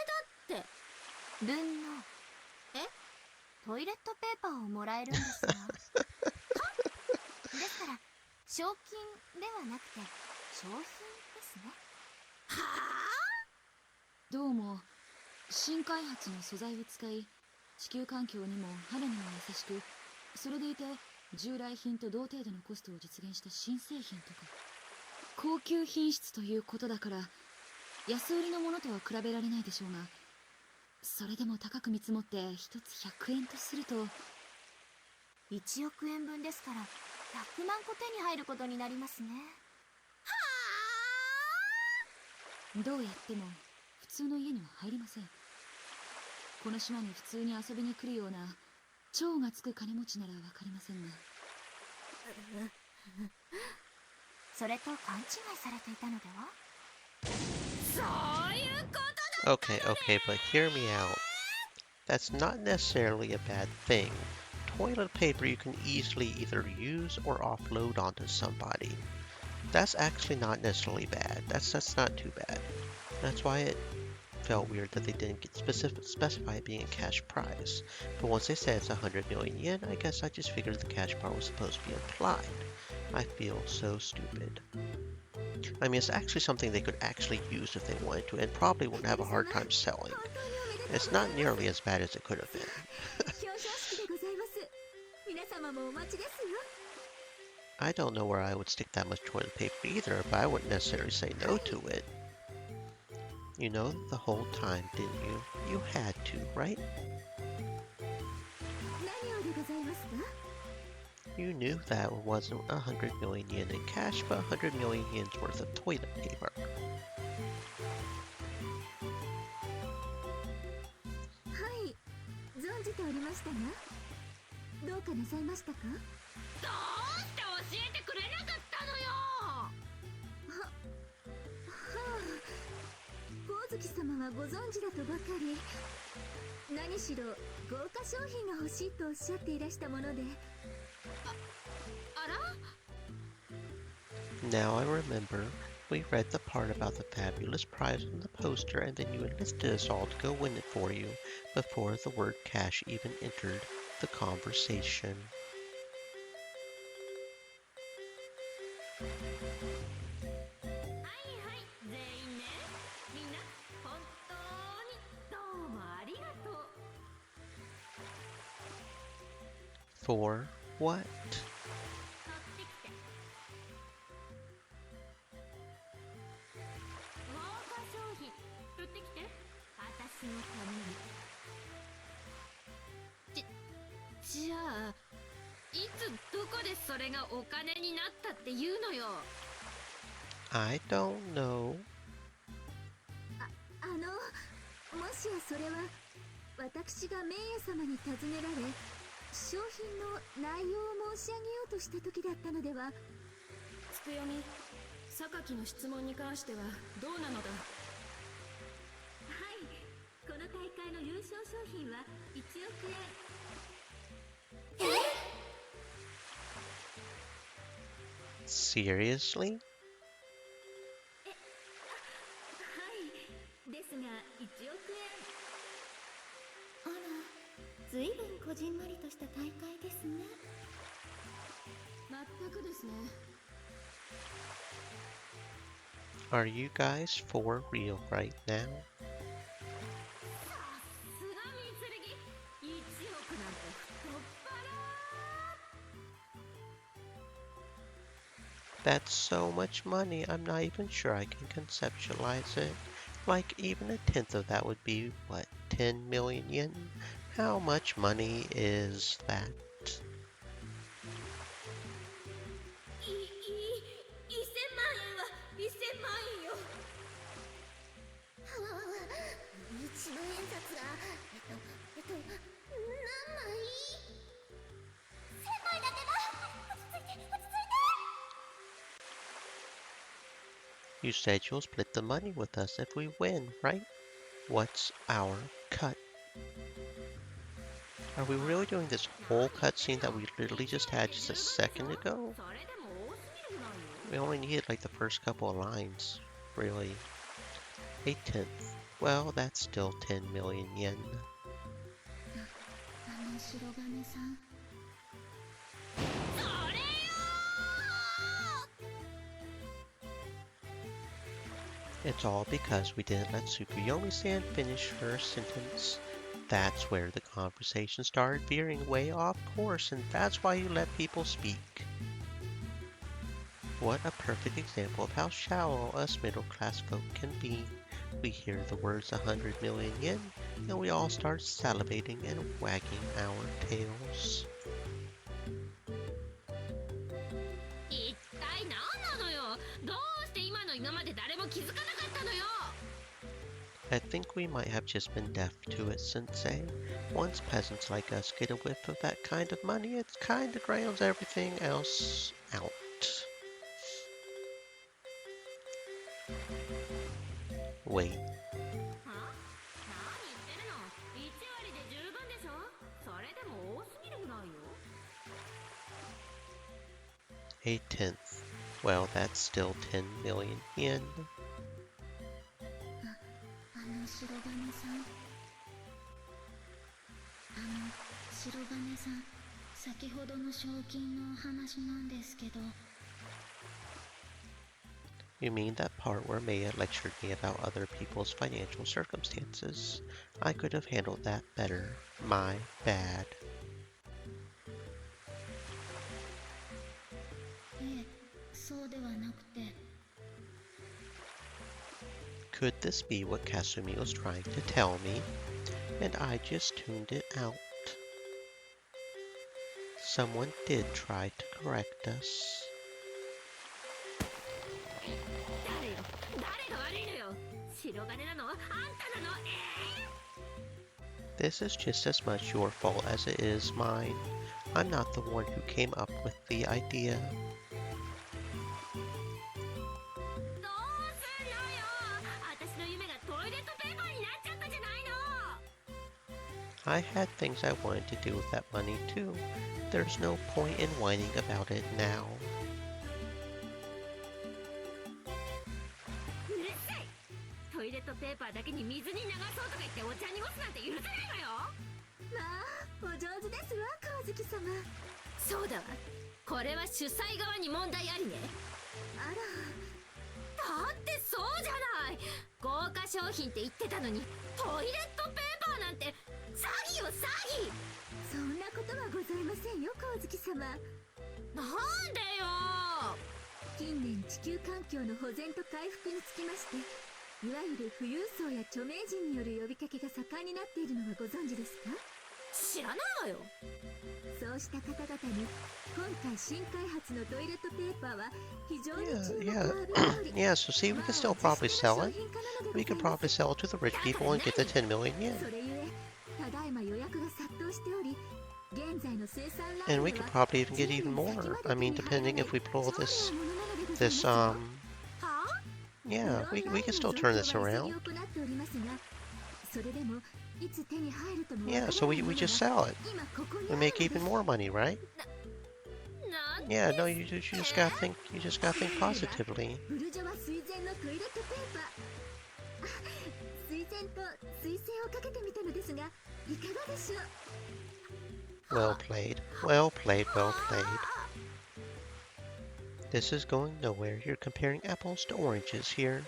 だって分のトイレットペーパーをもらえるんですがですから賞金ではなくて商品ですね。はどうも新開発の素材を使い地球環境にも肌にも優しく、それでいて従来品と同程度のコストを実現した新製品とか高級品質ということだから安売りのものとは比べられないでしょうが、それでも高く見積もって一つ100円とすると1億円分ですから100万個手に入ることになりますね。どうやっても普通の家には入りません。この島に普通に遊びに来るような超がつく金持ちならわかりませんが、それと勘違いされていたのでは？そういうことだ。 Okay, but hear me out. That's not necessarily a bad thing. toilet paper you can easily either use or offload onto somebody. That's actually not necessarily bad. That's not too bad. That's why it felt weird that they didn't specify it being a cash prize. But once they said it's 100 million yen, I guess I just figured the cash part was supposed to be implied. I feel so stupid. I mean, it's actually something they could actually use if they wanted to, and probably wouldn't have a hard time selling. It's not nearly as bad as it could have been. 表彰式でございます。皆様もお待ちですよ。 I don't know where I would stick that much toilet paper either, but I wouldn't necessarily say no to it. You know, the whole time, didn't you? You had to, right? 何をでございますか？ You knew that wasn't 100 million yen in cash, but 100 million yen's worth of toilet paper. はい、存じておりましたが、どうかなさいましたか？どうして教えてくれなかったのよ。はあ、光月様はご存知だとばかり。何しろ豪華商品が欲しいとおっしゃっていらしたもので。あら？ Now I remember, we read the part about the fabulous prize on the poster, and then you enlisted us all to go win it for you, before the word cash even entered the conversation. はいはい全員ね。みんな本当にどうもありがとう。 For what? 買ってきて。豪華商品取ってきて。私のために。じゃあいつどこでそれがお金になったっていうのよ。 I don't know. もしやそれは私が名誉様に尋ねられ商品の内容を申し上げようとした時だったのでは。つくよみ、榊の質問に関してはどうなのだ。はい、この大会の優勝商品は1億円。 Seriously? はいですが1億円。あら、ずいぶんこじんまりとした大会ですね。全くですね。 Are you guys for real right now? さすが三剣。1億なんて太っ腹。 That's so much money, I'm not even sure I can conceptualize it. Like, even a tenth of that would be, what, 10 million yen? How much money is that? 1000万円は1000万円よ。はわわわ、1万円札が何枚 ?1000 枚だってば。落ち着いて落ち着いて。 You said you'll split the money with us if we win, right? What's our cut? Are we really doing this whole cutscene that we literally just had just a second ago? それでも多すぎるのよ。 We only needed like the first couple of lines, really. A tenth. Well, that's still 10 million yen. 白金さん。 それよ It's all because we didn't let Tsukuyomi-san finish her sentence. That's where the conversation started veering way off course, and that's why you let people speak. What a perfect example of how shallow us middle-class folk can be. We hear the words 100 million yen, and we all start salivating and wagging our tails. 一体何なのよ。どうして今まで誰も気づかなかったのよ。 I think we might have just been deaf to it, Sensei. Once peasants like us get a whiff of that kind of money, it kinda grounds everything else out. Wait, は？何言ってるの。1割で十分でしょ。それでも多すぎるぐらいよ。A tenth. Well, that's still 10 million yen. 白金さん、白金さん、先ほどの賞金の話なんですけど。 You mean that part where Maya lectured me about other people's financial circumstances? I could have handled that better. My bad. いえ、そうではなくて。 Could this be what Kasumi was trying to tell me? And I just tuned it out. Someone did try to correct us. 誰よ、誰が悪いのよ。白金なの、あんたなの。This is just as much your fault as it is mine. I'm not the one who came up with the idea. どうすんのよ。私の夢がトイレットペーパーになっちゃったじゃないの。 I had things I wanted to do with that money too. There's no point in whining about it now. うるさい。トイレットペーパーだけに水に流そうとか言ってお茶濁すなんて許せないわよ。まあ、お上手ですわ、川月様。そうだわ。これは主催側に問題ありね。あら、だってそうじゃない。豪華商品って言ってたのにトイレットペーパーなんて詐欺よ、詐欺。そんなことはございませんよ、川月様。なんでよ。近年地球環境の保全と回復につきまして、いわゆる富裕層や著名人による呼びかけが盛んになっているのはご存知ですか？知らないわよ。そうした方々に今回新開発のトイレットペーパーは非常に注目を Yeah, 浴びており、 yeah, so see, we can still probably sell it. We could probably sell it to the rich people and get the 10 million yen. それゆえただいま予約が殺到しており、現在の生産ライ And ン we で could は probably even get even more. I mean, depending if we pull this, はあ？ yeah, we can still turn this around. Yeah, so we just sell it. We make even more money, right? なん Yeah, no, you just gotta think, positively. ブルジョワ水前のトイレットペーパー。あ、水前と水性をかけてみたのですが、いかがでしょう？ Well played. Well played, well played. This is going nowhere. You're comparing apples to oranges here.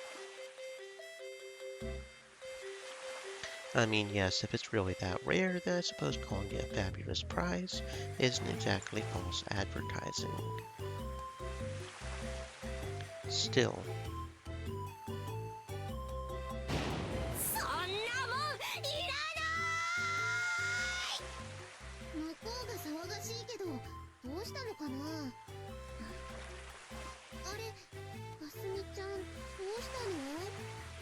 I mean, yes, if it's really that rare, then I suppose calling it a fabulous prize isn't exactly false advertising. Still, そんなもんいら向こうが騒がしいけど、どうしたのかな。あれ、かすみちゃん、どうしたの？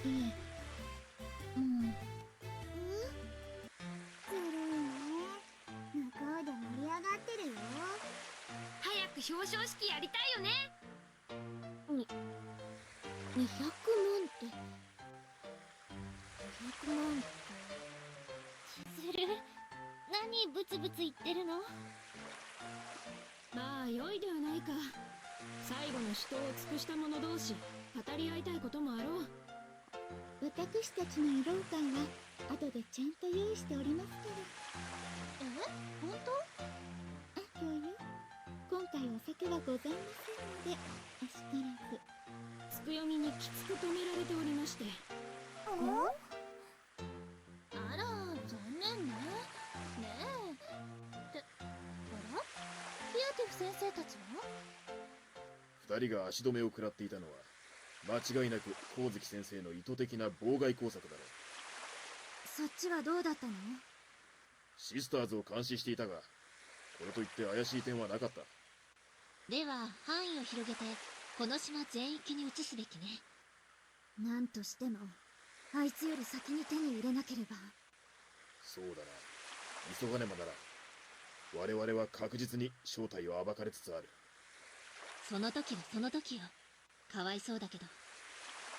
いえ、もう。ずるいね。向こうで盛り上がってるよ。早く表彰式やりたいよね。200万って100万って千鶴、何ブツブツ言ってるの？まあ良いではないか。最後の死闘を尽くした者同士語り合いたいこともあろう。私たちの慰労会は後でちゃんと用意しておりますから。本当？あ、共有。今回お酒はございませんので、あしからず。つくよみにきつく止められておりまして。あら、残念ね。ねえ。って、あら？ピアティフ先生たちは？二人が足止めを食らっていたのは間違いなく光月先生の意図的な妨害工作だろう。そっちはどうだったの？シスターズを監視していたが、これといって怪しい点はなかった。では範囲を広げてこの島全域に移すべきね。なんとしてもあいつより先に手に入れなければ。そうだな、急がねばならん。我々は確実に正体を暴かれつつある。その時はその時よ。かわいそうだけど。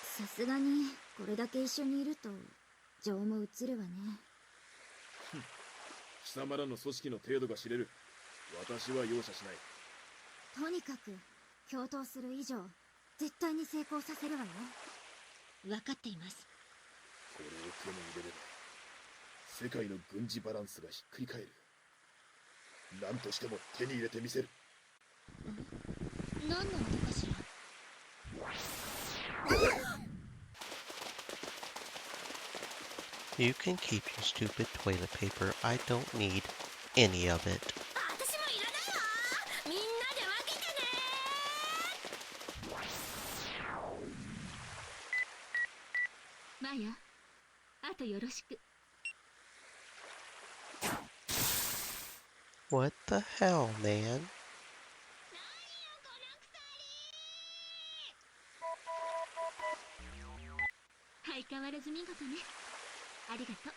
さすがにこれだけ一緒にいると情も移るわね。貴様らの組織の程度が知れる。私は容赦しない。とにかく共闘する以上絶対に成功させるわよ。分かっています。これを手に入れれば世界の軍事バランスがひっくり返る。何としても手に入れてみせる。何の音かしら。You can keep your stupid toilet paper. I don't need any of it. 私もいらないわ。みんなで分けてね。マヤ、あとよろしく。What the hell, man? 相変わらず見事ね。ありがとう。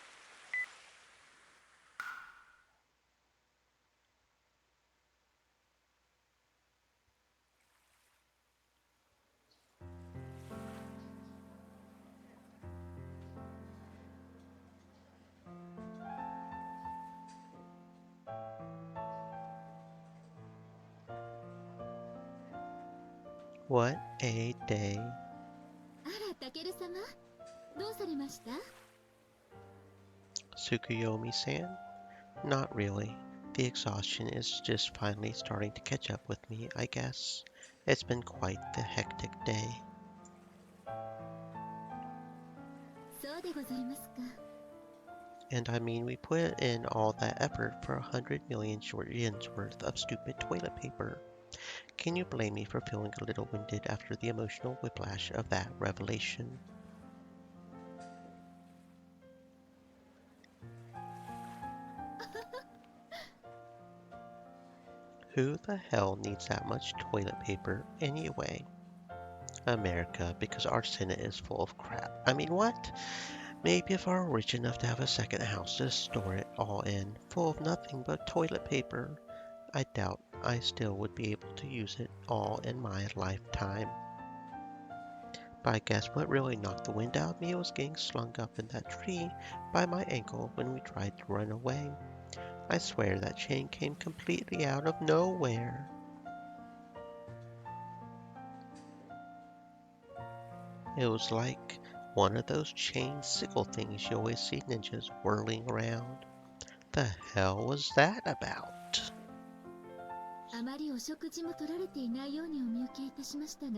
What a day. あら、タケル様、どうされました？ Tsukuyomi-san? Not really. The exhaustion is just finally starting to catch up with me, I guess. It's been quite the hectic day. そうでございますか。And I mean, we put in all that effort for 100 million short yens worth of stupid toilet paper. Can you blame me for feeling a little winded after the emotional whiplash of that revelation? Who the hell needs that much toilet paper anyway? America, because our Senate is full of crap. I mean, what? Maybe if I were rich enough to have a second house to store it all in, full of nothing but toilet paper, I doubt I still would be able to use it all in my lifetime. But I guess what really knocked the wind out of me was getting slung up in that tree by my ankle when we tried to run away. I swear that chain came completely out of nowhere. It was like one of those chain sickle things you always see ninjas whirling around. The hell was that about? あまりお食事も取られていないようにお見受けいたしましたが、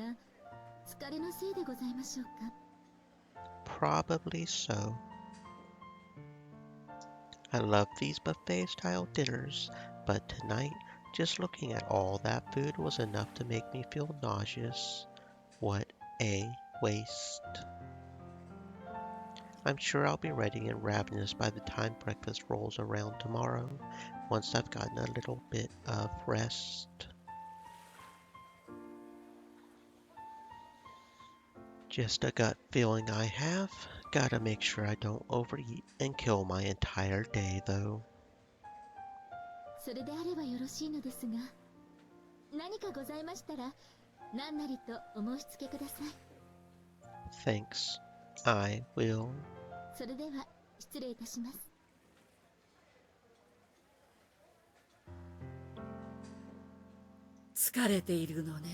疲れのせいでございましょうか。Probably so. I love these buffet-style dinners, but tonight, just looking at all that food was enough to make me feel nauseous. What a waste. I'm sure I'll be ready and ravenous by the time breakfast rolls around tomorrow, once I've gotten a little bit of rest. Just a gut feeling I have. Gotta make sure I don't overeat and kill my entire day, though. それであればよろしいのですが、何かございましたら、何なりとお申し付けください。Thanks. I will. それでは失礼いたします。疲れているのね。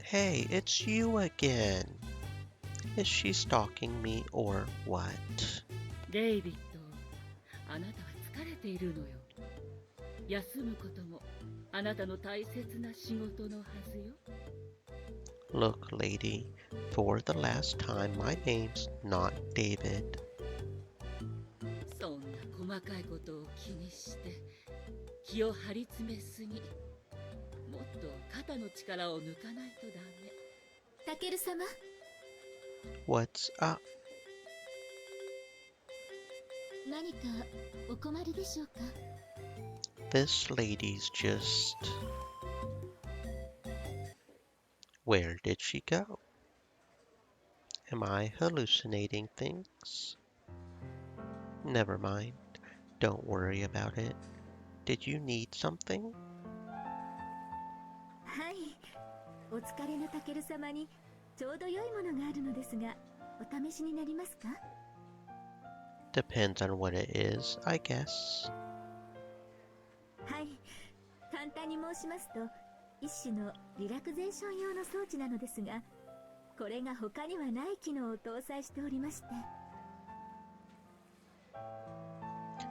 Hey, it's you again. Is she stalking me or what? デイビッド、あなたは疲れているのよ。休むこともあなたの大切な仕事のはずよ。Look, lady, for the last time, my name's not David. そんな細かいことを気にして気を張り詰めすぎ。もっと肩の力を抜かないとダメ。タケル様、 What's up? 何かお困りでしょうか。 This lady's just... Where did she go? Am I hallucinating things? Never mind. Don't worry about it. Did you need something? はい、お疲れのタケル様にちょうど良いものがあるのですが、お試しになりますか？ Depends on what it is, I guess. はい、単に申しますと、一種のリラクゼーション用の装置なのですが、これが他にはない機能を搭載しておりまして。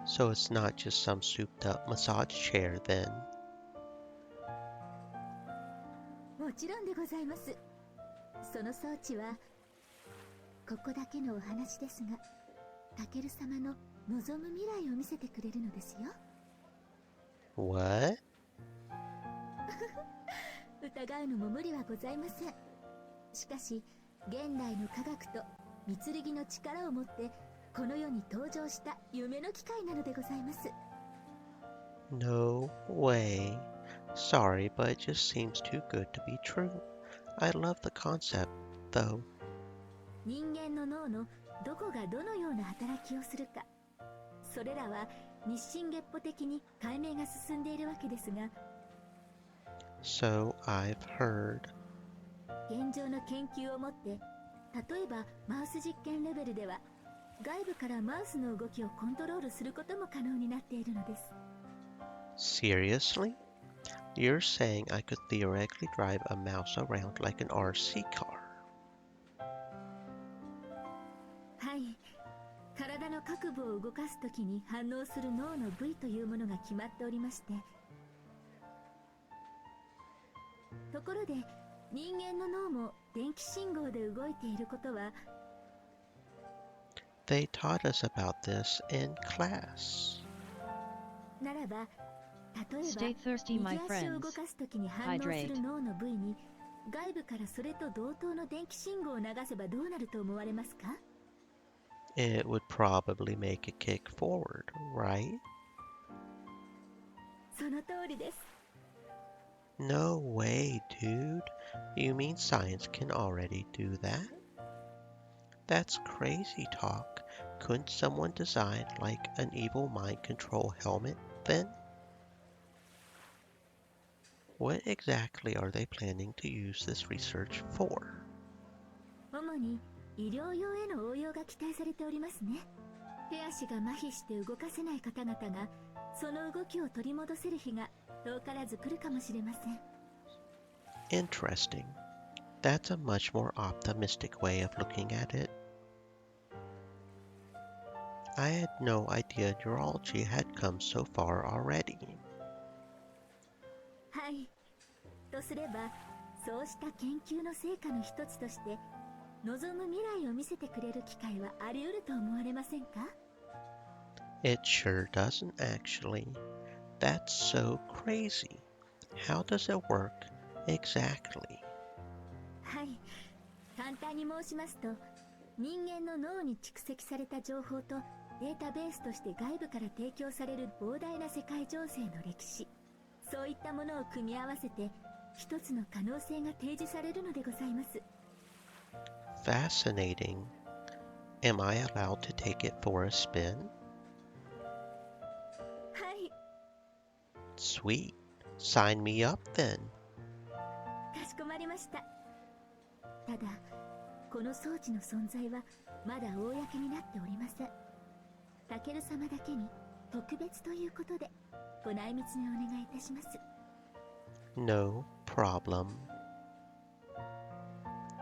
So it's not just some souped up massage chair then. もちろんでございます。その装置は、ここだけのお話ですが、タケル様の望む未来を見せてくれるのですよ。What? 疑うのも無理はございません。しかし、現代の科学と御剣の力を持ってこの世に登場した夢の機会なのでございます。No way. Sorry, but it just seems too good to be true. I love the concept, though. 人間の脳のどこがどのような働きをするか、それらは日進月歩的に解明が進んでいるわけですが、 So I've heard. 現状の研究をもって、例えばマウス実験レベルでは外部からマウスの動きをコントロールすることも可能になっているのです。 Seriously? You're saying I could theoretically drive a mouse around like an RC car? はい、体の各部を動かすときに反応する脳の部位というものが決まっておりまして、ところで人間の脳も電気信号で動いていることは、 They taught us about this in class. ならば、例え Stay ば thirsty, my 右足を動 friends. かすときに反応する脳の部位に外部からそれと同等の電気信号を流せばどうなると思われますか？ It would probably make it kick forward, right? その通りです。 No way, dude. You mean science can already do that? That's crazy talk. Couldn't someone design like an evil mind control helmet then? What exactly are they planning to use this research for? 主に医療用への応用が期待されておりますね。手足が麻痺して動かせない方々がその動きを取り戻せる日が遠からず来るかもしれません。 Interesting. That's a much more optimistic way of looking at it. I had no idea neurology had come so far already. はい。とすれば、そうした研究の成果の一つとして、望む未来を見せてくれる機会はあり得ると思われませんか？ It sure doesn't actually. That's so crazy. How does it work exactly? はい。簡単に申しますと、人間の脳に蓄積された情報とデータベースとして外部から提供される膨大な世界情勢の歴史、そういったものを組み合わせて一つの可能性が提示されるのでございます。 Fascinating. Am I allowed to take it for a spin? はい。 Sweet. Sign me up then. かしこまりました。ただ、この装置の存在はまだ公になっておりません。タケル様だけに特別ということでご内密にお願いいたします。 No problem.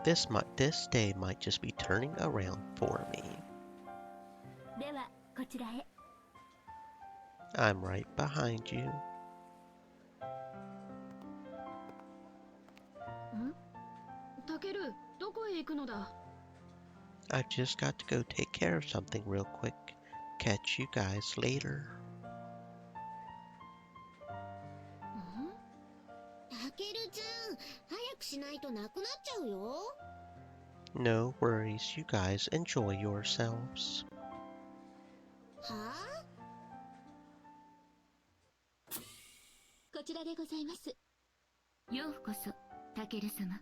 This day might just be turning around for me. ではこちらへ。 I'm right behind you. タケル、どこへ行くのだ？ I've just got to go take care of something real quick. Catch you guys later. タケルちゃん、早くしないとなくなっちゃうよ。 No worries, you guys enjoy yourselves. はあ？こちらでございます。ようこそ、タケル様。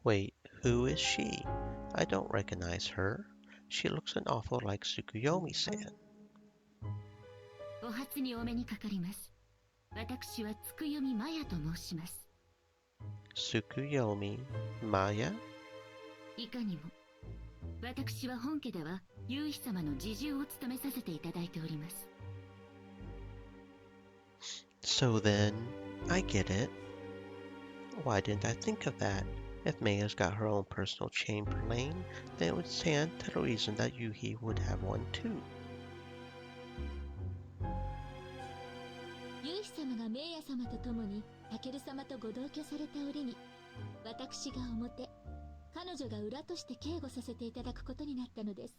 Wait, who is she? I don't recognize her. She looks an awful like Tsukuyomi-san. お初にお目にかかります。私はつくよみまやと申します。 Tsukuyomi Maya? いかにも。私は本家では、夕日様の侍従を務めさせていただいております。So then, I get it. Why didn't I think of that? If Maya's got her own personal chamberlain, then it would stand to reason that Yuhi would have one too. ユイヒ様がメイヤ様と共にタケル様とご同居された折に、私が表、彼女が裏として警護させていただくことになったのです。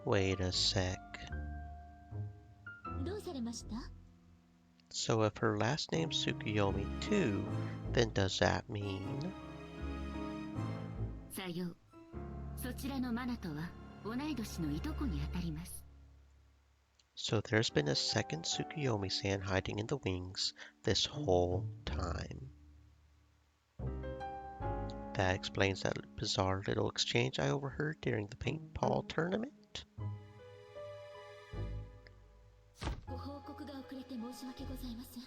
Wait a sec. どうされました？ So if her last name's Tsukuyomi too, then does that mean? さよう。そちらのマナとは同い年のいとこにあたります。So there's been a second Tsukuyomi-san hiding in the wings this whole time. That explains that bizarre little exchange I overheard during the paintball tournament. ご報告が遅れて申し訳ございません。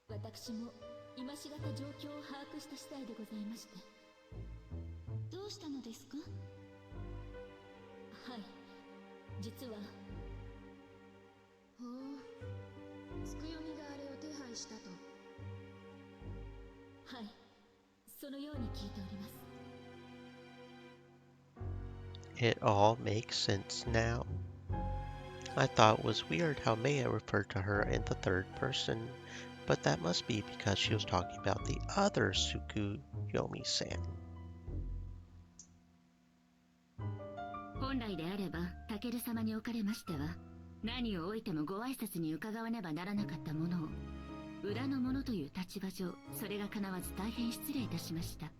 私も今しがた状況を把握した次第でございまして。どうしたのですか？はい、実は。ほう、つくよみがあれを手配したと。はい、そのように聞いております。It all makes sense now. I thought it was weird how Maya referred to her in the third person, but that must be because she was talking about the other Tsukuyomi-san. 本来であれば、タケル様におかれましては、何をおいてもご挨拶に伺わねばならなかったものを、裏の者という立場上、それが叶わず大変失礼いたしました。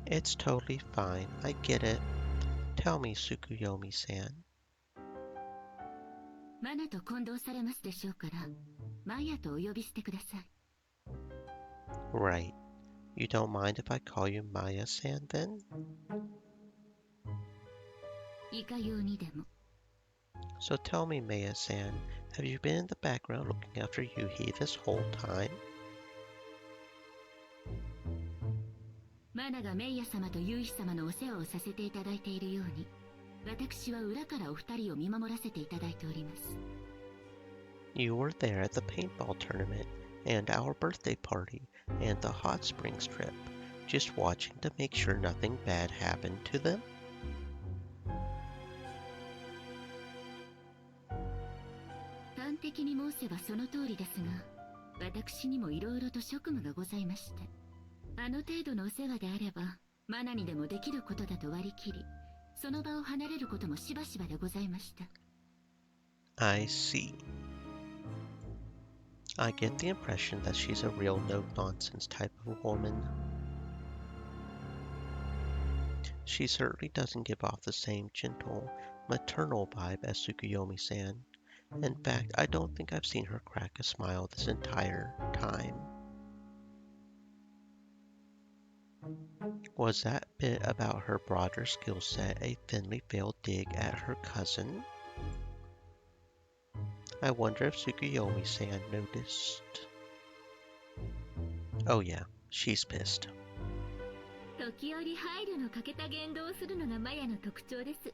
It's totally fine. I get it. Tell me, Tsukuyomi-san. マナと混同されますでしょうから、マヤとお呼びしてください。Right. You don't mind if I call you Maya-san then? いかようにでも。So tell me, Maya-san, have you been in the background looking after Yuhi this whole time? マナがメイヤ様とユイヒ様のお世話をさせていただいているように、私は裏からお二人を見守らせていただいております。You were there at the paintball tournament, and our birthday party, and the hot springs trip, just watching to make sure nothing bad happened to them? 端的に申せばその通りですが、私にもいろいろと職務がございまして、あの程度のお世話であれば、マナにでもできることだと割り切り、その場を離れることもしばしばでございました。I see. I get the impression that she's a real no-nonsense type of woman. She certainly doesn't give off the same gentle, maternal vibe as Tsukuyomi-san. In fact, I don't think I've seen her crack a smile this entire time. Was that bit about her broader skill set a thinly veiled dig at her cousin? I wonder if Tsukuyomi-san noticed. Oh yeah, she's pissed. 時折配慮の欠けた言動をするのがマヤの特徴です。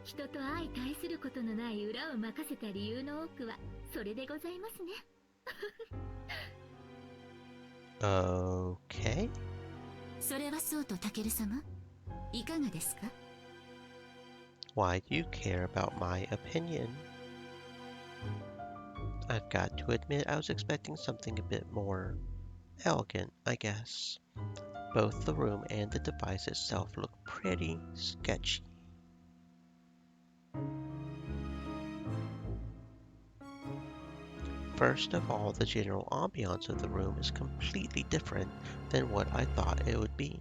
人と相対することのない裏を任せた理由の多くはそれでございますね。Okay. それはそうとタケル様、いかがですか？ Why do you care about my opinion? I've got to admit I was expecting something a bit more elegant, I guess. Both the room and the device itself look pretty sketchy. First of all, the general ambiance of the room is completely different than what I thought it would be.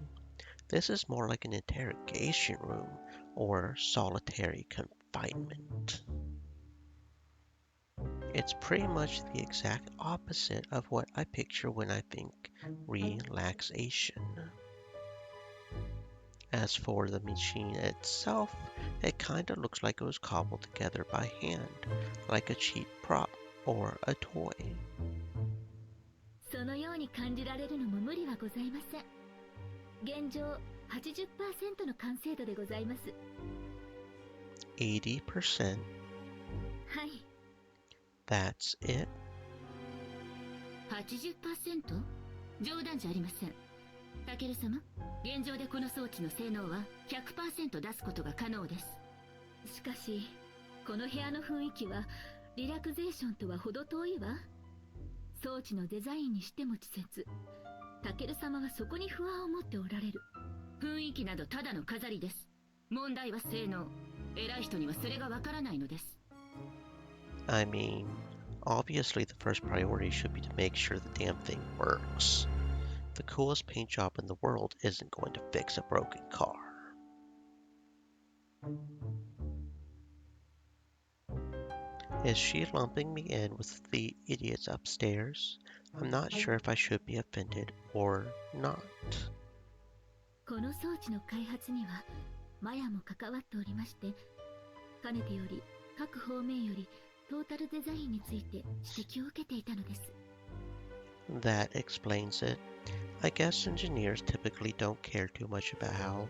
This is more like an interrogation room or solitary confinement. It's pretty much the exact opposite of what I picture when I think relaxation. As for the machine itself, it kinda looks like it was cobbled together by hand, like a cheap prop or a toy. そのように感じられるのも無理はございません。現状 80% の完成度でございます。 80%? はい。That's it? 80%? 冗談じゃありません。タケル様、現状でこの装置の性能は 100% 出すことが可能です。しかし、この部屋の雰囲気はリラクゼーションとは程遠いわ。装置のデザインにしても稚拙。タケル様はそこに不安を持っておられる。雰囲気などただの飾りです。問題は性能。偉い人にはそれがわからないのです。I mean, obviously the first priority should be to make sure the damn thing works. The coolest paint job in the world isn't going to fix a broken car. Is she lumping me in with the idiots upstairs? I'm not sure if I should be offended or not. この装置の開発にはマヤも関わっておりまして、かねてより各方面よりトータルデザインについて指摘を受けていたのです。That explains it. I guess engineers typically don't care too much about how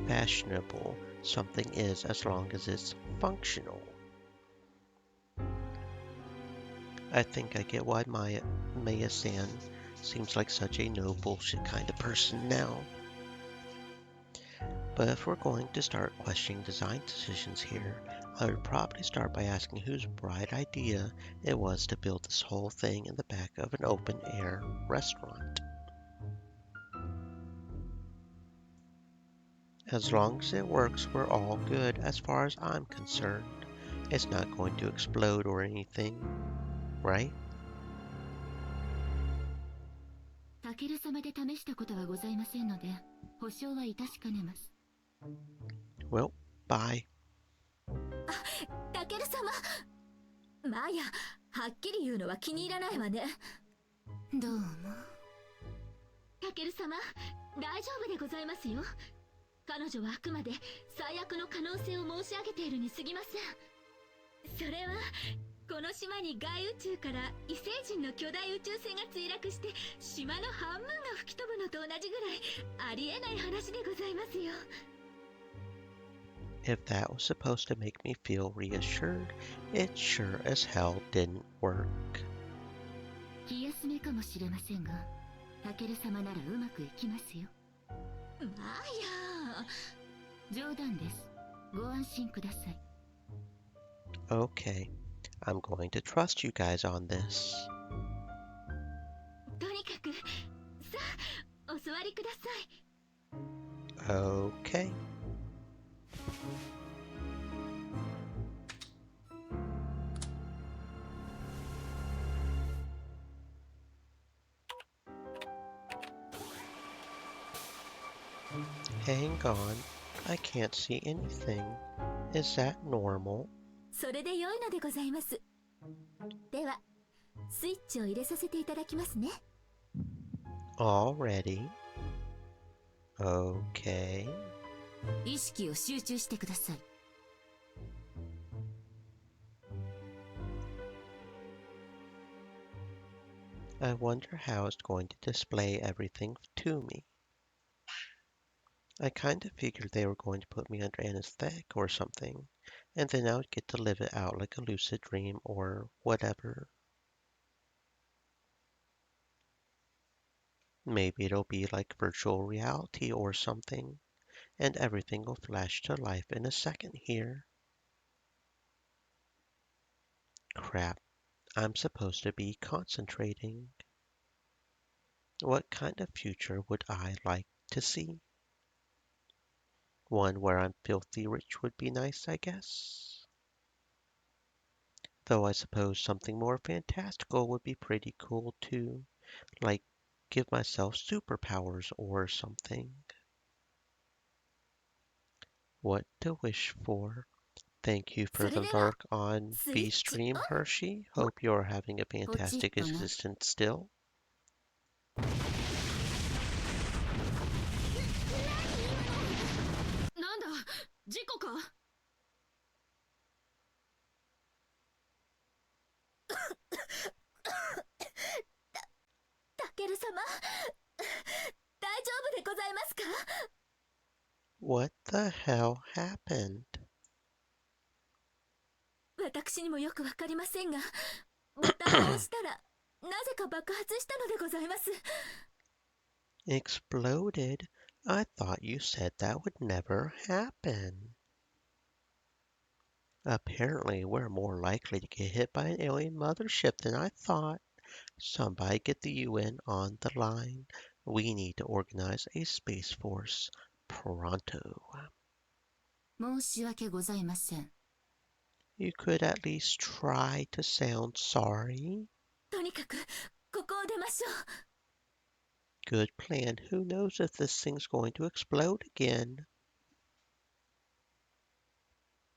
fashionable something is as long as it's functional. I think I get why Maya-san seems like such a no bullshit kind of person now. But if we're going to start questioning design decisions here, I would probably start by asking whose bright idea it was to build this whole thing in the back of an open-air restaurant. As long as it works, we're all good as far as I'm concerned. It's not going to explode or anything, right? タケル様で試したことはございませんので、保証は致しかねます。Well, bye. タケル様、マヤ、はっきり言うのは気に入らないわね。どうも。タケル様、大丈夫でございますよ。彼女はあくまで最悪の可能性を申し上げているに過ぎません。それはこの島に外宇宙から異星人の巨大宇宙船が墜落して島の半分が吹き飛ぶのと同じぐらいありえない話でございますよ。If that was supposed to make me feel reassured, it sure as hell didn't work. 気休めかもしれませんが、タケル様ならうまくいきますよ。マヤ、冗談です。ご安心ください。Okay, I'm going to trust you guys on this. とにかく、さあ、お座りください。Okay. Hang on, I can't see anything. Is that normal? それで良いのでございます。では、スイッチを入れさせていただきますね。Already? Okay. 意識を集中してください。I wonder how it's going to display everything to me. I kind of figured they were going to put me under anesthetic or something, and then I would get to live it out like a lucid dream or whatever. Maybe it'll be like virtual reality or something, and everything will flash to life in a second here. Crap, I'm supposed to be concentrating. What kind of future would I like to see? One where I'm filthy rich would be nice, I guess. Though I suppose something more fantastical would be pretty cool too, like give myself superpowers or something. What to wish for? Thank you for the lurk on V-Stream, Hershey. Hope you're having a fantastic existence still. なんだ、事故か？タケル様、大丈夫でございますか？ What the hell happened? 私にもよくわかりませんが、ボタンを押したら、なぜか爆発したのでございます。Exploded? I thought you said that would never happen. Apparently, we're more likely to get hit by an alien mothership than I thought. Somebody get the UN on the line. We need to organize a space force. Pronto. 申し訳ございません。You could at least try to sound sorry. とにかく、ここを出ましょう。Good plan. Who knows if this thing's going to explode again?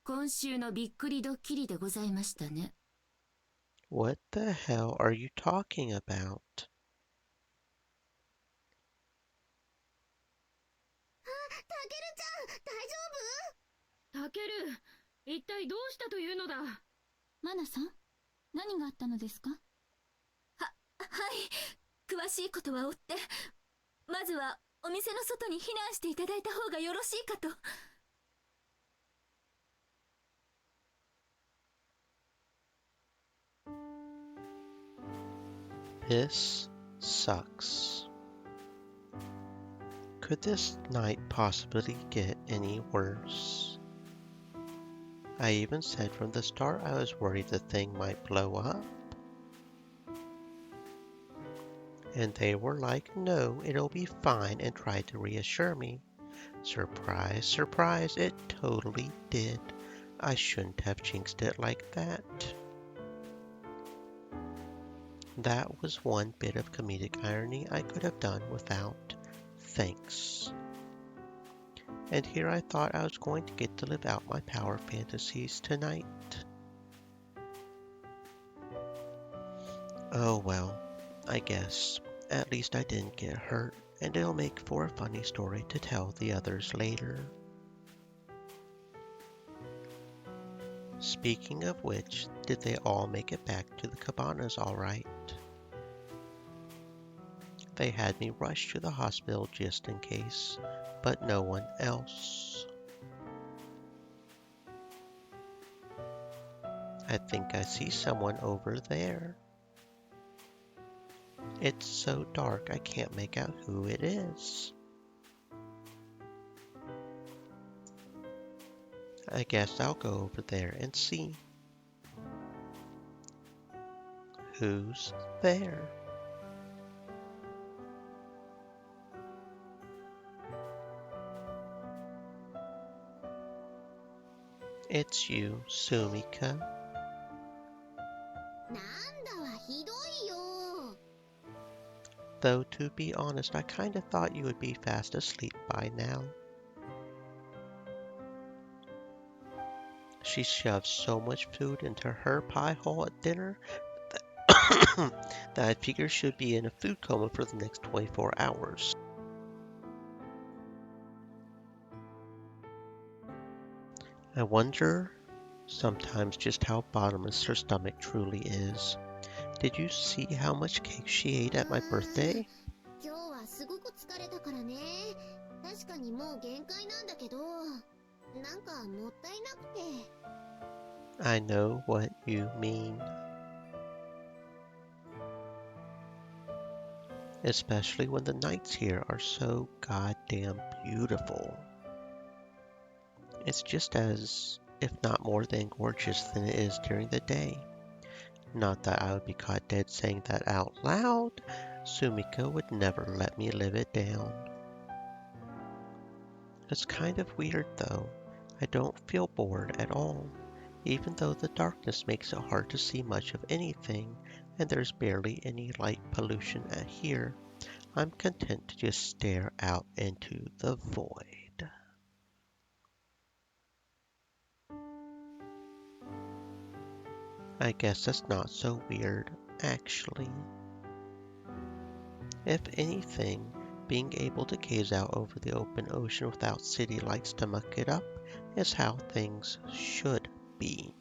今週のびっくりドッキリでございましたね。What the hell are you talking about? タケルちゃん、大丈夫？タケル、一体どうしたというのだ？マナさん、何があったのですか？はい。詳しいことは追って、まずはお店の外に避難していただいた方がよろしいかと。This sucks. Could this night possibly get any worse? I even said from the start I was worried the thing might blow up. And they were like, no, it'll be fine, and tried to reassure me. Surprise, surprise, it totally did. I shouldn't have jinxed it like that. That was one bit of comedic irony I could have done without. Thanks. And here I thought I was going to get to live out my power fantasies tonight. Oh well, I guess. At least I didn't get hurt, and it'll make for a funny story to tell the others later. Speaking of which, did they all make it back to the cabanas all right? They had me rushed to the hospital just in case, but no one else. I think I see someone over there. It's so dark I can't make out who it is. I guess I'll go over there and see. Who's there? It's you, Sumika. なんだわ、ひどいよ。 Though to be honest, I kinda thought you would be fast asleep by now. She shoved so much food into her pie hole at dinner that I figure she'd be in a food coma for the next 24 hours. I wonder sometimes just how bottomless her stomach truly is. Did you see how much cake she ate at my birthday? 今日はすごく疲れたからね。確かにもう限界なんだけど、なんかもったいなくて。I know what you mean. Especially when the nights here are so goddamn beautiful. It's just as, if not more than gorgeous than it is during the day. Not that I would be caught dead saying that out loud. Sumika would never let me live it down. It's kind of weird though. I don't feel bored at all. Even though the darkness makes it hard to see much of anything, and there's barely any light pollution at here, I'm content to just stare out into the void. I guess that's not so weird, actually. If anything, being able to gaze out over the open ocean without city lights to muck it up is how things should be.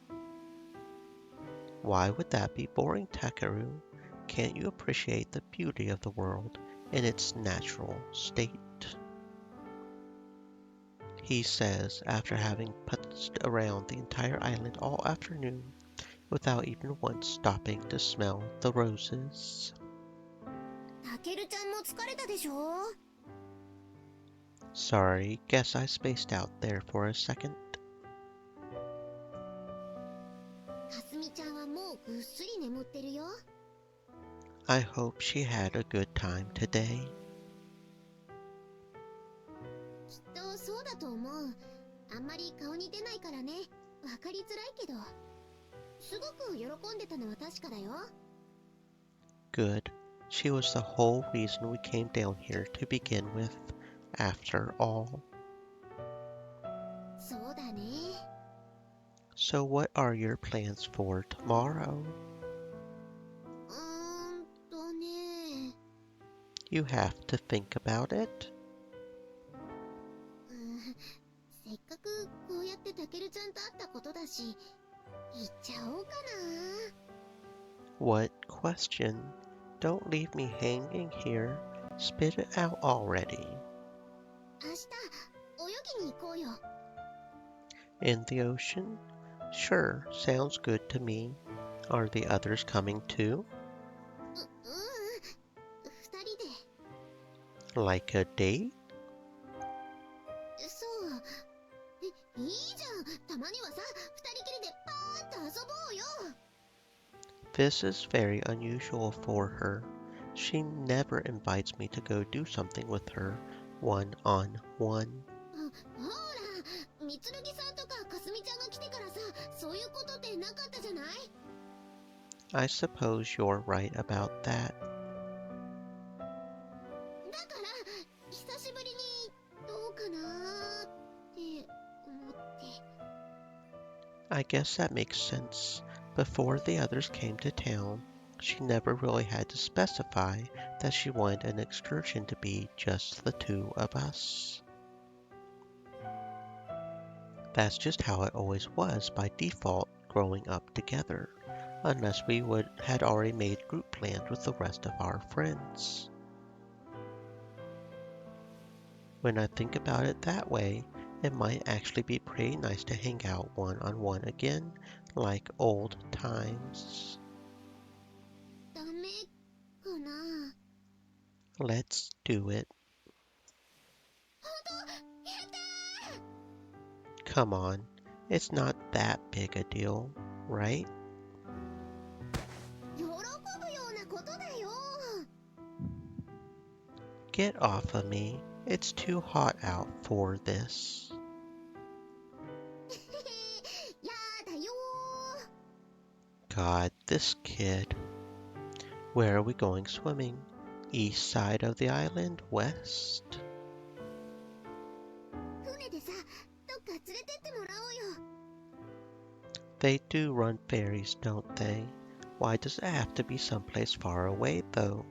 Why would that be boring, Takeru? Can't you appreciate the beauty of the world in its natural state? He says after having putzed around the entire island all afternoon without even once stopping to smell the roses. タケルちゃんも疲れたでしょ？ Sorry, guess I spaced out there for a second. かすみちゃんはもうぐっすり眠ってるよ。 I hope she had a good time today. きっとそうだと思う。あんまり顔に出ないからね、わかりづらいけど。すごく喜んでたのは確かだよ。 Good. She was the whole reason we came down here to begin with, after all. そうだね。 So what are your plans for tomorrow? ね。 You have to think about it. せっかくこうやってタケルちゃんと会ったことだし、言っちゃおうかな。 What question? Don't leave me hanging here. Spit it out already. 明日泳ぎに行こうよ。 In the ocean? Sure, sounds good to me. Are the others coming too? 二人で。 Like a date? そう。いいじゃん。たまにはさ、二人きりでパーッと遊ぼうよ。 This is very unusual for her. She never invites me to go do something with her, one-on-one. ほら、みつるぎさんとかかすみちゃんが来てからさ、そういうことってなかったじゃない？ I suppose you're right about that. だから久しぶりにどうかなーって思って。 I guess that makes sense. Before the others came to town, she never really had to specify that she wanted an excursion to be just the two of us. That's just how it always was by default growing up together, unless we had already made group plans with the rest of our friends. When I think about it that way, it might actually be pretty nice to hang out one-on-one again, like old times. ダメかな。 Let's do it. 本当？やったー！ Come on, it's not that big a deal, right? 喜ぶようなことだよ。 Get off of me. It's too hot out for this. やだよー。 God, this kid. Where are we going swimming? East side of the island? West? 船でさ、どっか連れてってもらおうよ。 They do run ferries, don't they? Why does it have to be someplace far away, though?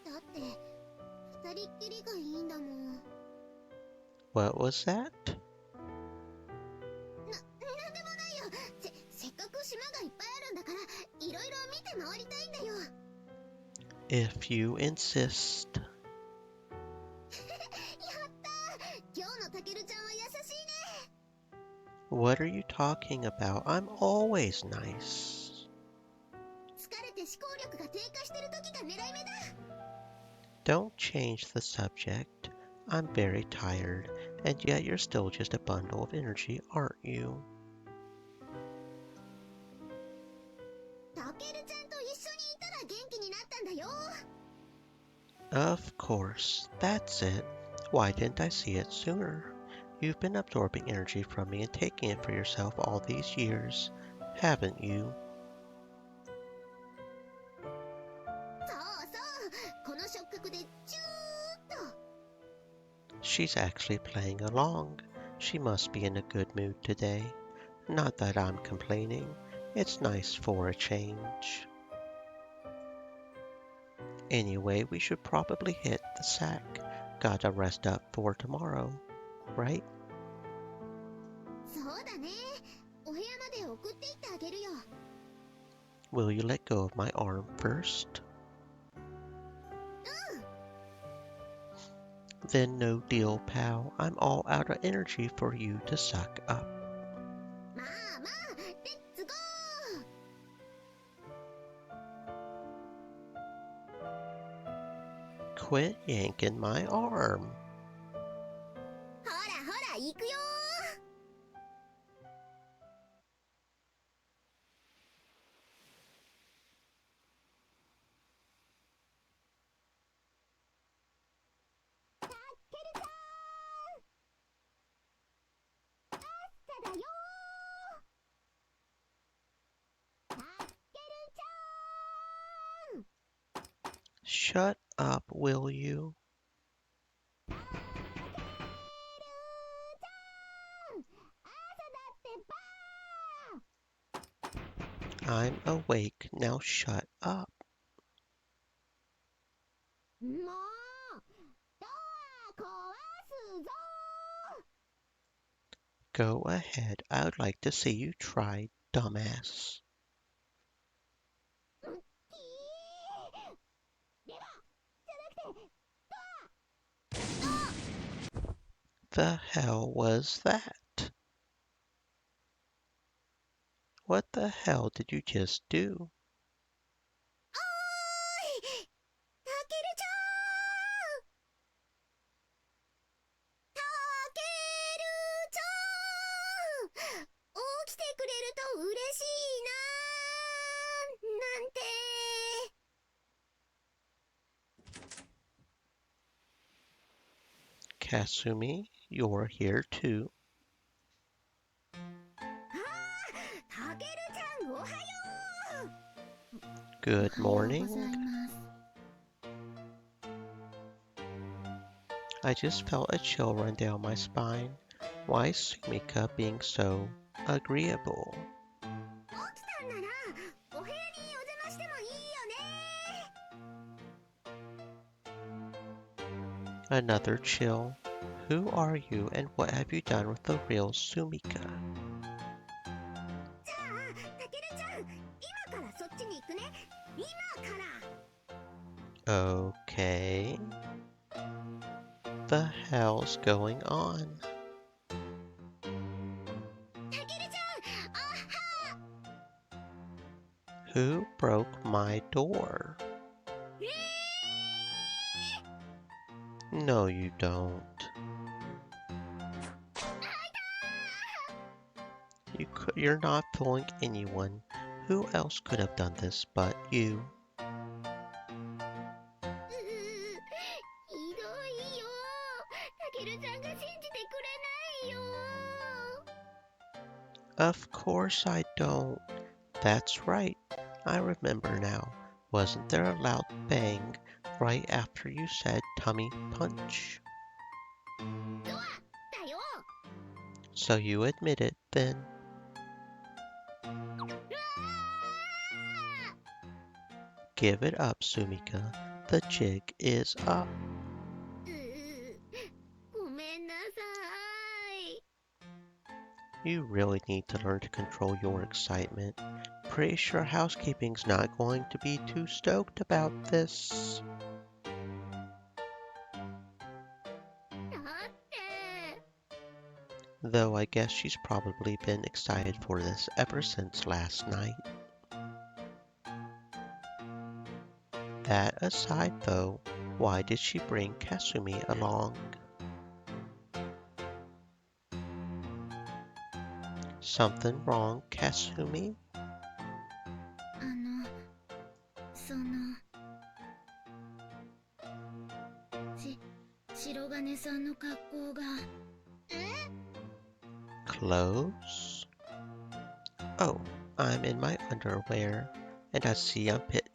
だって二人っきりがいいんだもん。 What was that? なんでもないよ。せっかく島がいっぱいあるんだから、いろいろ見て回りたいんだよ。 If you insist. やったー！今日のタケルちゃんは優しいね。 What are you talking about? I'm always nice. 疲れて思考力が低下してる時が狙い目だ。 Don't change the subject. I'm very tired, and yet you're still just a bundle of energy, aren't you? タケルちゃんと一緒にいたら元気になったんだよ。 Of course, that's it. Why didn't I see it sooner? You've been absorbing energy from me and taking it for yourself all these years, haven't you? そうそう、この触覚でチューッと。 She's actually playing along. She must be in a good mood today. Not that I'm complaining. It's nice for a change. Anyway, we should probably hit the sack. Gotta rest up for tomorrow, right? そうだね。お部屋まで送っていってあげるよ。 Will you let go of my arm first? Then no deal, pal. I'm all out of energy for you to suck up. Quit yanking my arm. ほらほら行くよ。だよ。たけるちゃん。 Shut up, will you? I'm awake, now shut up. もうドア壊すぞ。 Go ahead, I would like to see you try, dumbass. ではじゃなくて The hell was that? What the hell did you just do? おーい、たけるちゃん。たけるちゃん。起きてくれると嬉しいな。なんて。 Kasumi, you're here too. たけるちゃん、おはよう。 Good おはよう morning. ございます。 I just felt a chill run down my spine. Why is Sumika being so agreeable? 起きたんならお部屋にお邪魔してもいいよね。 Another chill. Who are you and what have you done with the real Sumika? じゃあたけるちゃん、今からそっちに行くね。今から。 Okay. The hell's going on? たけるちゃん、あは。 Who broke my door? No, you don't. You're not fooling anyone. Who else could have done this but you? ひどいよ。たけるちゃんが信じてくれないよ。 Of course I don't. That's right. I remember now. Wasn't there a loud bang right after you said tummy punch? ドアだよ。 So you admit it then? Give it up, Sumika. The jig is up. ごめんなさい。 You really need to learn to control your excitement. Pretty sure housekeeping's not going to be too stoked about this. だって。 Though I guess she's probably been excited for this ever since last night. That aside though, why did she bring Kasumi along? Something wrong, Kasumi? その白金さんの格好が。 Clothes? Oh, I'm in my underwear, and I see I'm pit.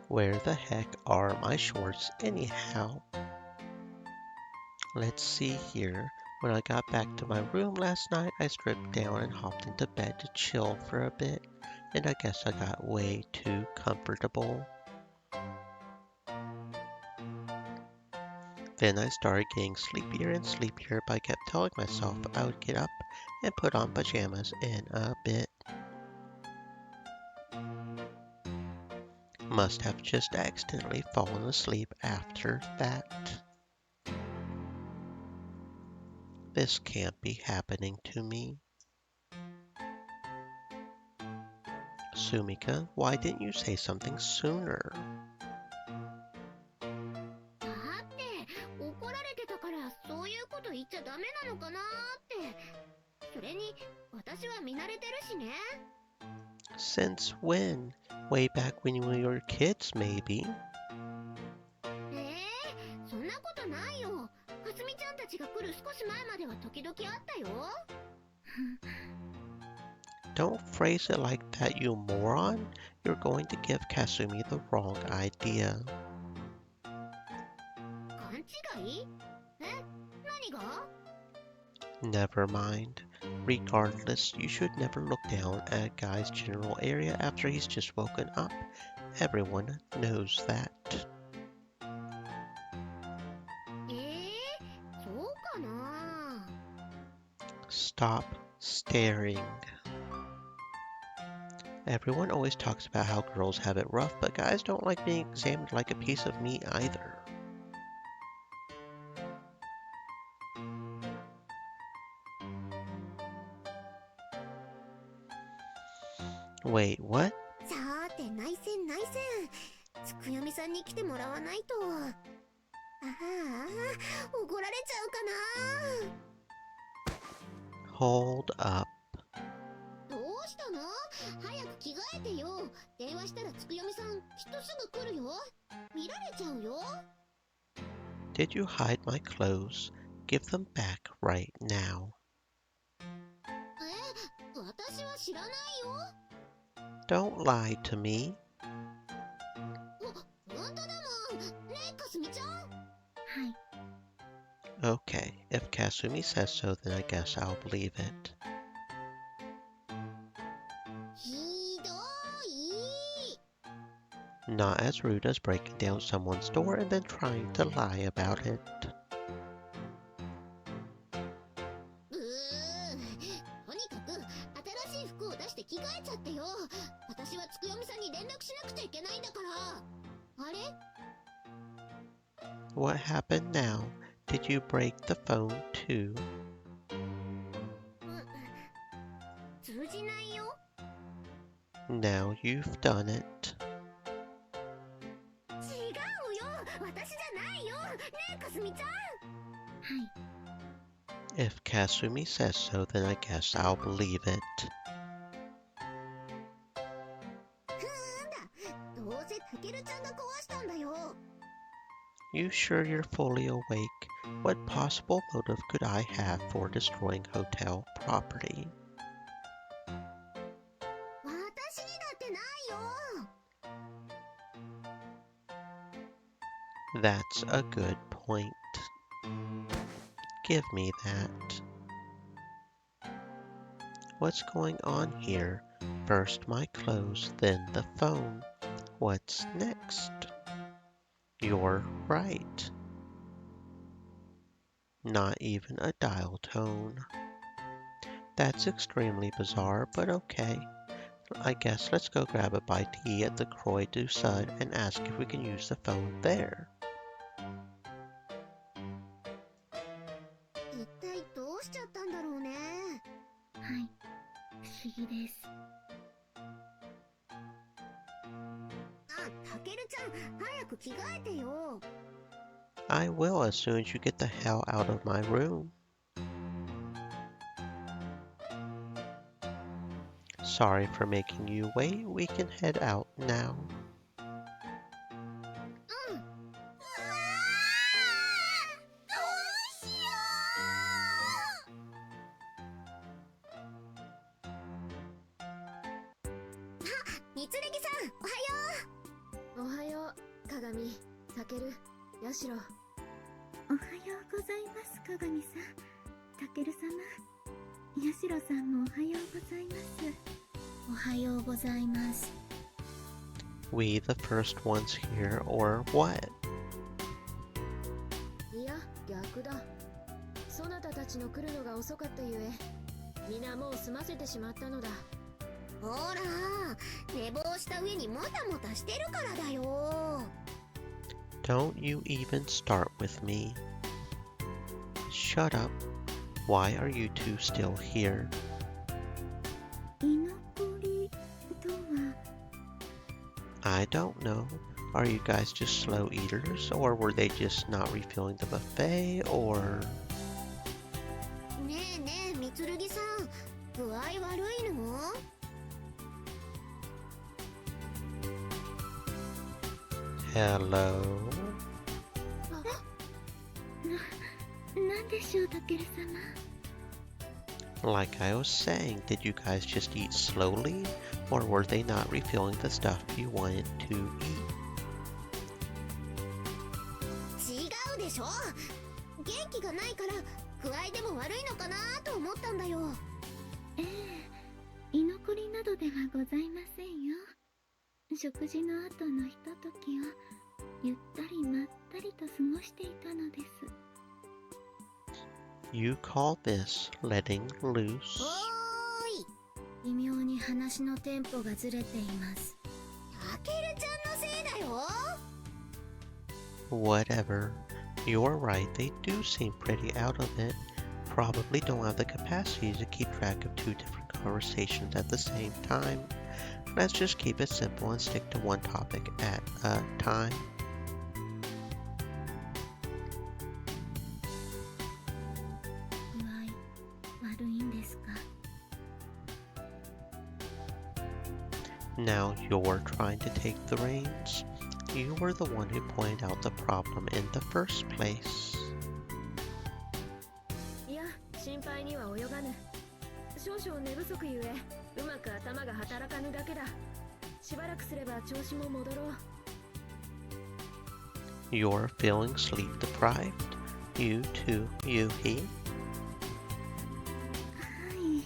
Where the heck are my shorts anyhow? Let's see here. When I got back to my room last night, I stripped down and hopped into bed to chill for a bit, and I guess I got way too comfortable. Then I started getting sleepier and sleepier, but I kept telling myself I would get up and put on pajamas in a bit. Must have just accidentally fallen asleep after that. This can't be happening to me. Sumika, why didn't you say something sooner? だって怒られてたからそういうこと言っちゃダメなのかなーって。それに私は見慣れてるしね。Since when? Way back when you were kids, maybe? そんなことないよ。かすみちゃんたちが来る少し前までは時々あったよ。Don't phrase it like that, you moron. You're going to give Kasumi the wrong idea. 勘違い？何が？ Never mind. Regardless, you should never look down at a guy's general area after he's just woken up. Everyone knows that. そうかな。 Stop staring. Everyone always talks about how girls have it rough, but guys don't like being examined like a piece of meat either. Wait, what? さーて、内戦。つくよみさんに来てもらわないと。ああ、怒られちゃうかな。 Hold up. どうしたの？早く着替えてよ。電話したらつくよみさん、きっとすぐ来るよ。見られちゃうよ。 Did you hide my clothes? Give them back right now. 私は知らないよ。 Don't lie to me. 本当だもん。ねえ、かすみちゃん。はい。 Okay, if Kasumi says so, then I guess I'll believe it. ひどい。 Not as rude as breaking down someone's door and then trying to lie about it. とにかく新しい服を出して着替えちゃってよ。私はつくよみさんに連絡しなくちゃいけないんだから。あれ？ What happened now? Did you break the phone too? 通じないよ。 Now you've done it. 違うよ。私じゃないよ。ねえ、かすみちゃん。はい。 If Kasumi says so, then I guess I'll believe it. どうせたけるちゃんが壊したんだよ。 You sure you're fully awake? What possible motive could I have for destroying hotel property? 私にだってないよ。 That's a good point. Give me that. What's going on here? First my clothes, then the phone. What's next? You're right. Not even a dial tone. That's extremely bizarre, but okay. I guess let's go grab a bite to eat at the Croix du Sud and ask if we can use the phone there. 一体どうしちゃったんだろうね。はい、不思議です。たけるちゃん、早く着替えてよ。 I will as soon as you get the hell out of my room. Sorry for making you wait. We can head out now. どうしよう。みつれぎさん、おはよう。おはよう、鏡、たける、やしろ。おはようございます、鏡さん。たける様。やしろさんもおはようございます。おはようございます。 We the first ones here, or what? いや、逆だ。そなたたちの来るのが遅かったゆえ、皆もう済ませてしまったのだ。ほら、寝坊した上にもたもたしてるからだよ。 Don't you even start with me. Shut up. Why are you two still here? 居残りとは I don't know. Are you guys just slow eaters, or were they just not refilling the buffet, or... ねえねえみつるぎさん、具合悪いの？ Hello? なんでしょう、タケル様。 Like I was saying, did you guys just eat slowly, or were they not refilling the stuff you wanted to eat? 違うでしょ。元気がないから具合でも悪いのかなと思ったんだよ。ええ、居残りなどではございませんよ。食事の後のひとときをゆったりまったりと過ごしていたのです。 You call this letting loose? 微妙に話のテンポがずれています。タケルちゃんのせいだよ。 Whatever. You're right, they do seem pretty out of it. Probably don't have the capacity to keep track of two different conversations at the same time. Let's just keep it simple and stick to one topic at a time. 具合悪いんですか？ Now you're trying to take the reins. You were the one who pointed out the problem in the first place. いや、心配には及ばぬ。少々寝不足ゆえ、うまく頭が働かぬだけだ。しばらくすれば調子も戻ろう。 You're feeling sleep deprived? You too, Yuhi? はい。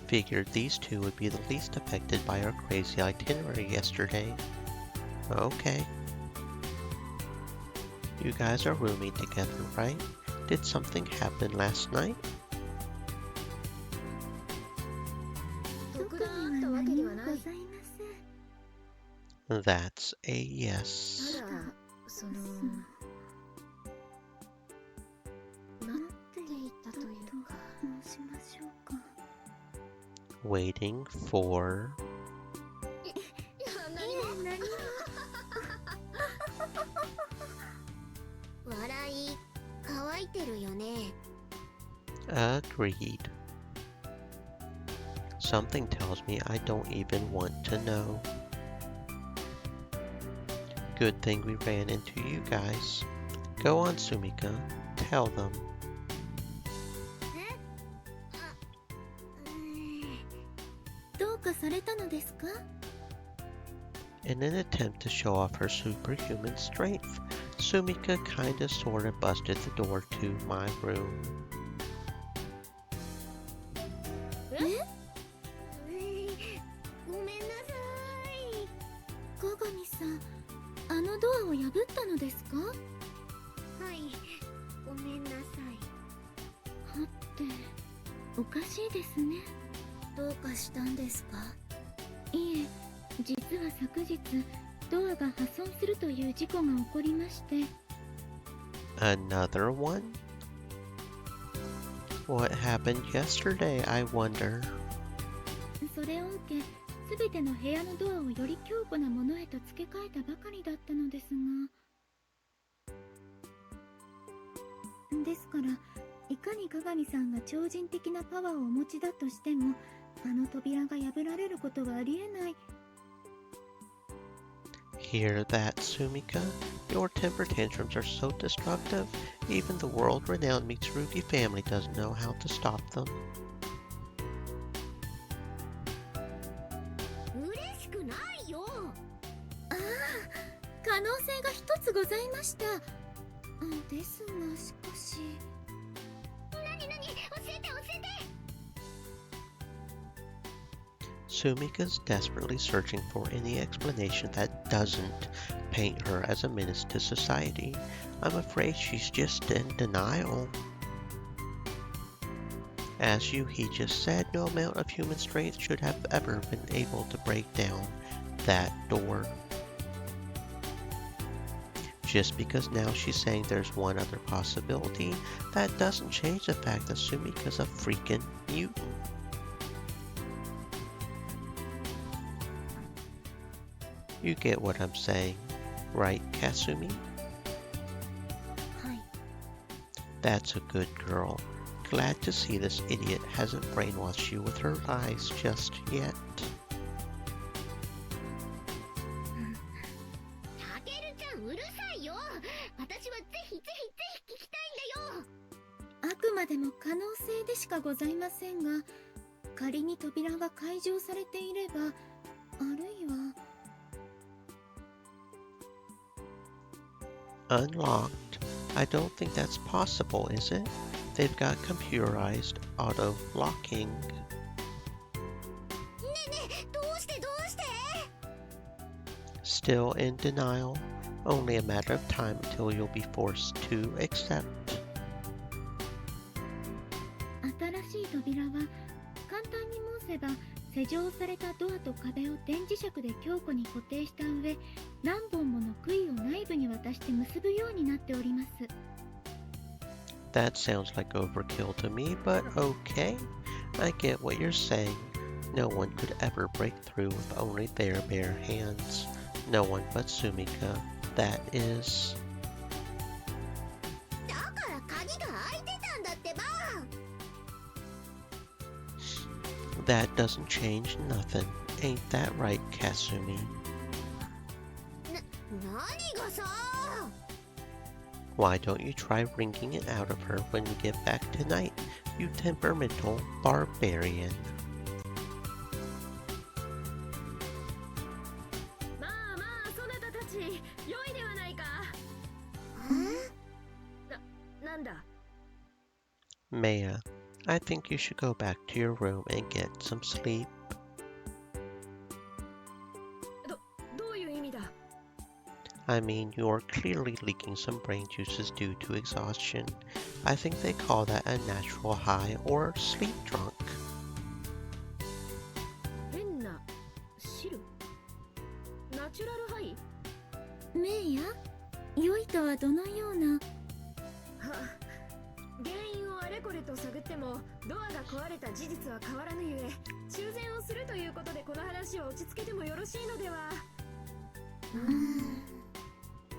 Figured these two would be the least affected by our crazy itinerary yesterday. Okay. You guys are rooming together, right? Did something happen last night? 特には何もございません。 That's a yes. ただ、その、なんって言ったというか。申しましょうか。 Waiting for... 何も。笑い乾いてるよね。 Agreed. Something tells me I don't even want to know. Good thing we ran into you guys. Go on, Sumika. Tell them. どうかされたのですか？ In an attempt to show off her superhuman strength, Sumika kinda sorta busted the door to my room. ごめんなさい。鏡さん、あのドアを破ったのですか？はい、ごめんなさい。はっておかしいですね。どうかしたんですか？いえ、実は昨日ドアが破損するという事故が起こりまして。 Another one? What happened yesterday, I wonder? それを受け、すべての部屋のドアをより強固なものへと付け替えたばかりだったのですが。ですから、いかに鏡さんが超人的なパワーをお持ちだとしても、あの扉が破られることはありえない。 Hear that, Sumika? Your temper tantrums are so destructive, even the world-renowned Mitsurugi family doesn't know how to stop them. 嬉しくないよ。ああ、可能性が一つございました。ですが、しかし。なに教えて。 Sumika's desperately searching for any explanation that doesn't paint her as a menace to society. I'm afraid she's just in denial. As Yuhi just said, no amount of human strength should have ever been able to break down that door. Just because now she's saying there's one other possibility, that doesn't change the fact that Sumika's a freaking mutant. You get what I'm saying, right, Kasumi? Hi. That's a good girl. Glad to see this idiot hasn't brainwashed you with her lies just yet. タケルちゃんうるさいよ。私はぜひぜひぜひ聞きたいんだよ。あくまでも可能性でしかございませんが、仮に扉が開錠されていれば、あるいは Unlocked? I don't think that's possible, is it? They've got computerized auto-locking. ねえねえ、どうしてどうして？ Still in denial. Only a matter of time until you'll be forced to accept. 新しい扉は簡単に申せば施錠されたドアと壁を電磁石で強固に固定した上、何本もの杭を内部に渡して結ぶようになっております。 That sounds like overkill to me, but okay. I get what you're saying. No one could ever break through with only their bare hands. No one but Sumika, that is. だから鍵が開いてたんだってば。 That doesn't change nothing. Ain't that right, Kasumi? 何がさ。 Why don't you try wringing it out of her when you get back tonight, you temperamental barbarian? まあまあそなたたち良いではないか。なんだ。 Maya, I think you should go back to your room and get some sleep. どういう意味だ。 I mean, you're clearly leaking some brain juices due to exhaustion. I think they call that a natural high or sleep drunk. 変な汁。ナチュラルハイ。メイヤ、良いとはどのような。は原因をあれこれと探ってもドアが壊れた事実は変わらぬゆえ、修繕をするということでこの話を落ち着けてもよろしいのでは。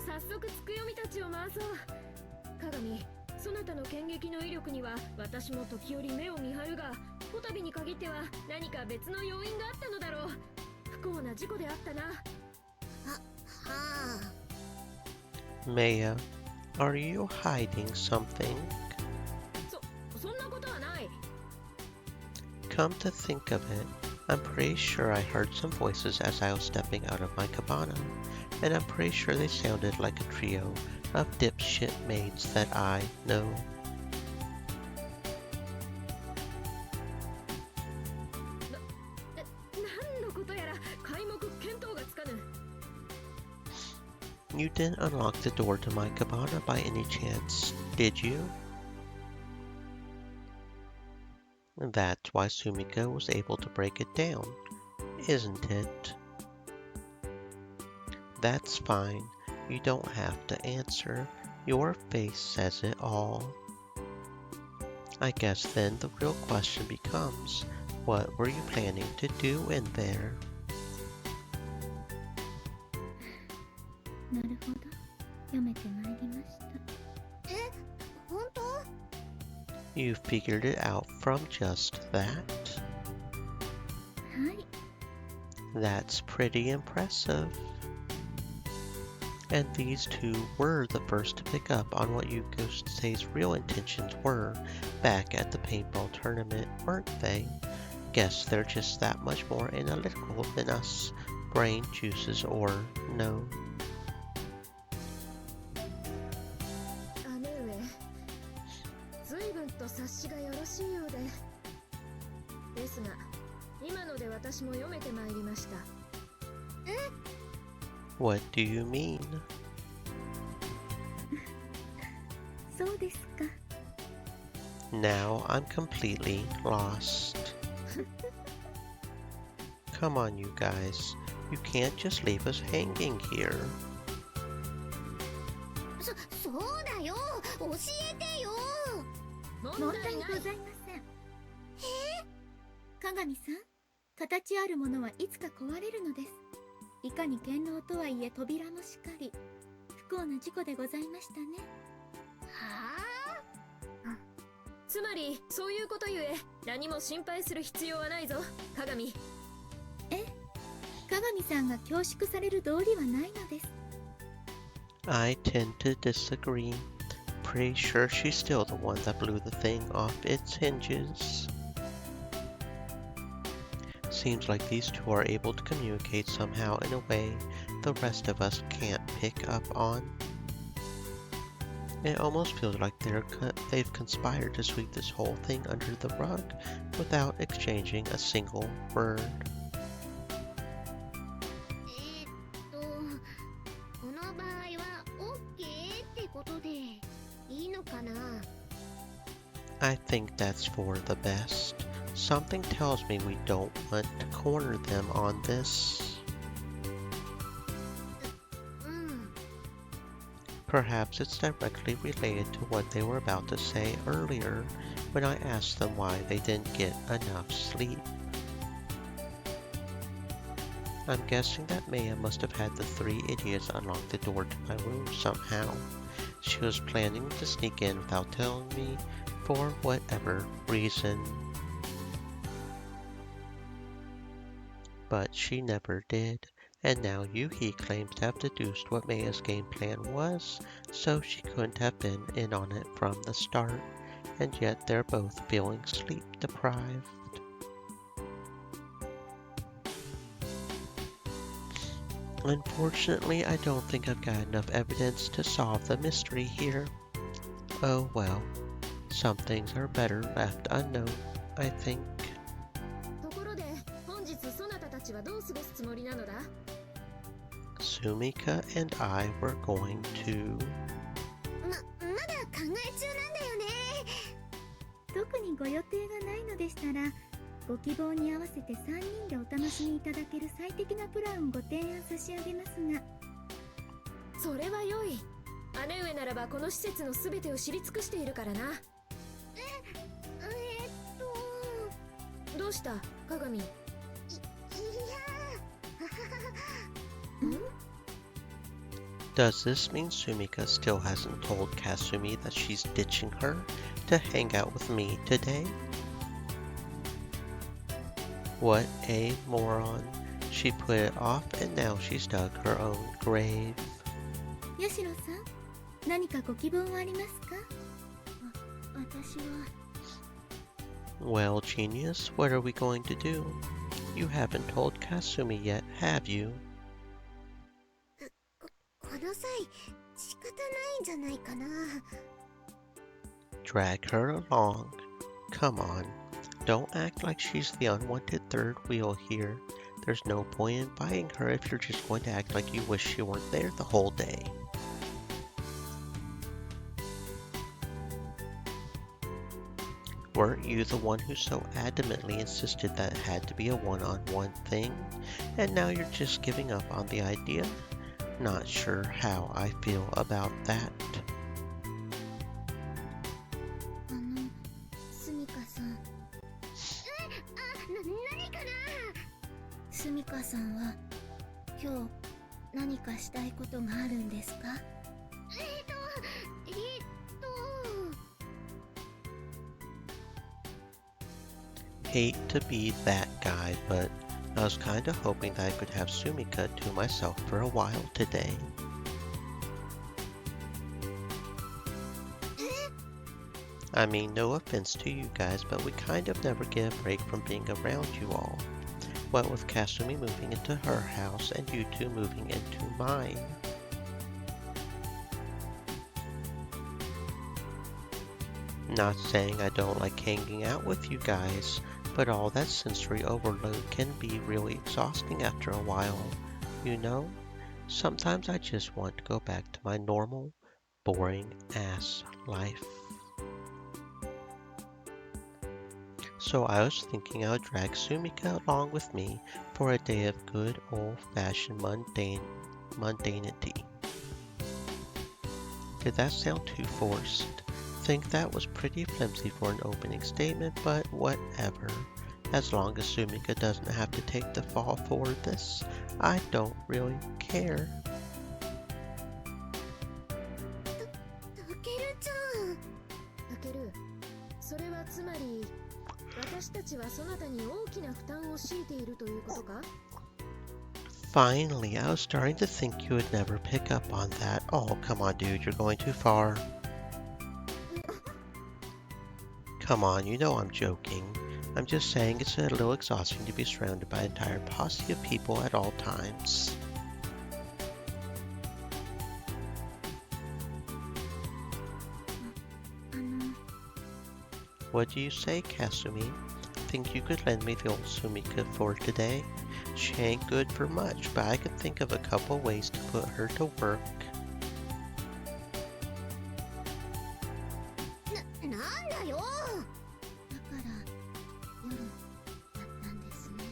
早速つくよみたちを回そう。鏡、そなたの剣撃の威力には私も時折目を見張るが、こたびに限っては何か別の要因があったのだろう。不幸な事故であったな。はあ。 Maya, are you hiding something? そんなことはない。 Come to think of it, I'm pretty sure I heard some voices as I was stepping out of my cabana, and I'm pretty sure they sounded like a trio of dipshit maids that I know. 何のことやら皆目見当がつかぬ。 You didn't unlock the door to my cabana by any chance, did you? That's why Sumika was able to break it down, isn't it? That's fine. You don't have to answer. Your face says it all. I guess then the real question becomes, what were you planning to do in there? なるほど、読めてまいりました。え、本当？ You figured it out from just that? はい。 That's pretty impressive. And these two were the first to pick up on what Yukosei's real intentions were back at the paintball tournament, weren't they? Guess they're just that much more analytical than us, brain juices or no. 姉上、随分と察しがよろしいようで。ですが、今ので私も読めてまいりました。What do you mean? そうですか。 Now I'm completely lost. Come on, you guys. You can't just leave us hanging here. えてよ。問題ございません。鏡さん、形あるものはいつか壊れるのです。いかに堅牢とはいえ扉もしかり、不幸な事故でございましたね。はあ。つまりそういうことゆえ何も心配する必要はないぞ、鏡。鏡さんが恐縮される道理はないのです。I tend to disagree. Pretty sure she's still the one that blew the thing off its hinges. Seems like these two are able to communicate somehow in a way the rest of us can't pick up on. It almost feels like they've conspired to sweep this whole thing under the rug without exchanging a single word. この場合は OK ってことでいいのかな。 I think that's for the best. Something tells me we don't want to corner them on this. うん。 Perhaps it's directly related to what they were about to say earlier when I asked them why they didn't get enough sleep. I'm guessing that Maya must have had the three idiots unlock the door to my room somehow. She was planning to sneak in without telling me for whatever reason. But she never did, and now Yuki claims to have deduced what Maya's game plan was, so she couldn't have been in on it from the start, and yet they're both feeling sleep deprived. Unfortunately, I don't think I've got enough evidence to solve the mystery here. Oh well, some things are better left unknown, I think. ところで本日そなたたちはどう過ごすつもりなのだ？ Sumika and I were going to... まだ考え中なんだよね。特にご予定がないのでしたら、ご希望に合わせて3人でお楽しみいただける最適なプランをご提案差し上げますが。それは良い。姉上ならばこの施設のすべてを知り尽くしているからな。どうした鏡？ Does this mean Sumika still hasn't told Kasumi that she's ditching her to hang out with me today? What a moron. She put it off and now she's dug her own grave. ヤシロさん、何かご希望はありますか？私は。 Well, genius, what are we going to do? You haven't told Kasumi yet, have you? この際仕方ないんじゃないかな。 Drag her along. Come on. Don't act like she's the unwanted third wheel here. There's no point in buying her if you're just going to act like you wish she weren't there the whole day. Weren't you the one who so adamantly insisted that it had to be a one-on-one thing? And now you're just giving up on the idea? Not sure how I feel about that. スミカさん。何かな。スミカさんは今日何かしたいことがあるんですか？Hate to be that guy, but I was kinda hoping that I could have Sumika to myself for a while today. I mean, no offense to you guys, but we kind of never get a break from being around you all. What with Kasumi moving into her house and you two moving into mine. Not saying I don't like hanging out with you guys, but all that sensory overload can be really exhausting after a while, you know? Sometimes I just want to go back to my normal, boring ass life. So I was thinking I would drag Sumika along with me for a day of good old-fashioned mundanity. Did that sound too forced? think that was pretty flimsy for an opening statement, but whatever. As long as Sumika doesn't have to take the fall for this, I don't really care. タケルちゃん。タケル、それはつまり私たちはそなたに大きな負担を強いているということか？ Finally, I was starting to think you would never pick up on that. Oh, come on, dude, you're going too far. Come on, you know I'm joking. I'm just saying it's a little exhausting to be surrounded by an entire posse of people at all times. What do you say, Kasumi? Think you could lend me the old Sumika for today? She ain't good for much, but I could think of a couple ways to put her to work. なんだよ。だから夜だったんですね。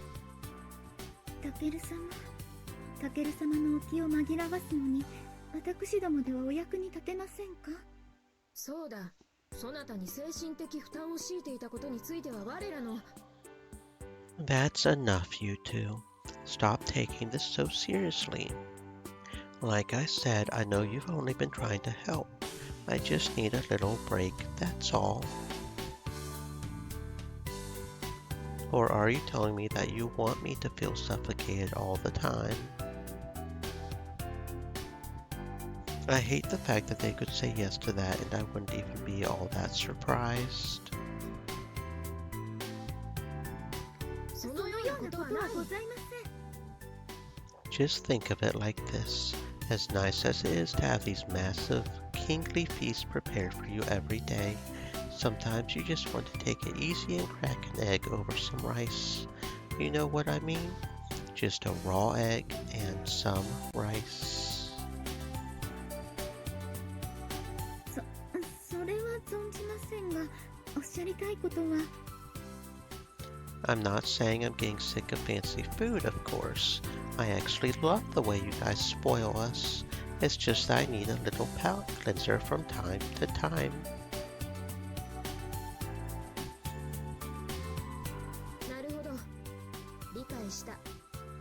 タケル様、タケル様のお気を紛らわすのに、私どもではお役に立てませんか？そうだ。そなたに精神的負担を強いていたことについては我らの。 That's enough, you two. Stop taking this so seriously. Like I said, I know you've only been trying to help. I just need a little break, that's all. Or are you telling me that you want me to feel suffocated all the time? I hate the fact that they could say yes to that and I wouldn't even be all that surprised. そのようなことはございません。 Just think of it like this. As nice as it is to have these massive, kingly feasts prepared for you every day, sometimes you just want to take it easy and crack an egg over some rice. You know what I mean? Just a raw egg and some rice. それは存じませんが、おっしゃりたいことは。 I'm not saying I'm getting sick of fancy food, of course. I actually love the way you guys spoil us. It's just that I need a little palate cleanser from time to time. なるほど。理解した。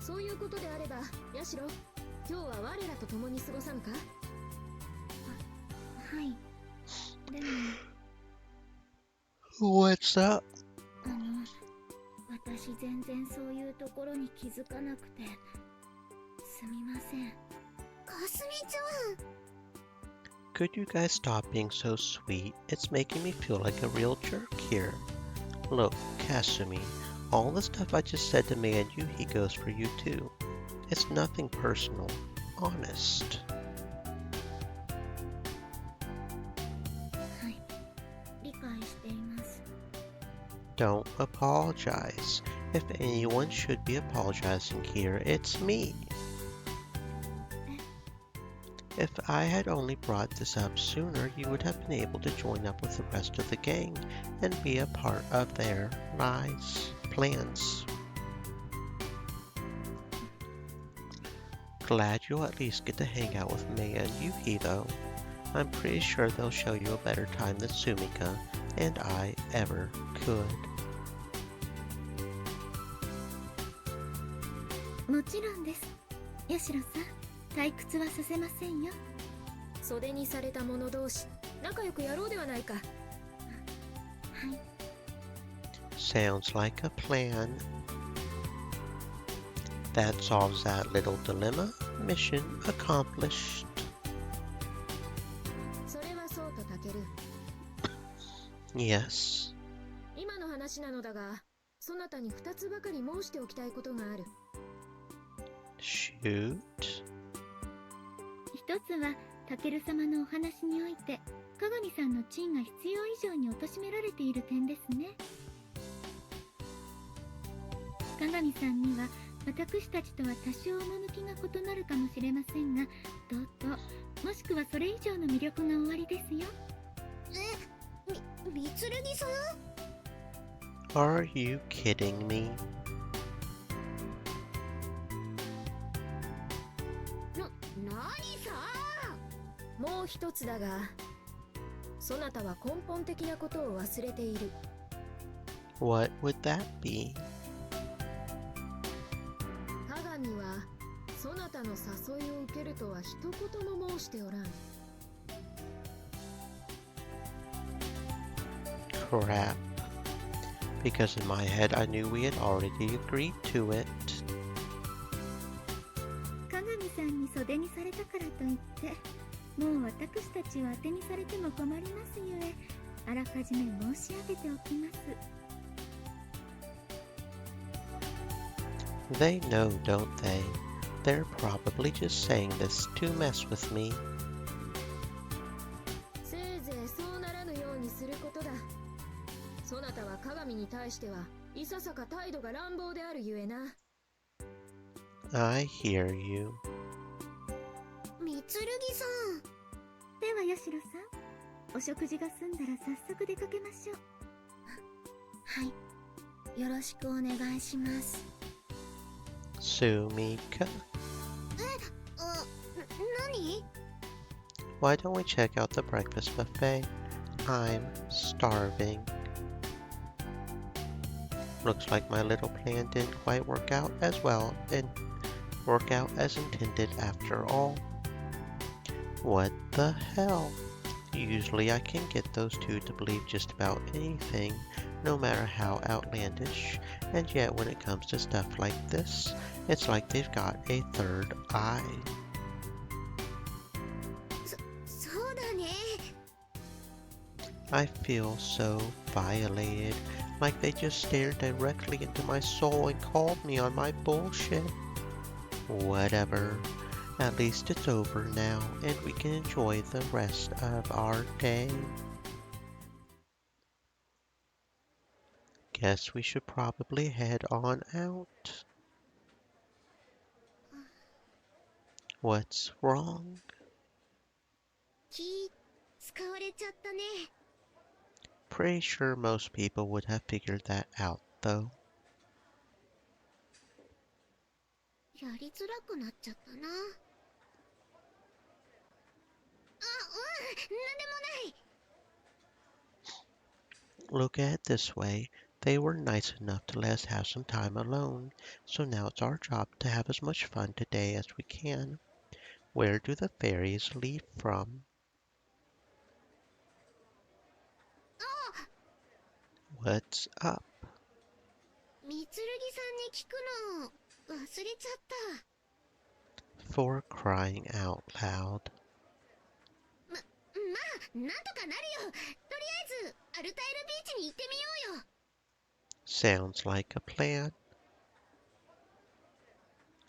そういうことであれば、ヤシロ、今日は我らと共に過ごさぬか？はい。でも。 What's up? 私全然そういうところに気づかなくてすみません。かすみちゃん。 Could you guys stop being so sweet? It's making me feel like a real jerk here. Look, Kasumi, all the stuff I just said to me and Yuhi goes for you too. It's nothing personal. Honest. はい。理解しています。 Don't apologize. If anyone should be apologizing here, it's me. If I had only brought this up sooner, you would have been able to join up with the rest of the gang and be a part of their plans. Glad you'll at least get to hang out with me and Yuki though. I'm pretty sure they'll show you a better time than Sumika and I ever could. もちろんです。ヤシロさん、退屈はさせませんよ。袖にされた者同士、仲良くやろうではないか。はい。 Sounds like a plan. That solves that little dilemma. Mission accomplished. それはそうとタケル。 Yes. 今の話なのだが、そなたに2つばかり申しておきたいことがある。Shoot. 一つはタケル様のお話において鏡さんの地位が必要以上に貶められている点ですね。鏡さんには私たちとは多少趣が異なるかもしれませんが、どうともしくはそれ以上の魅力がおありですよ。みつるぎさん？ Are you kidding me? なにさ？もう一つだが、そなたは根本的なことを忘れている。 What would that be? 鏡はそなたの誘いを受けるとは一言も申しておらん。 Crap. Because in my head I knew we had already agreed to it. 鏡さんに袖にされたからといってもう私たちは当てにされても困りますゆえ、あらかじめ申し上げておきます。 They know, don't they? They're probably just saying this to mess with me. せいぜいそうならぬようにすることだ。そなたは鏡に対してはいささか態度が乱暴であるゆえな。 I hear you. みつるぎさん。ではヤシロさん、お食事が済んだら早速出かけましょう。はい、よろしくお願いします。Sumika, 何？ why don't we check out the breakfast buffet? I'm starving. Looks like my little plan didn't quite work out as intended after all. What the hell? Usually I can get those two to believe just about anything, no matter how outlandish, and yet when it comes to stuff like this, it's like they've got a third eye. そうだね。 I feel so violated, like they just stared directly into my soul and called me on my bullshit. Whatever. At least it's over now, and we can enjoy the rest of our day. Guess we should probably head on out. What's wrong? 気使われちゃったね。 Pretty sure most people would have figured that out, though. やりづらくなっちゃったな。なんでもない。 Look at it this way. They were nice enough to let us have some time alone, so now it's our job to have as much fun today as we can. Where do the fairies leave from? What's up? みつるぎさんに聞くの忘れちゃった。 For crying out loud. まあ、なんとかなるよ。とりあえず、アルタイルビーチに行ってみようよ。 Sounds like a plan.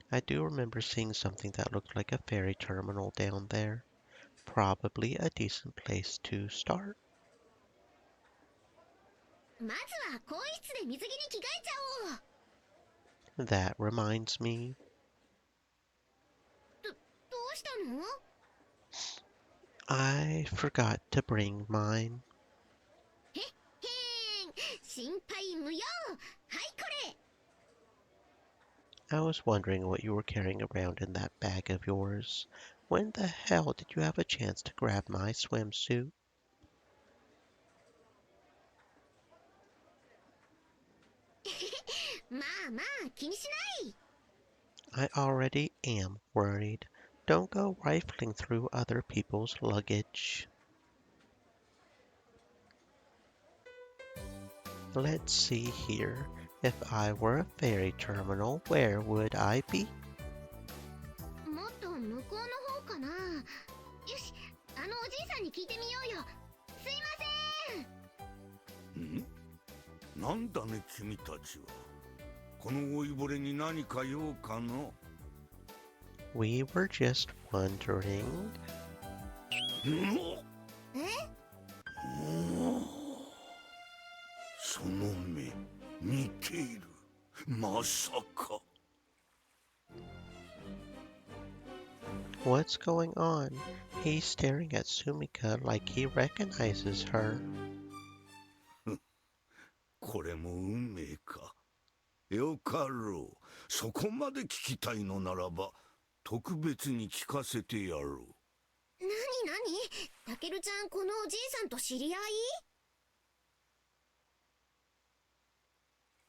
I do remember seeing something that looked like a ferry terminal down there. Probably a decent place to start. まずは更衣室で水着に着替えちゃおう。 That reminds me. どうしたの？ I forgot to bring mine. へん、心配無用。はいこれ。 I was wondering what you were carrying around in that bag of yours. When the hell did you have a chance to grab my swimsuit? まあまあ気にしない。 I already am worried. Don't go rifling through other people's luggage. Let's see here. If I were a ferry terminal, where would I be? もっと向こうの方かな。よし、あのおじいさんに聞いてみようよ。すいません。なんだね君たちは。この老いぼれに何か用かの？ We were just wondering. その目似ている。まさか。 What's going on? He's staring at Sumika like he recognizes her. これも運命か。よかろう。そこまで聞きたいのならば特別に聞かせてやろう。何なにたけるちゃん、このおじいさんと知り合い？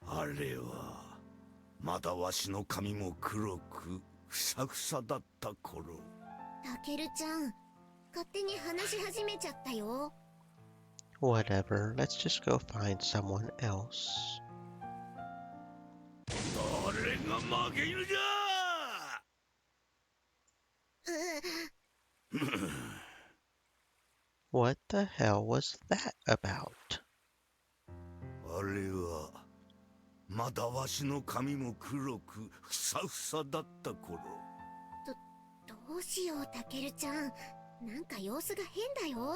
あれはまだわしの髪も黒くふさふさだった頃。たけるちゃん、勝手に話し始めちゃったよ。Whatever, let's just go find someone else. 誰が負け犬じゃWhat the hell was that about? あれはまだわしの髪も黒くふさふさだった頃。どうしよう、たけるちゃん。なんか様子が変だよ。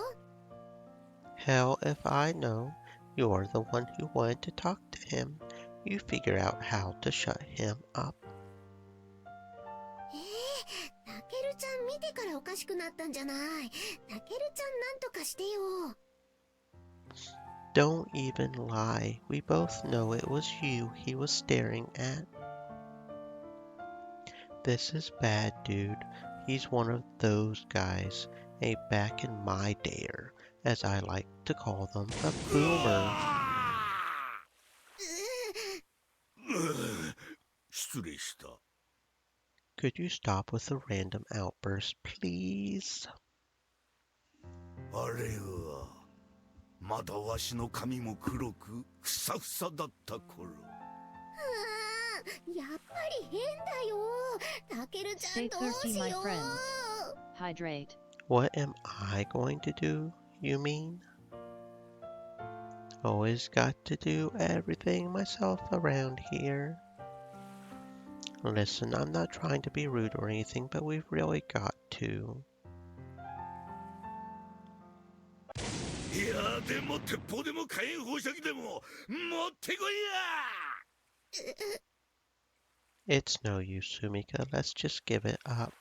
Hell if I know. You're the one who wanted to talk to him. You figure out how to shut him up. たけるちゃん見てからおかしくなったんじゃない。たけるちゃんなんとかしてよ。Don't even lie. We both know it was you he was staring at. This is bad, dude. He's one of those guys, a back in my dayer, as I like to call them, a boomer. 失礼した。 Could you stop with the random outbursts, please? あれはまだわしの髪も黒くふさふさだった頃。やっぱり変だよ。たけるちゃん Stay どう thirsty, し my よう。 friends. Hydrate. What am I going to do, you mean? Always got to do everything myself around here. Listen, I'm not trying to be rude or anything, but we've really got to. いやでも鉄砲でも火炎放射器でも持ってこいや。 It's no use, Sumika. Let's just give it up.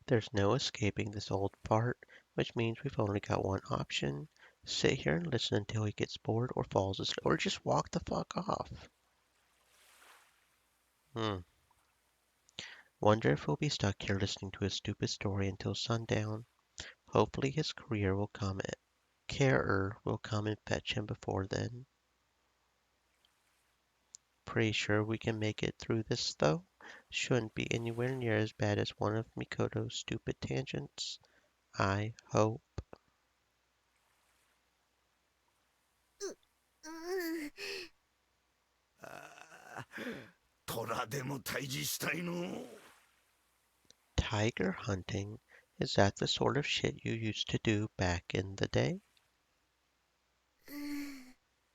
There's no escaping this old fart, which means we've only got one option. Sit here and listen until he gets bored or falls asleep, or just walk the fuck off. Wonder if we'll be stuck here listening to his stupid story until sundown. Hopefully his career will come. Carer will come and fetch him before then. Pretty sure we can make it through this, though. Shouldn't be anywhere near as bad as one of Mikoto's stupid tangents. I hope. 虎でも退治したいの。 Tiger hunting? Is that the sort of shit you used to do back in the day?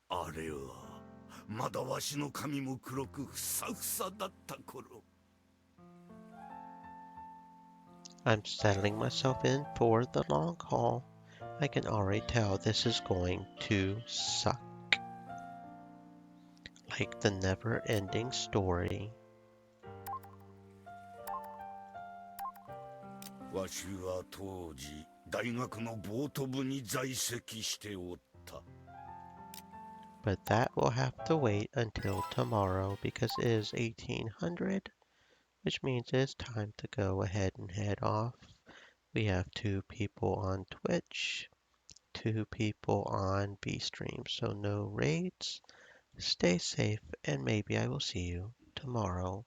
あれはまだわしの髪も黒くふさふさだった頃。 I'm settling myself in for the long haul. I can already tell this is going to suck. Like the never-ending story. わしは当時大学のボート部に在籍しておった。 But that will have to wait until tomorrow because it is 1800, which means it's time to go ahead and head off. We have 2 people on Twitch, 2 people on B-Stream, so no raids. Stay safe and maybe I will see you tomorrow.